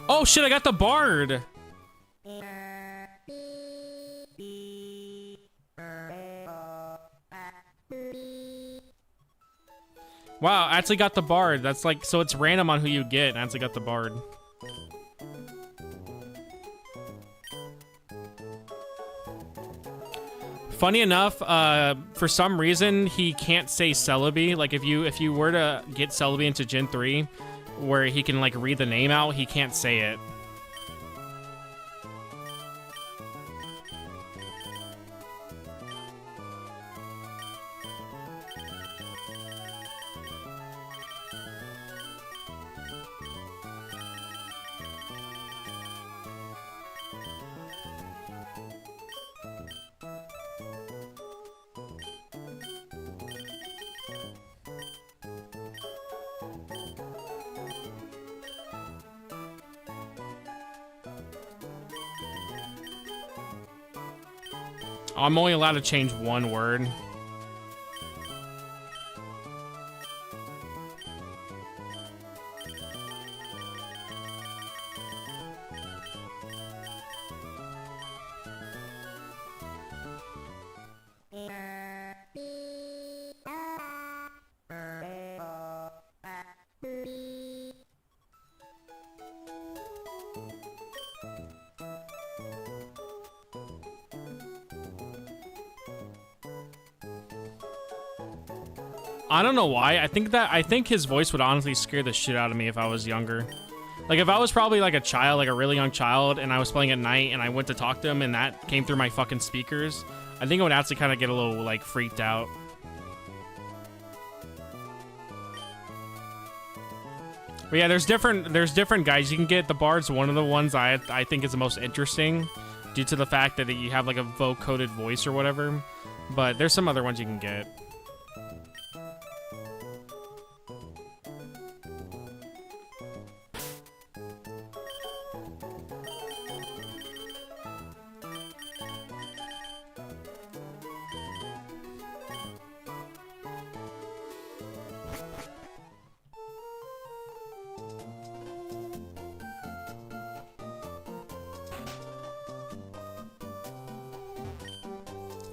Oh shit, I got the Bard! Wow, I actually got the Bard. That's like, so it's random on who you get, and I actually got the Bard. Funny enough, for some reason, he can't say Celebi. Like, if you were to get Celebi into Gen 3, where he can, like, read the name out, he can't say it. I'm only allowed to change one word. I don't know why. I think his voice would honestly scare the shit out of me if I was younger. Like, if I was probably like a child, like a really young child, and I was playing at night and I went to talk to him and that came through my fucking speakers, I think I would actually kind of get a little, like, freaked out. But yeah, there's different guys you can get. The Bard's one of the ones I think is the most interesting due to the fact that you have like a vocoded voice or whatever. But there's some other ones you can get.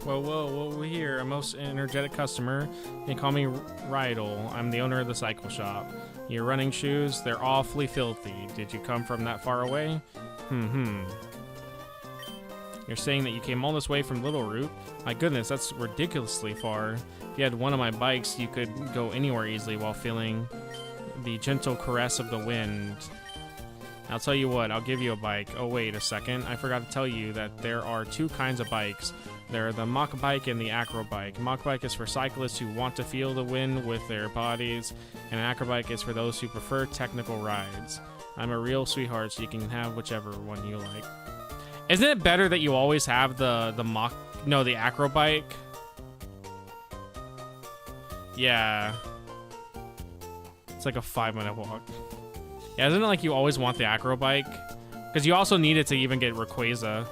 Whoa, here. A most energetic customer. They call me Rydell. I'm the owner of the cycle shop. Your running shoes, they're awfully filthy. Did you come from that far away? You're saying that you came all this way from Little Root? My goodness, that's ridiculously far. If you had one of my bikes, you could go anywhere easily while feeling the gentle caress of the wind. I'll tell you what, I'll give you a bike. Oh, wait a second. I forgot to tell you that there are two kinds of bikes. There are the mock bike and the acro bike. Mock bike is for cyclists who want to feel the wind with their bodies, and an acro bike is for those who prefer technical rides. I'm a real sweetheart, so you can have whichever one you like. Isn't it better that you always have the acro bike? Yeah. It's like a 5-minute walk. Yeah, isn't it like you always want the acro bike? Because you also need it to even get Rayquaza.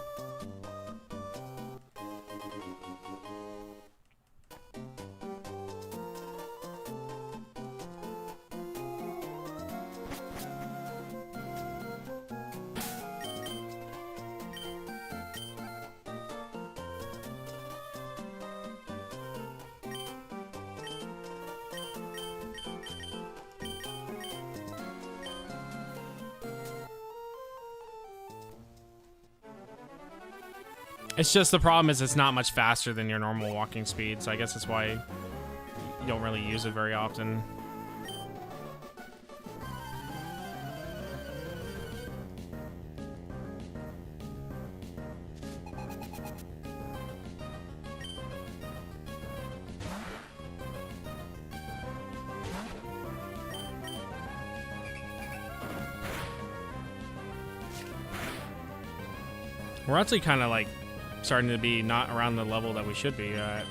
It's just the problem is it's not much faster than your normal walking speed, so I guess that's why you don't really use it very often. We're actually kind of like starting to be not around the level that we should be at.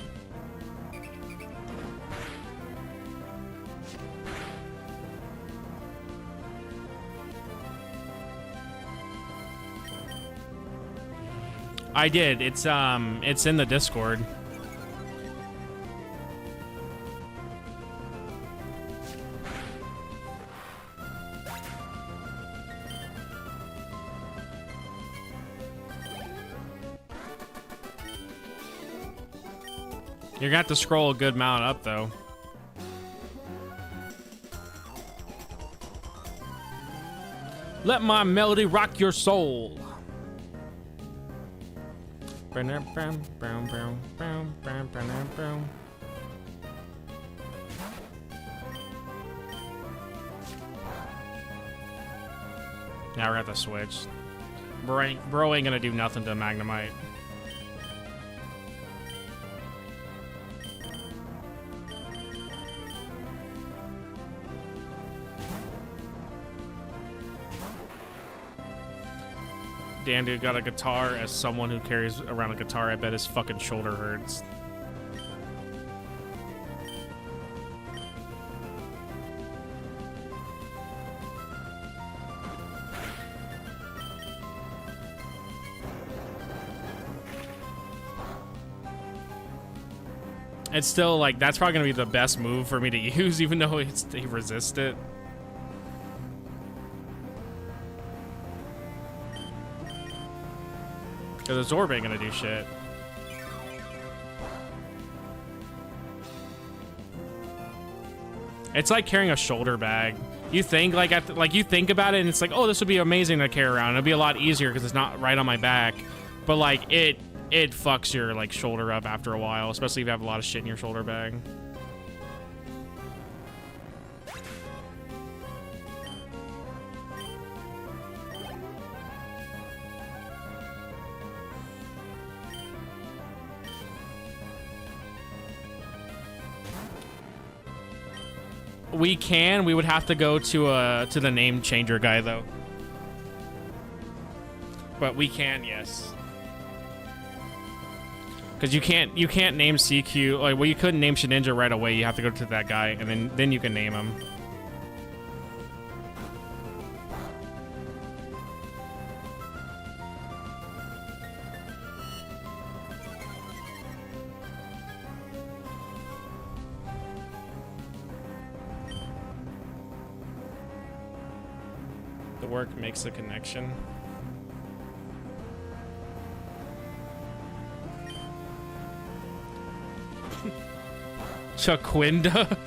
I did. It's in the Discord. You're gonna have to scroll a good amount up, though. Let my melody rock your soul. Now we're at the switch. Bro ain't gonna do nothing to Magnemite. Damn, dude got a guitar. As someone who carries around a guitar, I bet his fucking shoulder hurts. It's still like, that's probably gonna be the best move for me to use, even though he resists it. Because the Zorb ain't gonna do shit. It's like carrying a shoulder bag. You think you think about it, and it's like, oh, this would be amazing to carry around. It'd be a lot easier because it's not right on my back. But like it fucks your like shoulder up after a while, especially if you have a lot of shit in your shoulder bag. We can. We would have to go to the name changer guy though. But we can, yes. Because you can't name CQ. Like, well, you couldn't name Shedinja right away. You have to go to that guy, and then you can name him. The work makes the connection. Chaquinda.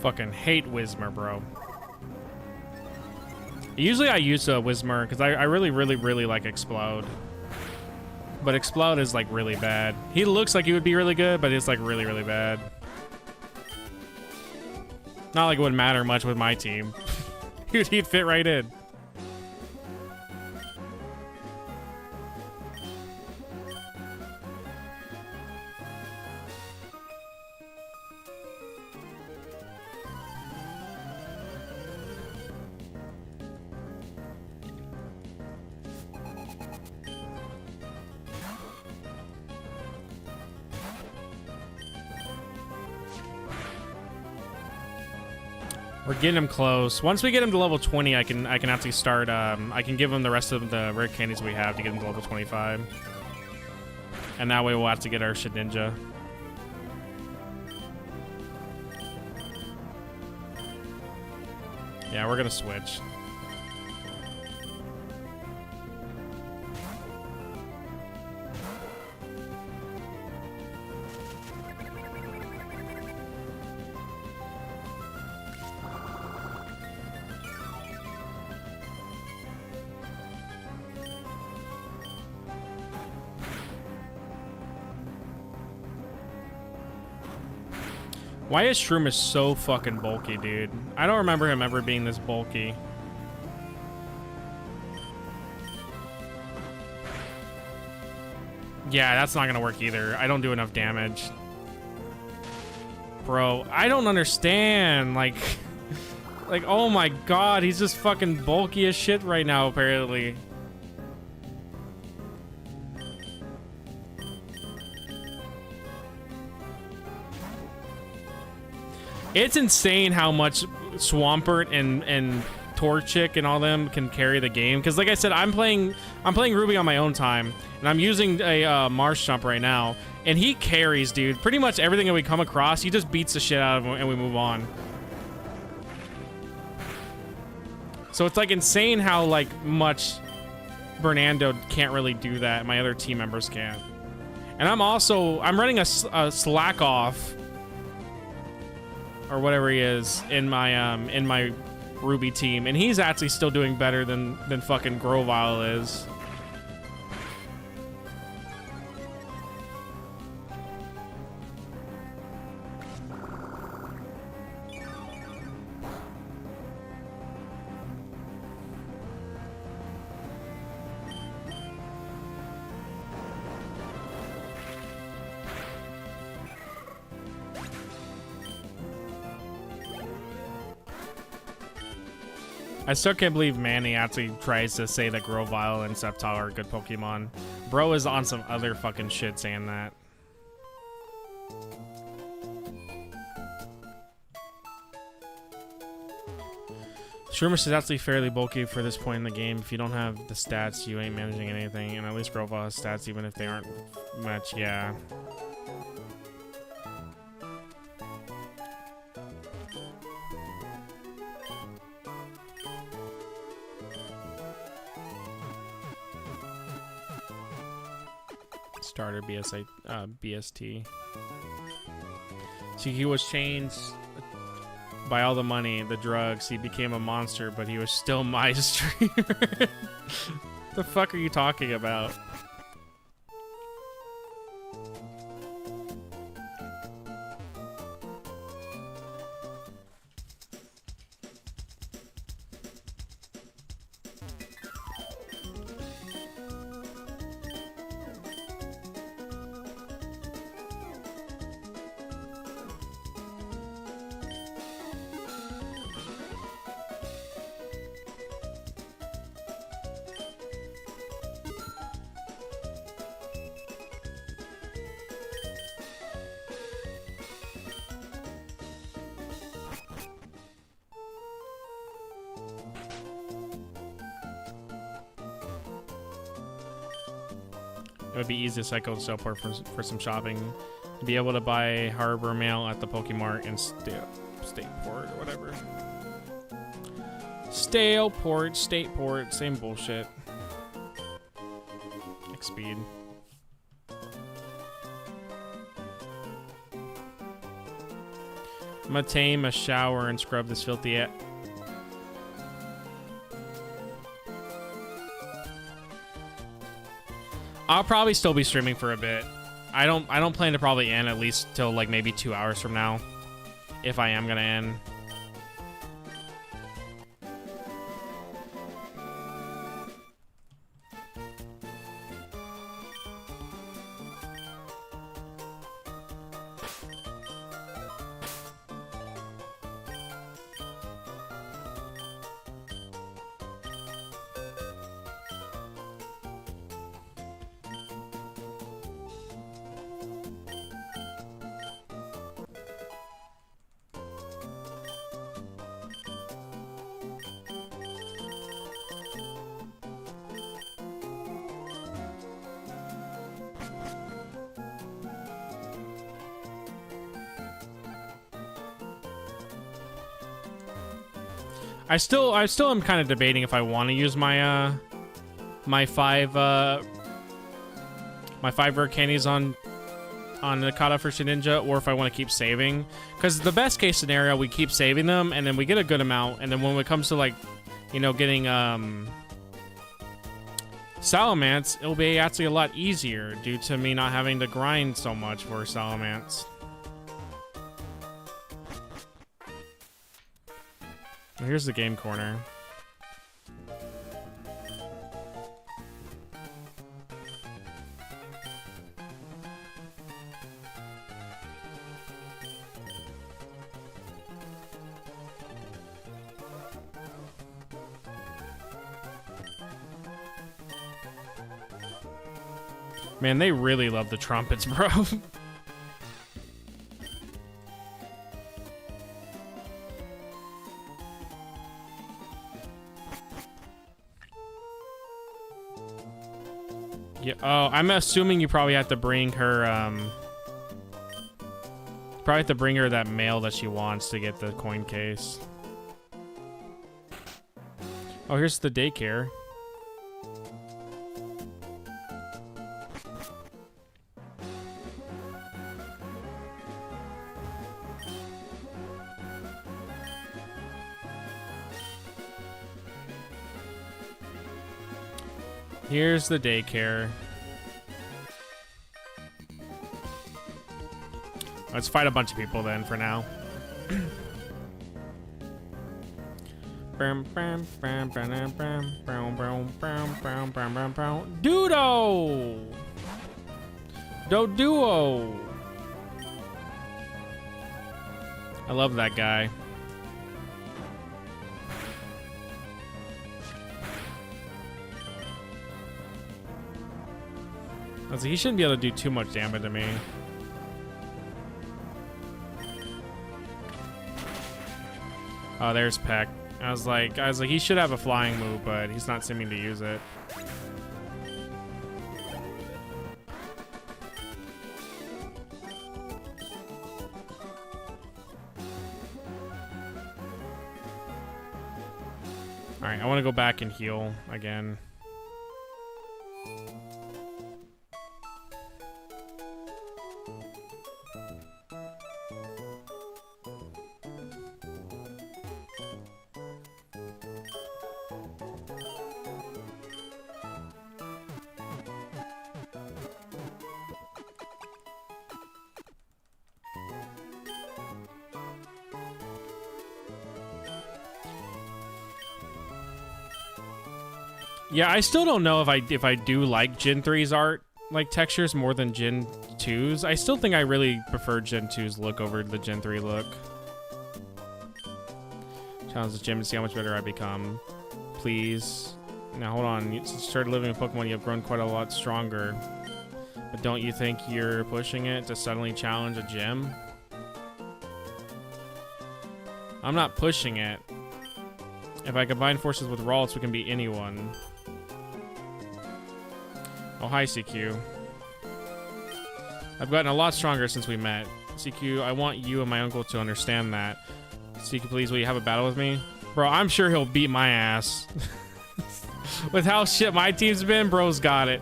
Fucking hate Whismer, bro. Usually I use a Whismer because I really like Explode. But Explode is like really bad. He looks like he would be really good, but it's like really bad. Not like it would matter much with my team. He'd fit right in. We're getting him close. Once we get him to level 20, I can actually start. I can give him the rest of the rare candies we have to get him to level 25, and that way we'll have to get our Shedinja. Yeah, we're gonna switch. Why is Shroomish so fucking bulky, dude? I don't remember him ever being this bulky. Yeah, that's not gonna work either. I don't do enough damage. Bro, I don't understand. Like, oh my god, he's just fucking bulky as shit right now, apparently. It's insane how much Swampert and Torchic and all them can carry the game. Because like I said, I'm playing Ruby on my own time, and I'm using a Marsh Jump right now, and he carries, dude. Pretty much everything that we come across, he just beats the shit out of him, and we move on. So it's like insane how like much Bernardo can't really do that. My other team members can't. And I'm running a slack off. Or whatever he is in my Ruby team, and he's actually still doing better than fucking Grovyle is. I still can't believe Manny actually tries to say that Grovyle and Sceptile are good Pokemon. Bro is on some other fucking shit saying that. Shroomish is actually fairly bulky for this point in the game. If you don't have the stats, you ain't managing anything. And at least Grovyle has stats even if they aren't much, yeah. Starter BST. See, he was changed by all the money, the drugs. He became a monster, but he was still my streamer. The fuck are you talking about? It would be easy to cycle Steelport for some shopping. Be able to buy Harbor Mail at the Pokemart and Stateport or whatever. Staleport, Stateport, same bullshit. Speed. I'm gonna tame a shower and scrub this filthy I'll probably still be streaming for a bit. I don't plan to probably end at least till like maybe 2 hours from now, if I am gonna end. I still am kind of debating if I want to use my my five rare candies on Nakata for Shedinja, or if I want to keep saving. Because the best case scenario, we keep saving them, and then we get a good amount, and then when it comes to, like, you know, getting Salamence, it'll be actually a lot easier due to me not having to grind so much for Salamence. Here's the game corner. Man, they really love the trumpets, bro. Yeah. Oh, I'm assuming you probably have to bring her. Probably have to bring her that mail that she wants to get the coin case. Oh, here's the daycare. Here's the daycare. Let's fight a bunch of people then for now. Dudo! Doduo! I love that guy. I was like, he shouldn't be able to do too much damage to me. Oh, there's Peck. I was like, he should have a flying move, but he's not seeming to use it. All right, I want to go back and heal again. Yeah, I still don't know if I do like Gen 3's art, like textures, more than Gen 2's. I still think I really prefer Gen 2's look over the Gen 3 look. Challenge the gym to see how much better I become. Please. Now, hold on. Since you started living with Pokemon, you've grown quite a lot stronger. But don't you think you're pushing it to suddenly challenge a gym? I'm not pushing it. If I combine forces with Ralts, we can beat anyone. Oh, hi, CQ. I've gotten a lot stronger since we met. CQ, I want you and my uncle to understand that. CQ, please, will you have a battle with me? Bro, I'm sure he'll beat my ass. With how shit my team's been, bro's got it.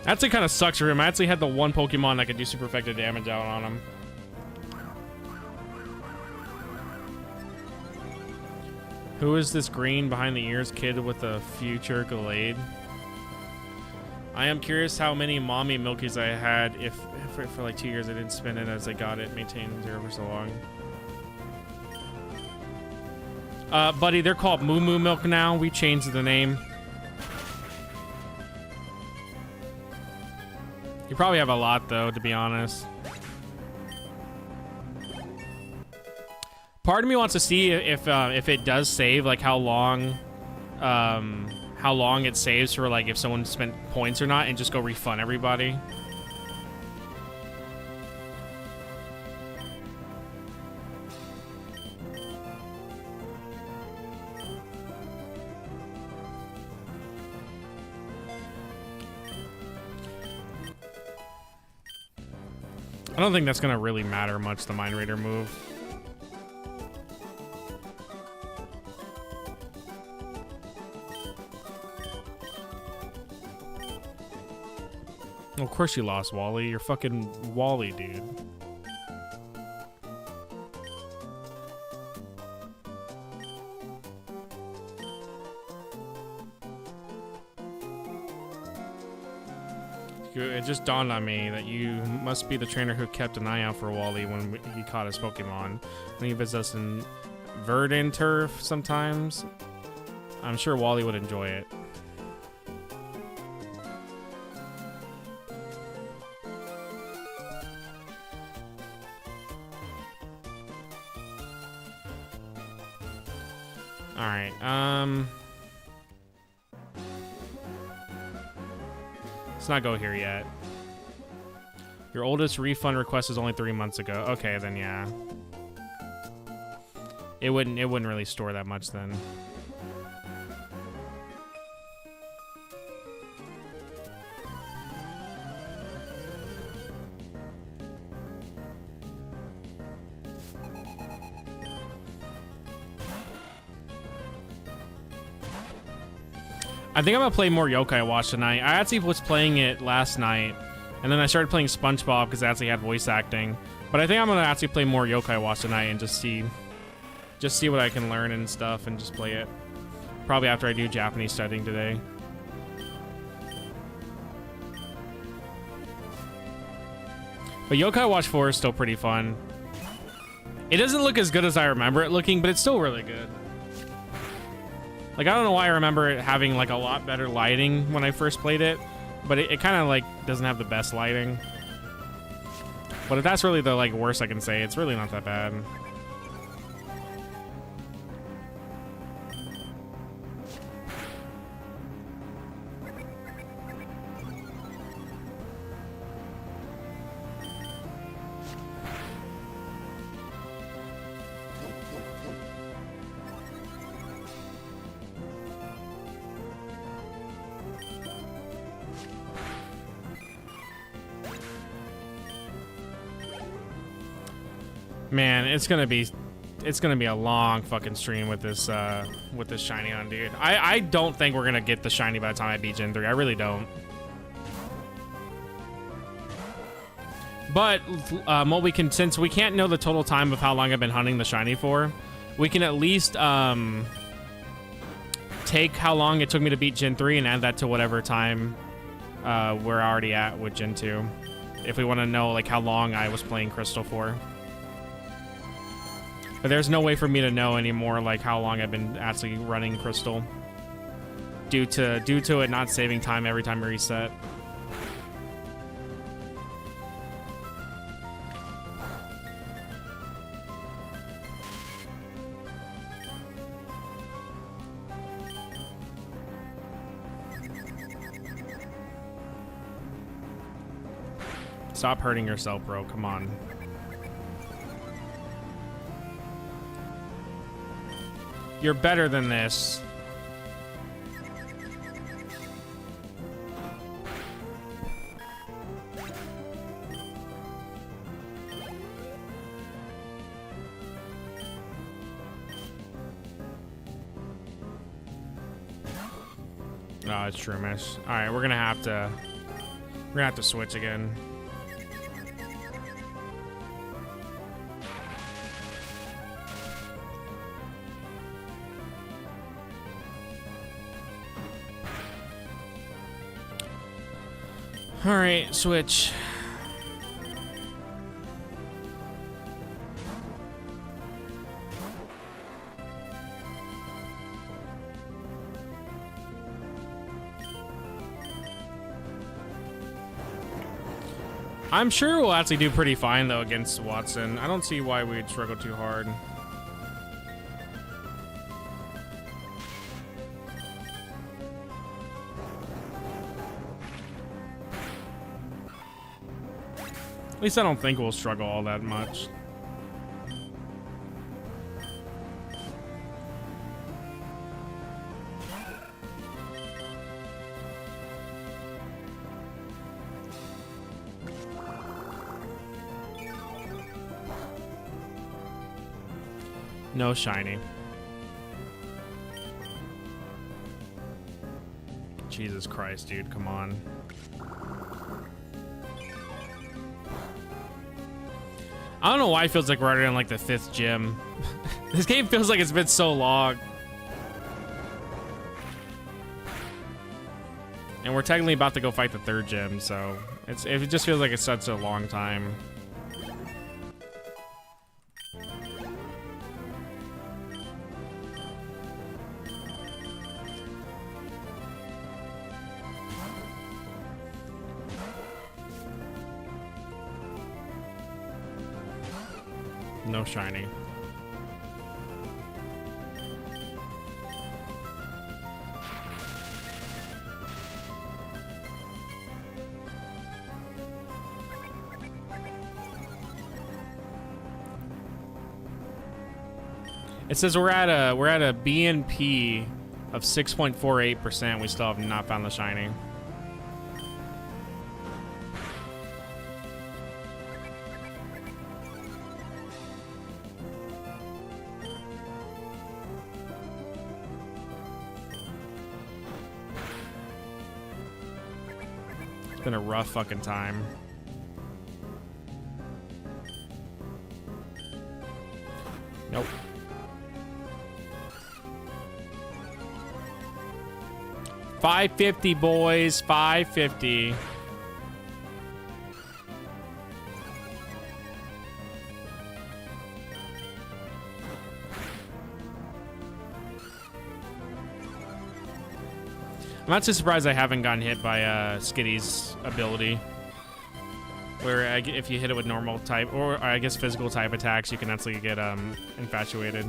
That kind of sucks for him. I actually had the one Pokemon that could do super effective damage out on him. Who is this green behind the ears kid with a future Glade? I am curious how many mommy milkies I had if for like 2 years I didn't spend it as I got it maintained 0 for so long. Buddy, they're called Moo Moo Milk now. We changed the name. You probably have a lot, though, to be honest. Part of me wants to see if it does save, like how long it saves for like if someone spent points or not, and just go refund everybody. I don't think that's gonna really matter much, the Mind Raider move. Of course you lost, Wally. You're fucking Wally, dude. Dude, it just dawned on me that you must be the trainer who kept an eye out for Wally when he caught his Pokemon. When he visits us in Verdant Turf sometimes. I'm sure Wally would enjoy it. Alright, let's not go here yet. Your oldest refund request is only 3 months ago. Okay, then yeah. It wouldn't really store that much then. I think I'm gonna play more Yokai Watch tonight. I actually was playing it last night, and then I started playing SpongeBob because it actually had voice acting. But I think I'm gonna actually play more Yokai Watch tonight and just see what I can learn and stuff, and just play it. Probably after I do Japanese studying today. But Yokai Watch 4 is still pretty fun. It doesn't look as good as I remember it looking, but it's still really good. Like, I don't know why I remember it having, like, a lot better lighting when I first played it, but it kind of, like, doesn't have the best lighting. But if that's really the, like, worst I can say, it's really not that bad. Man, it's gonna be a long fucking stream with this shiny on, dude. I don't think we're gonna get the shiny by the time I beat Gen 3. I really don't. But what we can, since we can't know the total time of how long I've been hunting the shiny for, we can at least take how long it took me to beat Gen 3 and add that to whatever time we're already at with Gen 2. If we want to know like how long I was playing Crystal for. But there's no way for me to know anymore, like how long I've been actually running Crystal, due to it not saving time every time I reset. Stop hurting yourself, bro. Come on. You're better than this. Oh, it's Shroomish. All right, we're gonna have to switch again. All right, switch. I'm sure we'll actually do pretty fine though against Watson. I don't see why we'd struggle too hard. At least I don't think we'll struggle all that much. No shiny. Jesus Christ, dude, come on. I don't know why it feels like we're already on like the 5th gym. This game feels like it's been so long. And we're technically about to go fight the third gym, so it just feels like it's such a long time. No shiny. It says we're at a BNP of 6.48%. We still have not found the shiny. It's been a rough fucking time. Nope. $550, boys. $550. I'm not too surprised I haven't gotten hit by Skitty's ability. Where if you hit it with normal type, or I guess physical type attacks, you can actually get infatuated.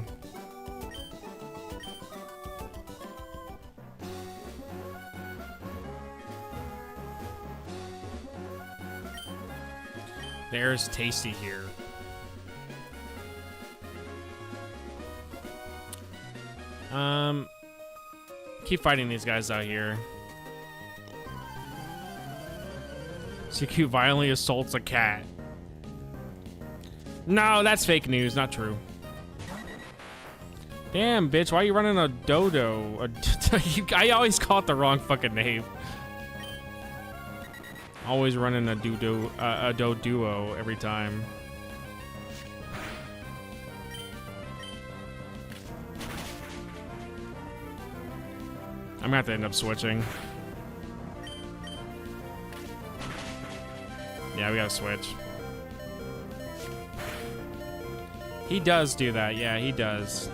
There's Tasty here. Keep fighting these guys out here. CQ violently assaults a cat. No, that's fake news, not true. Damn, bitch, why are you running a dodo? I always call it the wrong fucking name. Always running a doduo every time. I'm gonna have to end up switching. Yeah, we gotta switch. He does do that. Yeah, he does.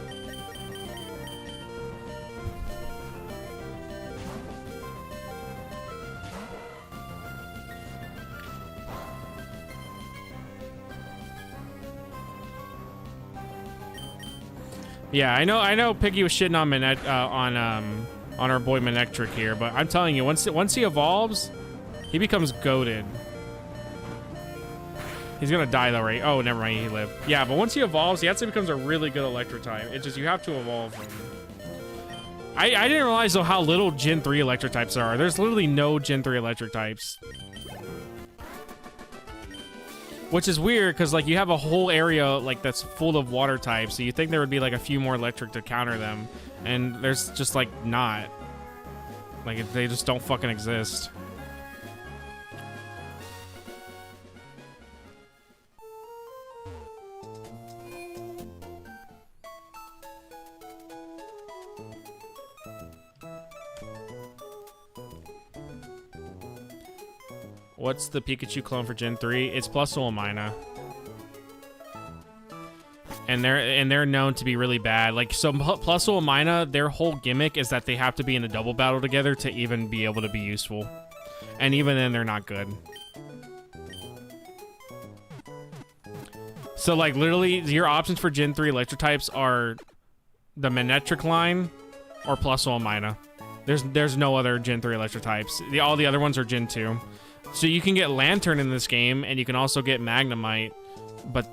Yeah, I know. Piggy was shitting on our boy Manectric here, but I'm telling you, once he evolves, he becomes goated. He's gonna die though, right? Oh, never mind, he lived. Yeah, but once he evolves, he actually becomes a really good electric type. It's just you have to evolve him. I didn't realize though how little Gen 3 electric types there are. There's literally no Gen 3 electric types. Which is weird, because like you have a whole area like that's full of water types, so you think there would be like a few more electric to counter them, and there's just like not. Like they just don't fucking exist. What's the Pikachu clone for Gen 3? It's Plusle. And they're known to be really bad. Like, so Plusle, their whole gimmick is that they have to be in a double battle together to even be able to be useful. And even then, they're not good. So, like, literally, your options for Gen 3 electric types are the Manectric line or Plusle. There's no other Gen 3 electric types. All the other ones are Gen 2. So you can get Lantern in this game, and you can also get Magnemite, but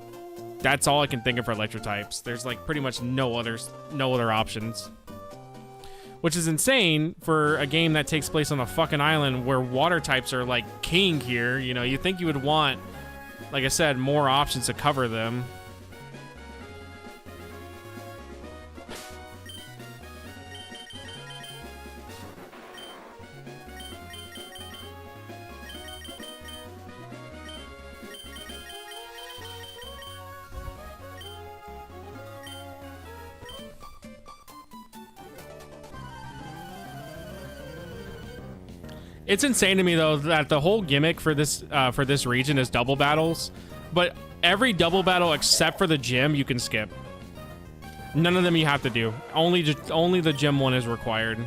that's all I can think of for electric types. There's like pretty much no other options. Which is insane for a game that takes place on a fucking island where water types are like king here. You know, you think you would want, like I said, more options to cover them. It's insane to me though that the whole gimmick for this region is double battles, but every double battle except for the gym you can skip. None of them you have to do. Only the gym one is required.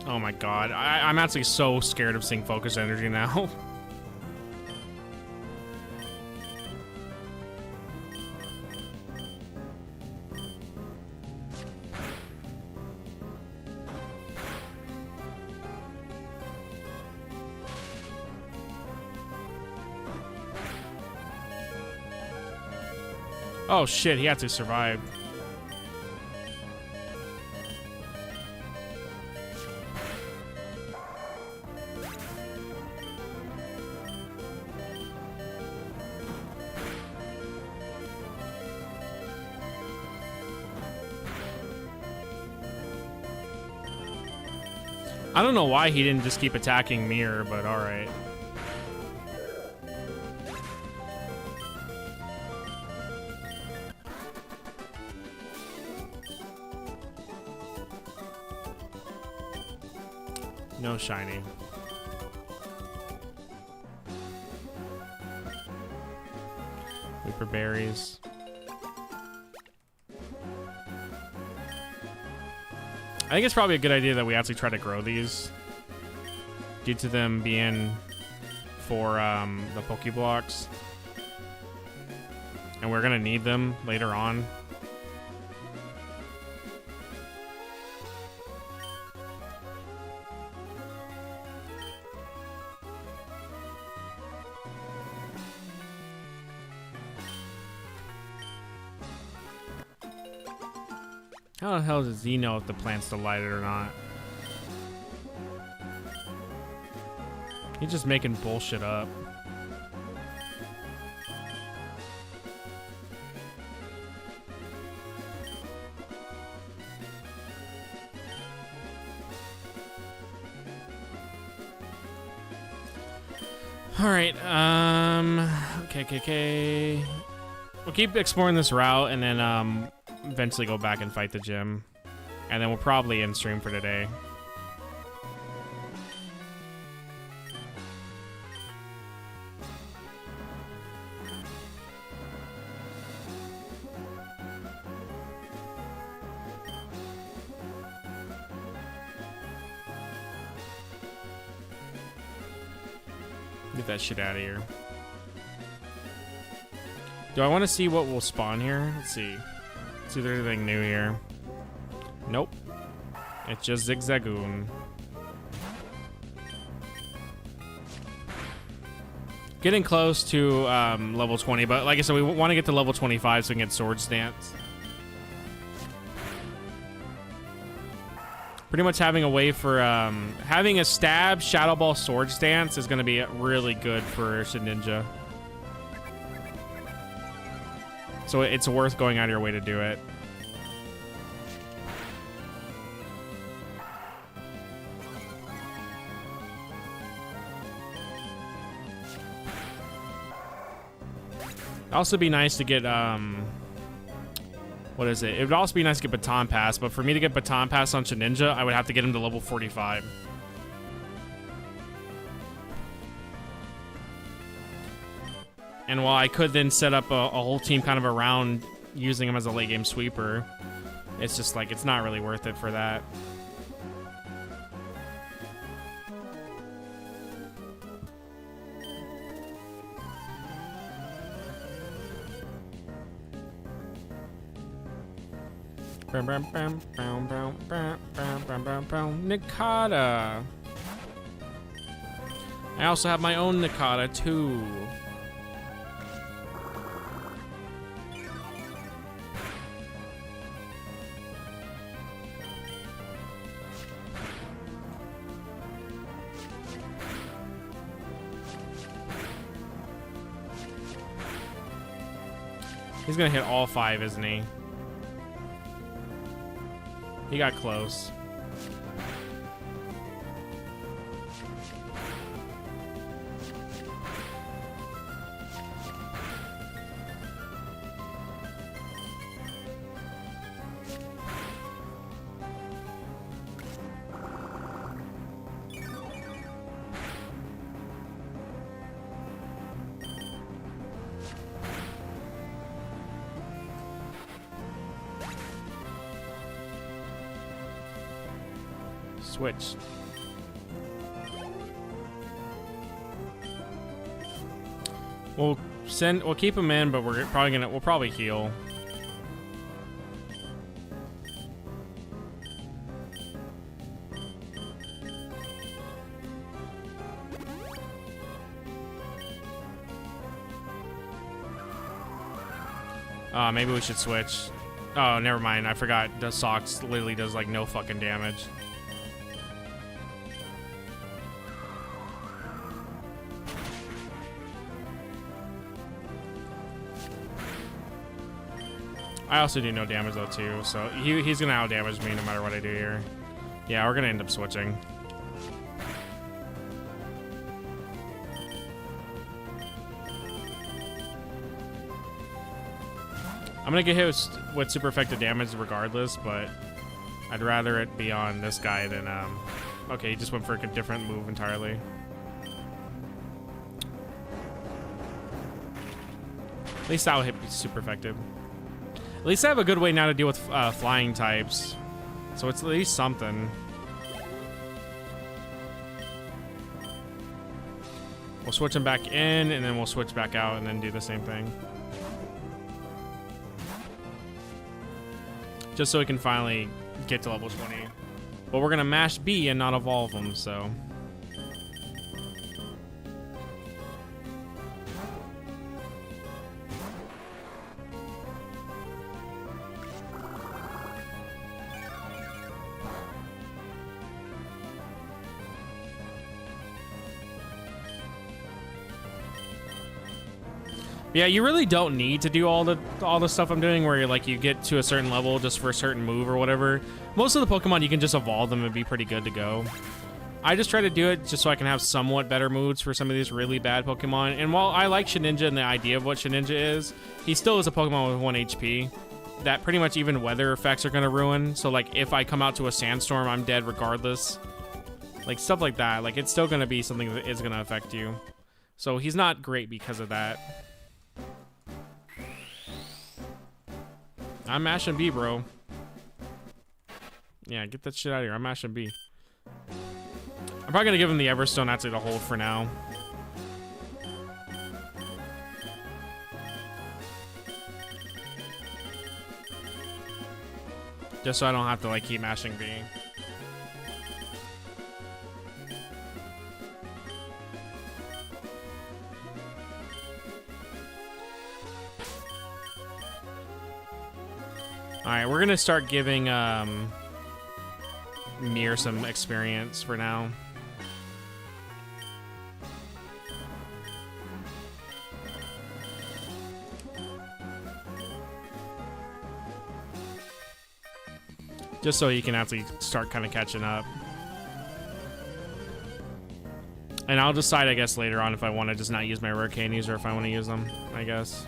Oh my god, I'm actually so scared of seeing focus energy now. Oh shit, he had to survive. I don't know why he didn't just keep attacking Mirror, but alright. No shiny. Weeper berries. I think it's probably a good idea that we actually try to grow these due to them being for the Pokeblocks. And we're going to need them later on. How the hell does he know if the plant's delighted or not? He's just making bullshit up. Alright, okay. We'll keep exploring this route and then, eventually go back and fight the gym. And then we'll probably end stream for today. Get that shit out of here. Do I want to see what will spawn here? Let's see. See if there's anything new here. Nope. It's just Zigzagoon. Getting close to level 20, but like I said, we want to get to level 25 so we can get Swords Dance. Pretty much having a way for having a stab, Shadow Ball, Swords Dance is going to be really good for Shedinja. So it's worth going out of your way to do it. It'd also be nice to get, what is it? It would also be nice to get Baton Pass, but for me to get Baton Pass on Shedinja, I would have to get him to level 45. And while I could then set up a whole team kind of around using him as a late game sweeper, it's just like, it's not really worth it for that. Nikata. I also have my own Nikata too. He's gonna hit all 5, isn't he? He got close. Switch. We'll keep him in, but we'll probably heal. Maybe we should switch. Oh, never mind. I forgot. The Socks literally does like no fucking damage. I also do no damage though too, so he's gonna out damage me no matter what I do here. Yeah, we're gonna end up switching. I'm gonna get hit with super effective damage regardless, but I'd rather it be on this guy than okay, he just went for a different move entirely. At least that'll hit super effective. At least I have a good way now to deal with flying types. So it's at least something. We'll switch him back in, and then we'll switch back out, and then do the same thing. Just so we can finally get to level 20. But we're gonna mash B and not evolve them, so... Yeah, you really don't need to do all the stuff I'm doing where you get to a certain level just for a certain move or whatever. Most of the Pokemon you can just evolve them and be pretty good to go. I just try to do it just so I can have somewhat better moves for some of these really bad Pokemon. And while I like Shedinja and the idea of what Shedinja is, he still is a Pokemon with 1 HP that pretty much even weather effects are gonna ruin. So like if I come out to a sandstorm, I'm dead regardless. Like stuff like that. Like it's still gonna be something that is gonna affect you. So he's not great because of that. I'm mashing B, bro. Yeah, get that shit out of here. I'm mashing B. I'm probably gonna give him the Everstone actually to hold for now. Just so I don't have to like keep mashing B. Alright, we're gonna start giving Mir some experience for now. Just so he can actually start kind of catching up. And I'll decide, I guess, later on if I want to just not use my rare candies or if I want to use them, I guess.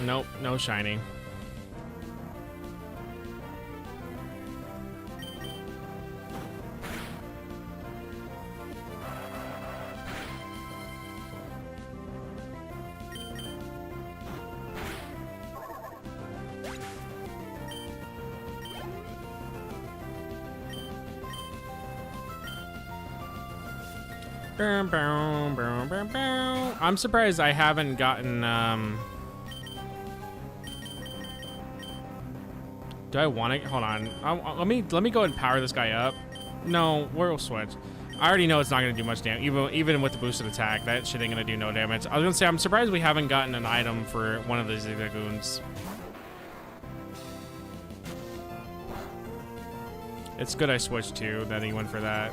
Nope, no shiny. I'm surprised I haven't gotten, do I want to? Hold on. Let me go and power this guy up. No, we'll switch. I already know it's not going to do much damage. Even with the boosted attack, that shit ain't going to do no damage. I was going to say, I'm surprised we haven't gotten an item for one of the Zigzagoons. It's good I switched too, that he went for that.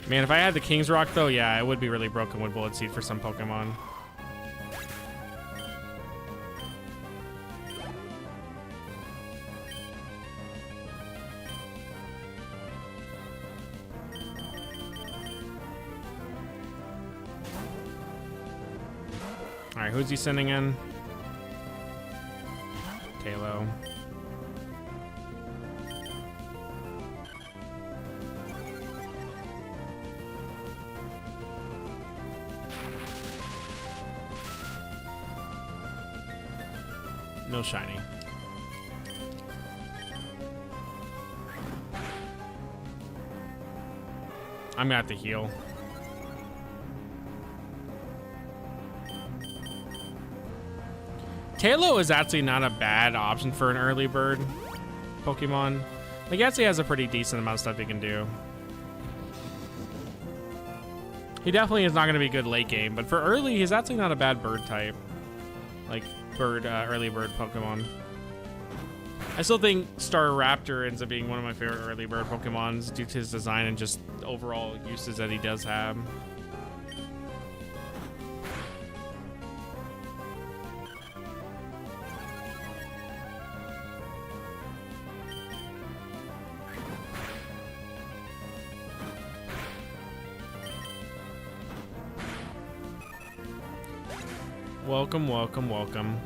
Man, if I had the King's Rock, though, yeah, it would be really broken with Bullet Seed for some Pokemon. Alright, who's he sending in? Talo. No shiny. I'm gonna have to heal. Talo is actually not a bad option for an early bird Pokemon. Like, actually has a pretty decent amount of stuff he can do. He definitely is not going to be good late game, but for early, he's actually not a bad bird type. Like, early bird Pokemon. I still think Staraptor ends up being one of my favorite early bird Pokemons due to his design and just overall uses that he does have. Welcome, welcome, welcome.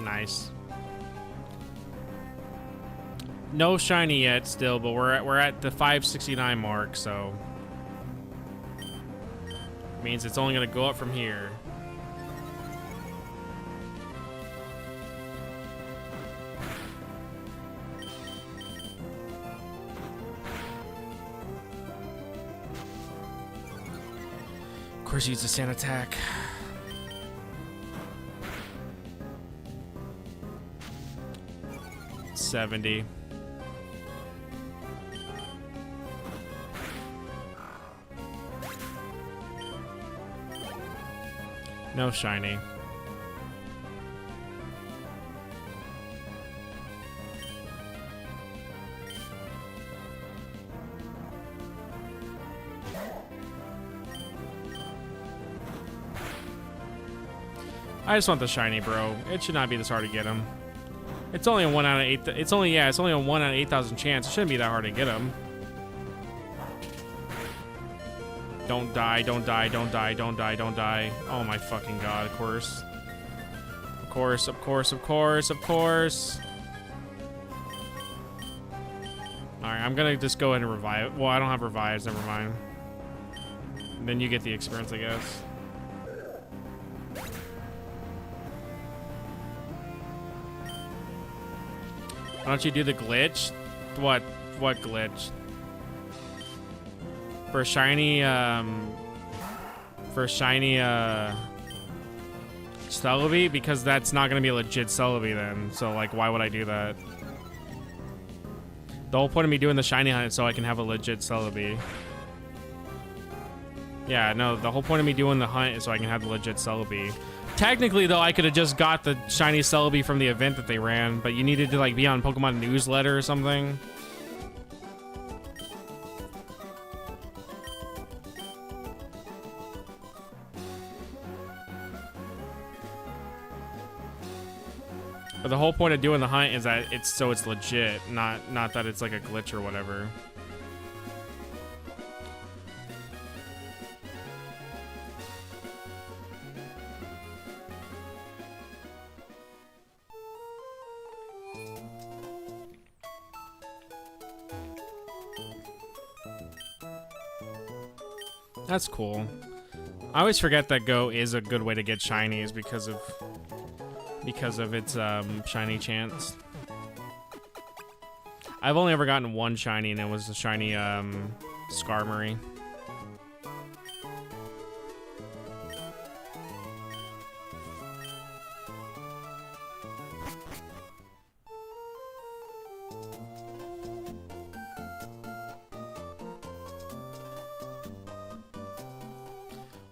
Nice. No shiny yet still, but we're at the 569 mark, so means it's only gonna go up from here. Of course, use the sand attack. $70. No shiny. I just want the shiny, bro. It should not be this hard to get him. It's only a 1 out of 8. It's only a 1 out of 8,000 chance. It shouldn't be that hard to get him. Don't die, don't die, don't die, don't die, don't die. Oh my fucking god, of course. Of course, of course, of course, of course. Alright, I'm gonna just go ahead and revive. Well, I don't have revives, never mind. Then you get the experience, I guess. Why don't you do the glitch? What glitch? For shiny, Celebi? Because that's not gonna be a legit Celebi then. So, like, why would I do that? The whole point of me doing the shiny hunt is so I can have a legit Celebi. Yeah, no, the whole point of me doing the hunt is so I can have the legit Celebi. Technically, though, I could have just got the shiny Celebi from the event that they ran, but you needed to, like, be on Pokemon newsletter or something. But the whole point of doing the hunt is that it's legit, not that it's like a glitch or whatever. That's cool. I always forget that Go is a good way to get shinies because of its shiny chance. I've only ever gotten one shiny, and it was a shiny Skarmory.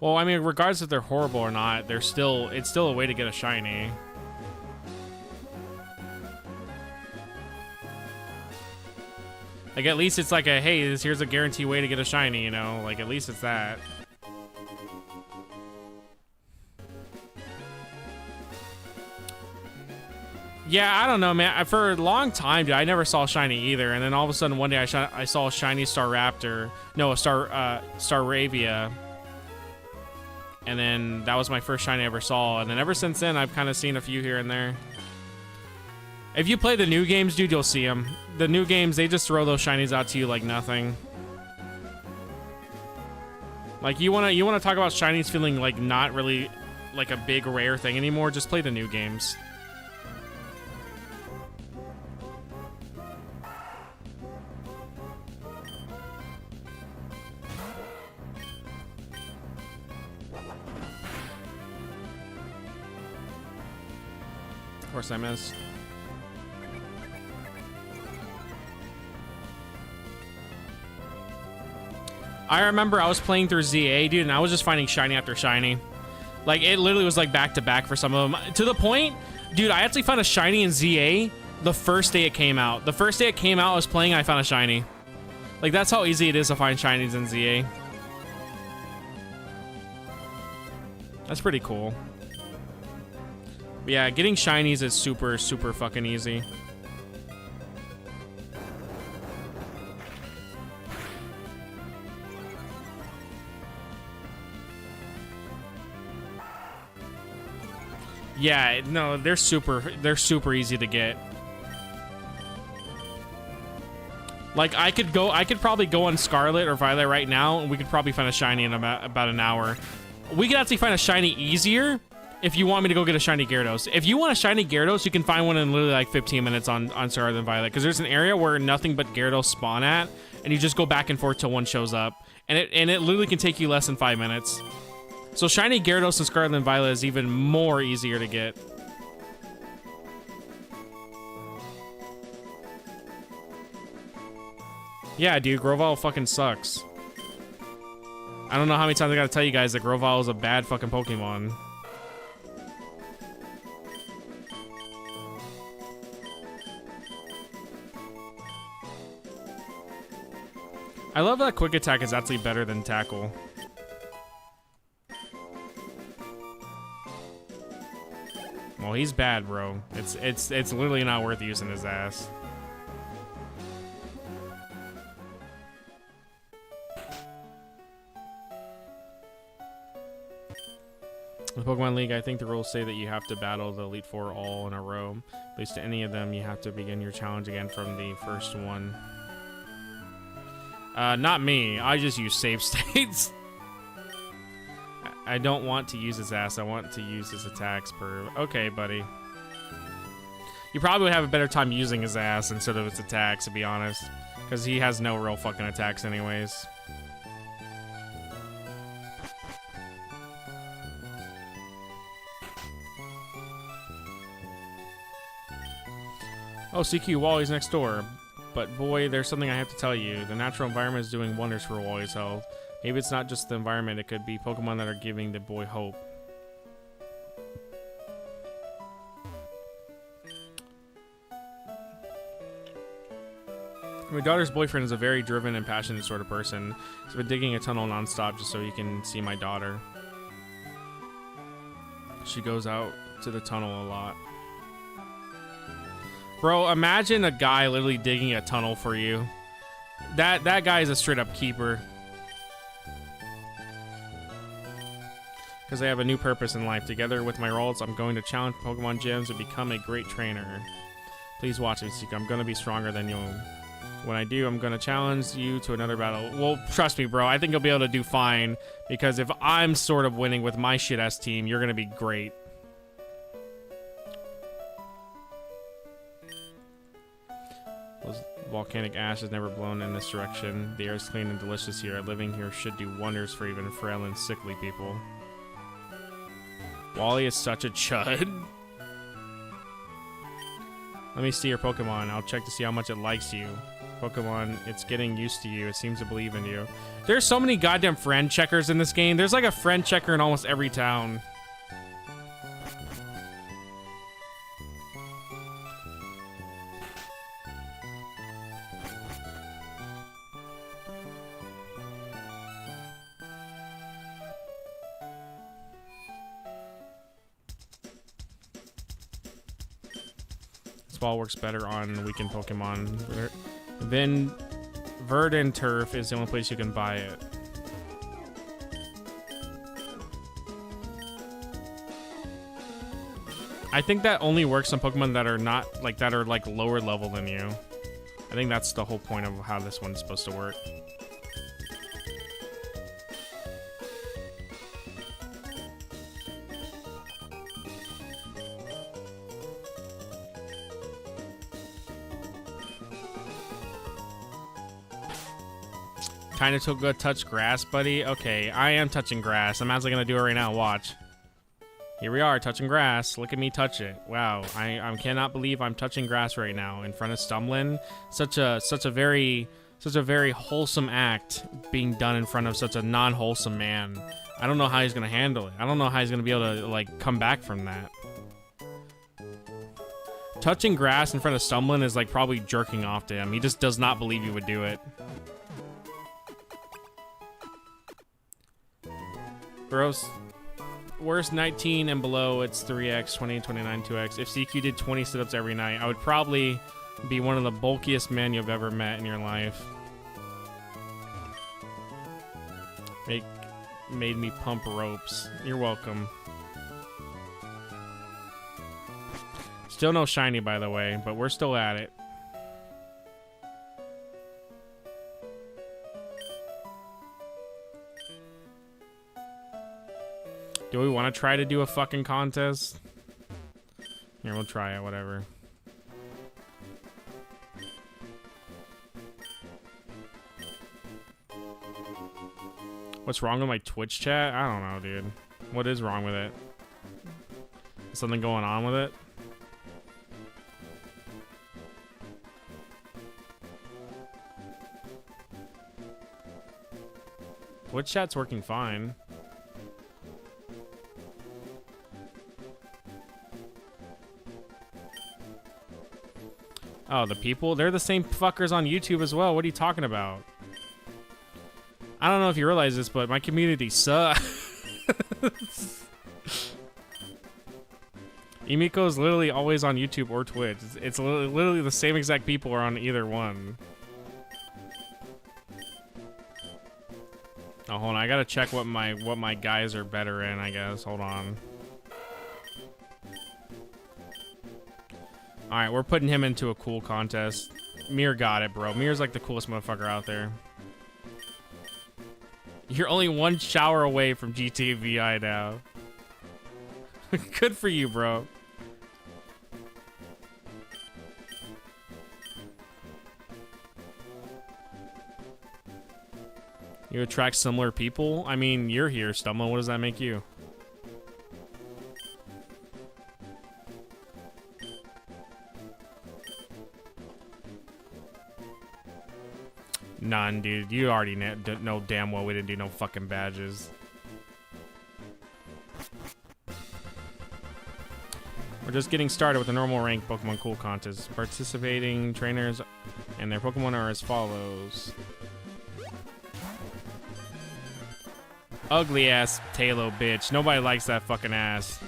Well, I mean, regardless if they're horrible or not, it's still a way to get a shiny. Like, at least it's like a, hey, here's a guaranteed way to get a shiny, you know? Like, at least it's that. Yeah, I don't know, man. For a long time, dude, I never saw shiny either. And then all of a sudden, one day, I saw a shiny Staraptor. No, a Staravia. And then that was my first shiny I ever saw. And then ever since then, I've kind of seen a few here and there. If you play the new games, dude, you'll see them. The new games, they just throw those shinies out to you like nothing. Like, you wanna talk about shinies feeling like not really like a big rare thing anymore, just play the new games. Of course I missed. I remember I was playing through ZA, dude, and I was just finding shiny after shiny. Like, it literally was like back to back for some of them. To the point, dude, I actually found a shiny in ZA the first day it came out. The first day it came out, I was playing, I found a shiny. Like, that's how easy it is to find shinies in ZA. That's pretty cool. But yeah, getting shinies is super, super fucking easy. Yeah, no, they're super easy to get. Like, I could probably go on Scarlet or Violet right now, and we could probably find a shiny in about an hour. We could actually find a shiny easier if you want me to go get a shiny Gyarados. If you want a shiny Gyarados, you can find one in literally like 15 minutes on Scarlet and Violet, because there's an area where nothing but Gyarados spawn at, and you just go back and forth till one shows up, and it literally can take you less than 5 minutes. So shiny Gyarados and Scarlet and Violet is even more easier to get. Yeah, dude, Grovyle fucking sucks. I don't know how many times I gotta tell you guys that Grovyle is a bad fucking Pokemon. I love that Quick Attack is actually better than Tackle. Well, he's bad, bro. It's literally not worth using his ass. In the Pokemon League, I think the rules say that you have to battle the Elite Four all in a row. At least to any of them, you have to begin your challenge again from the first one. Not me. I just use save states. I don't want to use his ass. I want to use his attacks per... Okay, buddy. You probably would have a better time using his ass instead of his attacks, to be honest. Because he has no real fucking attacks anyways. Oh, CQ, Wally's next door. But boy, there's something I have to tell you. The natural environment is doing wonders for Wally's health. Maybe it's not just the environment, it could be Pokemon that are giving the boy hope. My daughter's boyfriend is a very driven and passionate sort of person. He's been digging a tunnel nonstop just so he can see my daughter. She goes out to the tunnel a lot. Bro, imagine a guy literally digging a tunnel for you. That guy is a straight up keeper. Because they have a new purpose in life. Together with my roles, I'm going to challenge Pokemon gyms and become a great trainer. Please watch me, Seeker. I'm going to be stronger than you. When I do, I'm going to challenge you to another battle. Well, trust me, bro. I think you'll be able to do fine. Because if I'm sort of winning with my shit-ass team, you're going to be great. Those volcanic ash is never blown in this direction. The air is clean and delicious here. Living here should do wonders for even frail and sickly people. Wally is such a chud. Let me see your Pokemon. I'll check to see how much it likes you. Pokemon, it's getting used to you. It seems to believe in you. There's so many goddamn friend checkers in this game. There's like a friend checker in almost every town. This ball works better on weakened Pokemon. Verdant Turf is the only place you can buy it. I think that only works on Pokemon that are not like lower level than you. I think that's the whole point of how this one's supposed to work. Kind of took a good touch grass, buddy. Okay, I am touching grass. I'm actually gonna do it right now. Watch. Here we are, touching grass. Look at me touch it. Wow, I cannot believe I'm touching grass right now in front of Stumblin. Such a very wholesome act being done in front of such a non-wholesome man. I don't know how he's gonna handle it. I don't know how he's gonna be able to like come back from that. Touching grass in front of Stumblin is like probably jerking off to him. He just does not believe you would do it. Gross. Worst 19 and below, it's 3x, 20, 29, 2x. If CQ did 20 sit-ups every night, I would probably be one of the bulkiest men you've ever met in your life. Made me pump ropes. You're welcome. Still no shiny, by the way, but we're still at it. Do we want to try to do a fucking contest? Here, we'll try it, whatever. What's wrong with my Twitch chat? I don't know, dude. What is wrong with it? Is something going on with it? Twitch chat's working fine. Oh, the people? They're the same fuckers on YouTube as well. What are you talking about? I don't know if you realize this, but my community sucks. Emiko is literally always on YouTube or Twitch. It's literally the same exact people are on either one. Oh, hold on. I gotta check what my guys are better in, I guess. Hold on. Alright, we're putting him into a cool contest. Mir got it, bro. Mir's like the coolest motherfucker out there. You're only one shower away from GTA VI now. Good for you, bro. You attract similar people? I mean, you're here, Stumble. What does that make you? None, dude. You already know damn well we didn't do no fucking badges. We're just getting started with the normal rank Pokemon Cool contest. Participating trainers and their Pokemon are as follows. Ugly ass Talo bitch. Nobody likes that fucking ass.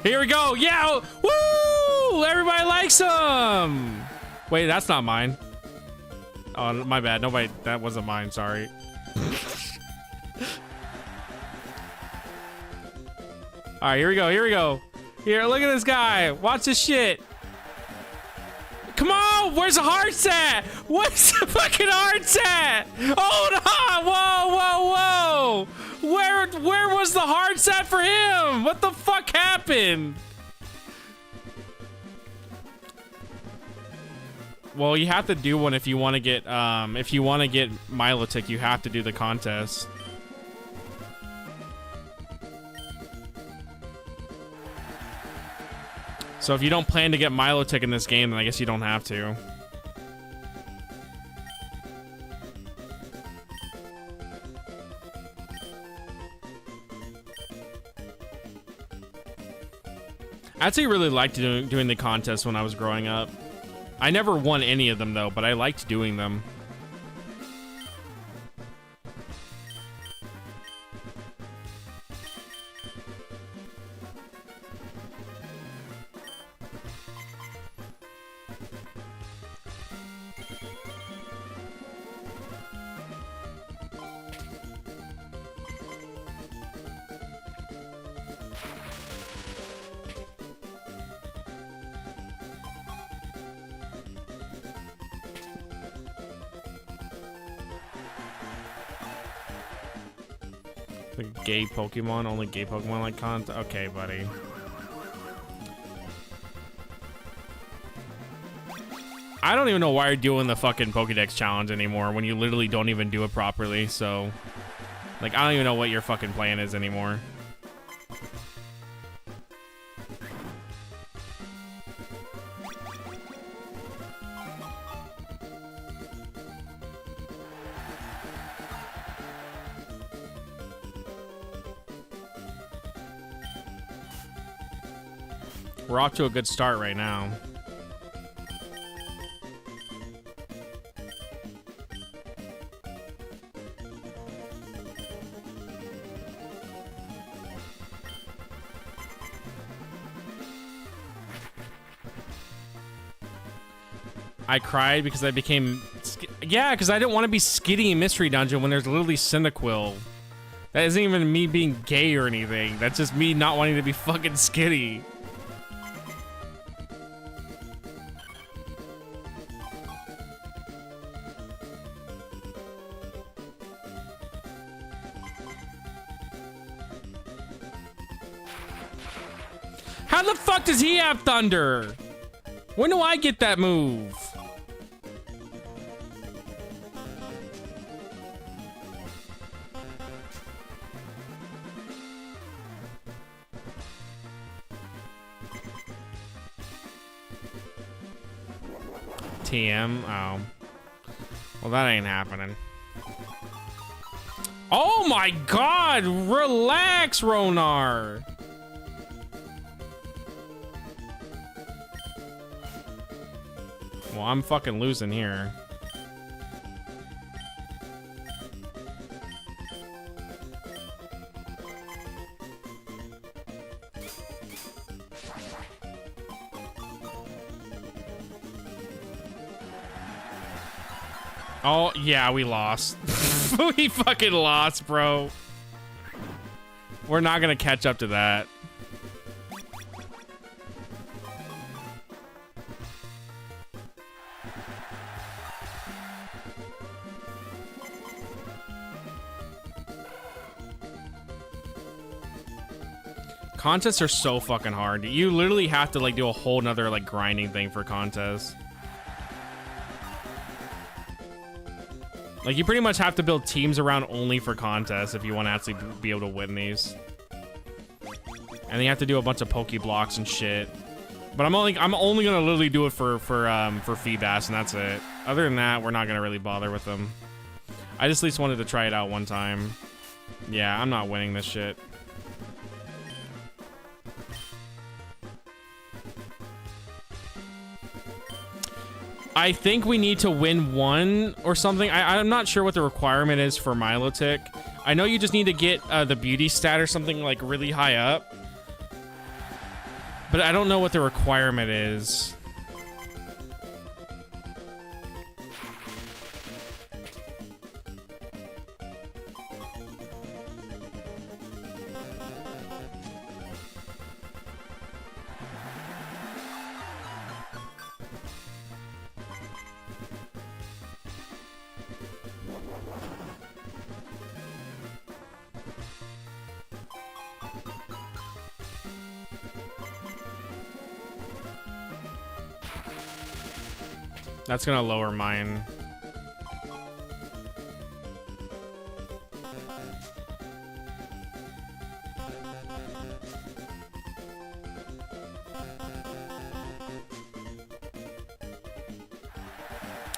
Here we go. Yeah. Woo! Everybody likes them. Wait, that's not mine. Oh, my bad. Nobody. That wasn't mine. Sorry. All right, here we go. Here we go. Here, look at this guy. Watch this shit. Come on. Where's the hearts at? Where's the fucking hearts at? Hold on. Whoa, whoa, whoa. Where was the hearts at for him? What the fuck happened? Well, you have to do one if you want to get Milotic, you have to do the contest. So if you don't plan to get Milotic in this game, then I guess you don't have to. I actually really liked doing the contest when I was growing up. I never won any of them though, but I liked doing them. The gay Pokemon, only gay Pokemon like content. Okay, buddy. I don't even know why you're doing the fucking Pokédex challenge anymore when you literally don't even do it properly. So, like, I don't even know what your fucking plan is anymore. We're off to a good start right now. I cried because I became... Yeah, because I didn't want to be Skitty in Mystery Dungeon when there's literally Cyndaquil. That isn't even me being gay or anything. That's just me not wanting to be fucking Skitty. How the fuck does he have thunder? When do I get that move? TM? Oh. Well, that ain't happening. Oh my god! Relax, Ronar! Well, I'm fucking losing here. Oh, yeah, we lost. We fucking lost, bro. We're not gonna catch up to that. Contests are so fucking hard. You literally have to like do a whole nother like grinding thing for contests. Like you pretty much have to build teams around only for contests if you want to actually be able to win these. And then you have to do a bunch of Pokeblocks and shit. But I'm only gonna literally do it for Feebas and that's it. Other than that, we're not gonna really bother with them. I just at least wanted to try it out one time. Yeah, I'm not winning this shit. I think we need to win one or something. I'm not sure what the requirement is for Milotic. I know you just need to get the beauty stat or something like really high up. But I don't know what the requirement is. That's gonna lower mine.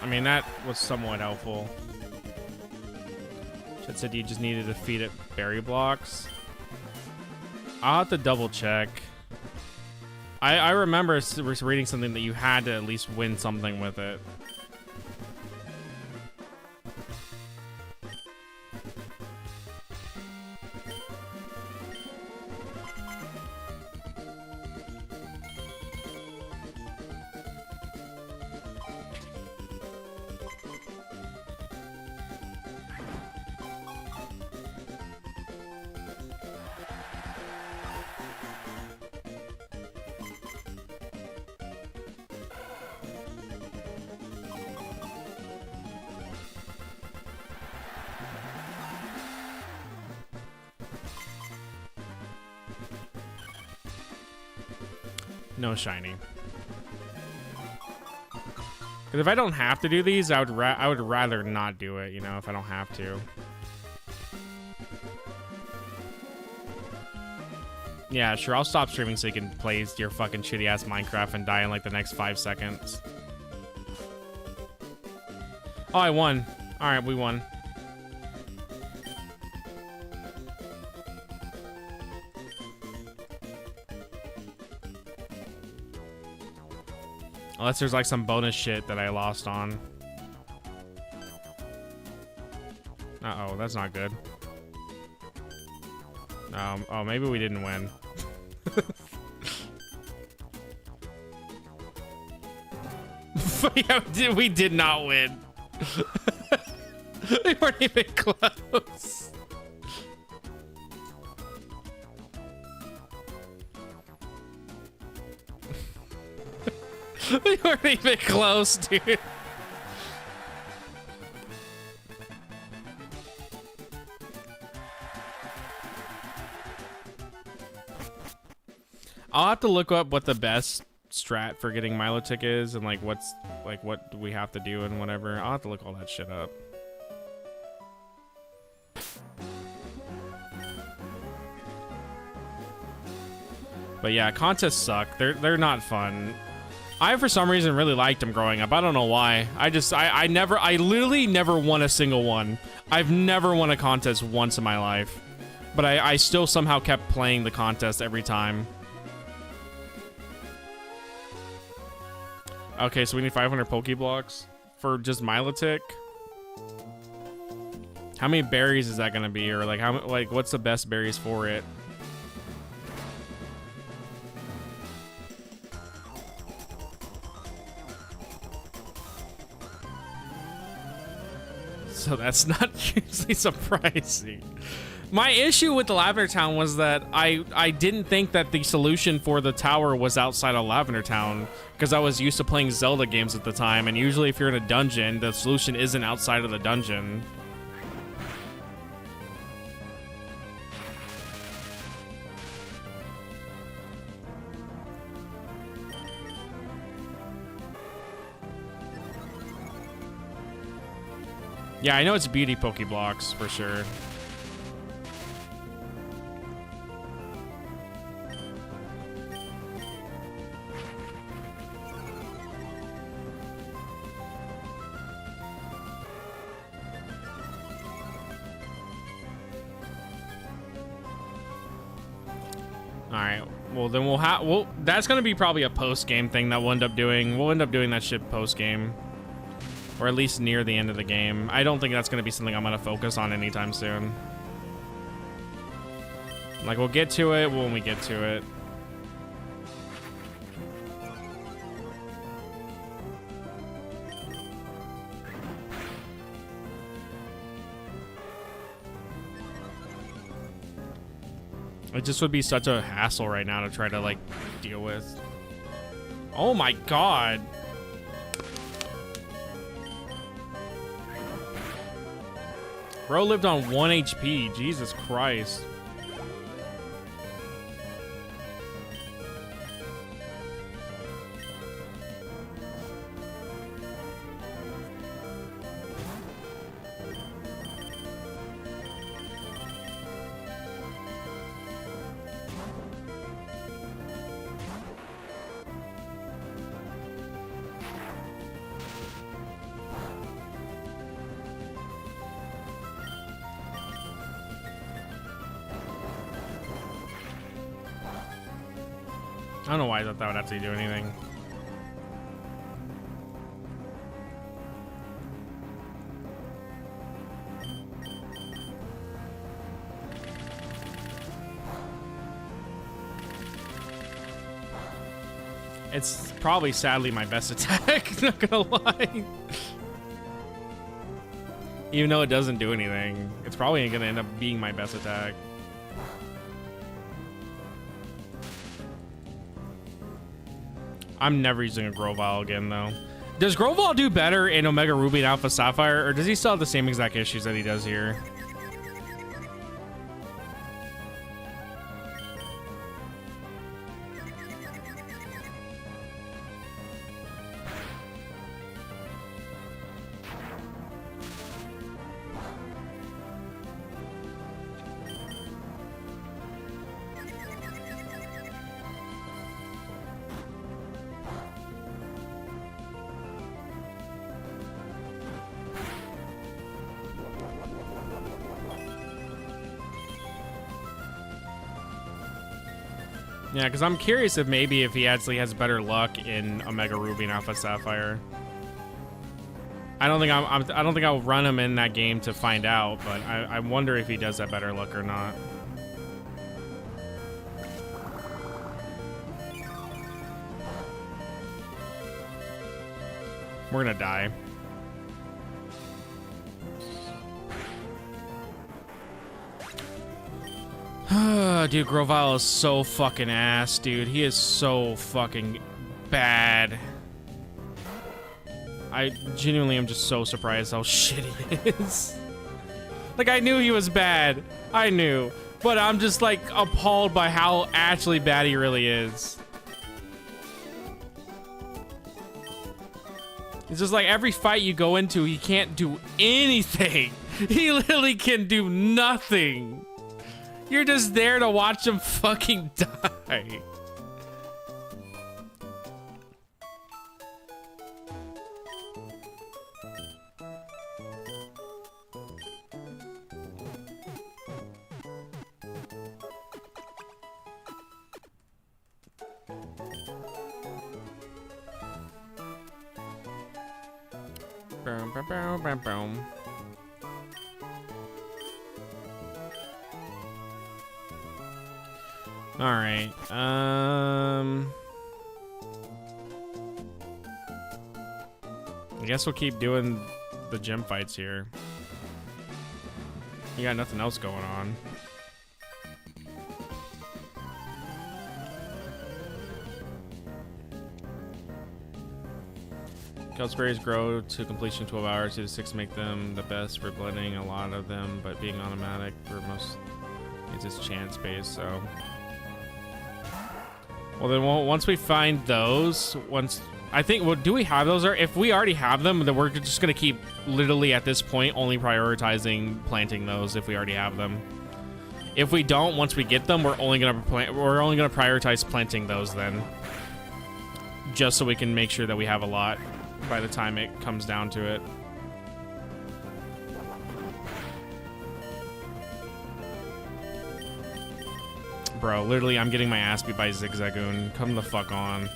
I mean, that was somewhat helpful. It said you just needed to feed it berry blocks. I'll have to double check. I remember reading something that you had to at least win something with it. No shiny. Because if I don't have to do these, I would rather not do it, you know, if I don't have to. Yeah, sure, I'll stop streaming so you can play your fucking shitty ass Minecraft and die in like the next 5 seconds. Oh, I won. Alright, we won. Unless there's like some bonus shit that I lost on. Uh-oh, that's not good. Oh, maybe we didn't win. Yeah, we did not win. We weren't even close. We weren't even close, dude. I'll have to look up what the best strat for getting Milotic is and like what we have to do and whatever. I'll have to look all that shit up. But yeah, contests suck. They're not fun. I, for some reason, really liked them growing up. I don't know why. I literally never won a single one. I've never won a contest once in my life. But I still somehow kept playing the contest every time. Okay, so we need 500 Pokeblocks for just Milotic. How many berries is that gonna be? Or like what's the best berries for it? So that's not hugely surprising. My issue with the Lavender Town was that I didn't think that the solution for the tower was outside of Lavender Town because I was used to playing Zelda games at the time, and usually if you're in a dungeon, the solution isn't outside of the dungeon. Yeah, I know it's beauty Pokeblocks for sure. Alright, well then that's gonna be probably a post-game thing that we'll end up doing. We'll end up doing that shit post-game. Or at least near the end of the game. I don't think that's gonna be something I'm gonna focus on anytime soon. Like, we'll get to it when we get to it. It just would be such a hassle right now to try to, like, deal with. Oh my god. Bro lived on 1 HP. Jesus Christ. I don't know why I thought that would actually do anything. It's probably sadly my best attack, not gonna lie. Even though it doesn't do anything, it's probably gonna end up being my best attack. I'm never using a Grovyle again, though. Does Grovyle do better in Omega Ruby and Alpha Sapphire, or does he still have the same exact issues that he does here? Yeah, because I'm curious if maybe if he actually has better luck in Omega Ruby and Alpha Sapphire. I don't think I don't think I'll run him in that game to find out, but I wonder if he does have better luck or not. We're gonna die. Dude, Grovyle is so fucking ass, dude. He is so fucking bad. I genuinely am just so surprised how shit he is. Like, I knew he was bad. I knew. But I'm just, like, appalled by how actually bad he really is. It's just like every fight you go into, he can't do anything. He literally can do nothing. You're just there to watch him fucking die. Boom, boom, boom, boom, boom. All right. I guess we'll keep doing the gym fights here. You got nothing else going on. Kelspberries grow to completion 12 hours. 2 to 6 make them the best for blending a lot of them, but being automatic for most is just chance based, so. Well, then once we find those, I think, well, do we have those? Or if we already have them, then we're just gonna keep literally at this point only prioritizing planting those if we already have them. If we don't, once we get them, we're only gonna prioritize planting those then, just so we can make sure that we have a lot by the time it comes down to it. Bro, literally, I'm getting my ass beat by Zigzagoon. Come the fuck on.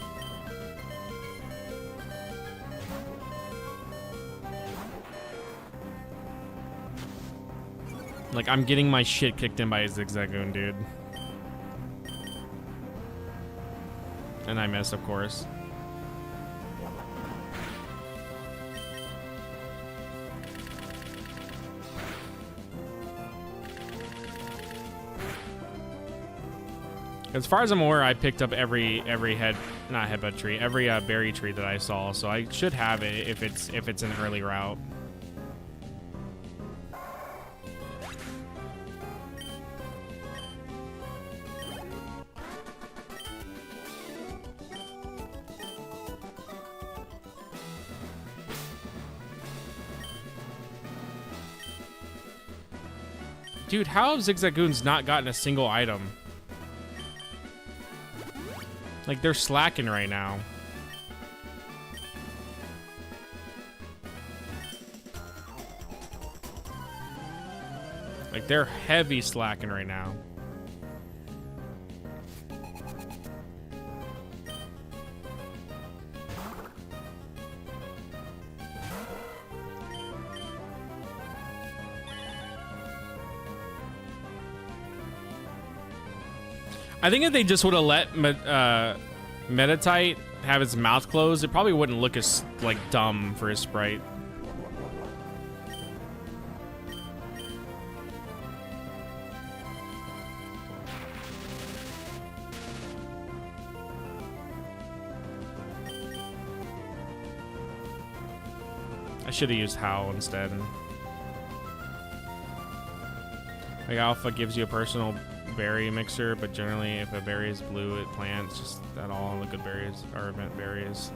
Like, I'm getting my shit kicked in by a Zigzagoon, dude. And I miss, of course. As far as I'm aware, I picked up every headbutt tree, every berry tree that I saw, so I should have it if it's an early route. Dude, how have Zigzagoons not gotten a single item? Like, they're slacking right now. Like, they're heavy slacking right now. I think if they just would have let Metatite have his mouth closed, it probably wouldn't look as, like, dumb for his sprite. I should have used Howl instead. Like, Alpha gives you a personal berry mixer, but generally if a berry is blue, it plants. Just that all the good berries are event berries.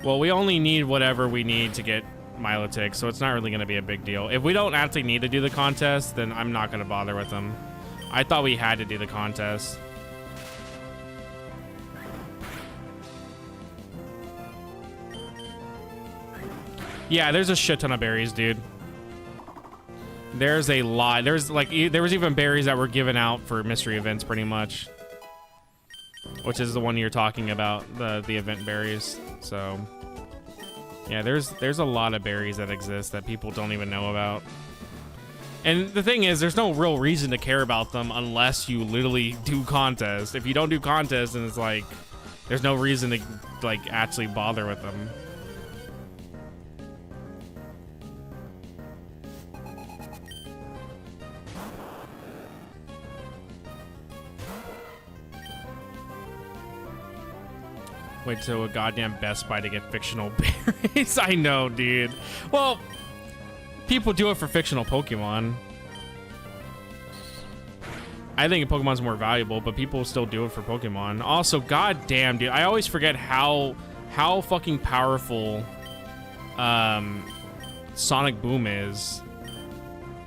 Well, we only need whatever we need to get Milotic, so it's not really going to be a big deal. If we don't actually need to do the contest, then I'm not going to bother with them. I thought we had to do the contest. Yeah, there's a shit ton of berries, dude. There's a lot. There's like, there was even berries that were given out for mystery events pretty much. Which is the one you're talking about, the event berries. So, yeah, there's a lot of berries that exist that people don't even know about. And the thing is, there's no real reason to care about them unless you literally do contests. If you don't do contests, then it's like, there's no reason to, like, actually bother with them. Wait till a goddamn Best Buy to get fictional berries. I know, dude. Well, people do it for fictional Pokemon. I think Pokemon's more valuable, but people still do it for Pokemon. Also, goddamn, dude, I always forget how fucking powerful Sonic Boom is.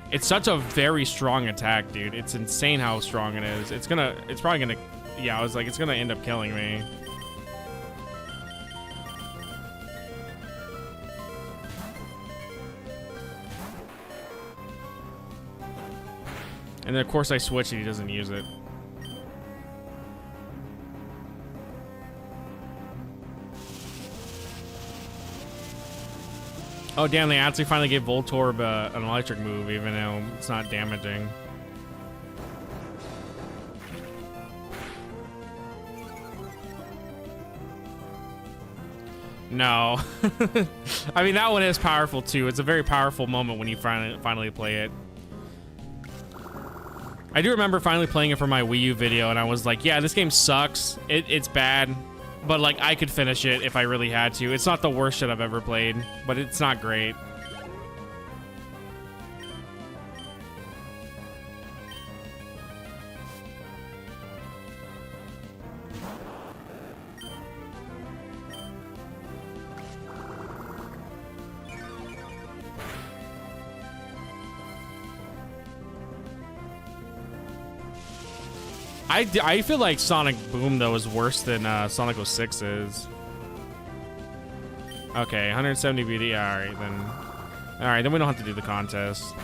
It's such a very strong attack, dude. It's insane how strong it is. It's probably gonna, yeah, I was like, it's gonna end up killing me. And then, of course, I switch and he doesn't use it. Oh, damn, they actually finally gave Voltorb an electric move, even though it's not damaging. No. I mean, that one is powerful, too. It's a very powerful moment when you finally play it. I do remember finally playing it for my Wii U video, and I was like, yeah, this game sucks. It's bad, but, like, I could finish it if I really had to. It's not the worst shit I've ever played, but it's not great. I feel like Sonic Boom, though, is worse than Sonic 06 is. Okay, 170 BD. Alright, then. Alright, then we don't have to do the contest.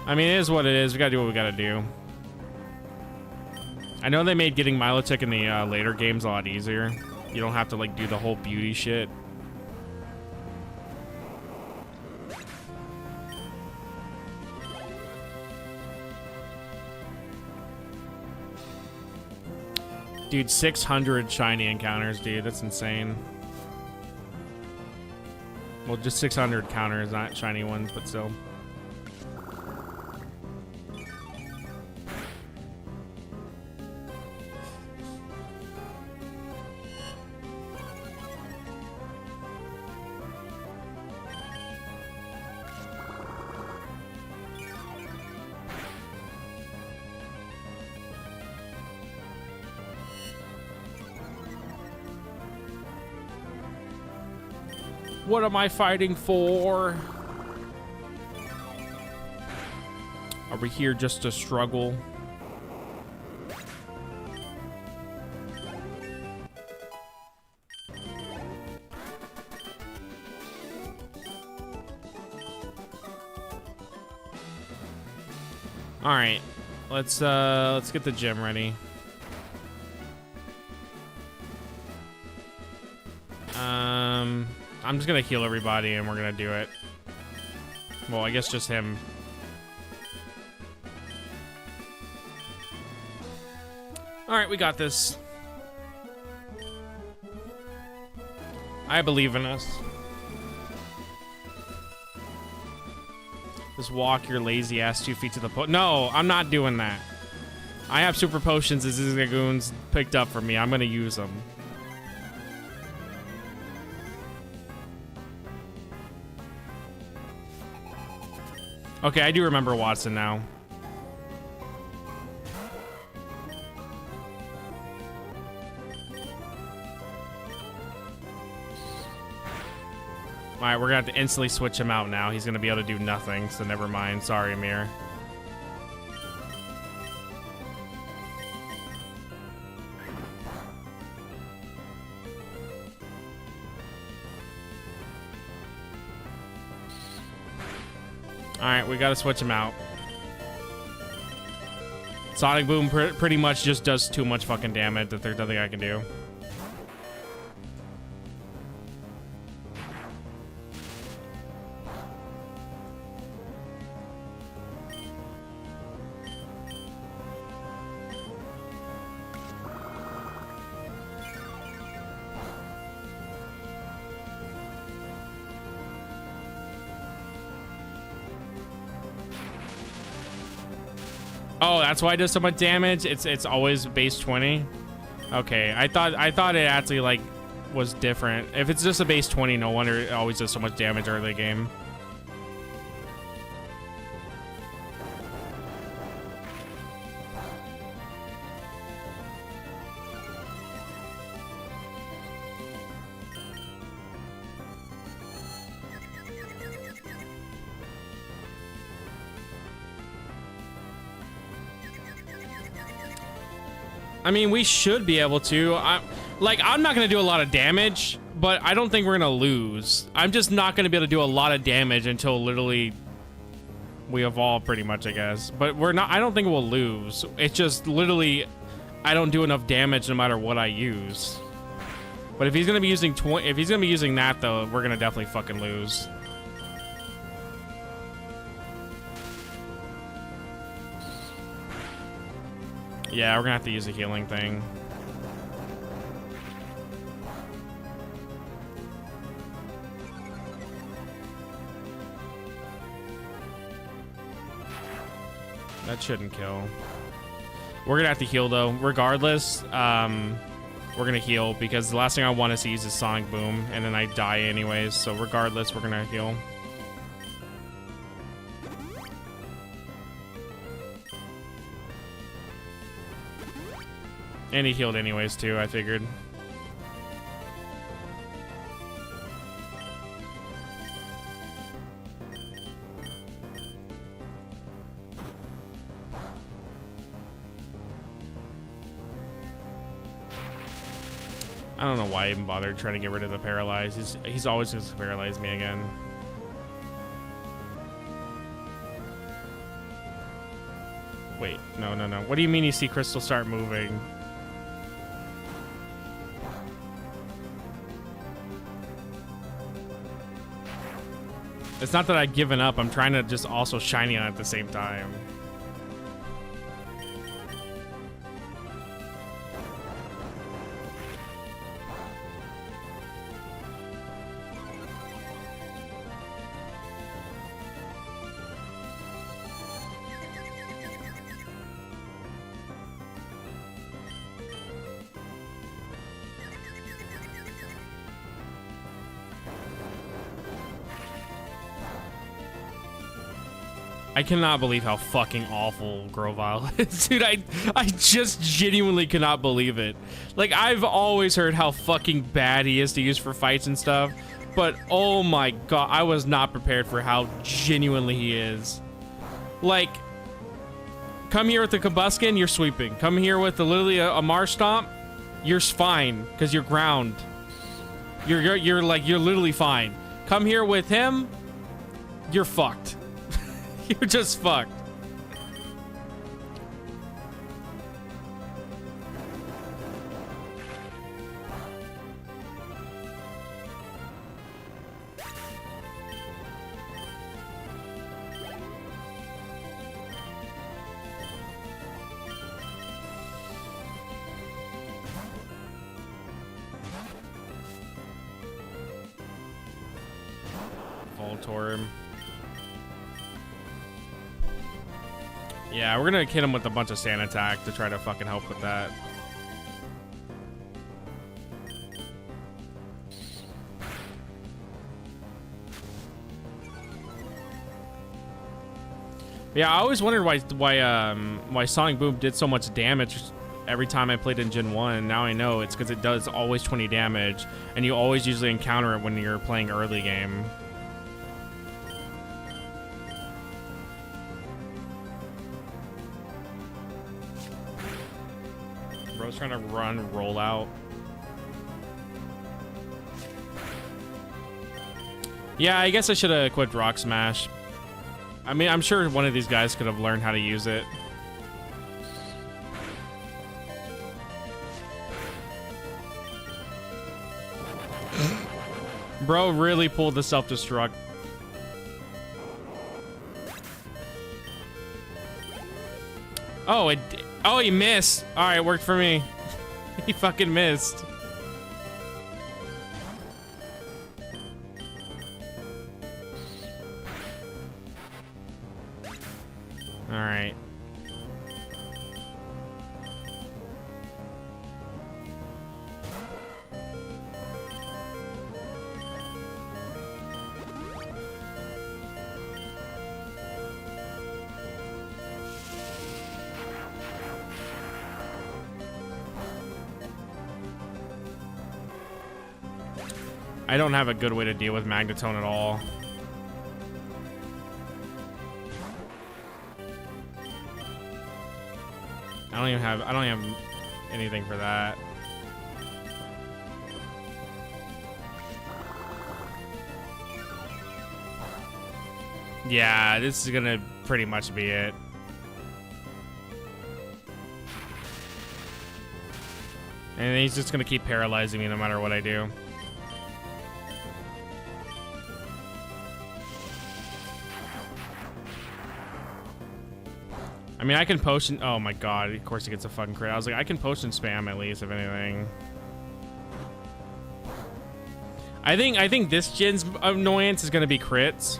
I mean, it is what it is. We gotta do what we gotta do. I know they made getting Milotic in the later games a lot easier. You don't have to, like, do the whole beauty shit. Dude, 600 shiny encounters, dude. That's insane. Well, just 600 counters, not shiny ones, but still. What am I fighting for? Are we here just to struggle? All right, let's get the gym ready. I'm just gonna heal everybody and we're gonna do it. Well, I guess just him. All right, we got this. I believe in us. Just walk your lazy ass 2 feet to the No, I'm not doing that. I have super potions as Zigzagoons picked up for me. I'm gonna use them. Okay, I do remember Watson now. Alright, we're gonna have to instantly switch him out now. He's gonna be able to do nothing, so never mind. Sorry, Amir. Alright, we gotta switch him out. Sonic Boom pretty much just does too much fucking damage that there's nothing I can do. Oh, that's why it does so much damage. It's always base 20. Okay, I thought it actually like was different. If it's just a base 20, no wonder it always does so much damage early game. I mean, we should be able to. I'm not going to do a lot of damage, but I don't think we're going to lose. I'm just not going to be able to do a lot of damage until literally we evolve pretty much, I guess. But we're not, I don't think we'll lose. It's just literally, I don't do enough damage no matter what I use. But if he's going to be using if he's going to be using that though, we're going to definitely fucking lose. Yeah, we're gonna have to use a healing thing. That shouldn't kill. We're gonna have to heal though. Regardless, we're gonna heal because the last thing I want to see is Sonic Boom, and then I die anyways. So regardless, we're gonna heal. And he healed anyways, too, I figured. I don't know why I even bothered trying to get rid of the paralyze. He's always going to paralyze me again. Wait, no. What do you mean you see Crystal start moving? It's not that I've given up. I'm trying to just also shiny on it at the same time. I cannot believe how fucking awful Grovyle is. Dude, I just genuinely cannot believe it. Like, I've always heard how fucking bad he is to use for fights and stuff, But oh my god, I was not prepared for how genuinely he is. Like, come here with the Combuskin, you're sweeping. Come here with the literally a Marsh Stomp, you're fine because you're ground. You're literally fine. Come here with him, you're fucked. You're just fucked. Voltorb. Yeah, we're gonna hit him with a bunch of sand attack to try to fucking help with that. Yeah, I always wondered why Sonic Boom did so much damage every time I played in Gen 1. Now I know it's because it does always 20 damage, and you always usually encounter it when you're playing early game. Bro's trying to roll out. Yeah, I guess I should have quit Rock Smash. I mean, I'm sure one of these guys could have learned how to use it. Bro really pulled the self-destruct. Oh, oh, he missed. All right, worked for me. He fucking missed. All right. I don't have a good way to deal with Magnetone at all. I don't even have anything for that. Yeah, this is gonna pretty much be it. And he's just gonna keep paralyzing me no matter what I do. I mean, I can potion. Oh my god! Of course he gets a fucking crit. I was like, I can potion spam at least, if anything. I think this gen's annoyance is gonna be crits.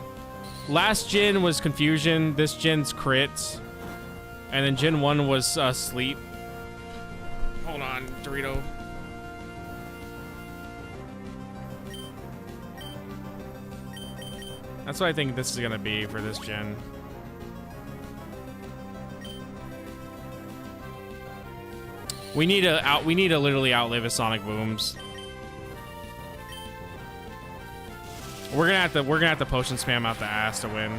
Last gen was confusion. This gen's crits, and then Gen 1 was sleep. Hold on, Dorito. That's what I think this is gonna be for this gen. We need to literally outlive his Sonic Booms. We're gonna have to potion spam out the ass to win.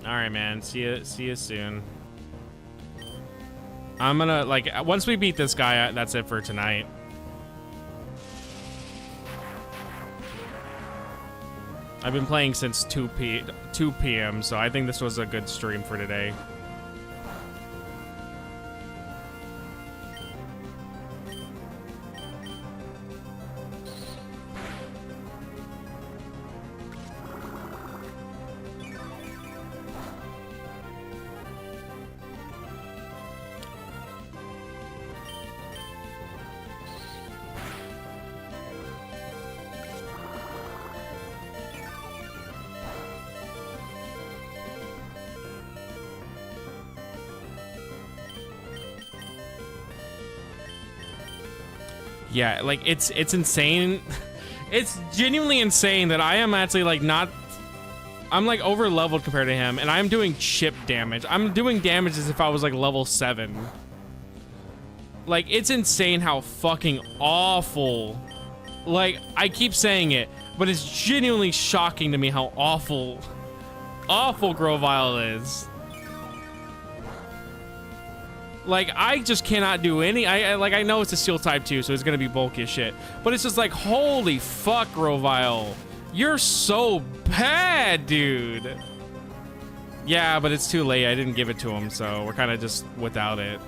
All right, man. See you soon. I'm gonna, like, once we beat this guy, that's it for tonight. I've been playing since 2 p.m., so I think this was a good stream for today. Yeah, like it's insane. It's genuinely insane that I am actually like not. I'm like over leveled compared to him, and I'm doing chip damage. I'm doing damage as if I was like level 7. Like, it's insane how fucking awful. Like, I keep saying it, but it's genuinely shocking to me how awful Grovyle is. Like, I just cannot do any. I know it's a steel type too, so it's gonna be bulky as shit. But it's just like, holy fuck, Grovyle. You're so bad, dude. Yeah, but it's too late. I didn't give it to him, so we're kind of just without it.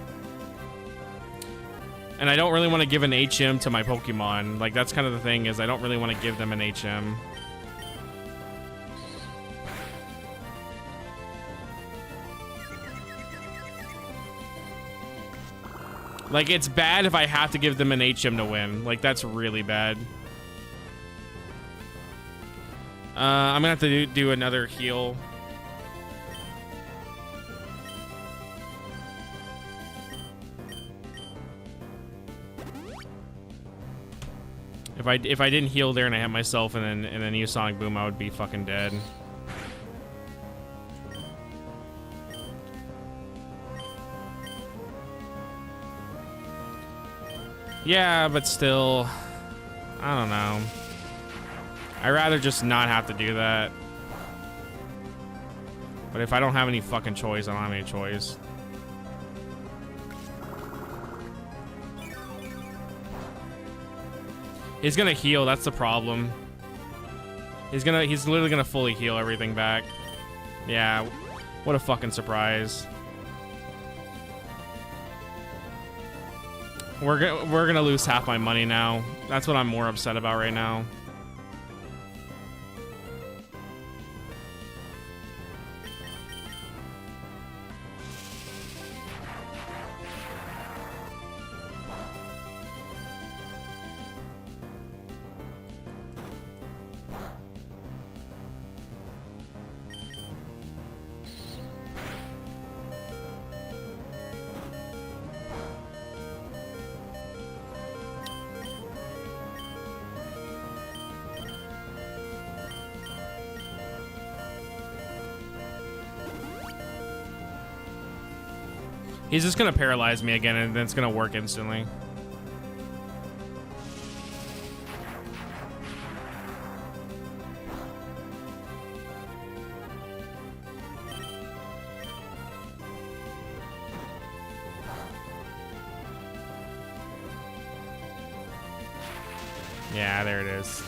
And I don't really want to give an HM to my Pokemon. Like, that's kind of the thing, is I don't really want to give them an HM. Like, it's bad if I have to give them an HM to win. Like, that's really bad. I'm gonna have to do another heal. If I didn't heal there and I had myself and then use Sonic Boom, I would be fucking dead. Yeah, but still, I don't know. I'd rather just not have to do that. But if I don't have any fucking choice, I don't have any choice. He's gonna heal, that's the problem. He's literally gonna fully heal everything back. Yeah, what a fucking surprise. We're gonna lose half my money now. That's what I'm more upset about right now. He's just gonna paralyze me again, and then it's gonna work instantly. Yeah, there it is.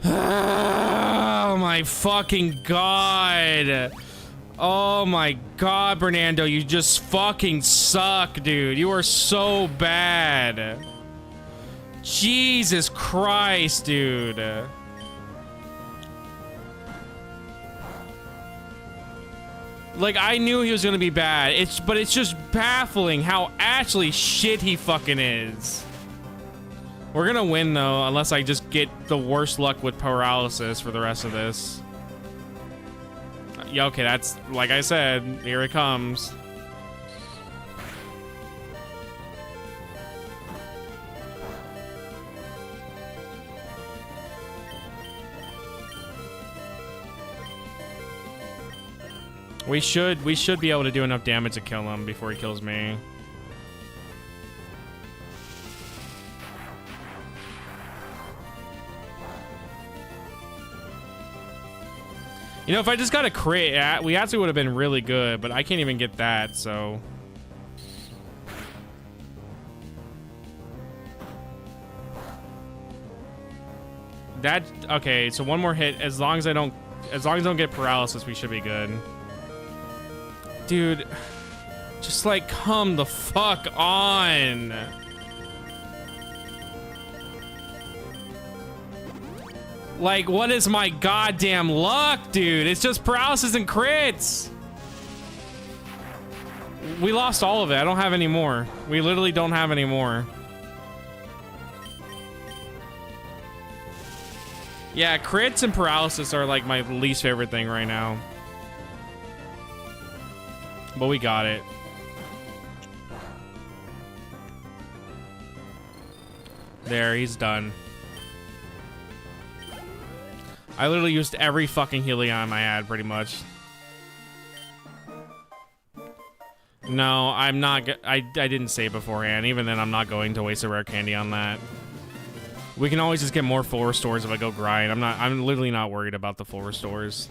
Oh my fucking god. Oh my god, Bernardo, you just fucking suck, dude. You are so bad. Jesus Christ, dude. Like, I knew he was gonna be bad. But it's just baffling how actually shit he fucking is. We're gonna win though, unless I just get the worst luck with paralysis for the rest of this. Yeah, okay, that's, like I said, here it comes. We should be able to do enough damage to kill him before he kills me. You know, if I just got a crit, we actually would have been really good, but I can't even get that, so. That, okay, so one more hit. As long as I don't get paralysis, we should be good. Dude, just like, come the fuck on. Like, what is my goddamn luck, dude? It's just paralysis and crits. We lost all of it. I don't have any more. We literally don't have any more. Yeah, crits and paralysis are like my least favorite thing right now. But we got it. There, he's done. I literally used every fucking Helion I had, pretty much. No, I'm not. I didn't say beforehand. Even then, I'm not going to waste a rare candy on that. We can always just get more full restores if I go grind. I'm literally not worried about the full restores.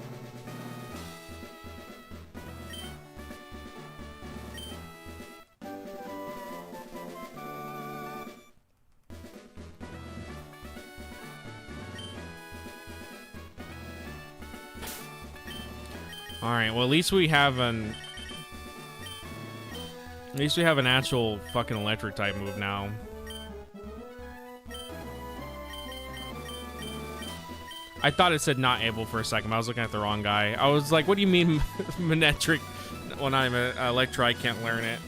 All right. Well, at least we have an actual fucking electric type move now. I thought it said not able for a second. I was looking at the wrong guy. I was like, what do you mean Manectric when I'm an Electro? I can't learn it.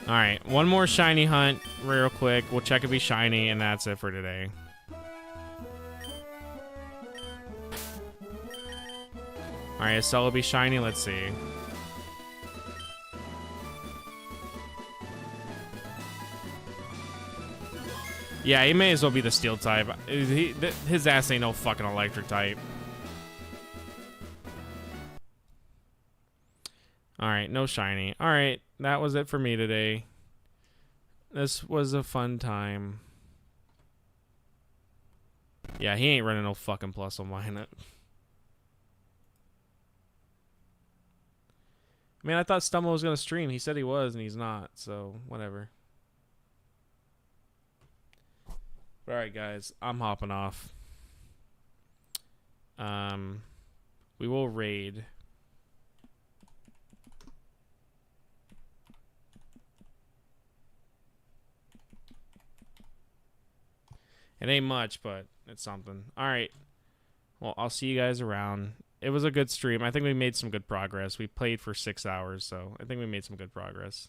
All right, one more shiny hunt real quick. We'll check if he's shiny, and that's it for today. All right, is Celebi shiny? Let's see. Yeah, he may as well be the steel type. His ass ain't no fucking electric type. All right, no shiny. All right, that was it for me today. This was a fun time. Yeah, he ain't running no fucking plus on mine. Man, I thought Stumble was going to stream. He said he was, and he's not, so whatever. All right, guys, I'm hopping off. We will raid. It ain't much, but it's something. All right. Well, I'll see you guys around. It was a good stream. I think we made some good progress. We played for 6 hours, so I think we made some good progress.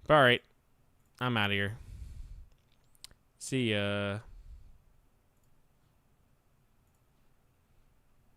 But all right. I'm out of here. See ya.